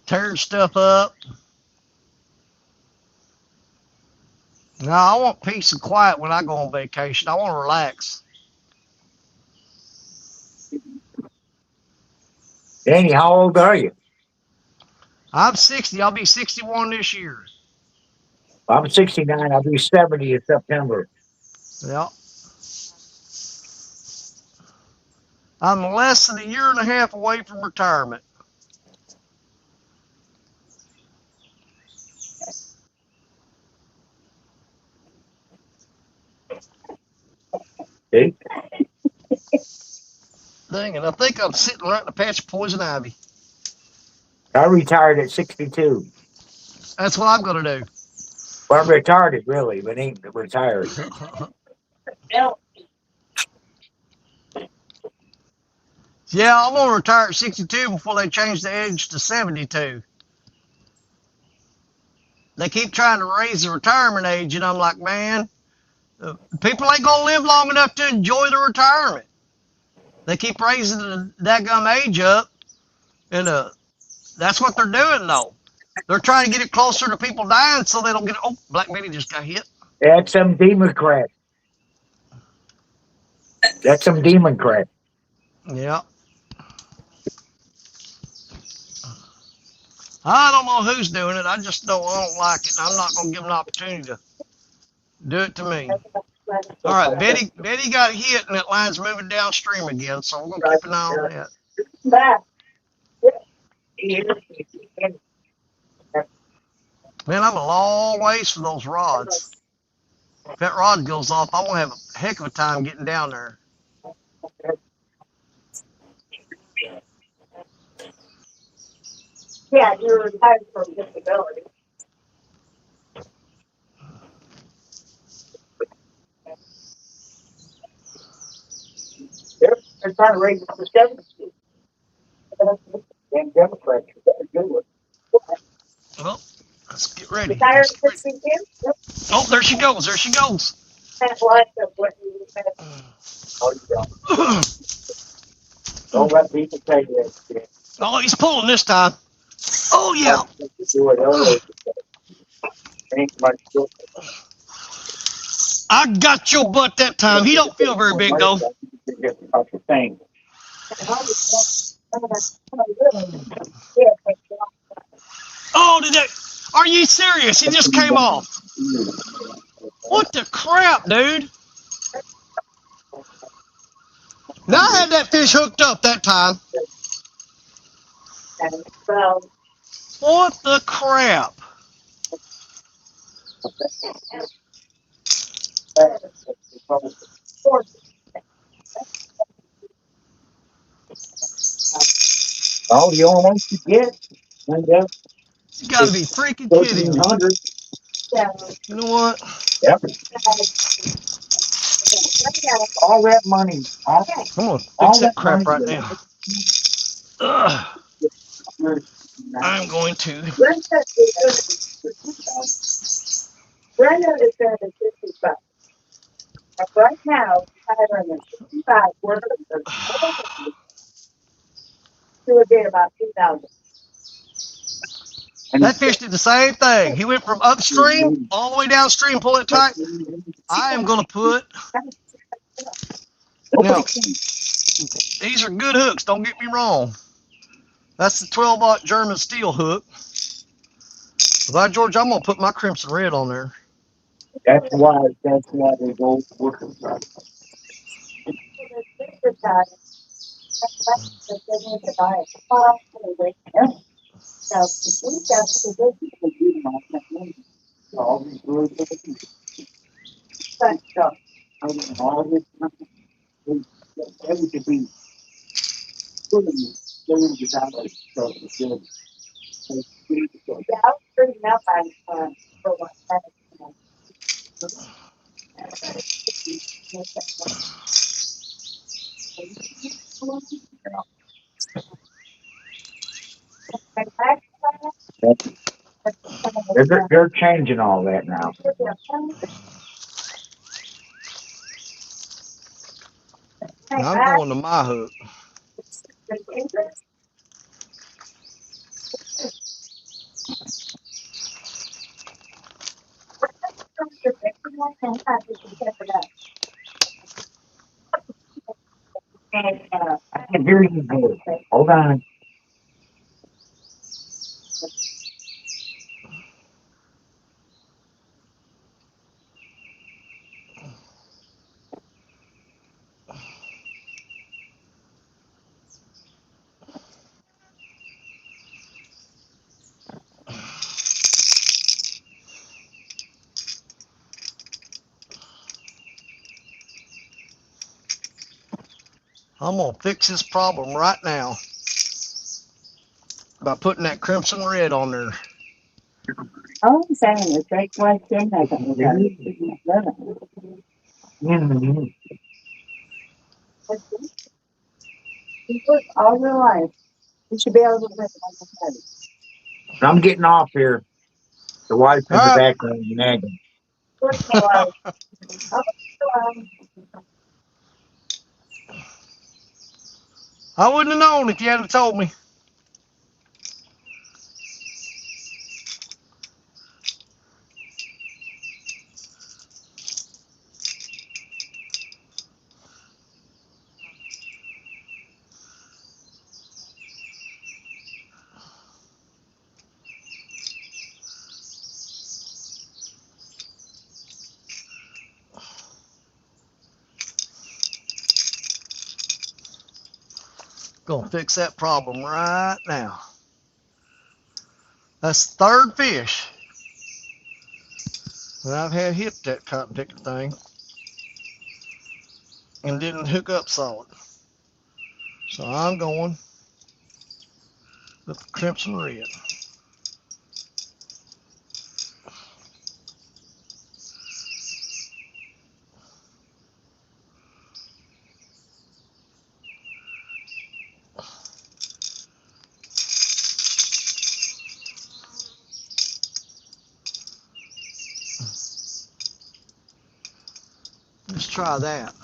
[SPEAKER 4] Tearing stuff up. No, I want peace and quiet when I go on vacation. I want to relax.
[SPEAKER 2] Danny, how old are you?
[SPEAKER 4] I'm 60. I'll be 61 this year.
[SPEAKER 2] I'm 69. I'll be 70 in September.
[SPEAKER 4] Yep. I'm less than a year and a half away from retirement.
[SPEAKER 2] See?
[SPEAKER 4] Dang, and I think I'm sitting right in a patch of poison ivy.
[SPEAKER 2] I retired at 62.
[SPEAKER 4] That's what I'm going to do.
[SPEAKER 2] Well, I'm retarded, really, but ain't retired.
[SPEAKER 4] Yeah, I'm going to retire at 62 before they change the age to 72. They keep trying to raise the retirement age, and I'm like, man, people ain't going to live long enough to enjoy the retirement. They keep raising the daggum age up, and that's what they're doing, though. They're trying to get it closer to people dying so they don't get, oh, Black Betty just got hit.
[SPEAKER 2] That's some Democrat.
[SPEAKER 4] Yeah. I don't know who's doing it. I don't like it. I'm not gonna give them an opportunity to do it to me. All right, Betty got hit, and that line's moving downstream again. So we're gonna keep an eye on that.
[SPEAKER 5] Back.
[SPEAKER 4] Man, I'm a long ways from those rods. If that rod goes off, I'm gonna have a heck of a time getting down there.
[SPEAKER 5] Yeah, you're retired from disability. They're trying to raise it to 70. And Democrats are do it.
[SPEAKER 4] Well, let's get ready.
[SPEAKER 5] Retired
[SPEAKER 4] Let's get ready.
[SPEAKER 5] 62?
[SPEAKER 4] Oh, there she goes. There she goes.
[SPEAKER 5] That's like what you said. Oh, you don't let people tell you that.
[SPEAKER 4] Oh, he's pulling this time. Oh yeah.
[SPEAKER 5] Do it early. Ain't much good.
[SPEAKER 4] I got your butt that time. He don't feel very big though.
[SPEAKER 5] That's the thing.
[SPEAKER 4] Oh, did that? Are you serious? He just came off. What the crap, dude? Now I had that fish hooked up that time.
[SPEAKER 5] So,
[SPEAKER 4] What the crap?
[SPEAKER 2] Oh, the only one you get. And
[SPEAKER 4] You gotta be freaking kidding me.
[SPEAKER 2] 1,300.
[SPEAKER 4] You know what?
[SPEAKER 2] Yep. All that money.
[SPEAKER 4] I'm gonna fix
[SPEAKER 2] All
[SPEAKER 4] that
[SPEAKER 2] that
[SPEAKER 4] crap
[SPEAKER 2] money.
[SPEAKER 4] right now. Ugh, I'm going to.
[SPEAKER 5] Brenda is going to 55. Right now, I have 55 workers. She would get about 2,000.
[SPEAKER 4] That fish did the same thing. He went from upstream all the way downstream, pull it tight. I am gonna put. Now, these are good hooks. Don't get me wrong. That's the 12-aught German steel hook. By George, I'm gonna put my crimson red on there.
[SPEAKER 2] That's why they go working. All these really good stuff. I mean, all this stuff. Everything could be $2 million. So it's good.
[SPEAKER 5] Yeah, I was bringing up for what
[SPEAKER 2] They're changing all that now.
[SPEAKER 4] Now I'm going to my hook.
[SPEAKER 2] I can hear you good. Hold on.
[SPEAKER 4] I'm gonna fix this problem right now by putting that crimson red on there.
[SPEAKER 5] All I'm saying is take one thing I can You put all your life. You should be able to live on the
[SPEAKER 2] I'm getting off here. The wife's in
[SPEAKER 4] All
[SPEAKER 2] the
[SPEAKER 4] right.
[SPEAKER 2] background nagging.
[SPEAKER 4] I wouldn't have known if you hadn't told me. Gonna fix that problem right now. That's the third fish that I've had hit that cotton picker thing and didn't hook up solid. So I'm going with the Crimson Red. Let's try that.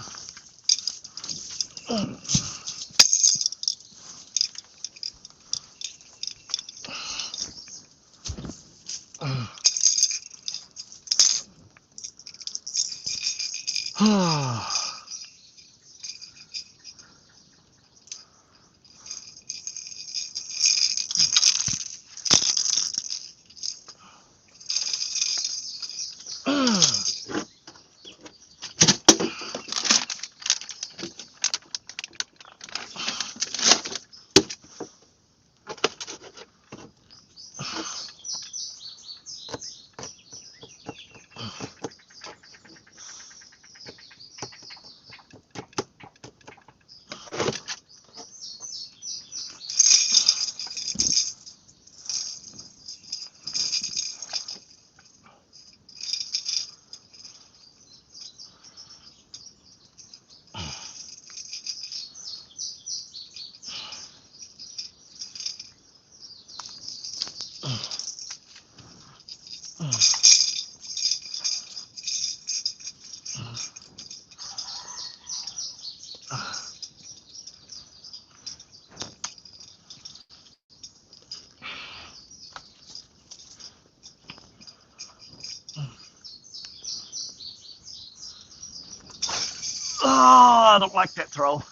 [SPEAKER 4] Oh, I don't like that throw.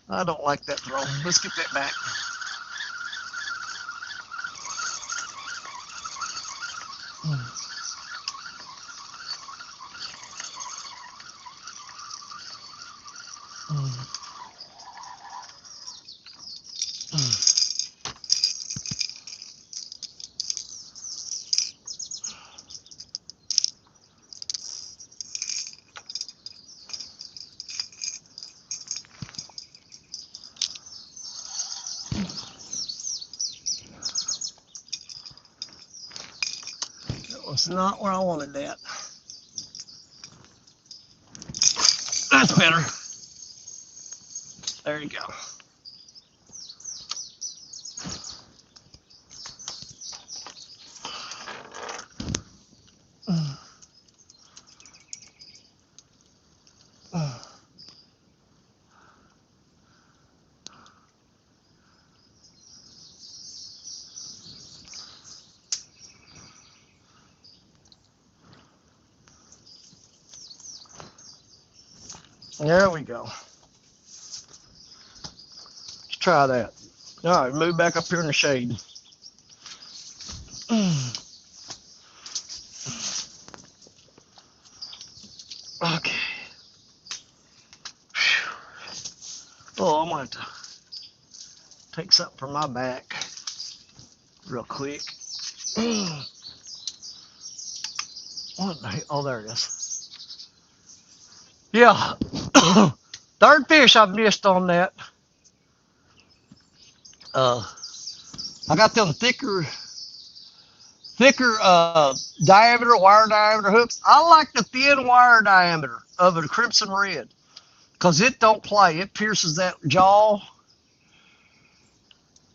[SPEAKER 4] I don't like that throw. Let's get that back. That was not where I wanted that. That's better. There you go. There we go. Let's try that. All right, move back up here in the shade. Okay. Oh, I'm going to have to take something from my back real quick. What the hell? Oh, there it is. Yeah. Third fish I've missed on that. I got them thicker diameter, wire diameter hooks. I like the thin wire diameter of a Crimson Red because it don't play. It pierces that jaw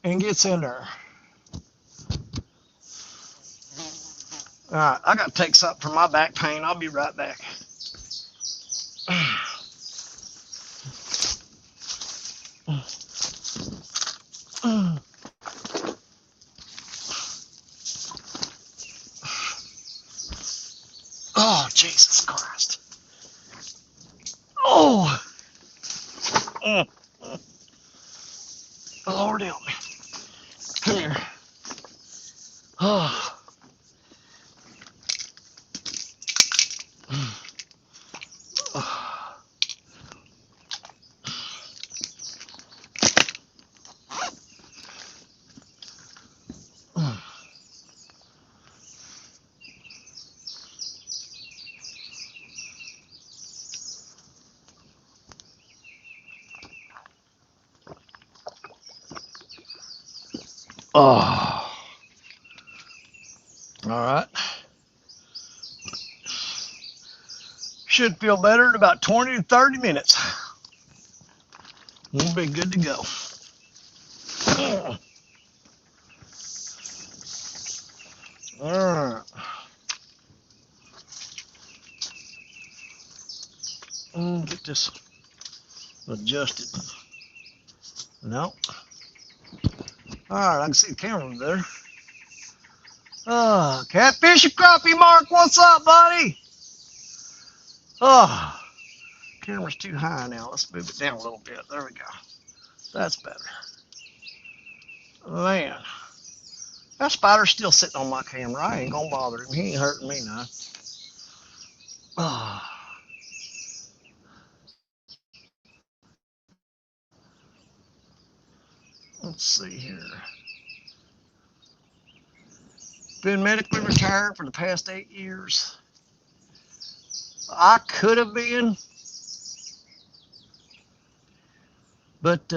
[SPEAKER 4] and gets in there. All right, I got to take something for my back pain. I'll be right back. Oh, Jesus Christ. Oh. Lord help me. Come here. Oh. Oh, all right. Should feel better in about 20 to 30 minutes. We'll be good to go. All right. Get this adjusted. No. All right, I can see the camera there. Catfish and crappie, Mark. What's up, buddy? Oh, camera's too high now. Let's move it down a little bit. There we go. That's better. Man, that spider's still sitting on my camera. I ain't gonna bother him. He ain't hurting me now. Oh. Let's see here. Been medically retired for the past 8 years. I could have been, but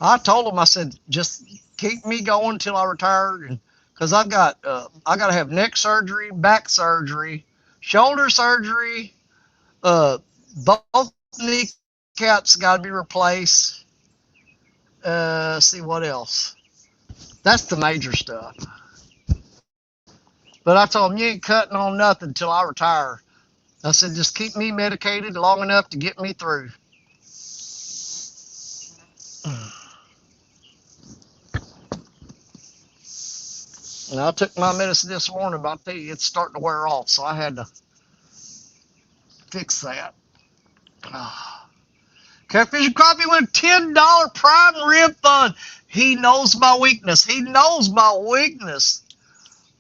[SPEAKER 4] I told him, I said, just keep me going until I retire, and because I got to have neck surgery, back surgery, shoulder surgery, both kneecaps got to be replaced. See what else. That's the major stuff. But I told him, you ain't cutting on nothing until I retire. I said, just keep me medicated long enough to get me through. And I took my medicine this morning, but I tell you, it's starting to wear off, so I had to fix that. Catfish and Crappie went $10 prime rib fund. He knows my weakness. He knows my weakness.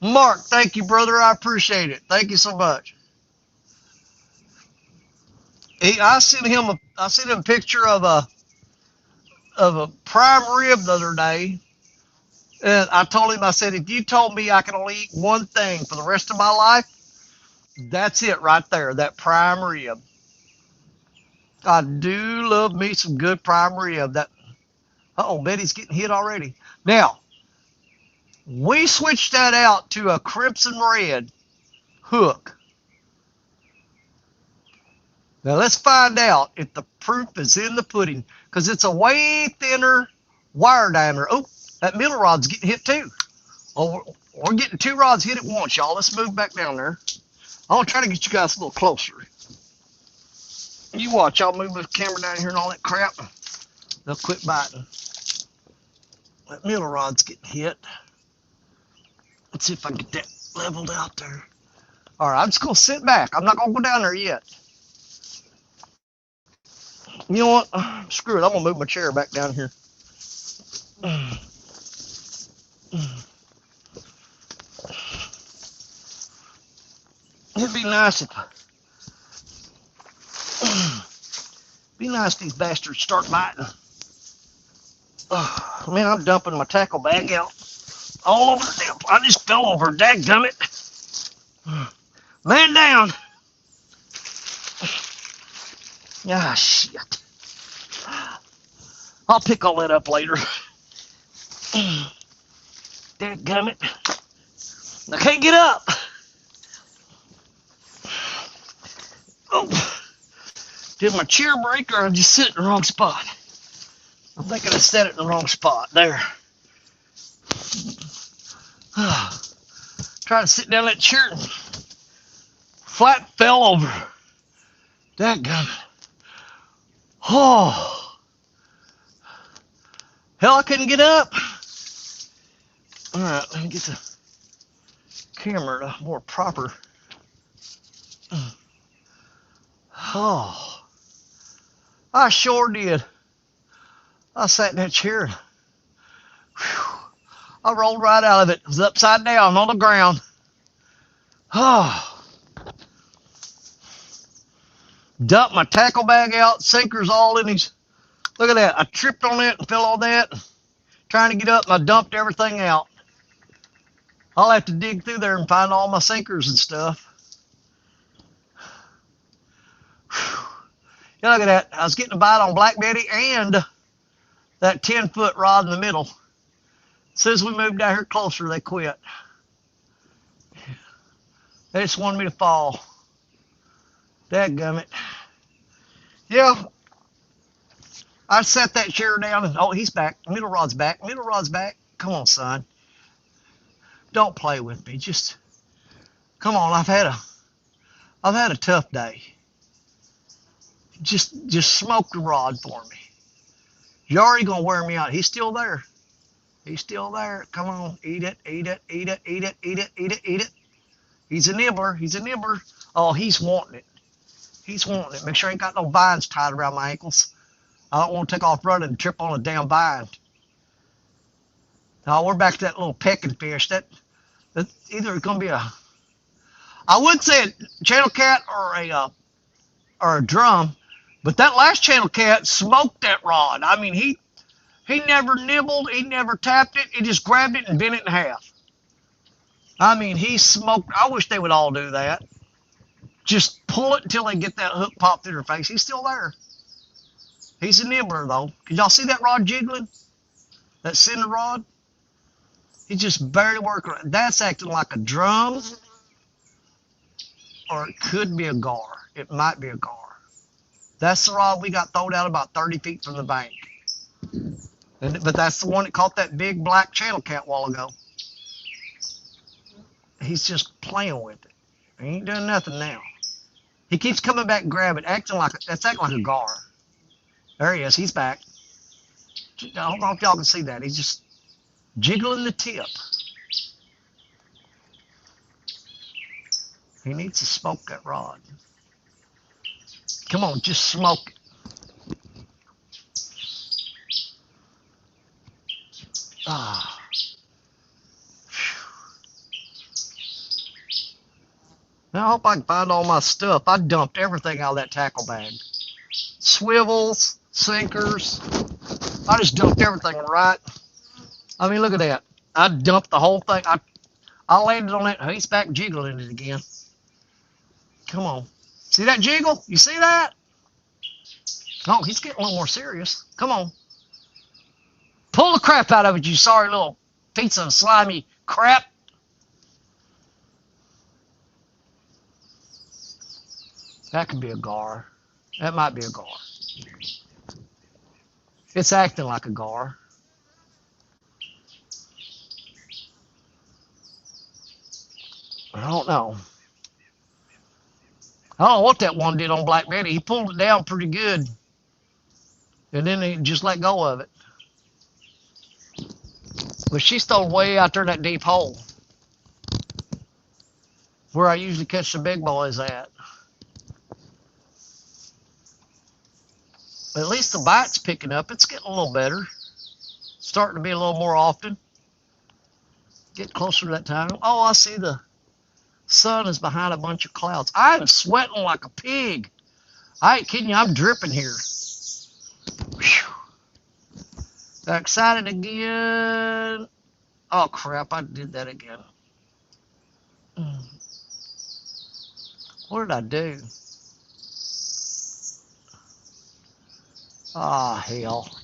[SPEAKER 4] Mark, thank you, brother. I appreciate it. Thank you so much. I sent him a picture of a prime rib the other day, and I told him, I said, if you told me I can only eat one thing for the rest of my life, that's it right there, that prime rib. I do love me some good prime rib. Betty's getting hit already. Now, we switched that out to a crimson red hook. Now let's find out if the proof is in the pudding, because it's a way thinner wire diameter. Oh, that middle rod's getting hit too. Oh, we're getting 2 rods hit at once, y'all. Let's move back down there. I'm gonna try to get you guys a little closer. You watch, I'll move the camera down here and all that crap. They'll quit biting. That middle rod's getting hit. Let's see if I can get that leveled out there. All right, I'm just gonna sit back. I'm not gonna go down there yet. You know what? Screw it. I'm gonna move my chair back down here. It'd be nice if these bastards start biting. Man, I'm dumping my tackle bag out all over the damn. I just fell over. Dadgummit. Man down. Ah, shit. I'll pick all that up later. Dadgummit. I can't get up. Oh. Did my chair break, or I just sit in the wrong spot? I'm thinking I set it in the wrong spot. There. Try to sit down that chair and flat fell over. Dadgummit. Oh. Hell, I couldn't get up. All right, let me get the camera to more proper. Oh, I sure did. I sat in that chair. Whew, I rolled right out of it. It was upside down on the ground. Oh. Dumped my tackle bag out. Sinker's all in his. Look at that. I tripped on it and fell on that. trying to get up, and I dumped everything out. I'll have to dig through there and find all my sinkers and stuff. Yeah, look at that. I was getting a bite on Black Betty and that 10-foot rod in the middle. As soon as we moved down here closer, they quit. They just wanted me to fall. Dadgummit. Yeah, I set that chair down and, oh, he's back. Middle rod's back. Middle rod's back. Come on, son. Don't play with me. Just, come on. I've had a tough day. Just smoke the rod for me. You're already gonna wear me out. He's still there. He's still there. Come on, eat it, eat it, eat it, eat it, eat it, eat it, eat it. He's a nibbler. He's a nibbler. Oh, he's wanting it. He's wanting it. Make sure I ain't got no vines tied around my ankles. I don't want to take off running and trip on a damn vine. Now we're back to that little pecking fish. That either gonna be a, I would say a channel cat or a drum, but that last channel cat smoked that rod. I mean, he never nibbled, he never tapped it. He just grabbed it and bent it in half. I mean, he smoked. I wish they would all do that. Just pull it until they get that hook popped through their face. He's still there. He's a nibbler, though. Can y'all see that rod jiggling? That center rod? He's just barely working. That's acting like a drum, or it could be a gar. It might be a gar. That's the rod we got thrown out about 30 feet from the bank. But that's the one that caught that big black channel cat a while ago. He's just playing with it. He ain't doing nothing now. He keeps coming back and grabbing, acting like a gar. There he is. He's back. I don't know if y'all can see that. He's just jiggling the tip. He needs to smoke that rod. Come on, just smoke it. Ah. Now, I hope I can find all my stuff. I dumped everything out of that tackle bag. Swivels, sinkers. I just dumped everything right. I mean, look at that. I dumped the whole thing. I landed on that. He's back jiggling it again. Come on. See that jiggle? You see that? Oh, he's getting a little more serious. Come on. Pull the crap out of it, you sorry little piece of slimy crap. That could be a gar. That might be a gar. It's acting like a gar. I don't know. I don't know what that one did on Black Betty. He pulled it down pretty good. And then he just let go of it. But she's stowed way out there in that deep hole. Where I usually catch the big boys at. But at least the bite's picking up. It's getting a little better. Starting to be a little more often. Get closer to that time. Oh, I see the sun is behind a bunch of clouds. I'm sweating like a pig. I ain't kidding you. I'm dripping here. Whew. Got excited again. Oh, crap. I did that again. What did I do? Ah, oh, hell.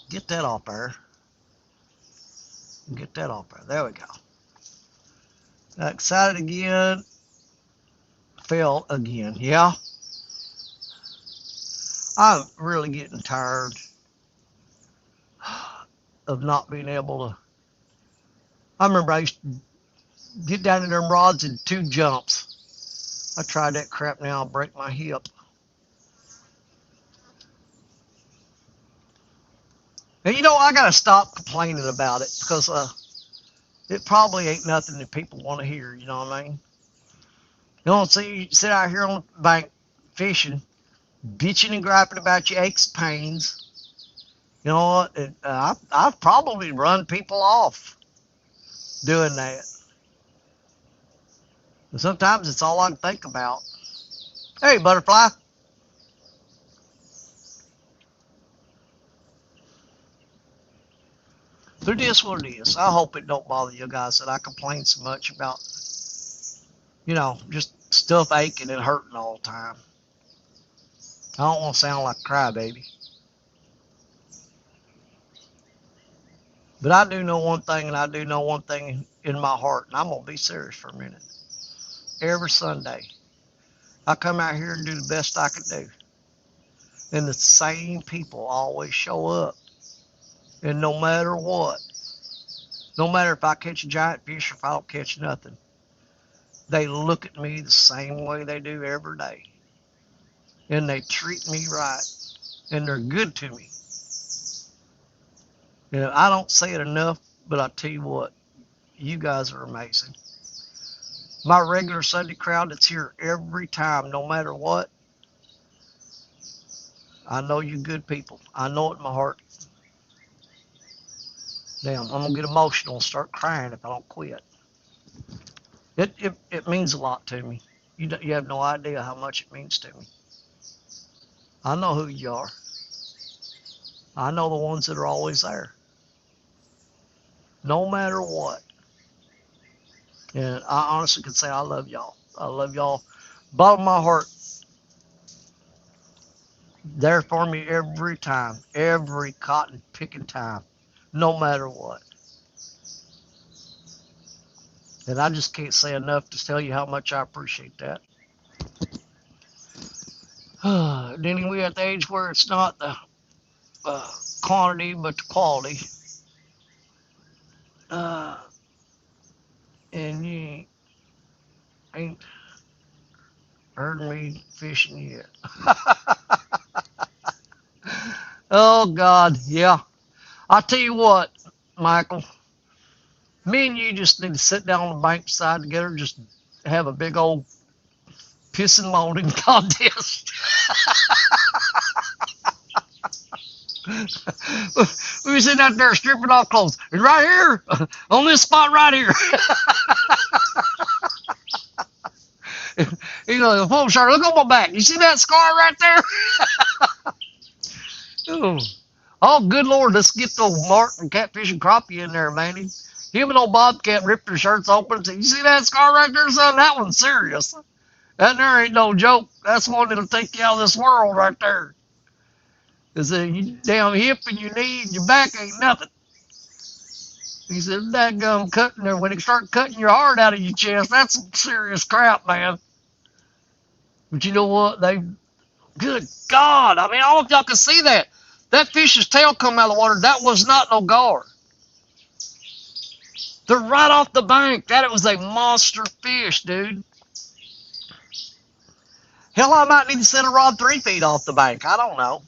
[SPEAKER 4] Get that off there. Get that off there. There we go. Got excited again. Fell again. Yeah. I'm really getting tired of not being able to. I remember I used to get down in them rods in 2 jumps. I tried that crap now, I'll break my hip. And you know, I gotta stop complaining about it because it probably ain't nothing that people want to hear, you know what I mean? You don't see you sit out here on the bank fishing, bitching and griping about your aches, pains. You know what? I've probably run people off doing that. And sometimes it's all I can think about. Hey, butterfly. But it is what it is. I hope it don't bother you guys that I complain so much about, just stuff aching and hurting all the time. I don't want to sound like a crybaby. But I do know one thing, and I do know one thing in my heart, and I'm going to be serious for a minute. Every Sunday, I come out here and do the best I can do. And the same people always show up. And no matter what, no matter if I catch a giant fish or if I don't catch nothing, they look at me the same way they do every day. And they treat me right. And they're good to me. I don't say it enough, but I tell you what, you guys are amazing. My regular Sunday crowd that's here every time, no matter what, I know you good people. I know it in my heart. Damn, I'm gonna get emotional and start crying if I don't quit. It means a lot to me. You have no idea how much it means to me. I know who you are. I know the ones that are always there. No matter what. And I honestly can say I love y'all. I love y'all. Bottom of my heart. There for me every time. Every cotton picking time. No matter what. And I just can't say enough to tell you how much I appreciate that. Then we're at the age where it's not the quantity but the quality. And you ain't heard me fishing yet. Oh God, yeah. I tell you what, Michael, me and you just need to sit down on the bank side together and just have a big old piss and moaning contest. We were sitting out there stripping off clothes. And right here, on this spot right here. The full shirt, look on my back. You see that scar right there? Oh, good Lord, let's get the Martin catfish and crappie in there, man. Him and old Bobcat ripped their shirts open and said, you see that scar right there, son? That one's serious. That there ain't no joke. That's one that'll take you out of this world right there. Because your damn hip and your knee and your back ain't nothing. He said, that gum cutting there, when it start cutting your heart out of your chest, that's some serious crap, man. But you know what? Good God. I mean, all of y'all can see that. That fish's tail come out of the water. That was not no gar. They're right off the bank. That was a monster fish, dude. Hell, I might need to set a rod 3 feet off the bank. I don't know.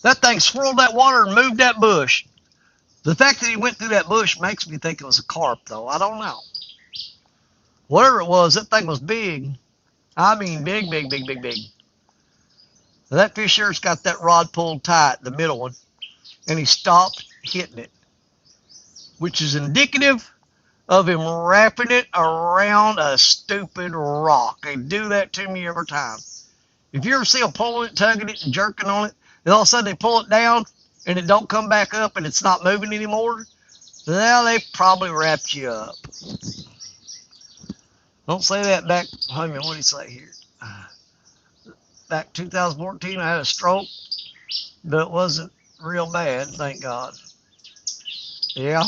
[SPEAKER 4] That thing swirled that water and moved that bush. The fact that he went through that bush makes me think it was a carp, though. I don't know. Whatever it was, that thing was big. I mean, big, big, big, big, big. Now, that fish here's got that rod pulled tight, the middle one, and he stopped hitting it, which is indicative of him wrapping it around a stupid rock. They do that to me every time. If you ever see them pulling it, tugging it, and jerking on it, and all of a sudden they pull it down, and it don't come back up, and it's not moving anymore, well, they probably wrapped you up. Don't say that back, I mean, what do you say here? Back 2014, I had a stroke, but it wasn't real bad, thank God. Yeah.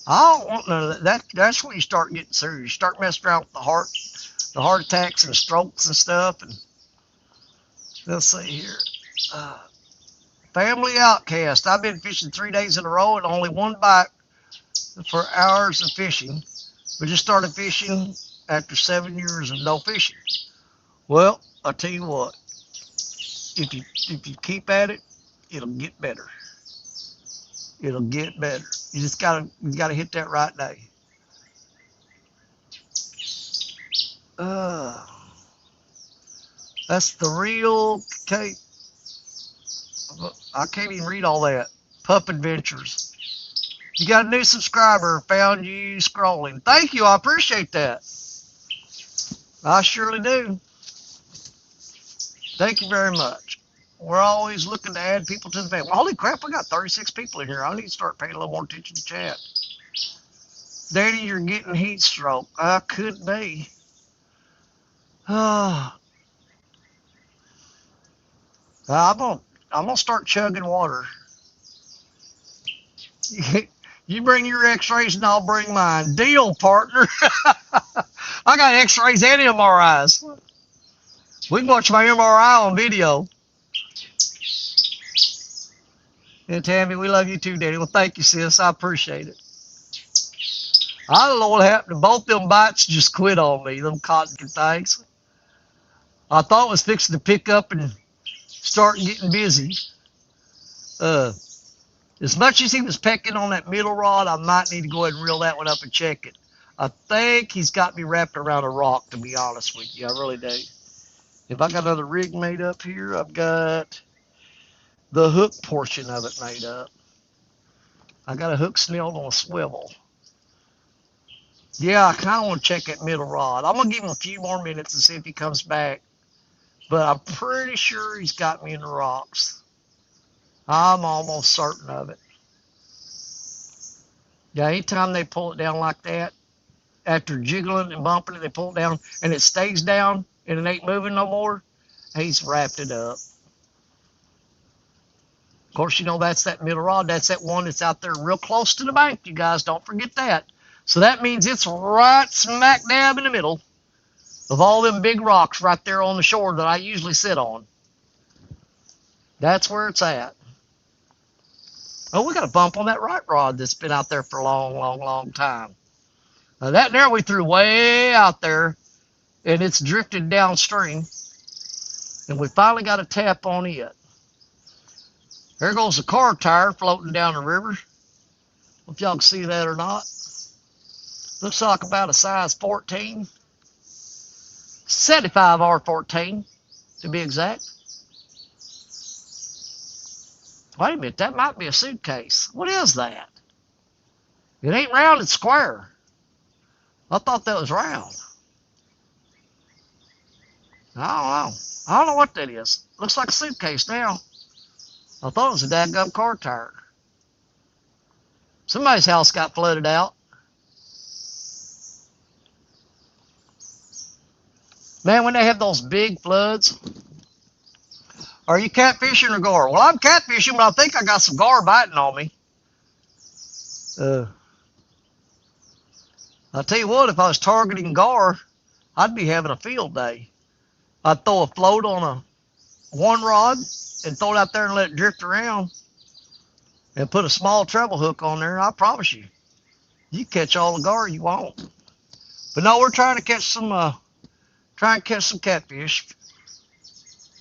[SPEAKER 4] I don't want none of that. That's when you start getting serious. You start messing around with the heart attacks and strokes and stuff. And let's see here. Family outcast. I've been fishing 3 days in a row and only one bite for hours of fishing. We just started fishing after 7 years of no fishing. Well, I'll tell you what. If you keep at it, it'll get better. It'll get better. You just gotta hit that right day. That's the real Kate. I can't even read all that. Pup Adventures. You got a new subscriber. Found you scrolling. Thank you. I appreciate that. I surely do. Thank you very much. We're always looking to add people to the family. Holy crap, we got 36 people in here. I need to start paying a little more attention to chat. Daddy, you're getting heat stroke. I could be. I'm gonna start chugging water. You bring your x-rays and I'll bring mine. Deal, partner. I got x-rays and MRIs. We can watch my MRI on video. And Tammy, we love you too, Daddy. Well, thank you, sis. I appreciate it. I don't know what happened. Both them bites just quit on me, them cotton things. I thought it was fixing to pick up and start getting busy. As much as he was pecking on that middle rod, I might need to go ahead and reel that one up and check it. I think he's got me wrapped around a rock, to be honest with you. I really do. If I got another rig made up here, I've got the hook portion of it made up. I got a hook snelled on a swivel. Yeah, I kind of want to check that middle rod. I'm going to give him a few more minutes and see if he comes back. But I'm pretty sure he's got me in the rocks. I'm almost certain of it. Yeah, anytime they pull it down like that, after jiggling and bumping it, they pull it down and it stays down and it ain't moving no more, he's wrapped it up. Of course, you know, that's that middle rod. That's that one that's out there real close to the bank, you guys. Don't forget that. So that means it's right smack dab in the middle of all them big rocks right there on the shore that I usually sit on. That's where it's at. Oh, we got a bump on that right rod that's been out there for a long, long, long time. Now that there we threw way out there, and it's drifted downstream, and we finally got a tap on it. There goes the car tire floating down the river. If y'all can see that or not. Looks like about a size 14. 75 R14, to be exact. Wait a minute, that might be a suitcase. What is that? It ain't round, it's square. I thought that was round. I don't know what that is. Looks like a suitcase now. I thought it was a dadgum car tire. Somebody's house got flooded out. Man, when they have those big floods, are you catfishing or gar? Well, I'm catfishing, but I think I got some gar biting on me. I'll tell you what, if I was targeting gar, I'd be having a field day. I'd throw a float on a one rod and throw it out there and let it drift around and put a small treble hook on there. I promise you, you catch all the gar you want. But no, we're trying to catch some catfish.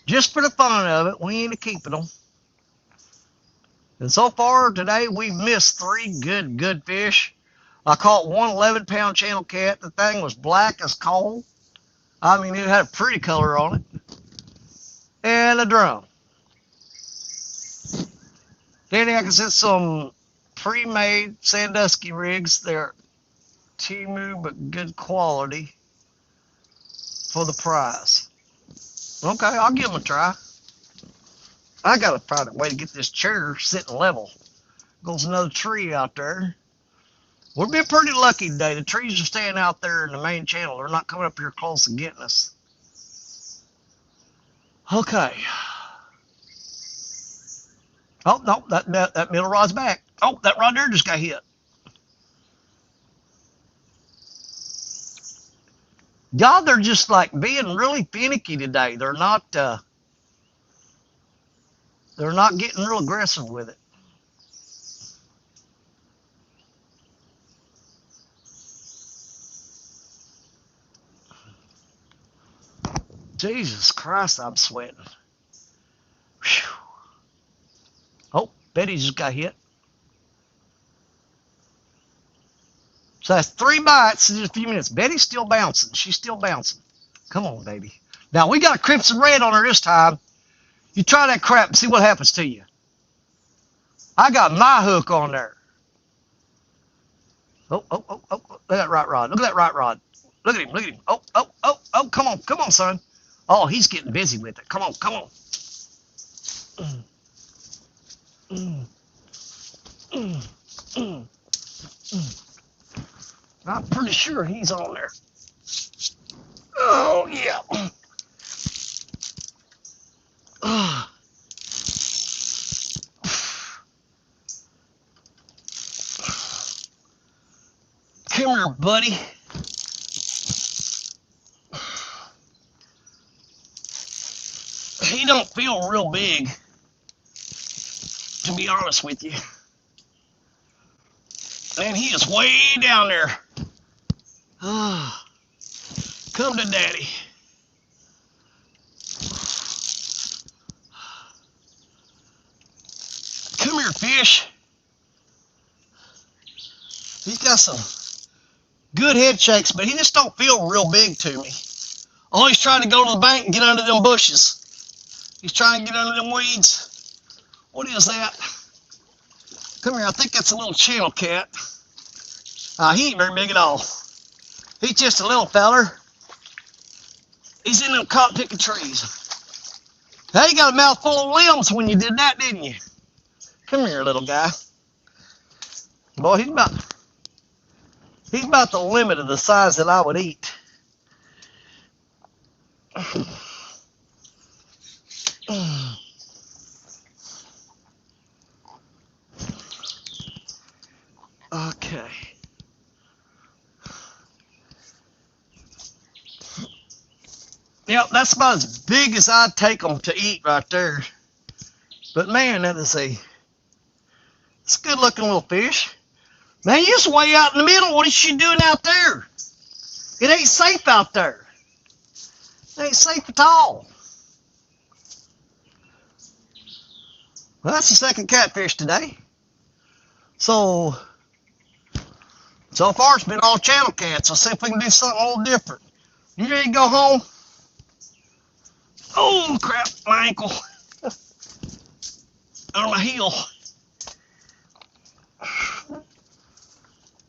[SPEAKER 4] Just for the fun of it, we ain't keeping them. And so far today, we've missed 3 good fish. I caught one 11-pound channel cat. The thing was black as coal. I mean, it had a pretty color on it. And a drum. Danny, I can set some pre-made Sandusky rigs. They're Temu, but good quality for the price. Okay, I'll give them a try. I gotta find a way to get this chair sitting level. Goes another tree out there. We've been pretty lucky today. The trees are staying out there in the main channel. They're not coming up here close and getting us. Okay. Oh, no, that middle rod's back. Oh, that rod there just got hit. God, they're just like being really finicky today. They're not getting real aggressive with it. Jesus Christ, I'm sweating. Whew. Oh, Betty just got hit. So that's 3 bites in just a few minutes. Betty's still bouncing. She's still bouncing. Come on, baby. Now, we got a crimson red on her this time. You try that crap and see what happens to you. I got my hook on there. Oh. Look at that right rod. Look at that right rod. Look at him. Oh, come on, son. Oh, he's getting busy with it. Come on. I'm pretty sure he's on there. Oh, yeah. Come here, buddy. He don't feel real big, to be honest with you. And he is way down there. Come to daddy. Come here, fish. He's got some good head shakes, but he just don't feel real big to me. Oh, he's trying to go to the bank and get under them bushes. He's trying to get under them weeds. What is that? Come here, I think that's a little channel cat. He ain't very big at all. He's just a little feller. He's in them cotton picking trees. Hey, you got a mouthful of limbs when you did that, didn't you? Come here, little guy. Boy, he's about the limit of the size that I would eat. Okay. Yep, that's about as big as I'd take them to eat right there. But man, it's a good looking little fish. Man, you just way out in the middle. What is you doing out there? It ain't safe out there. It ain't safe at all. Well, that's the second catfish today. So far it's been all channel cats. Let's see if we can do something a little different. You ready to go home? Oh, crap, my ankle. Or my heel.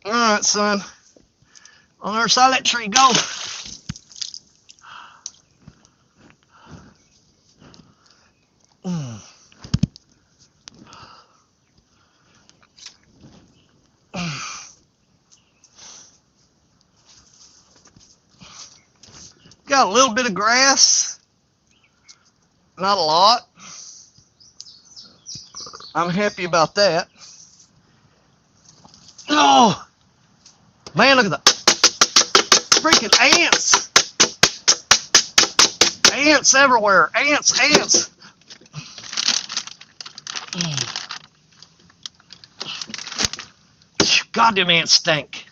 [SPEAKER 4] All right, son. On the other side of that tree, go. Got a little bit of grass. Not a lot. I'm happy about that. Oh, man, look at the freaking ants. Ants everywhere. Ants. Goddamn ants stink.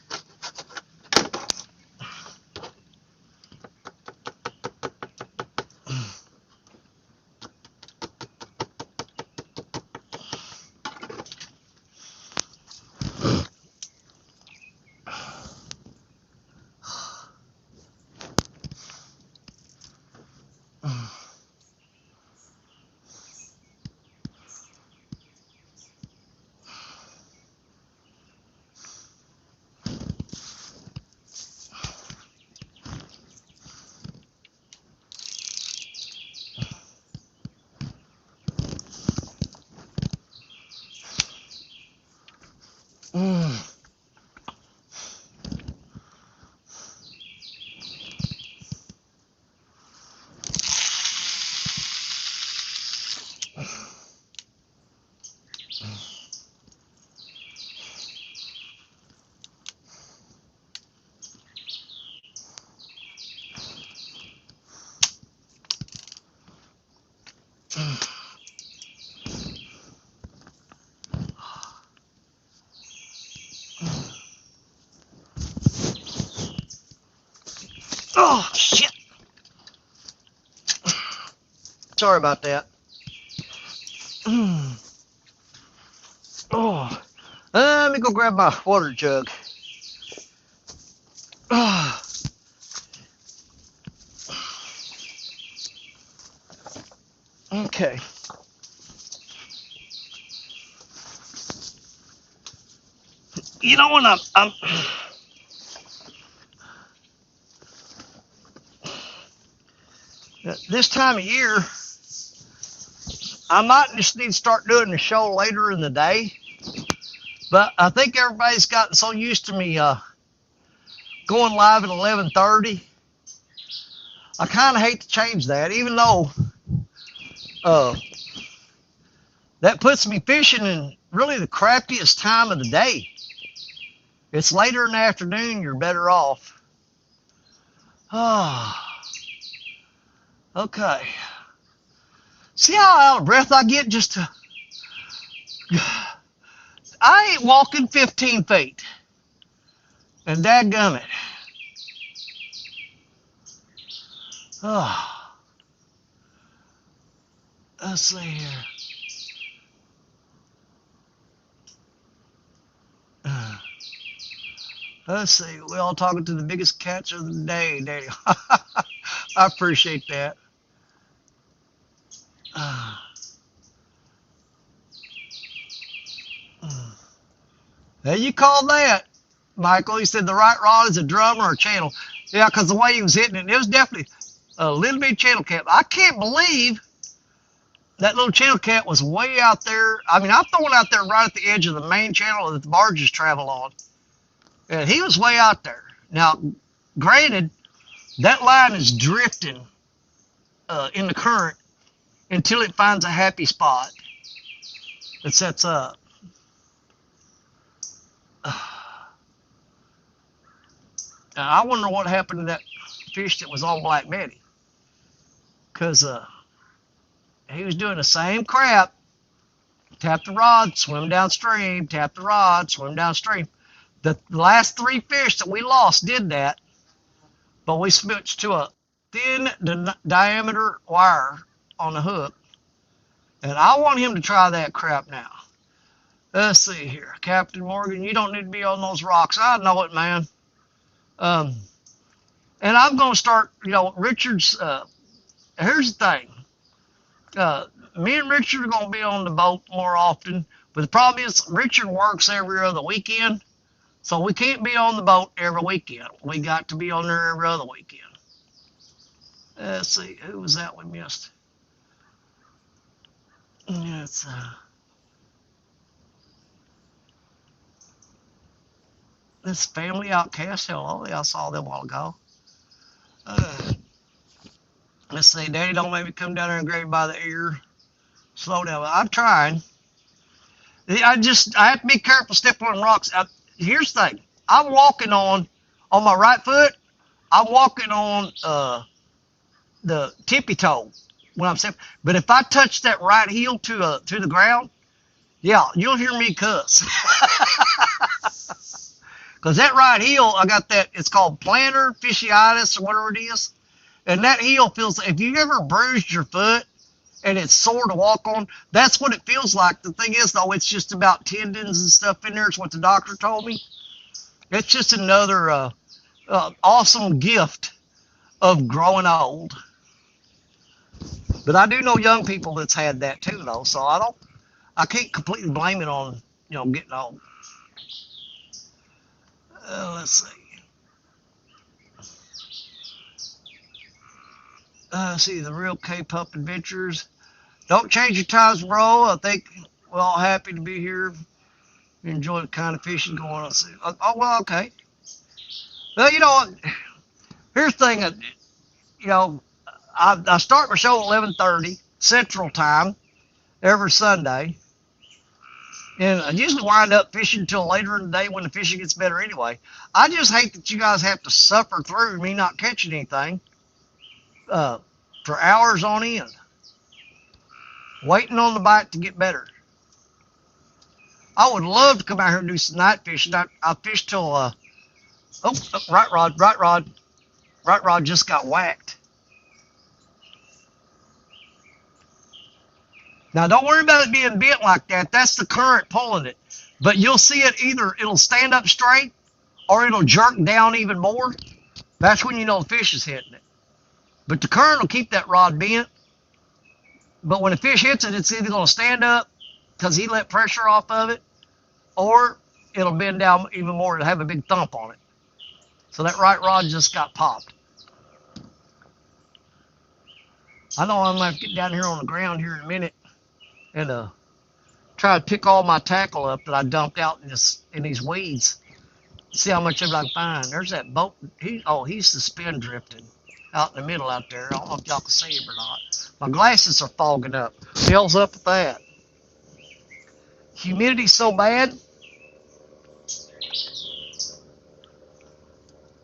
[SPEAKER 4] Oh, shit. Sorry about that. Oh, let me go grab my water jug. Okay. You know when I'm this time of year, I might just need to start doing the show later in the day. But I think everybody's gotten so used to me going live at 11:30. I kind of hate to change that, even though that puts me fishing in really the crappiest time of the day. It's later in the afternoon, you're better off. Okay. See how out of breath I get just to... I ain't walking 15 feet. And dadgummit. Let's see here. Let's see. We're all talking to the biggest catch of the day, Daddy. I appreciate that. Now you call that, Michael. He said the right rod is a drum or a channel. Yeah, because the way he was hitting it, it was definitely a little bit channel cap. I can't believe that little channel cat was way out there. I mean, I'm throwing out there right at the edge of the main channel that the barges travel on. And he was way out there. Now, granted, that line is drifting in the current until it finds a happy spot that sets up. Now, I wonder what happened to that fish that was on Black Betty. Because he was doing the same crap. Tap the rod, swim downstream, tap the rod, swim downstream. The last three fish that we lost did that, but we switched to a thin diameter wire on the hook, and I want him to try that crap now. Let's see here. Captain Morgan, you don't need to be on those rocks. I know it, man. And I'm going to start, Richard's, here's the thing. Me and Richard are going to be on the boat more often, but the problem is Richard works every other weekend, so we can't be on the boat every weekend. We got to be on there every other weekend. Let's see, who was that we missed? It's this Family Outcast. Hello, I saw them a while ago. Let's see, Daddy, don't make me come down there and grab you by the ear. Slow down. I'm trying. I have to be careful stepping on rocks. Here's the thing. I'm walking on my right foot, I'm walking on the tippy toe when I'm stepping. But if I touch that right heel to the ground, yeah, you'll hear me cuss. Because that right heel, I got that, it's called plantar fasciitis or whatever it is. And that heel feels, if you ever bruised your foot and it's sore to walk on, that's what it feels like. The thing is, though, it's just about tendons and stuff in there. It's what the doctor told me. It's just another awesome gift of growing old. But I do know young people that's had that too, though, so I can't completely blame it on, getting old. Let's see. See, the Real K-Pup Adventures. Don't change your times, bro. I think we're all happy to be here. Enjoy the kind of fishing going on. Oh, well, okay. Well, here's the thing. I start my show at 11:30 Central Time every Sunday. And I usually wind up fishing until later in the day when the fishing gets better anyway. I just hate that you guys have to suffer through me not catching anything for hours on end, waiting on the bite to get better. I would love to come out here and do some night fishing. I fished till, right rod just got whacked. Now, don't worry about it being bent like that. That's the current pulling it. But you'll see it either it'll stand up straight or it'll jerk down even more. That's when you know the fish is hitting it. But the current will keep that rod bent. But when the fish hits it, it's either going to stand up because he let pressure off of it, or it'll bend down even more and have a big thump on it. So that right rod just got popped. I know I'm going to have to get down here on the ground here in a minute and try to pick all my tackle up that I dumped out in these weeds. See how much of it I can find. There's that boat. He's suspend drifting out in the middle out there. I don't know if y'all can see him or not. My glasses are fogging up. What the hell's up with that? Humidity's so bad.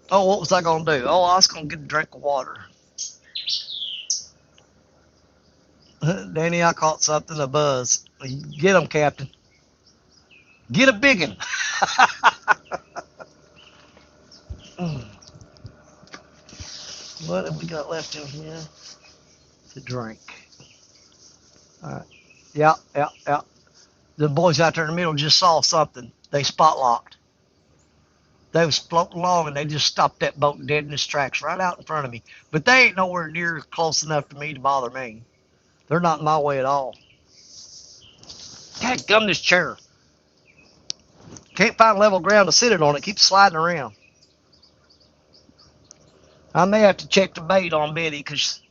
[SPEAKER 4] Oh, what was I gonna do? Oh, I was gonna get a drink of water. Danny, I caught something, a buzz. Get him, Captain. Get a big one. What have we got left in here to drink? All right. Yeah. The boys out there in the middle just saw something. They spot locked. They was floating along and they just stopped that boat dead in its tracks right out in front of me. But they ain't nowhere near close enough to me to bother me. They're not in my way at all. Dad, gum this chair. Can't find level ground to sit it on. It keeps sliding around. I may have to check the bait on Betty because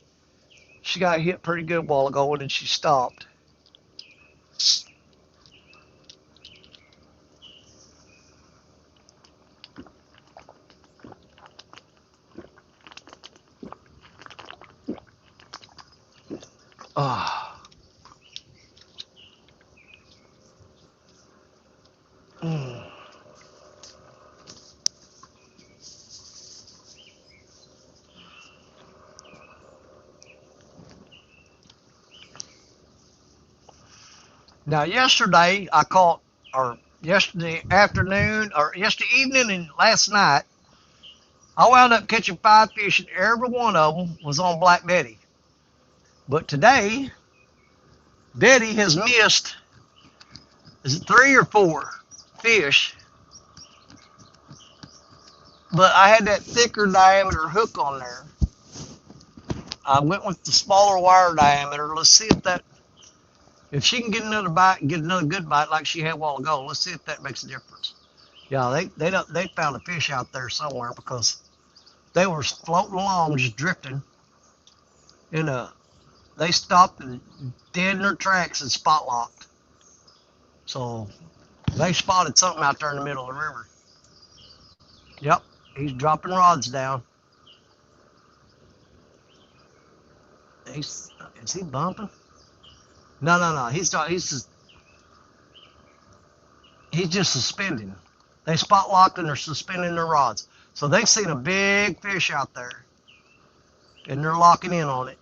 [SPEAKER 4] she got hit pretty good a while ago and then she stopped. Ah. Now, yesterday I caught, or yesterday afternoon, or yesterday evening and last night, I wound up catching 5 fish and every one of them was on Black Betty. But today, Betty has missed, is it 3 or 4 fish? But I had that thicker diameter hook on there. I went with the smaller wire diameter. Let's see if she can get another bite and get another good bite like she had a while ago. Let's see if that makes a difference. Yeah, they found a fish out there somewhere because they were floating along, just drifting. And they stopped and dead in their tracks and spot locked. So they spotted something out there in the middle of the river. Yep, he's dropping rods down. Is he bumping? No. He's just suspending. They spot locked and they're suspending their rods. So they've seen a big fish out there, and they're locking in on it.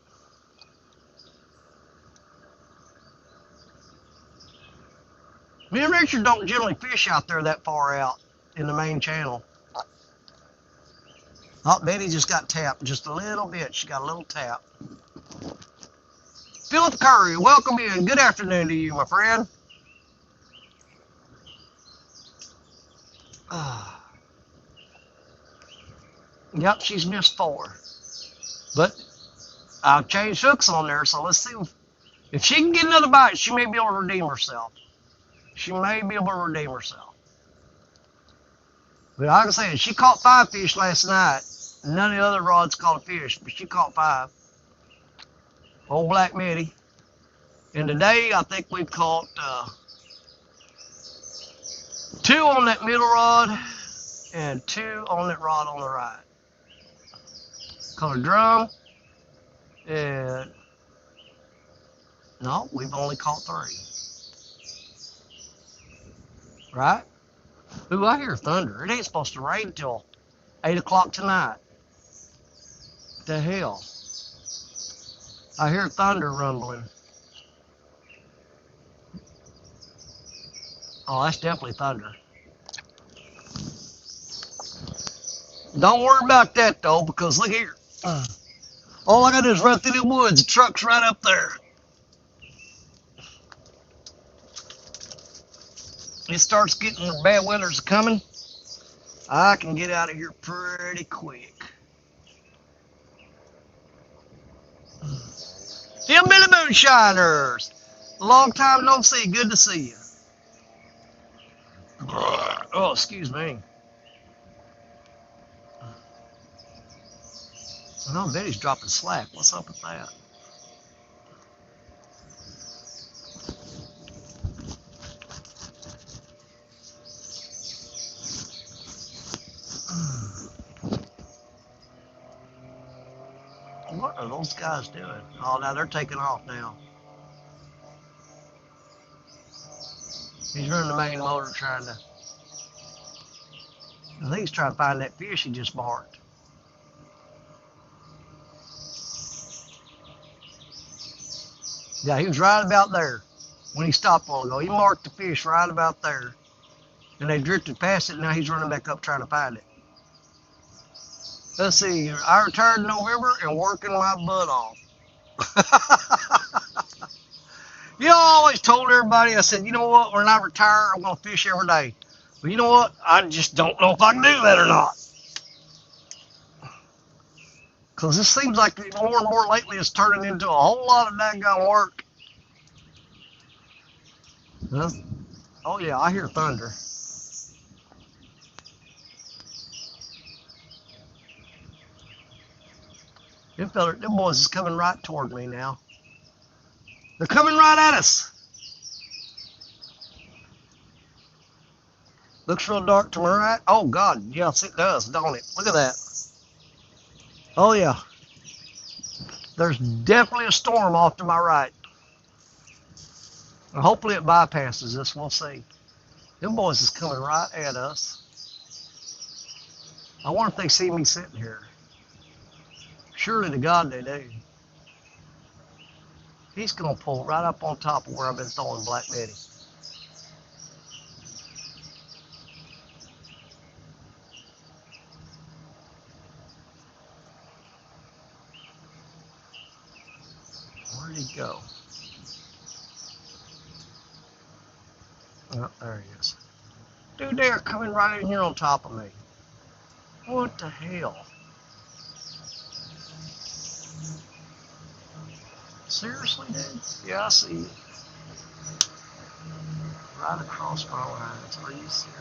[SPEAKER 4] Me and Richard don't generally fish out there that far out in the main channel. Oh, Betty just got tapped just a little bit. She got a little tap. Philip Curry, welcome in. Good afternoon to you, my friend. Yep, she's missed 4. But I've changed hooks on there, so let's see if she can get another bite. She may be able to redeem herself. But like I said, she caught 5 fish last night. None of the other rods caught a fish, but she caught 5. Old Black Betty. And today, I think we've caught 2 on that middle rod and 2 on that rod on the right. Caught a drum. And no, we've only caught 3. Right? Ooh, I hear thunder. It ain't supposed to rain until 8 o'clock tonight. The hell? I hear thunder rumbling. Oh, that's definitely thunder. Don't worry about that, though, because look here. All I got to do is run through the woods. The truck's right up there. It starts getting the bad weather's coming. I can get out of here pretty quick. Hillbilly Moonshiners. Long time no see. Good to see you. Oh, excuse me. No, Betty's dropping slack. What's up with that? are those guys doing? Oh, now they're taking off now. He's running the main motor trying to, I think he's trying to find that fish he just marked. Yeah, he was right about there when he stopped a while ago. He marked the fish right about there. And they drifted past it. Now he's running back up trying to find it. Let's see. I retired in November and working my butt off. You know, I always told everybody, I said, you know what, when I retire, I'm going to fish every day. But you know what? I just don't know if I can do that or not. Because this seems like more and more lately it's turning into a whole lot of daggone work. Oh, yeah, I hear thunder. Them boys is coming right toward me now. They're coming right at us. Looks real dark to my right. Oh, God, yes, it does, don't it? Look at that. Oh, yeah. There's definitely a storm off to my right. And hopefully it bypasses us. We'll see. Them boys is coming right at us. I wonder if they see me sitting here. Surely to God they do. He's going to pull right up on top of where I've been throwing Black Betty. Where'd he go? Oh, there he is. Dude, they're coming right in here on top of me. What the hell? Seriously, dude? Yeah, I see you. Right across my lines. Are you serious?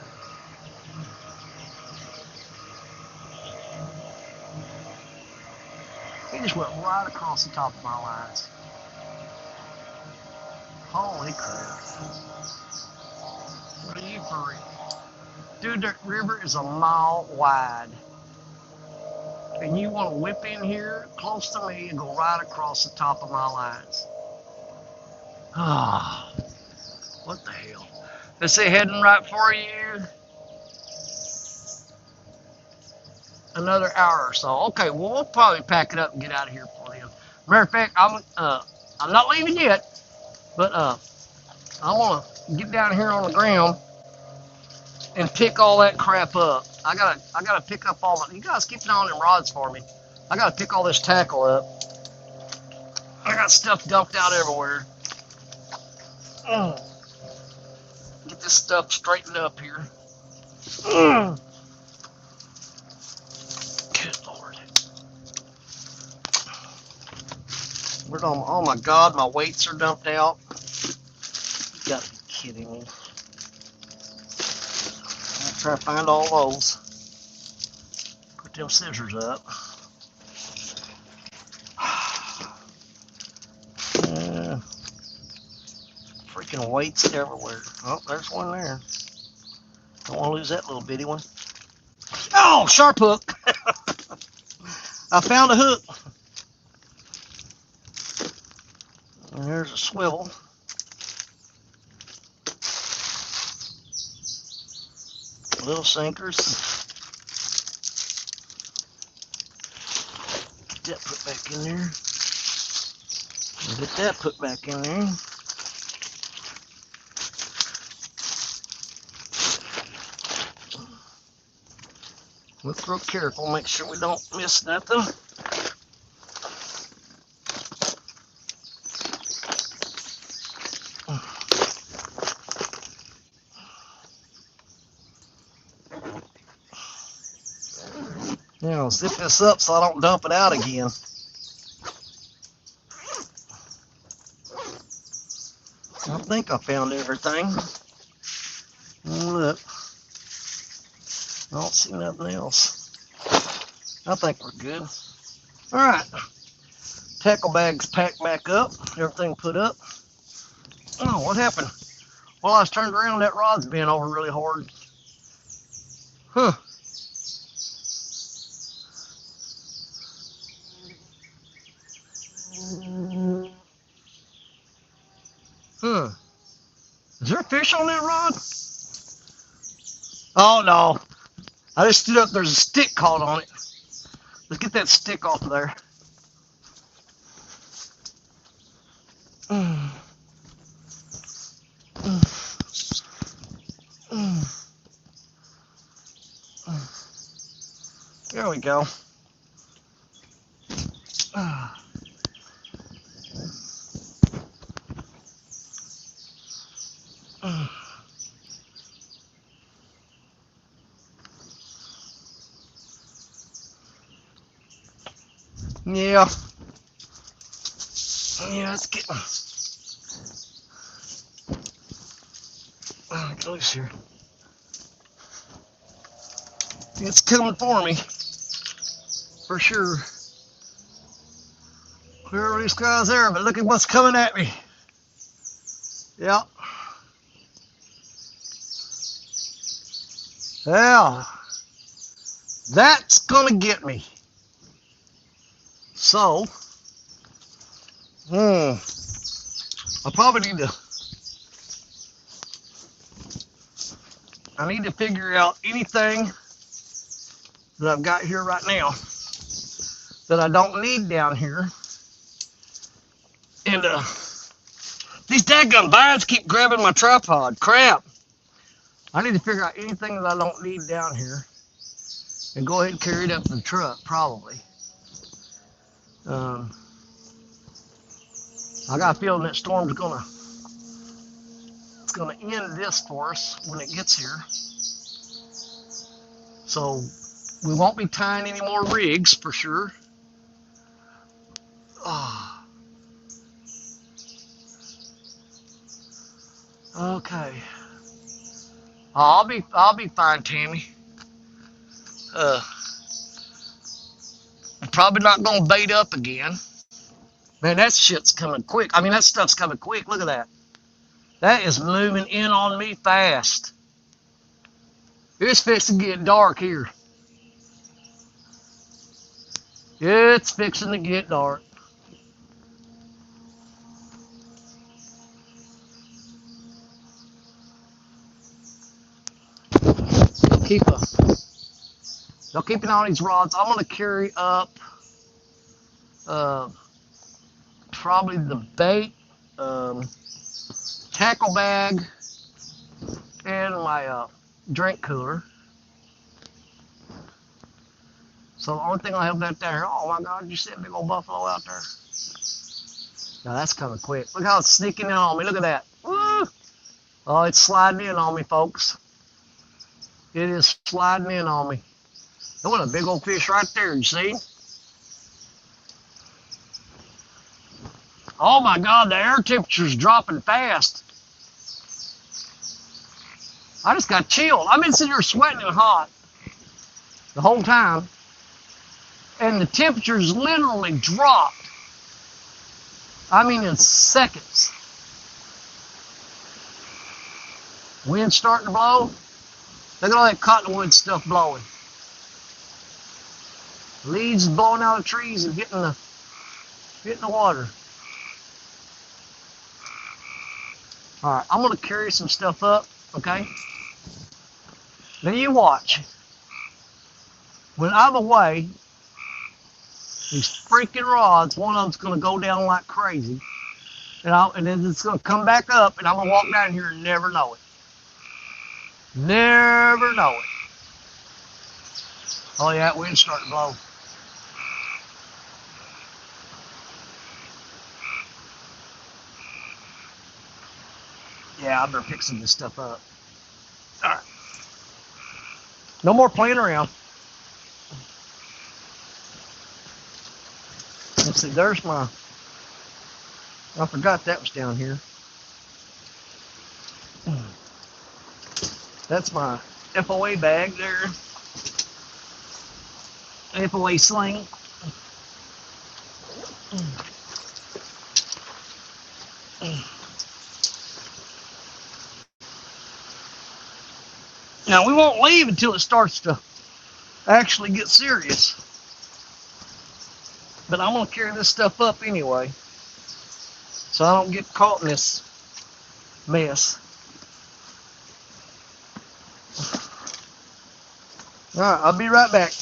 [SPEAKER 4] He just went right across the top of my lines. Holy crap. What are you for real? Dude, that river is a mile wide. And you want to whip in here close to me and go right across the top of my lines. Ah, what the hell? Is it heading right for you? Another hour or so. Okay, well, we'll probably pack it up and get out of here for you. Matter of fact, I'm not leaving yet, but I want to get down here on the ground and pick all that crap up. I gotta pick up all the. You guys keep on them rods for me. I gotta pick all this tackle up. I got stuff dumped out everywhere. Get this stuff straightened up here. Good Lord. Where's all oh my God, my weights are dumped out. You gotta be kidding me. I'll try to find all those. Put them scissors up. Freaking weights everywhere. Oh, there's one there. Don't want to lose that little bitty one. Oh, sharp hook. I found a hook. And there's a swivel. Little sinkers. Get that put back in there. And get that put back in there. Look real careful, make sure we don't miss nothing. Now zip this up so I don't dump it out again. I think I found everything. Look. I don't see nothing else. I think we're good. Alright. Tackle bags packed back up. Everything put up. Oh, what happened? Well, I was turned around, that rod's bent over really hard. Huh. Is there a fish on that rod? Oh no. I just stood up. There's a stick caught on it. Let's get that stick off of there. There we go. Yeah. Yeah, it's getting. Get loose here. It's coming for me. For sure. Clear blue skies there, but look at what's coming at me. Yep. Yeah. That's gonna get me. So, I probably need to. I need to figure out anything that I've got here right now that I don't need down here. And these dadgum vines keep grabbing my tripod. Crap. I need to figure out anything that I don't need down here and go ahead and carry it up to the truck, probably. I got a feeling that storm's gonna end this for us when it gets here. So we won't be tying any more rigs for sure. Oh. Okay. I'll be fine, Tammy. I'm probably not gonna bait up again. Man, that shit's coming quick. I mean, that stuff's coming quick. Look at that. That is moving in on me fast. It's fixing to get dark here. It's fixing to get dark. They'll keep an eye on these rods. I'm gonna carry up probably the bait, tackle bag, and my drink cooler. So the only thing I have that there. Oh my God! You see that big old buffalo out there? Now that's coming quick. Look how it's sneaking in on me. Look at that. Woo! Oh, it's sliding in on me, folks. It is sliding in on me. There was a big old fish right there, you see? Oh my God, the air temperature's dropping fast. I just got chilled. I've been sitting here sweating and hot the whole time. And the temperature's literally dropped. I mean, in seconds. Wind's starting to blow. Look at all that cottonwood stuff blowing. Leaves blowing out of trees and hitting the water. All right, I'm gonna carry some stuff up, okay? Now you watch. When I'm away, these freaking rods, one of them's gonna go down like crazy, and then it's gonna come back up, and I'm gonna walk down here and never know it. Never know it. Oh yeah, that wind's starting to blow. Yeah, I better pick some of this stuff up. All right. No more playing around. Let's see, there's my, I forgot that was down here. That's my FOA bag there. FOA sling. Now we won't leave until it starts to actually get serious. But I'm gonna carry this stuff up anyway, so I don't get caught in this mess. All right, I'll be right back.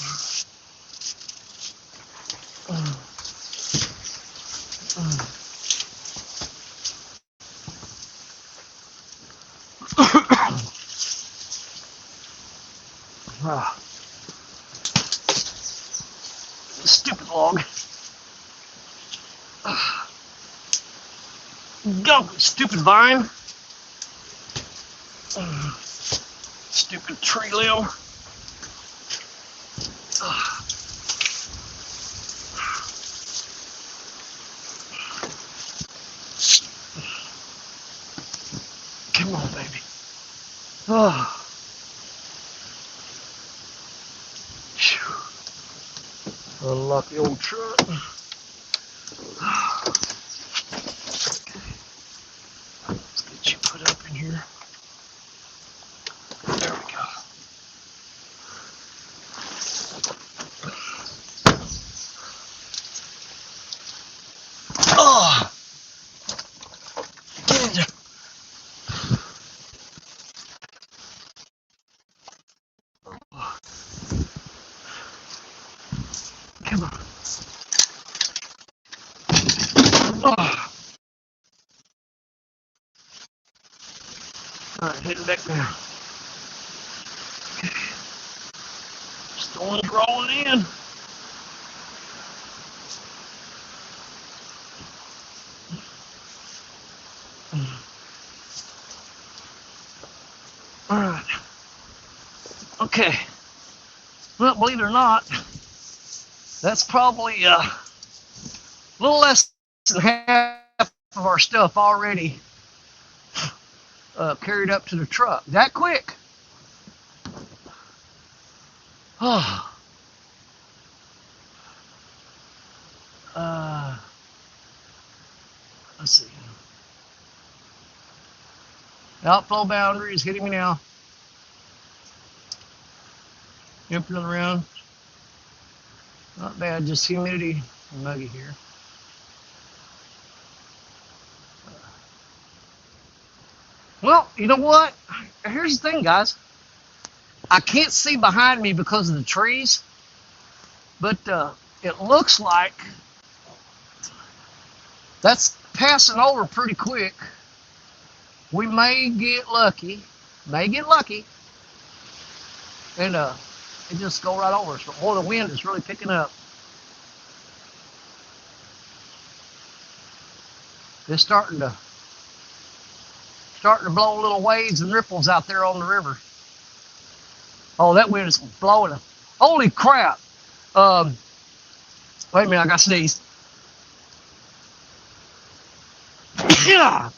[SPEAKER 4] Ah, stupid log. Go, stupid vine. Stupid tree limb. Come on, baby. Oh. Unlock the old truck. Let's get you put up in here. There we go. Oh, get in there. Come on. Oh. All right, heading back now. Storm's rolling in. All right. Okay. Well, believe it or not, that's probably a little less than half of our stuff already carried up to the truck. That quick. Oh. Let's see. Outflow boundary is hitting me now. Yep, another round. Not bad, just humidity and muggy here. Well, you know what? Here's the thing, guys. I can't see behind me because of the trees, but it looks like that's passing over pretty quick. We may get lucky, and it just go right over us. But boy, the wind is really picking up. It's starting to blow little waves and ripples out there on the river. Oh, that wind is blowing. Holy crap! Wait a minute, I got sneezed. Yeah.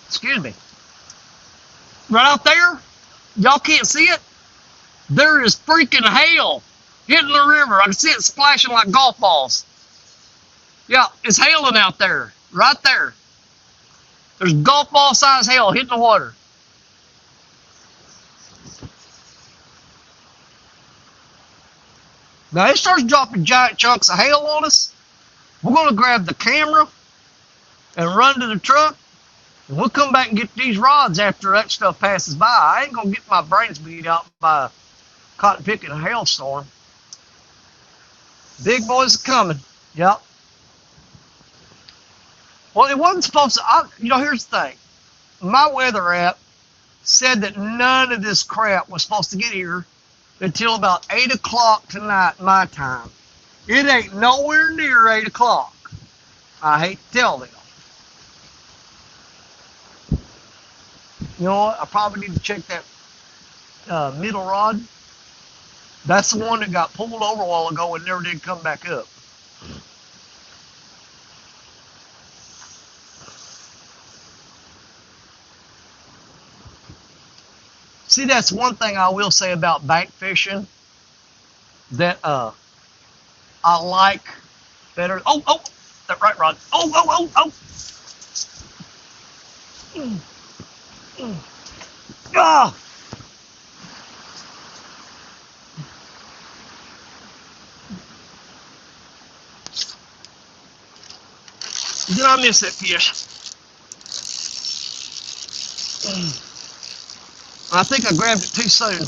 [SPEAKER 4] Excuse me. Right out there, y'all can't see it. There is freaking hail hitting the river. I can see it splashing like golf balls. Yeah, it's hailing out there, right there. There's golf ball size hail hitting the water. Now it starts dropping giant chunks of hail on us. We're gonna grab the camera and run to the truck, and we'll come back and get these rods after that stuff passes by. I ain't gonna get my brains beat out by a cotton picking a hailstorm. Big boys are coming. Yep. Well, it wasn't supposed to. Here's the thing. My weather app said that none of this crap was supposed to get here until about 8 o'clock tonight, my time. It ain't nowhere near 8 o'clock. I hate to tell them. You know what? I probably need to check that middle rod. That's the one that got pulled over a while ago and never did come back up. See, that's one thing I will say about bank fishing that I like better. Oh, that right rod. Oh. Ah! Did I miss that fish? I think I grabbed it too soon.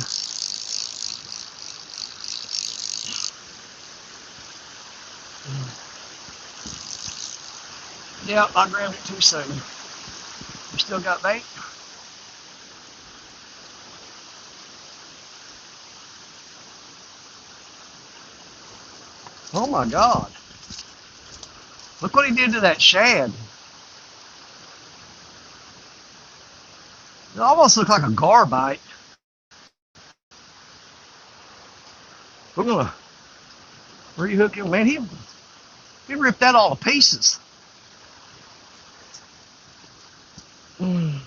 [SPEAKER 4] Yeah, I grabbed it too soon. You still got bait? Oh my God. Look what he did to that shad. It almost looked like a gar bite. We're gonna rehook him. Man, he ripped that all to pieces. Mm.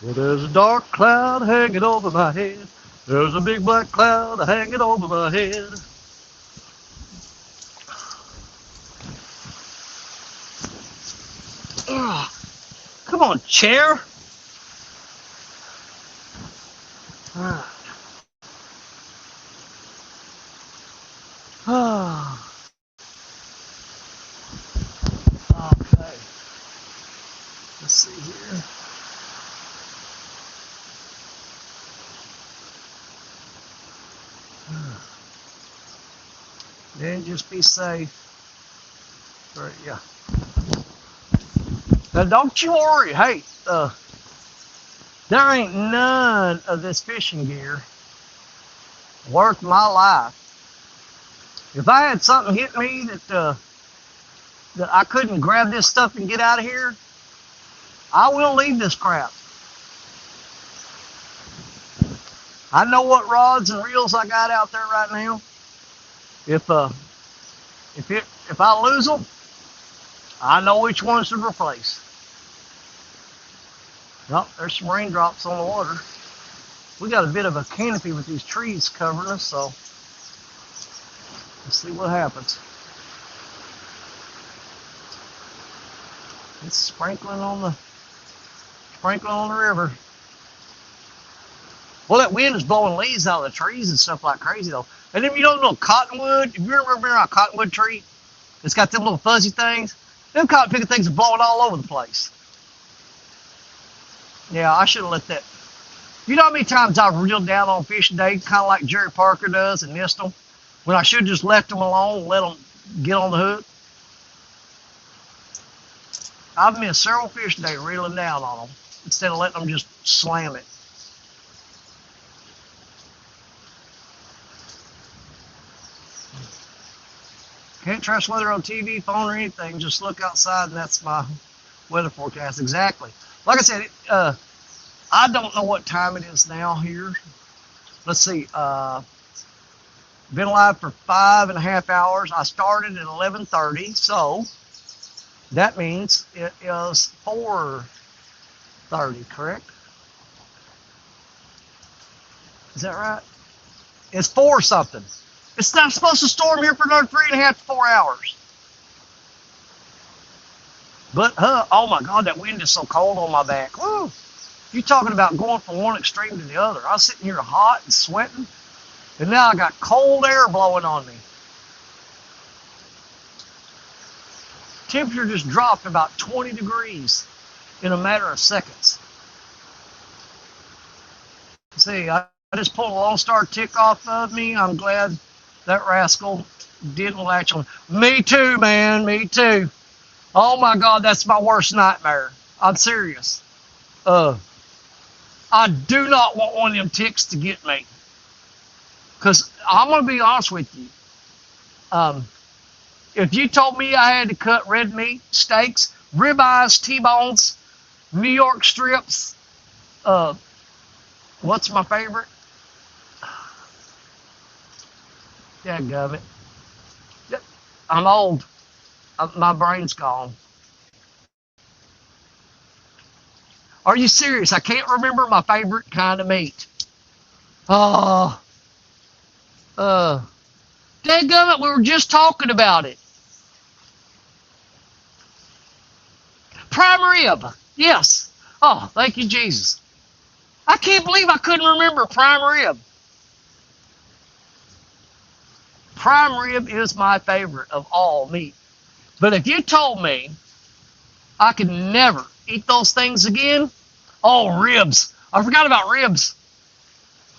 [SPEAKER 4] Well, there's a dark cloud hanging over my head. There's a big black cloud hanging over my head. Ugh. Come on, chair. Okay. Let's see here. Then just be safe. Right, yeah. Now don't you worry. Hey, there ain't none of this fishing gear worth my life. If I had something hit me that I couldn't grab this stuff and get out of here, I will leave this crap. I know what rods and reels I got out there right now. If I lose them, I know which ones to replace. Oh, there's some raindrops on the water. We got a bit of a canopy with these trees covering us, so let's see what happens. It's sprinkling on the river. Well, that wind is blowing leaves out of the trees and stuff like crazy though. And if you don't know cottonwood, if you ever been around a cottonwood tree, it's got them little fuzzy things. Them cotton picking things are blowing all over the place. Yeah, I should have let that. You know how many times I've reeled down on fishing day, kind of like Jerry Parker does and missed them, when I should have just left them alone and let them get on the hook? I've missed several fish today reeling down on them instead of letting them just slam it. Can't trust weather on TV, phone, or anything. Just look outside, and that's my weather forecast. Exactly. Like I said, I don't know what time it is now here. Let's see. Been alive for 5.5 hours. I started at 11:30, so that means it is 4:30, correct? Is that right? It's 4 something. It's not supposed to storm here for another 3.5 to 4 hours. But, oh my God, that wind is so cold on my back. Woo! You're talking about going from one extreme to the other. I was sitting here hot and sweating, and now I got cold air blowing on me. Temperature just dropped about 20 degrees in a matter of seconds. See, I just pulled a Lone Star tick off of me. I'm glad that rascal didn't latch on. Me too, man. Me too. Oh my God, that's my worst nightmare. I'm serious. I do not want one of them ticks to get me. Because I'm going to be honest with you. If you told me I had to cut red meat, steaks, ribeyes, T-bones, New York strips, what's my favorite? Dadgummit. I'm old. My brain's gone. Are you serious? I can't remember my favorite kind of meat. Oh, dadgummit, we were just talking about it. Prime rib. Yes. Oh, thank you, Jesus. I can't believe I couldn't remember prime rib. Prime rib is my favorite of all meat. But if you told me I could never eat those things again, oh, ribs. I forgot about ribs.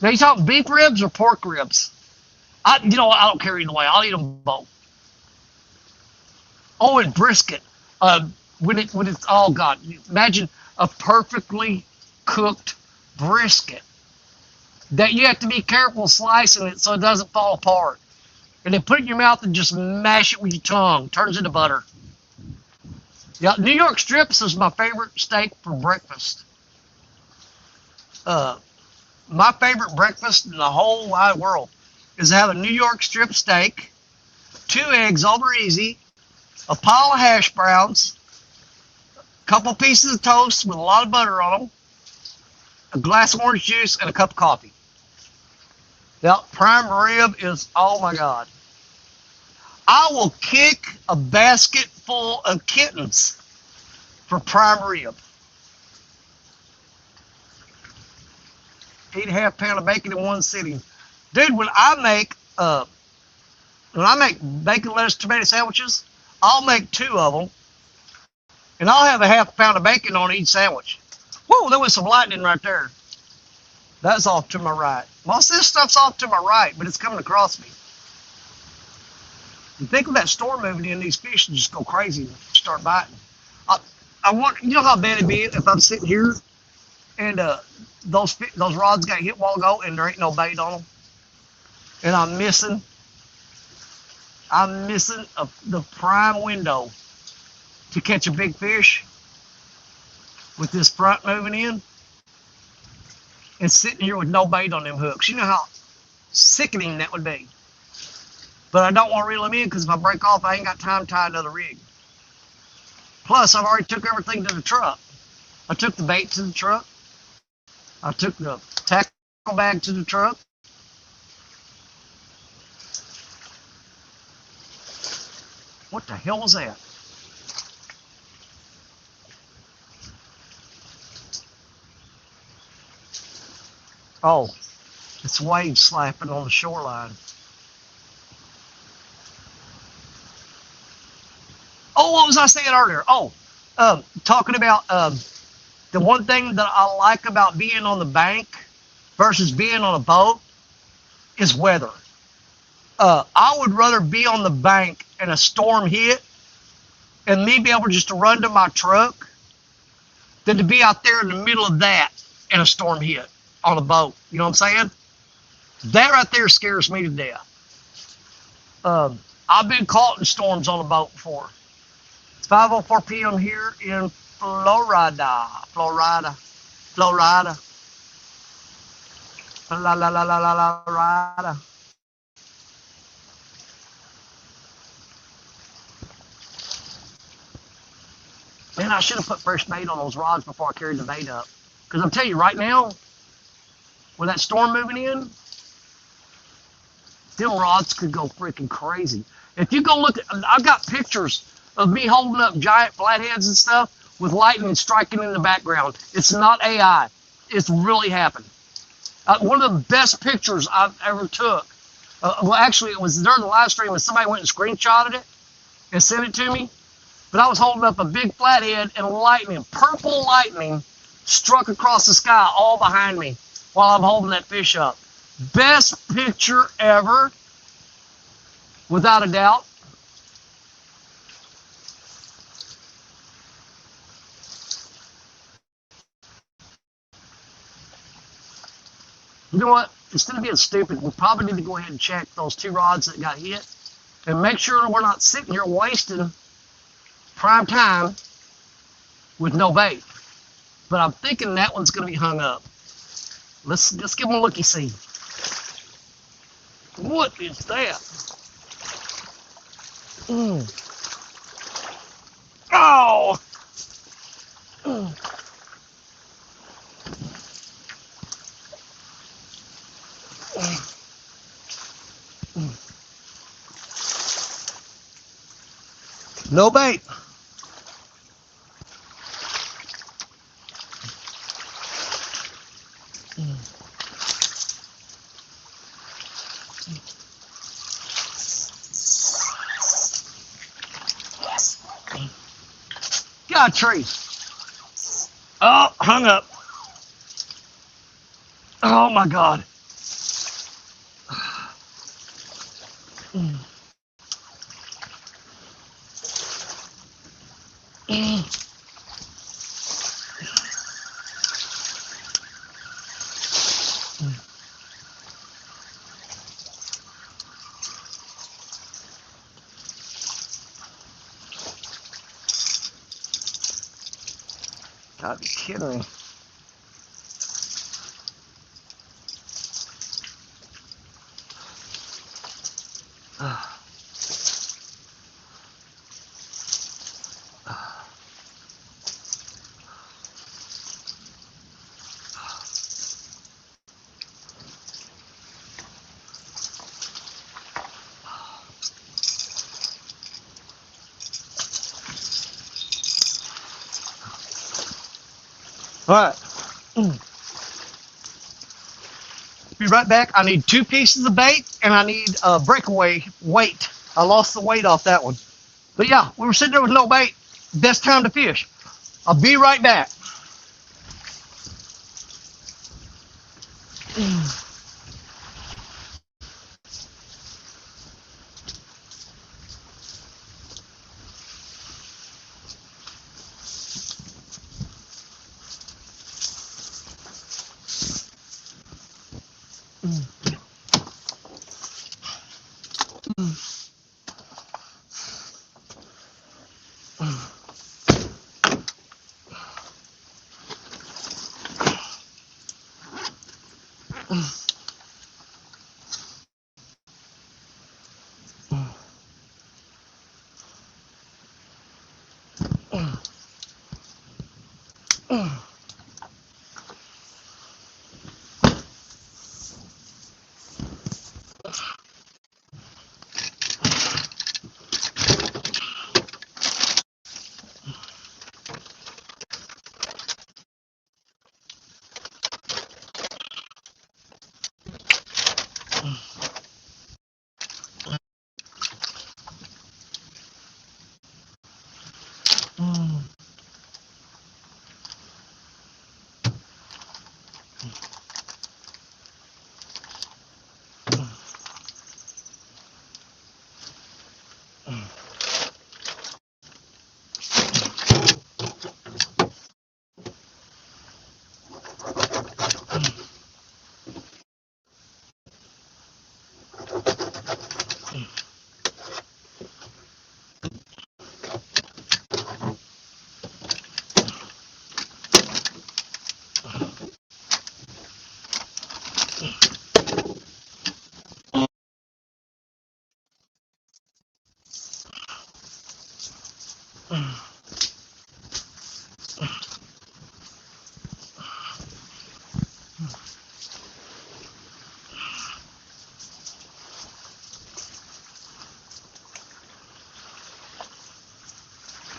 [SPEAKER 4] Now, you talking beef ribs or pork ribs? I don't care either way. I'll eat them both. Oh, and brisket. When it's, oh God, imagine a perfectly cooked brisket that you have to be careful slicing it so it doesn't fall apart. And then put it in your mouth and just mash it with your tongue. Turns into butter. Yeah, New York strips is my favorite steak for breakfast. My favorite breakfast in the whole wide world is to have a New York strip steak, 2 eggs over easy, a pile of hash browns, a couple pieces of toast with a lot of butter on them, a glass of orange juice, and a cup of coffee. Yeah, prime rib is, oh my God. I will kick a basket full of kittens for prime rib. Eat a half pound of bacon in one sitting. Dude, when I make bacon, lettuce, tomato sandwiches, I'll make 2 of them, and I'll have a half pound of bacon on each sandwich. Whoa, there was some lightning right there. That's off to my right. Most of this stuff's off to my right, but it's coming across me. You think of that storm moving in, these fish just go crazy and start biting. I want, you know how bad it'd be if I'm sitting here and those rods got hit a while ago and there ain't no bait on them, and I'm missing the prime window to catch a big fish with this front moving in and sitting here with no bait on them hooks. You know how sickening that would be. But I don't want to reel them in because if I break off, I ain't got time to tie another rig. Plus, I've already took everything to the truck. I took the bait to the truck. I took the tackle bag to the truck. What the hell was that? Oh, it's waves slapping on the shoreline. Oh, what was I saying earlier? Oh, talking about the one thing that I like about being on the bank versus being on a boat is weather. I would rather be on the bank and a storm hit and me be able just to run to my truck than to be out there in the middle of that and a storm hit on a boat. You know what I'm saying? That right there scares me to death. I've been caught in storms on a boat before. It's 5:04 p.m. here in Florida. Florida. La la la la la la la. Man, I should have put fresh bait on those rods before I carried the bait up. Because I'm telling you right now, with that storm moving in, them rods could go freaking crazy. If you go look at, I've got pictures of me holding up giant flatheads and stuff with lightning striking in the background. It's not AI. It's really happened. One of the best pictures I've ever took. Well, actually, it was during the live stream when somebody went and screenshotted it and sent it to me. But I was holding up a big flathead and lightning, purple lightning, struck across the sky all behind me while I'm holding that fish up. Best picture ever, without a doubt. You know what? instead of being stupid, we probably need to go ahead and check those 2 rods that got hit and make sure we're not sitting here wasting prime time with no bait. But I'm thinking that one's going to be hung up. Let's give them a looky-see. What is that? Oh! No bait. Got a tree. Oh, hung up. Oh my God. Gotta be kidding me. All right. Be right back. I need 2 pieces of bait and I need a breakaway weight. I lost the weight off that one. But yeah, we were sitting there with no bait. Best time to fish. I'll be right back.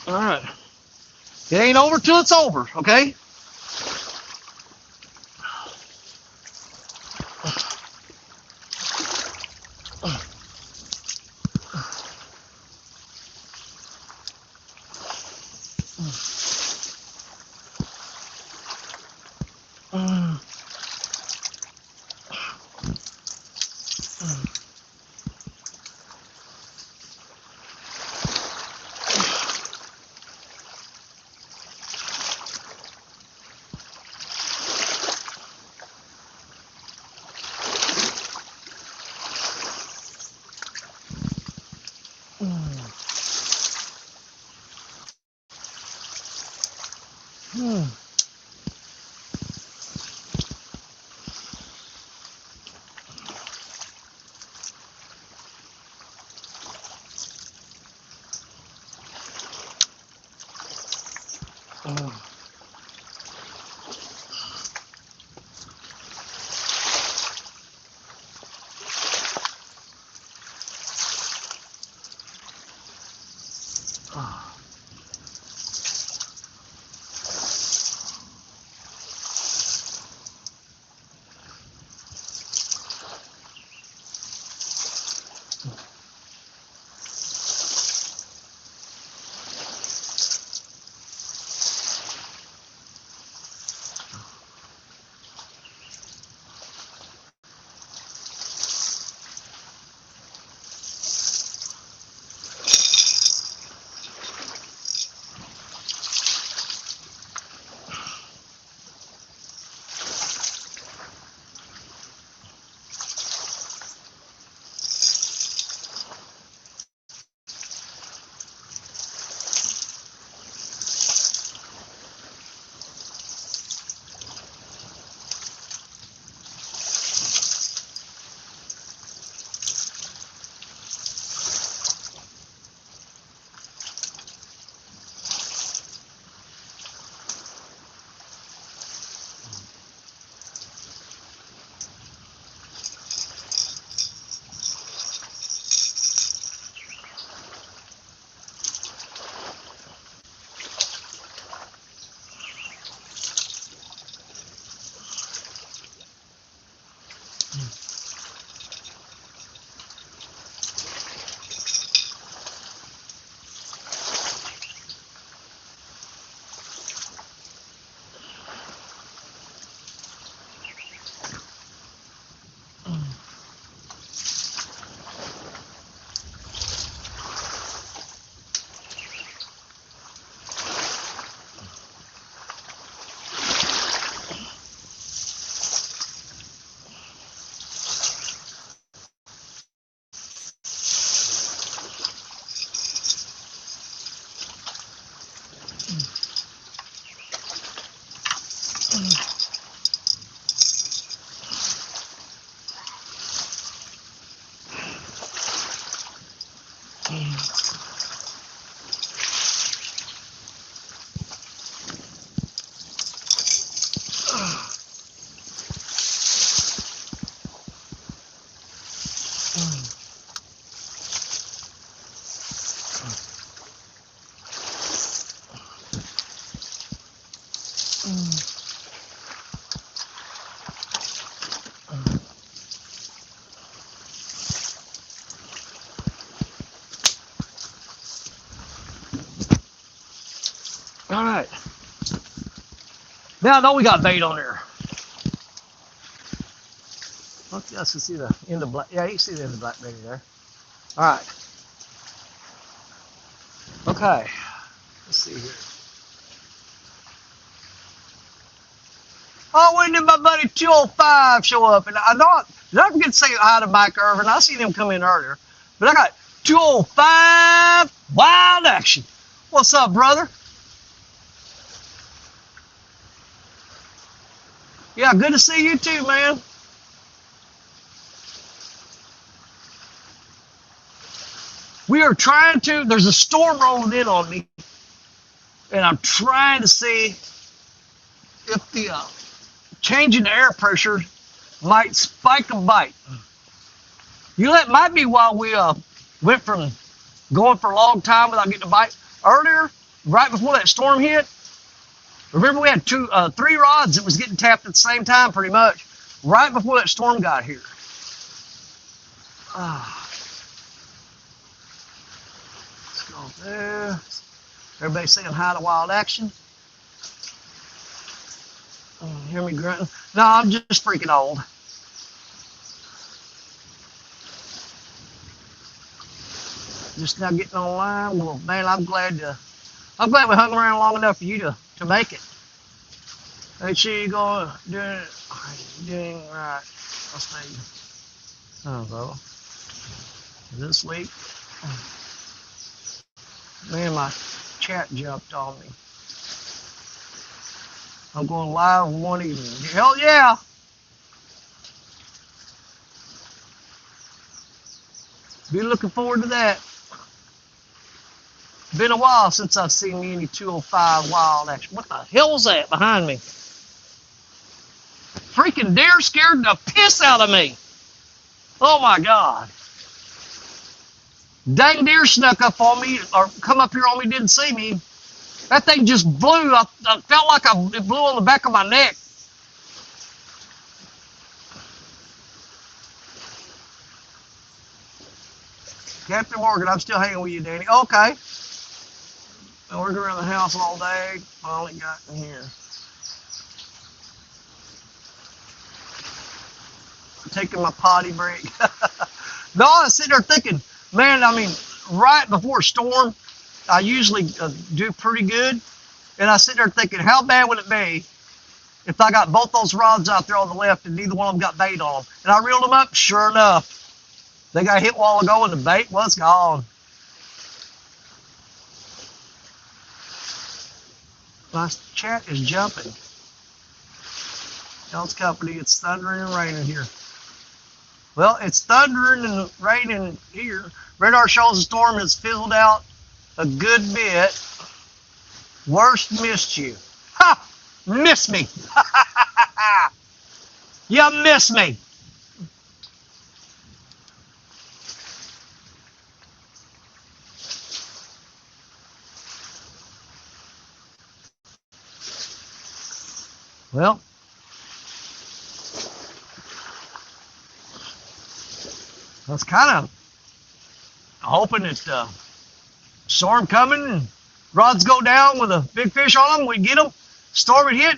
[SPEAKER 4] All right. It ain't over till it's over, okay? Hmm. All right. Now I know we got bait on there. Okay, I can see the end of black. Yeah, you can see the end of black bait there. All right. Okay. Let's see here. Oh, when did my buddy 205 show up? And I thought, did I forget to say hi to Mike Irvin? I seen him come in earlier. But I got 205 Wild Action. What's up, brother? Yeah, good to see you too, man. We are trying to, there's a storm rolling in on me, and I'm trying to see if the change in the air pressure might spike a bite. You know, that might be why we went from going for a long time without getting a bite. Earlier, right before that storm hit, remember we had three rods that was getting tapped at the same time pretty much, right before that storm got here. Let's go there. Everybody saying hi to Wild Action. Hear me grunting? No, I'm just freaking old. Just now getting online. Well, man, I'm glad we hung around long enough for you to make it. Make sure you go doing right. I'll stay. Oh, bro. Is it asleep? Man, my chat jumped on me. I'm going live one evening. Hell yeah. Be looking forward to that. Been a while since I've seen any 205 wild action. What the hell is that behind me? Freaking deer scared the piss out of me. Oh my God. Dang deer snuck up on me or come up here on me, didn't see me. That thing just blew. I felt like it blew on the back of my neck. Captain Morgan, I'm still hanging with you, Danny. Okay. I worked around the house all day. Finally got in here. Taking my potty break. No, I was sitting there thinking, man, I mean, right before a storm, I usually do pretty good. And I sit there thinking, how bad would it be if I got both those rods out there on the left and neither one of them got bait on them? And I reeled them up, sure enough. They got hit a while ago and the bait was gone. My chat is jumping. Y'all's company, it's thundering and raining here. Well, it's thundering and raining here. Radar shows the storm has fizzled out a good bit. Worst missed you. Ha! Missed me. You missed me. Well, I was kind of hoping that storm coming and rods go down with a big fish on them, we'd get them, storm would hit,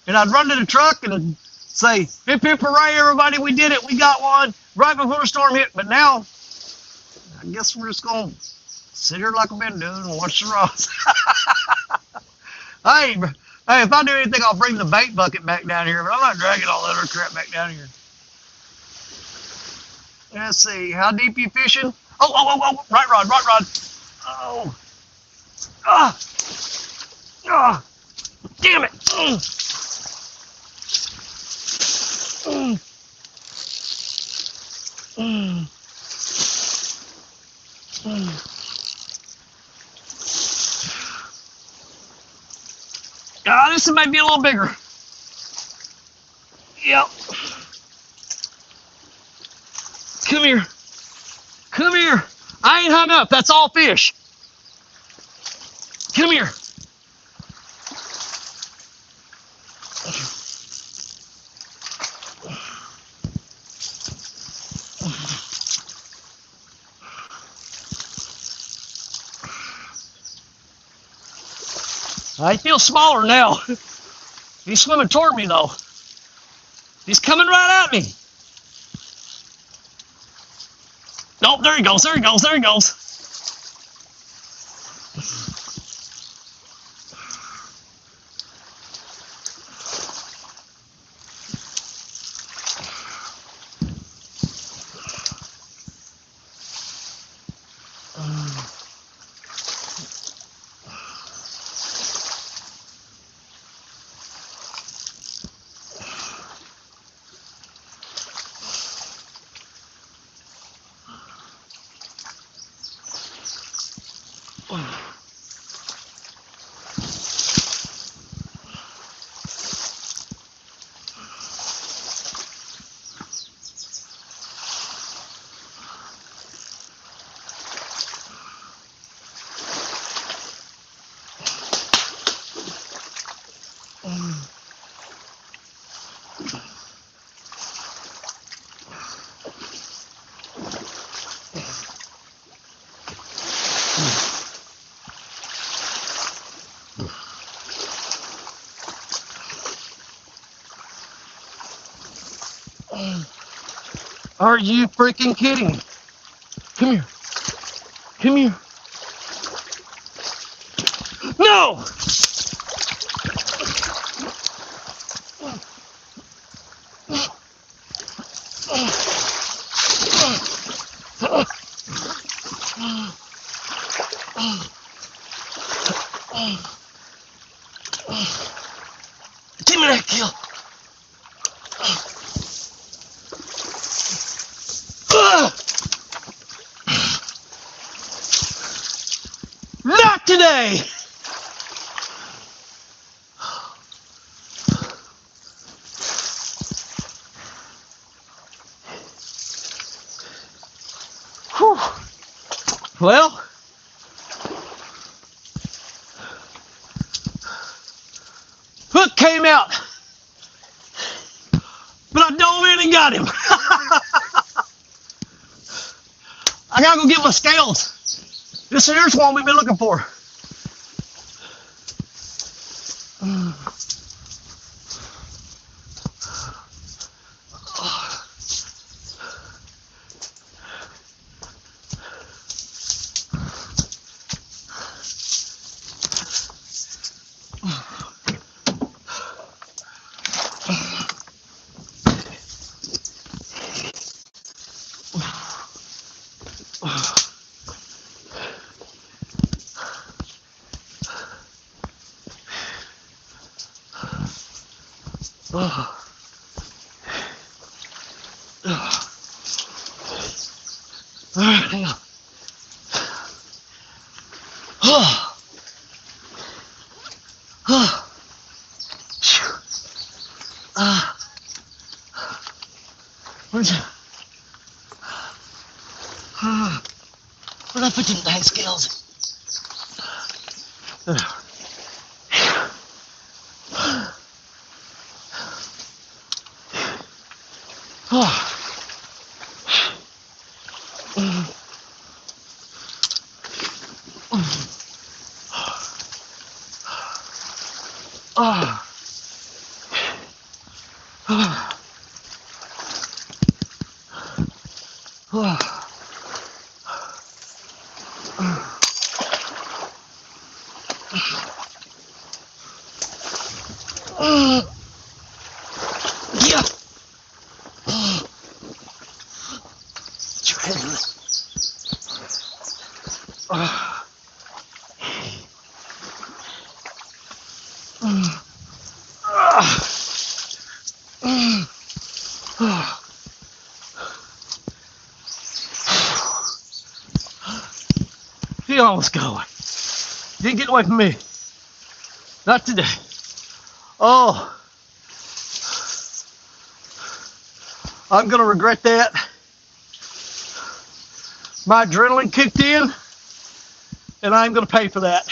[SPEAKER 4] and I'd run to the truck and say, hip hip hooray everybody, we did it, we got one, right before the storm hit. But now, I guess we're just going to sit here like we've been doing and watch the rods. Hey, if I do anything, I'll bring the bait bucket back down here, but I'm not dragging all that other crap back down here. Let's see, how deep you fishing? Oh, right rod. Oh. Damn it. This might be a little bigger. Yep. Come here. I ain't hung up. That's all fish. Come here. I feel smaller now. He's swimming toward me though. He's coming right at me. Nope, there he goes. Are you freaking kidding me? Come here. No! Give me that kill. Not today. Whew. Well, hook came out, but I dove in and got him. I gotta go get my scales. This here's one we've been looking for. All right, hang on. Where'd I put them dang scales? Yeah. Get your head in it. He almost got away. Didn't get away from me. Not today. Oh, I'm gonna regret that. My adrenaline kicked in, and I'm gonna pay for that.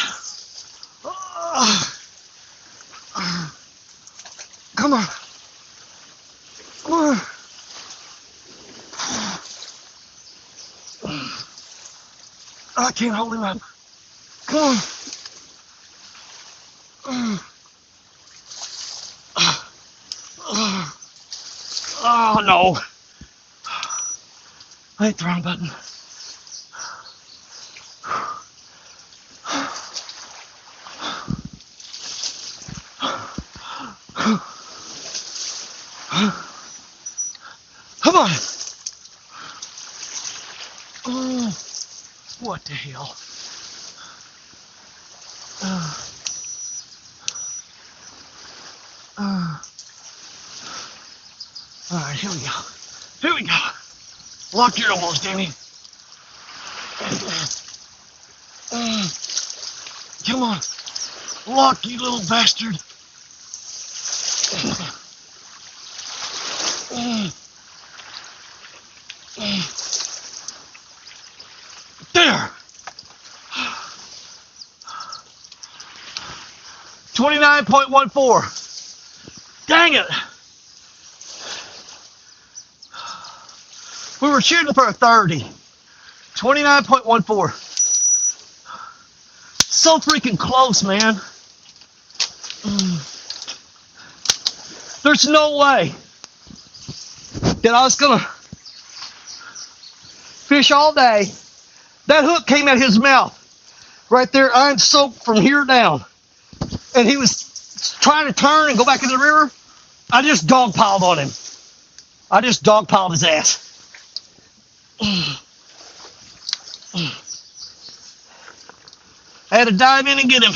[SPEAKER 4] Come on. Come on. I can't hold him up. Come on. Oh no. I hit the wrong button. Come on. What the hell? All right, here we go. Here we go. Lock your elbows, Danny. Come on. Lock, you little bastard. There. 29.14. Dang it. We were shooting for a 30. 29.14. So freaking close, man. There's no way that I was gonna fish all day. That hook came out of his mouth. Right there, I'm soaked from here down. And he was trying to turn and go back in the river. I just dogpiled on him. I just dogpiled his ass. I had to dive in and get him.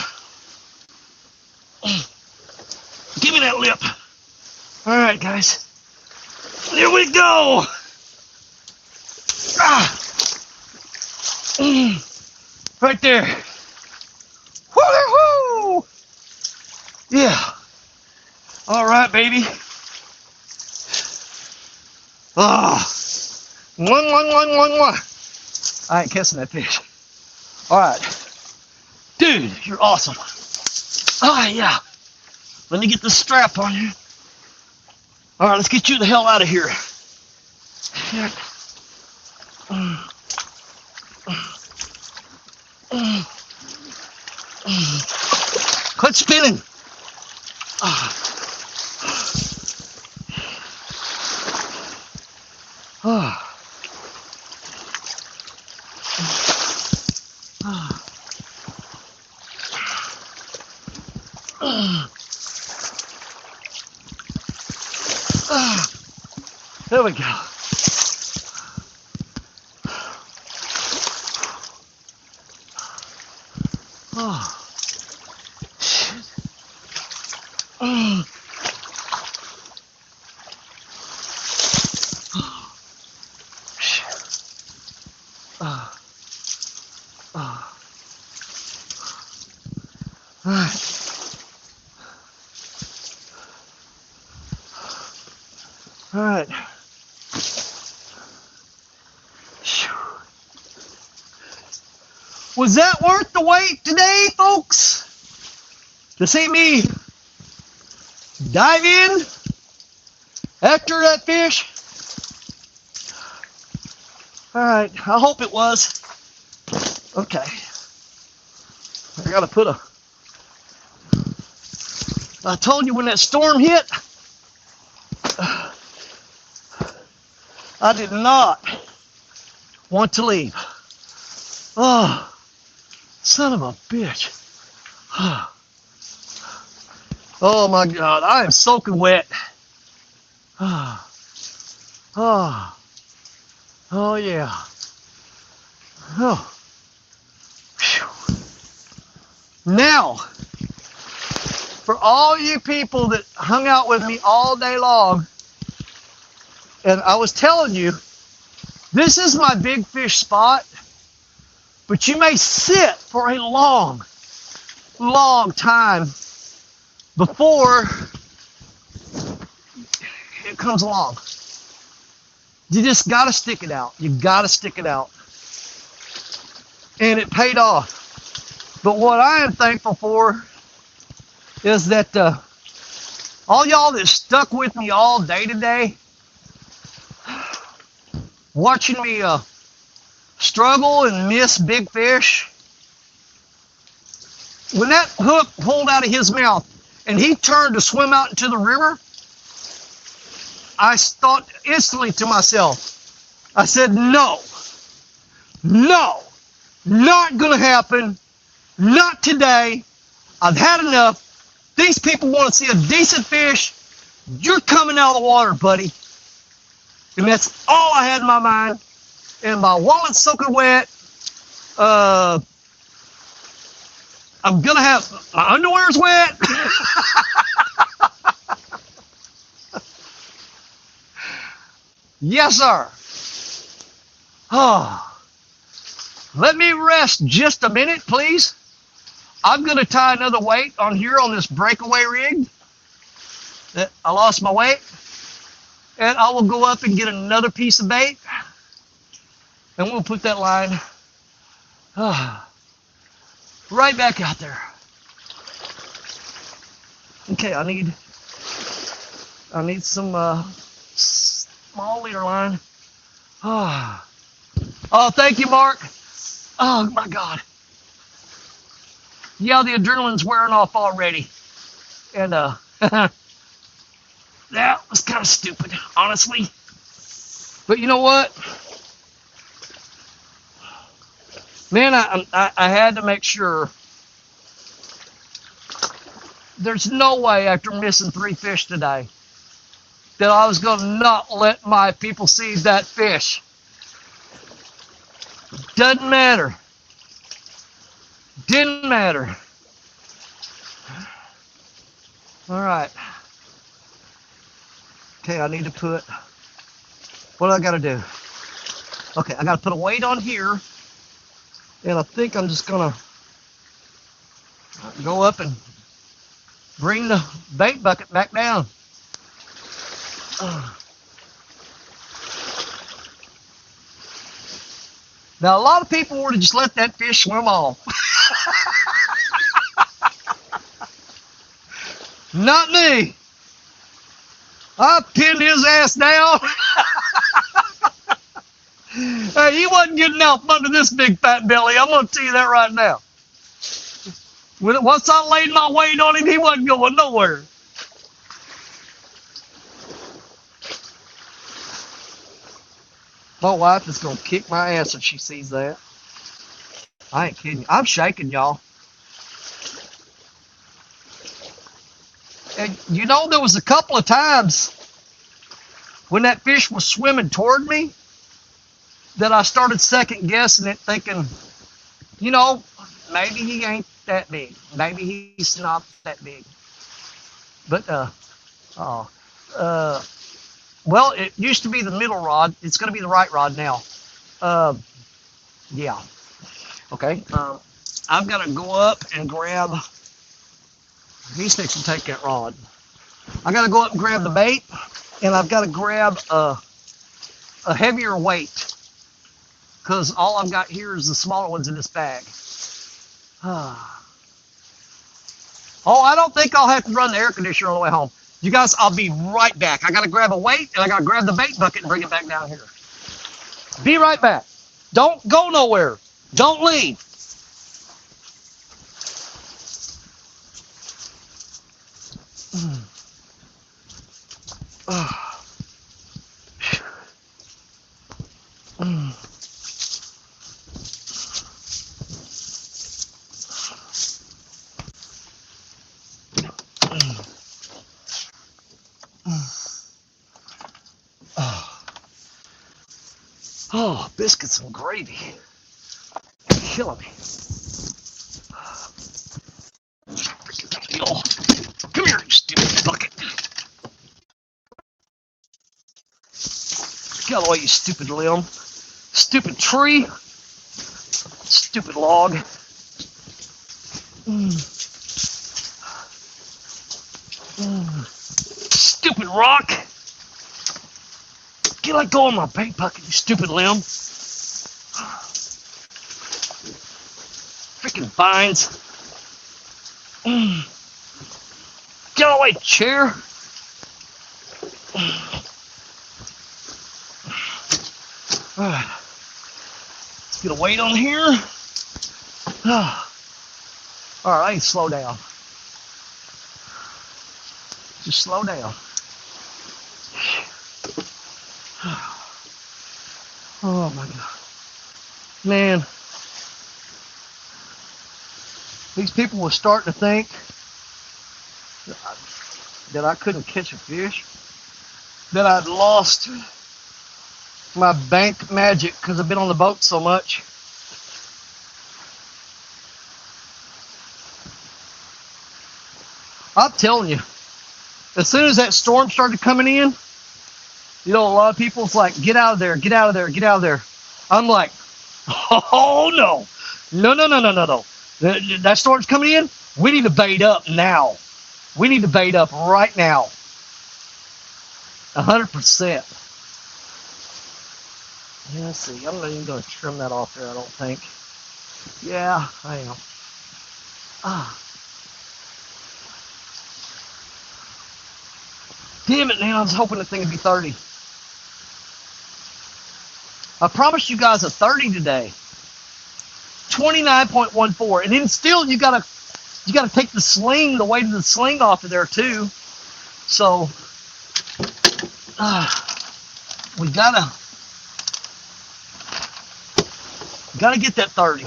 [SPEAKER 4] Give me that lip. All right, guys. Here we go. Ah. Right there. Woo-hoo! Yeah. All right, baby. Ah. Mwah. I ain't kissing that fish. All right. Dude, you're awesome. Ah, yeah. Let me get the strap on you. All right, let's get you the hell out of here. Yeah. Quit spinning. Ah. Ah. There we go. Oh, shit. All right. All right. Was that worth the wait today, folks? To see me dive in after that fish? All right, I hope it was. Okay. I gotta put a... I told you when that storm hit, I did not want to leave. Oh, son of a bitch. Oh my God, I am soaking wet. Oh, oh yeah. Oh. Whew. Now, for all you people that hung out with me all day long, and I was telling you, this is my big fish spot, but you may sit for a long, long time before it comes along. You just gotta stick it out. You gotta stick it out. And it paid off. But what I am thankful for is that all y'all that stuck with me all day today, watching me struggle and miss big fish. When that hook pulled out of his mouth and he turned to swim out into the river, I thought instantly to myself, I said, no, not gonna happen, not today. I've had enough. These people want to see a decent fish. You're coming out of the water, buddy. And that's all I had in my mind. And my wallet's soaking wet. I'm gonna have my underwear's wet. Yes, sir. Oh, let me rest just a minute, please. I'm gonna tie another weight on here on this breakaway rig. I lost my weight, and I will go up and get another piece of bait, and we'll put that line right back out there. Okay, I need some small leader line. Oh, thank you, Mark. Oh my God. Yeah, the adrenaline's wearing off already, and that was kind of stupid, honestly. But you know what? Man, I had to make sure. There's no way after missing 3 fish today that I was going to not let my people see that fish. Doesn't matter. Didn't matter. All right. Okay, I need to put, what do I gotta do? Okay, I gotta put a weight on here, and I think I'm just gonna go up and bring the bait bucket back down. Now, a lot of people would have just let that fish swim off. Not me. I pinned his ass down. Hey, he wasn't getting out from under this big fat belly. I'm going to tell you that right now. Once I laid my weight on him, he wasn't going nowhere. My wife is going to kick my ass if she sees that. I ain't kidding you. I'm shaking, y'all. And you know, there was a couple of times when that fish was swimming toward me that I started second guessing it, thinking, you know, maybe he ain't that big. Maybe he's not that big. But, well, it used to be the middle rod. It's going to be the right rod now. Yeah. Okay. I've got to go up and grab. He's fixing to take that rod. I got to go up and grab the bait, and I've got to grab a heavier weight, because all I've got here is the smaller ones in this bag. Oh, I don't think I'll have to run the air conditioner on the way home. You guys, I'll be right back. I got to grab a weight, and I got to grab the bait bucket and bring it back down here. Be right back. Don't go nowhere. Don't leave. Oh, biscuits and gravy. Killing me. Oh, come here, you stupid bucket. Get out of the way, you stupid limb. Stupid tree. Stupid log. Stupid rock. Let go of my bait bucket, you stupid limb. Freaking vines. Get out of the way, chair. Let's get a weight on here. All right, slow down. Just slow down. Oh my God. Man, these people were starting to think that I couldn't catch a fish, that I'd lost my bank magic because I've been on the boat so much. I'm telling you, as soon as that storm started coming in, you know, a lot of people's like, get out of there, get out of there, get out of there. I'm like, oh no, no. That storm's coming in. We need to bait up now. We need to bait up right now. 100%. Yeah, let's see. I'm not even going to trim that off there, I don't think. Yeah, I am. Damn it, man. I was hoping the thing would be 30. I promised you guys a 30 today. 29.14. And then still you gotta take the weight of the sling off of there too. So we gotta get that 30.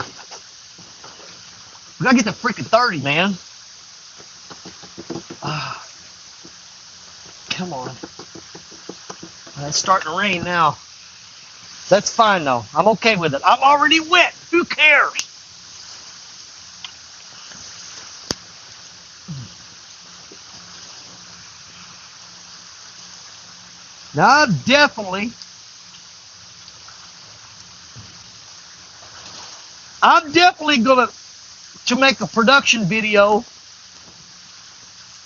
[SPEAKER 4] We gotta get that freaking 30, man. Come on. It's starting to rain now. That's fine though. I'm okay with it. I'm already wet. Who cares? Now I'm definitely gonna to make a production video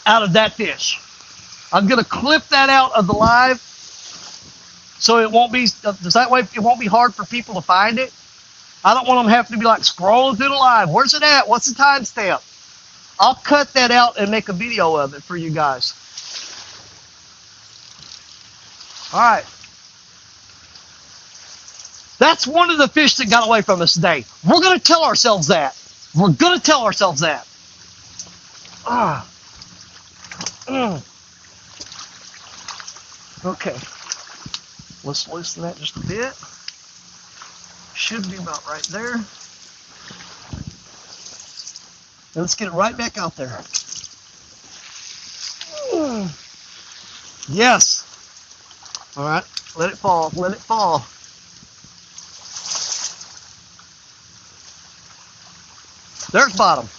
[SPEAKER 4] out of that fish. I'm gonna clip that out of the live so it won't be that way it won't be hard for people to find it. I don't want them having to be like scrolling through the live. Where's it at? What's the timestamp? I'll cut that out and make a video of it for you guys. All right. That's one of the fish that got away from us today. We're going to tell ourselves that. We're going to tell ourselves that. Ah. Okay. Let's loosen that just a bit. Should be about right there. And let's get it right back out there. Yes. All right. Let it fall. Let it fall. There's bottom.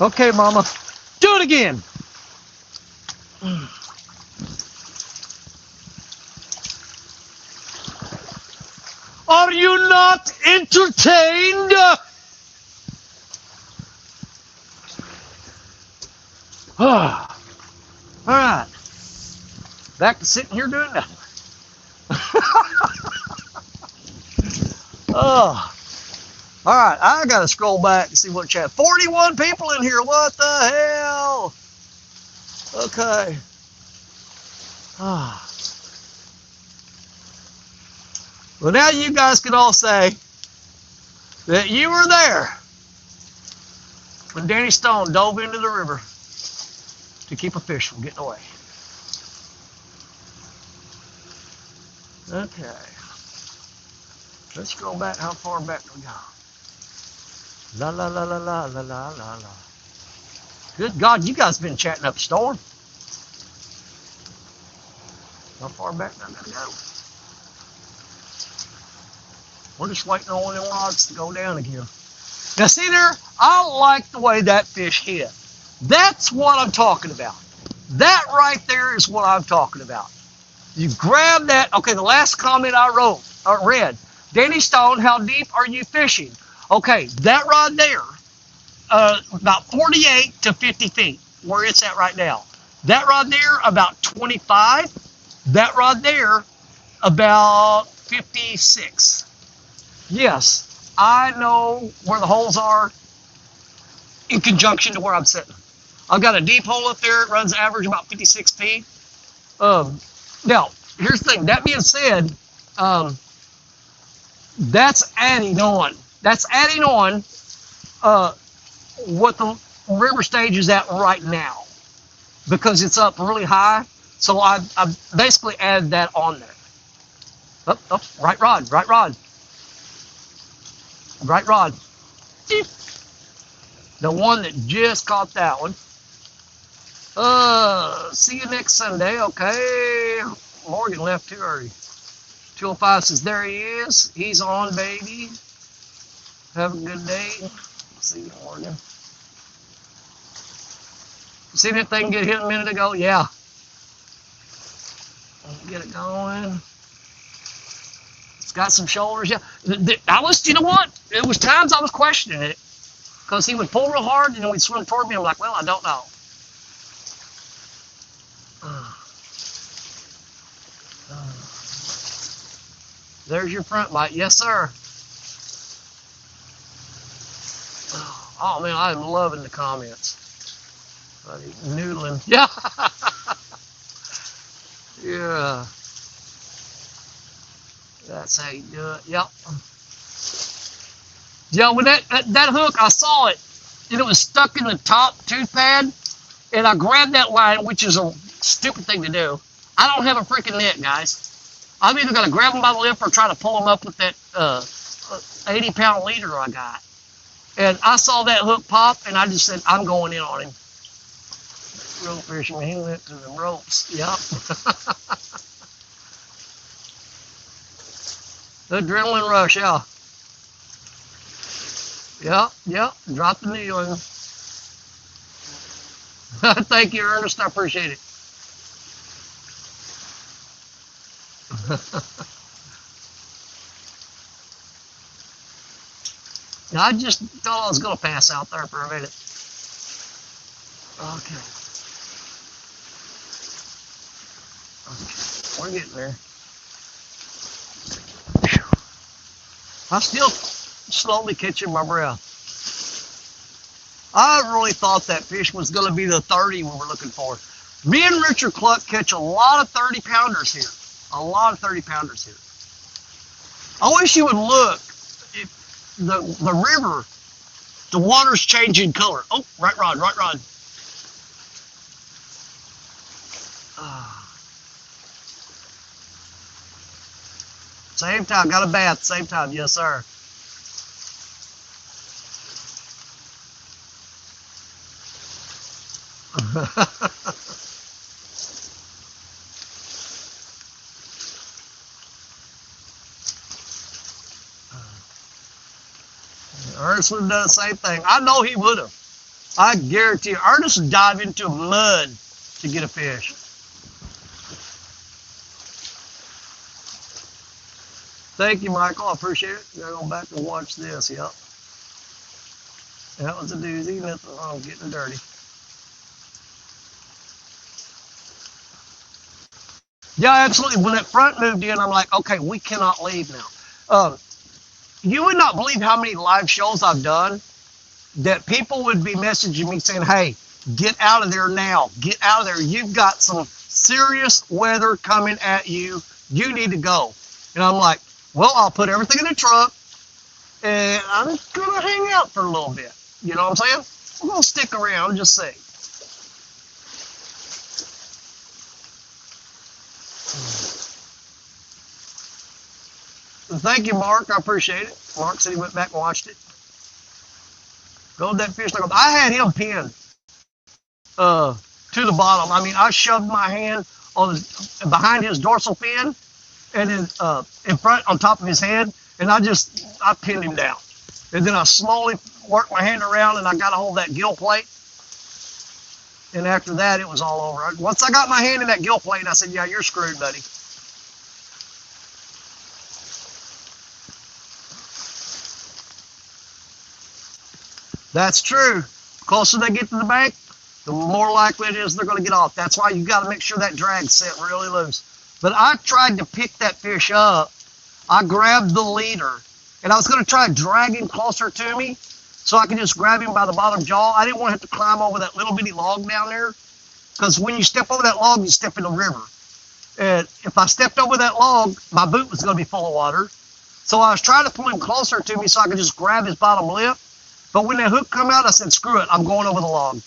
[SPEAKER 4] Okay, Mama. Do it again. Are you not entertained? All right. Back to sitting here doing nothing. Oh. All right, I got to scroll back and see what chat. 41 people in here. What the hell? Okay. Ah. Well, now you guys can all say that you were there when Danny Stone dove into the river to keep a fish from getting away. Okay. Let's go back. How far back do we go? La la la la la la la la la. Good God, you guys been chatting up a storm. How far back do I gotta go? We're just waiting on them rods to go down again. Now see there, I like the way that fish hit. That's what I'm talking about. That right there is what I'm talking about. You grab that. Okay, the last comment I read, Danny Stone, how deep are you fishing? Okay, that rod there, about 48 to 50 feet, where it's at right now. That rod there, about 25. That rod there, about 56. Yes, I know where the holes are in conjunction to where I'm sitting. I've got a deep hole up there. It runs average about 56 feet. Now, here's the thing. That being said, that's adding on. That's adding on what the river stage is at right now because it's up really high. So I basically added that on there. Oh, right rod, right rod. Right rod. The one that just caught that one. See you next Sunday. Okay. Morgan left too early. 205 says, there he is. He's on, baby. Have a good day. See you, Morgan. See that thing get hit a minute ago? Yeah. Get it going. It's got some shoulders. Yeah. You know what? It was times I was questioning it because he would pull real hard and then we'd swim toward me. I'm like, well, I don't know. There's your front bite. Yes, sir. Oh, man, I'm loving the comments. Noodling. Yeah. Yeah. That's how you do it. Yep. Yeah, when that hook, I saw it, and it was stuck in the top tooth pad, and I grabbed that line, which is a stupid thing to do. I don't have a freaking net, guys. I'm either going to grab them by the lip or try to pull them up with that 80-pound leader I got. And I saw that hook pop, and I just said, I'm going in on him. Rope fisherman, he went to the ropes. Yep. The adrenaline rush, yeah. Yep. Drop the needle in. Thank you, Ernest. I appreciate it. I just thought I was going to pass out there for a minute. Okay. Okay. We're getting there. I'm still slowly catching my breath. I really thought that fish was going to be the 30 we were looking for. Me and Richard Cluck catch a lot of 30 pounders here. A lot of 30 pounders here. I wish you would look. The river, the water's changing color. Oh, right rod, right rod. Same time, got a bath, same time, yes sir. Ernest would have done the same thing. I know he would have. I guarantee you, Ernest would dive into mud to get a fish. Thank you, Michael. I appreciate it. Gotta go back and watch this. Yep. That was a doozy. Nothing wrong with getting dirty. Yeah, absolutely. When that front moved in, I'm like, okay, we cannot leave now. You would not believe how many live shows I've done that people would be messaging me saying, hey, get out of there now. Get out of there. You've got some serious weather coming at you. You need to go. And I'm like, well, I'll put everything in the truck and I'm just going to hang out for a little bit. You know what I'm saying? I'm going to stick around and just see. Thank you, Mark. I appreciate it. Mark said he went back and watched it. Go that fish. I had him pinned to the bottom. I mean, I shoved my hand on behind his dorsal fin and then in front on top of his head, and I pinned him down. And then I slowly worked my hand around and I got a hold of that gill plate. And after that, it was all over. Once I got my hand in that gill plate, I said, yeah, you're screwed, buddy. That's true. The closer they get to the bank, the more likely it is they're going to get off. That's why you got to make sure that drag's set really loose. But I tried to pick that fish up. I grabbed the leader, and I was going to try to drag him closer to me so I could just grab him by the bottom jaw. I didn't want to have to climb over that little bitty log down there, because when you step over that log, you step in the river. And if I stepped over that log, my boot was going to be full of water. So I was trying to pull him closer to me so I could just grab his bottom lip. But when that hook come out, I said, screw it, I'm going over the log.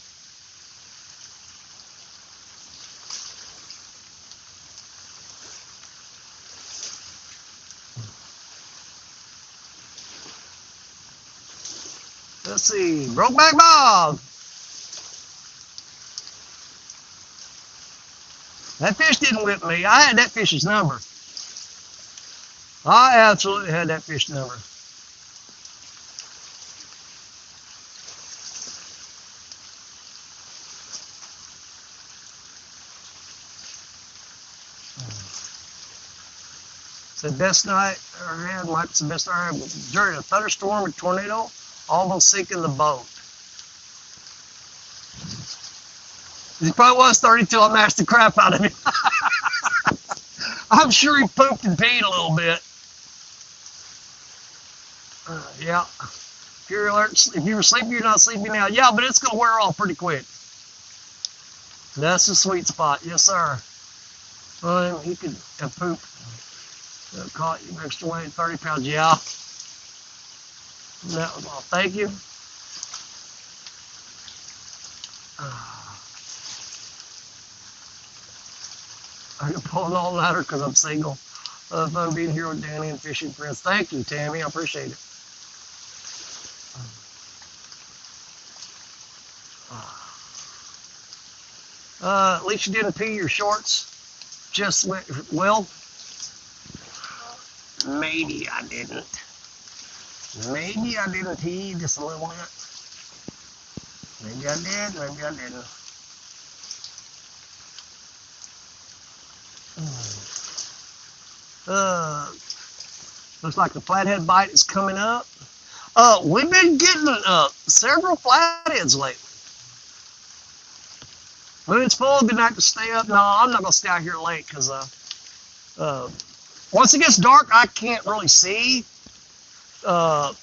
[SPEAKER 4] Let's see, Brokeback Bob. That fish didn't whip me. I had that fish's number. I absolutely had that fish number. It's the best night I ever had. Mike's the best night I had. During a thunderstorm and tornado, almost sinking the boat. He probably was 32. I mashed the crap out of him. I'm sure he pooped and peed a little bit. Yeah. If you're alert, if you were sleeping, you're not sleeping now. Yeah, but it's going to wear off pretty quick. That's the sweet spot. Yes, sir. He could have pooped. Caught you extra weight, 30 pounds. Yeah. That was all. Thank you. I can pull an all-nighter because I'm single. Fun being here with Danny and fishing friends. Thank you, Tammy. I appreciate it. At least you didn't pee your shorts. Just went, well, maybe I didn't. Maybe I didn't pee just a little bit. Maybe I did, maybe I didn't. Looks like the flathead bite is coming up. We've been getting several flatheads lately. Moon's full. Good night to stay up. No, I'm not gonna stay out here late because once it gets dark, I can't really see. A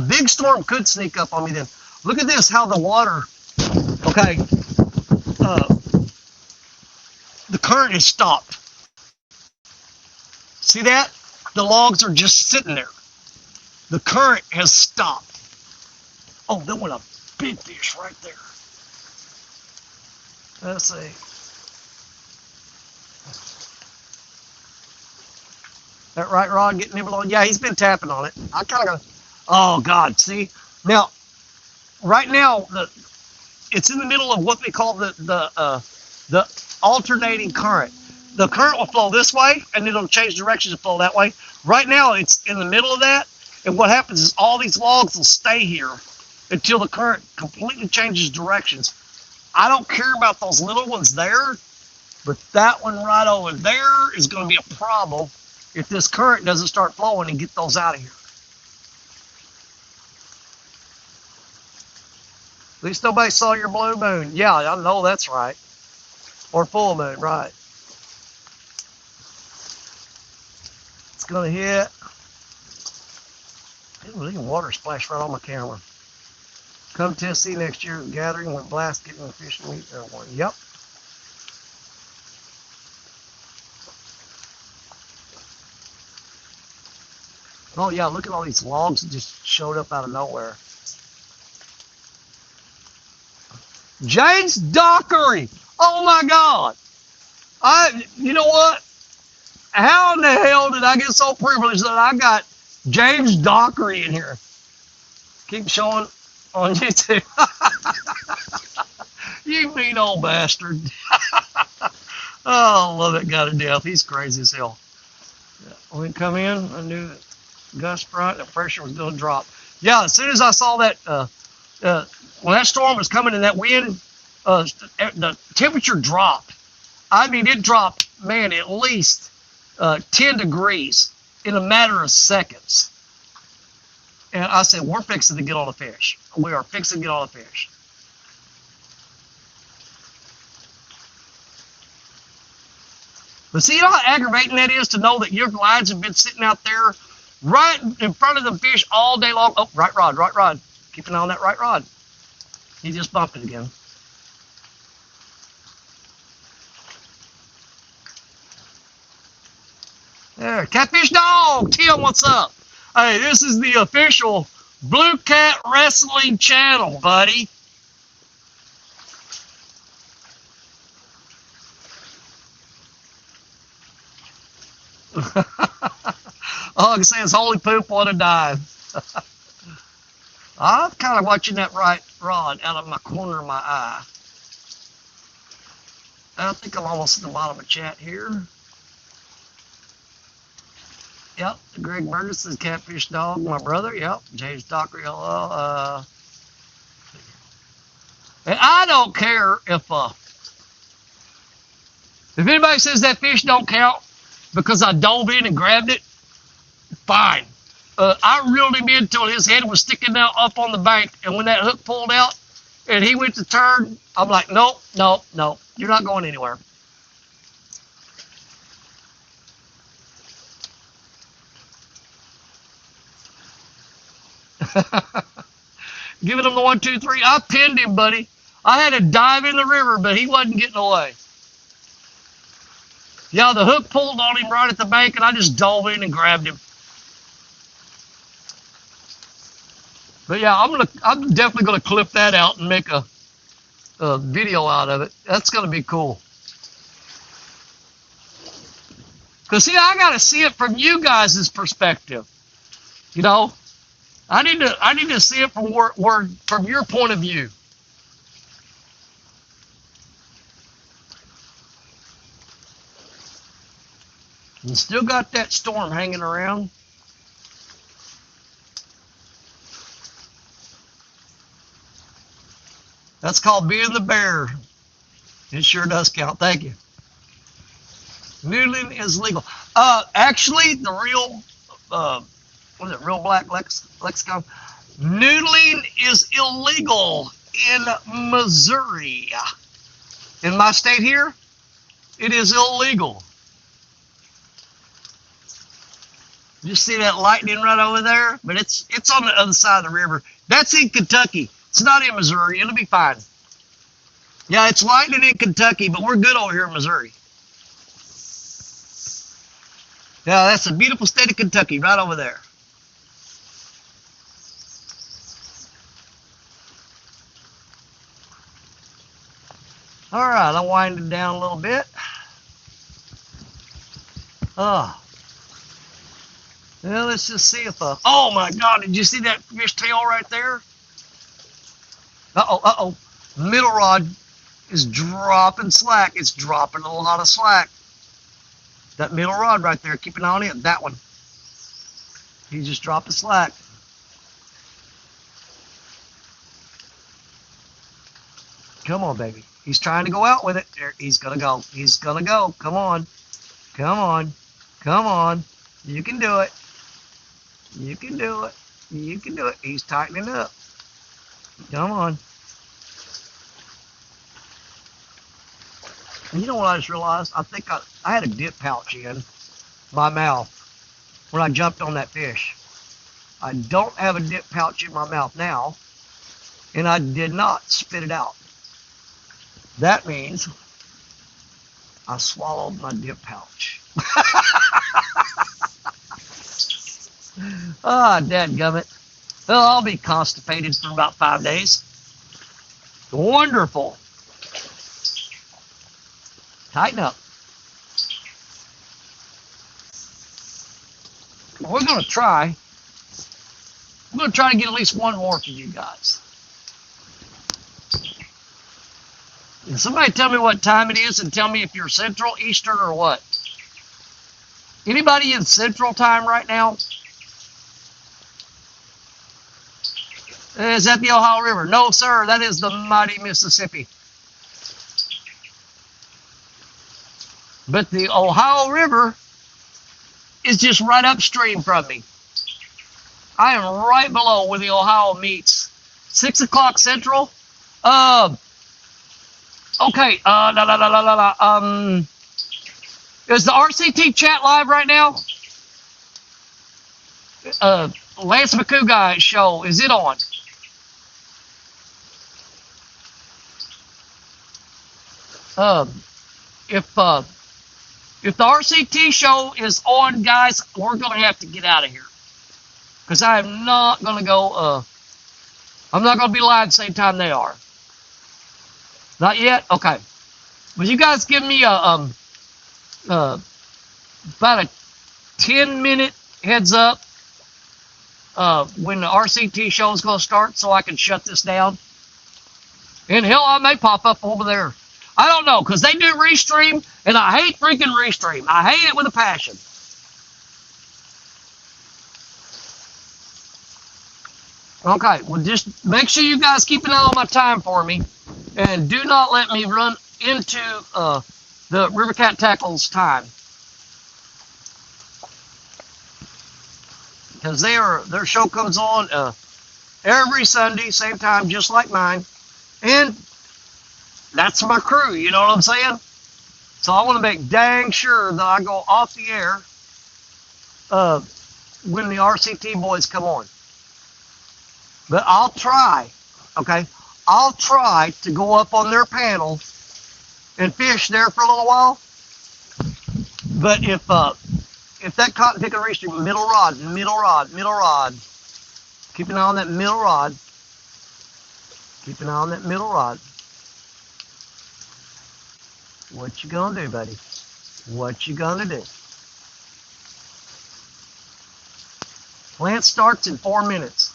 [SPEAKER 4] big storm could sneak up on me then. Look at this, how the water, okay, the current is stopped. See that? The logs are just sitting there. The current has stopped. Oh, there went a big fish right there. Let's see. That right rod getting nibbled on? Yeah, he's been tapping on it. I kind of go, oh God, see? Now, right now, it's in the middle of what they call the alternating current. The current will flow this way, and then it'll change directions and flow that way. Right now, it's in the middle of that, and what happens is all these logs will stay here until the current completely changes directions. I don't care about those little ones there, but that one right over there is going to be a problem if this current doesn't start flowing and get those out of here. At least nobody saw your blue moon. Yeah, I know that's right. Or full moon, right. It's going to hit. Even water splashed right on my camera. Come Tennessee next year, gathering with blast, getting the fish and meat everyone. Yep. Oh yeah, look at all these logs that just showed up out of nowhere. James Dockery! Oh my God! You know what? How in the hell did I get so privileged that I got James Dockery in here? Keep showing on YouTube. You mean old bastard. Oh, I love that guy to death. He's crazy as hell. When we come in, I knew that gust front, the pressure was going to drop. Yeah, as soon as I saw that, when that storm was coming and that wind, the temperature dropped. I mean, it dropped, man, at least 10 degrees in a matter of seconds. And I said, we're fixing to get on a fish. We are fixing to get on a fish. But see how aggravating that is to know that your lines have been sitting out there right in front of the fish all day long. Oh, right rod, right rod. Keep an eye on that right rod. He just bumped it again. There, Catfish Dog. Tim, what's up? Hey, this is the official Blue Cat Wrestling channel, buddy. All I can say is holy poop, what a dive. I'm kind of watching that right rod out of my corner of my eye. I think I'm almost at the bottom of chat here. Yep, Greg Burgess is Catfish Dog, my brother. Yep, James Dockery, hello. And I don't care if anybody says that fish don't count because I dove in and grabbed it, fine. I reeled him in until his head was sticking out up on the bank, and when that hook pulled out and he went to turn, I'm like, nope, nope, nope, you're not going anywhere. Giving him the 1, 2, 3. I pinned him, buddy. I had to dive in the river, but he wasn't getting away. Yeah, the hook pulled on him right at the bank, and I just dove in and grabbed him. But yeah, I'm definitely gonna clip that out and make a video out of it. That's gonna be cool. Cause see, I gotta see it from you guys' perspective. You know, I need to see it from from your point of view. You still got that storm hanging around. That's called being the bear. It sure does count. Thank you. Noodling is legal. Actually, the real, what is it, real black lexicon? Noodling is illegal in Missouri. In my state here, it is illegal. You see that lightning right over there? But it's on the other side of the river. That's in Kentucky. It's not in Missouri. It'll be fine. Yeah, it's lightning in Kentucky, but we're good over here in Missouri. Yeah, that's a beautiful state of Kentucky right over there. All right, I'll wind it down a little bit. Well, let's just see if oh my God, did you see that fish tail right there? Uh-oh. Middle rod is dropping slack. It's dropping a lot of slack. That middle rod right there, keep an eye on it. That one. He just dropped the slack. Come on, baby. He's trying to go out with it. There, he's gonna go. He's gonna go. Come on. Come on. Come on. You can do it. You can do it. You can do it. He's tightening up. Come on. And you know what I just realized? I think I had a dip pouch in my mouth when I jumped on that fish. I don't have a dip pouch in my mouth now, and I did not spit it out. That means I swallowed my dip pouch. Ah, dadgummit. Well, I'll be constipated for about 5 days. Wonderful. Tighten up. We're going to try. I'm going to try to get at least one more for you guys. And somebody tell me what time it is and tell me if you're Central, Eastern, or what. Anybody in Central time right now? Is that the Ohio River? No, sir. That is the mighty Mississippi. But the Ohio River is just right upstream from me. I am right below where the Ohio meets. 6 o'clock Central. Okay. Is the RCT chat live right now? Lance McCoo guy's show, is it on? If the RCT show is on, guys, we're going to have to get out of here. Because I am not going to go, I'm not going to be live at the same time they are. Not yet? Okay. Will you guys give me about a 10-minute heads up when the RCT show is going to start so I can shut this down? And hell, I may pop up over there. I don't know, because they do Restream, and I hate freaking Restream. I hate it with a passion. Okay, well, just make sure you guys keep an eye on my time for me, and do not let me run into the River Cat Tackles time. Because their show comes on every Sunday, same time, just like mine. And that's my crew, you know what I'm saying? So I want to make dang sure that I go off the air when the RCT boys come on. But I'll try, okay? I'll try to go up on their panel and fish there for a little while. But if that cotton picking restream, middle rod, keep an eye on that middle rod. Keep an eye on that middle rod. What you gonna do, buddy? What you gonna do? Plant starts in 4 minutes.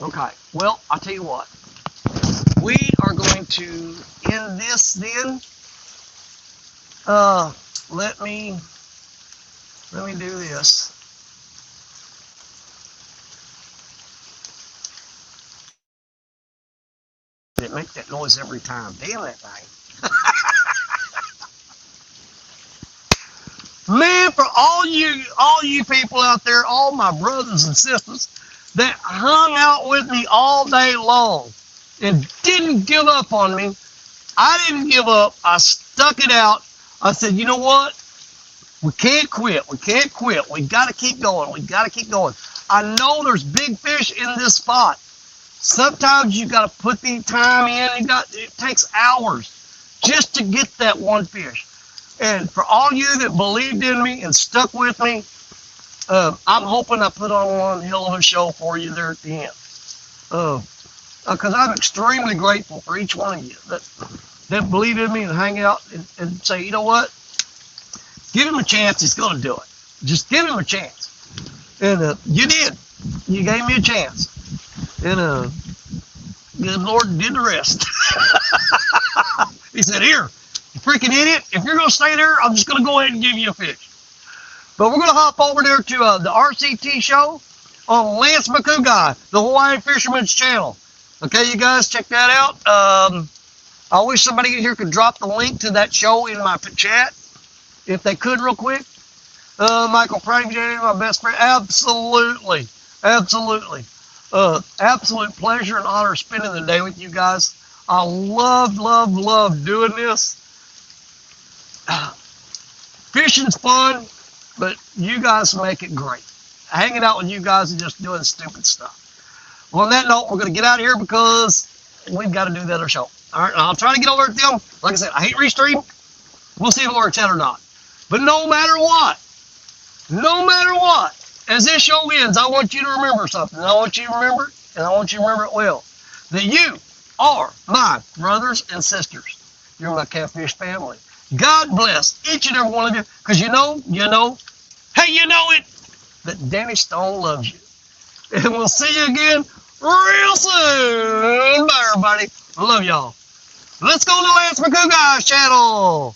[SPEAKER 4] Okay, well, I'll tell you what. We are going to end this then. Let me do this. It makes that noise every time. Damn that thing. Man, for all you people out there, all my brothers and sisters that hung out with me all day long and didn't give up on me, I didn't give up. I stuck it out. I said, you know what? We can't quit. We can't quit. We got to keep going. We got to keep going. I know there's big fish in this spot. Sometimes you got to put the time in. It takes hours just to get that one fish. And for all you that believed in me and stuck with me, I'm hoping I put on one hell of a show for you there at the end. Because I'm extremely grateful for each one of you that believe in me and hang out and say, you know what? Give him a chance. He's going to do it. Just give him a chance. And you did. You gave me a chance. And the Lord did the rest. He said, here, you freaking idiot. If you're going to stay there, I'm just going to go ahead and give you a fish. But we're going to hop over there to the RCT show on Lance McCouguy, the Hawaiian Fisherman's Channel. Okay, you guys, check that out. I wish somebody here could drop the link to that show in my chat, if they could real quick. Michael Prank, my best friend. Absolutely. Absolutely. Absolute pleasure and honor spending the day with you guys. I love doing this. Fishing's fun, but you guys make it great. Hanging out with you guys and just doing stupid stuff. Well, on that note, we're going to get out of here because we've got to do the other show. All right, I'll try to get over at them. Like I said, I hate restream. We'll see if it works out or not. But no matter what, as this show ends, I want you to remember something. I want you to remember it, and I want you to remember it well. That you are my brothers and sisters. You're my Catfish family. God bless each and every one of you, because you know, hey, you know it, that Danny Stone loves you. And we'll see you again real soon. Bye, everybody. I love y'all. Let's go to Lance McCouguy's channel.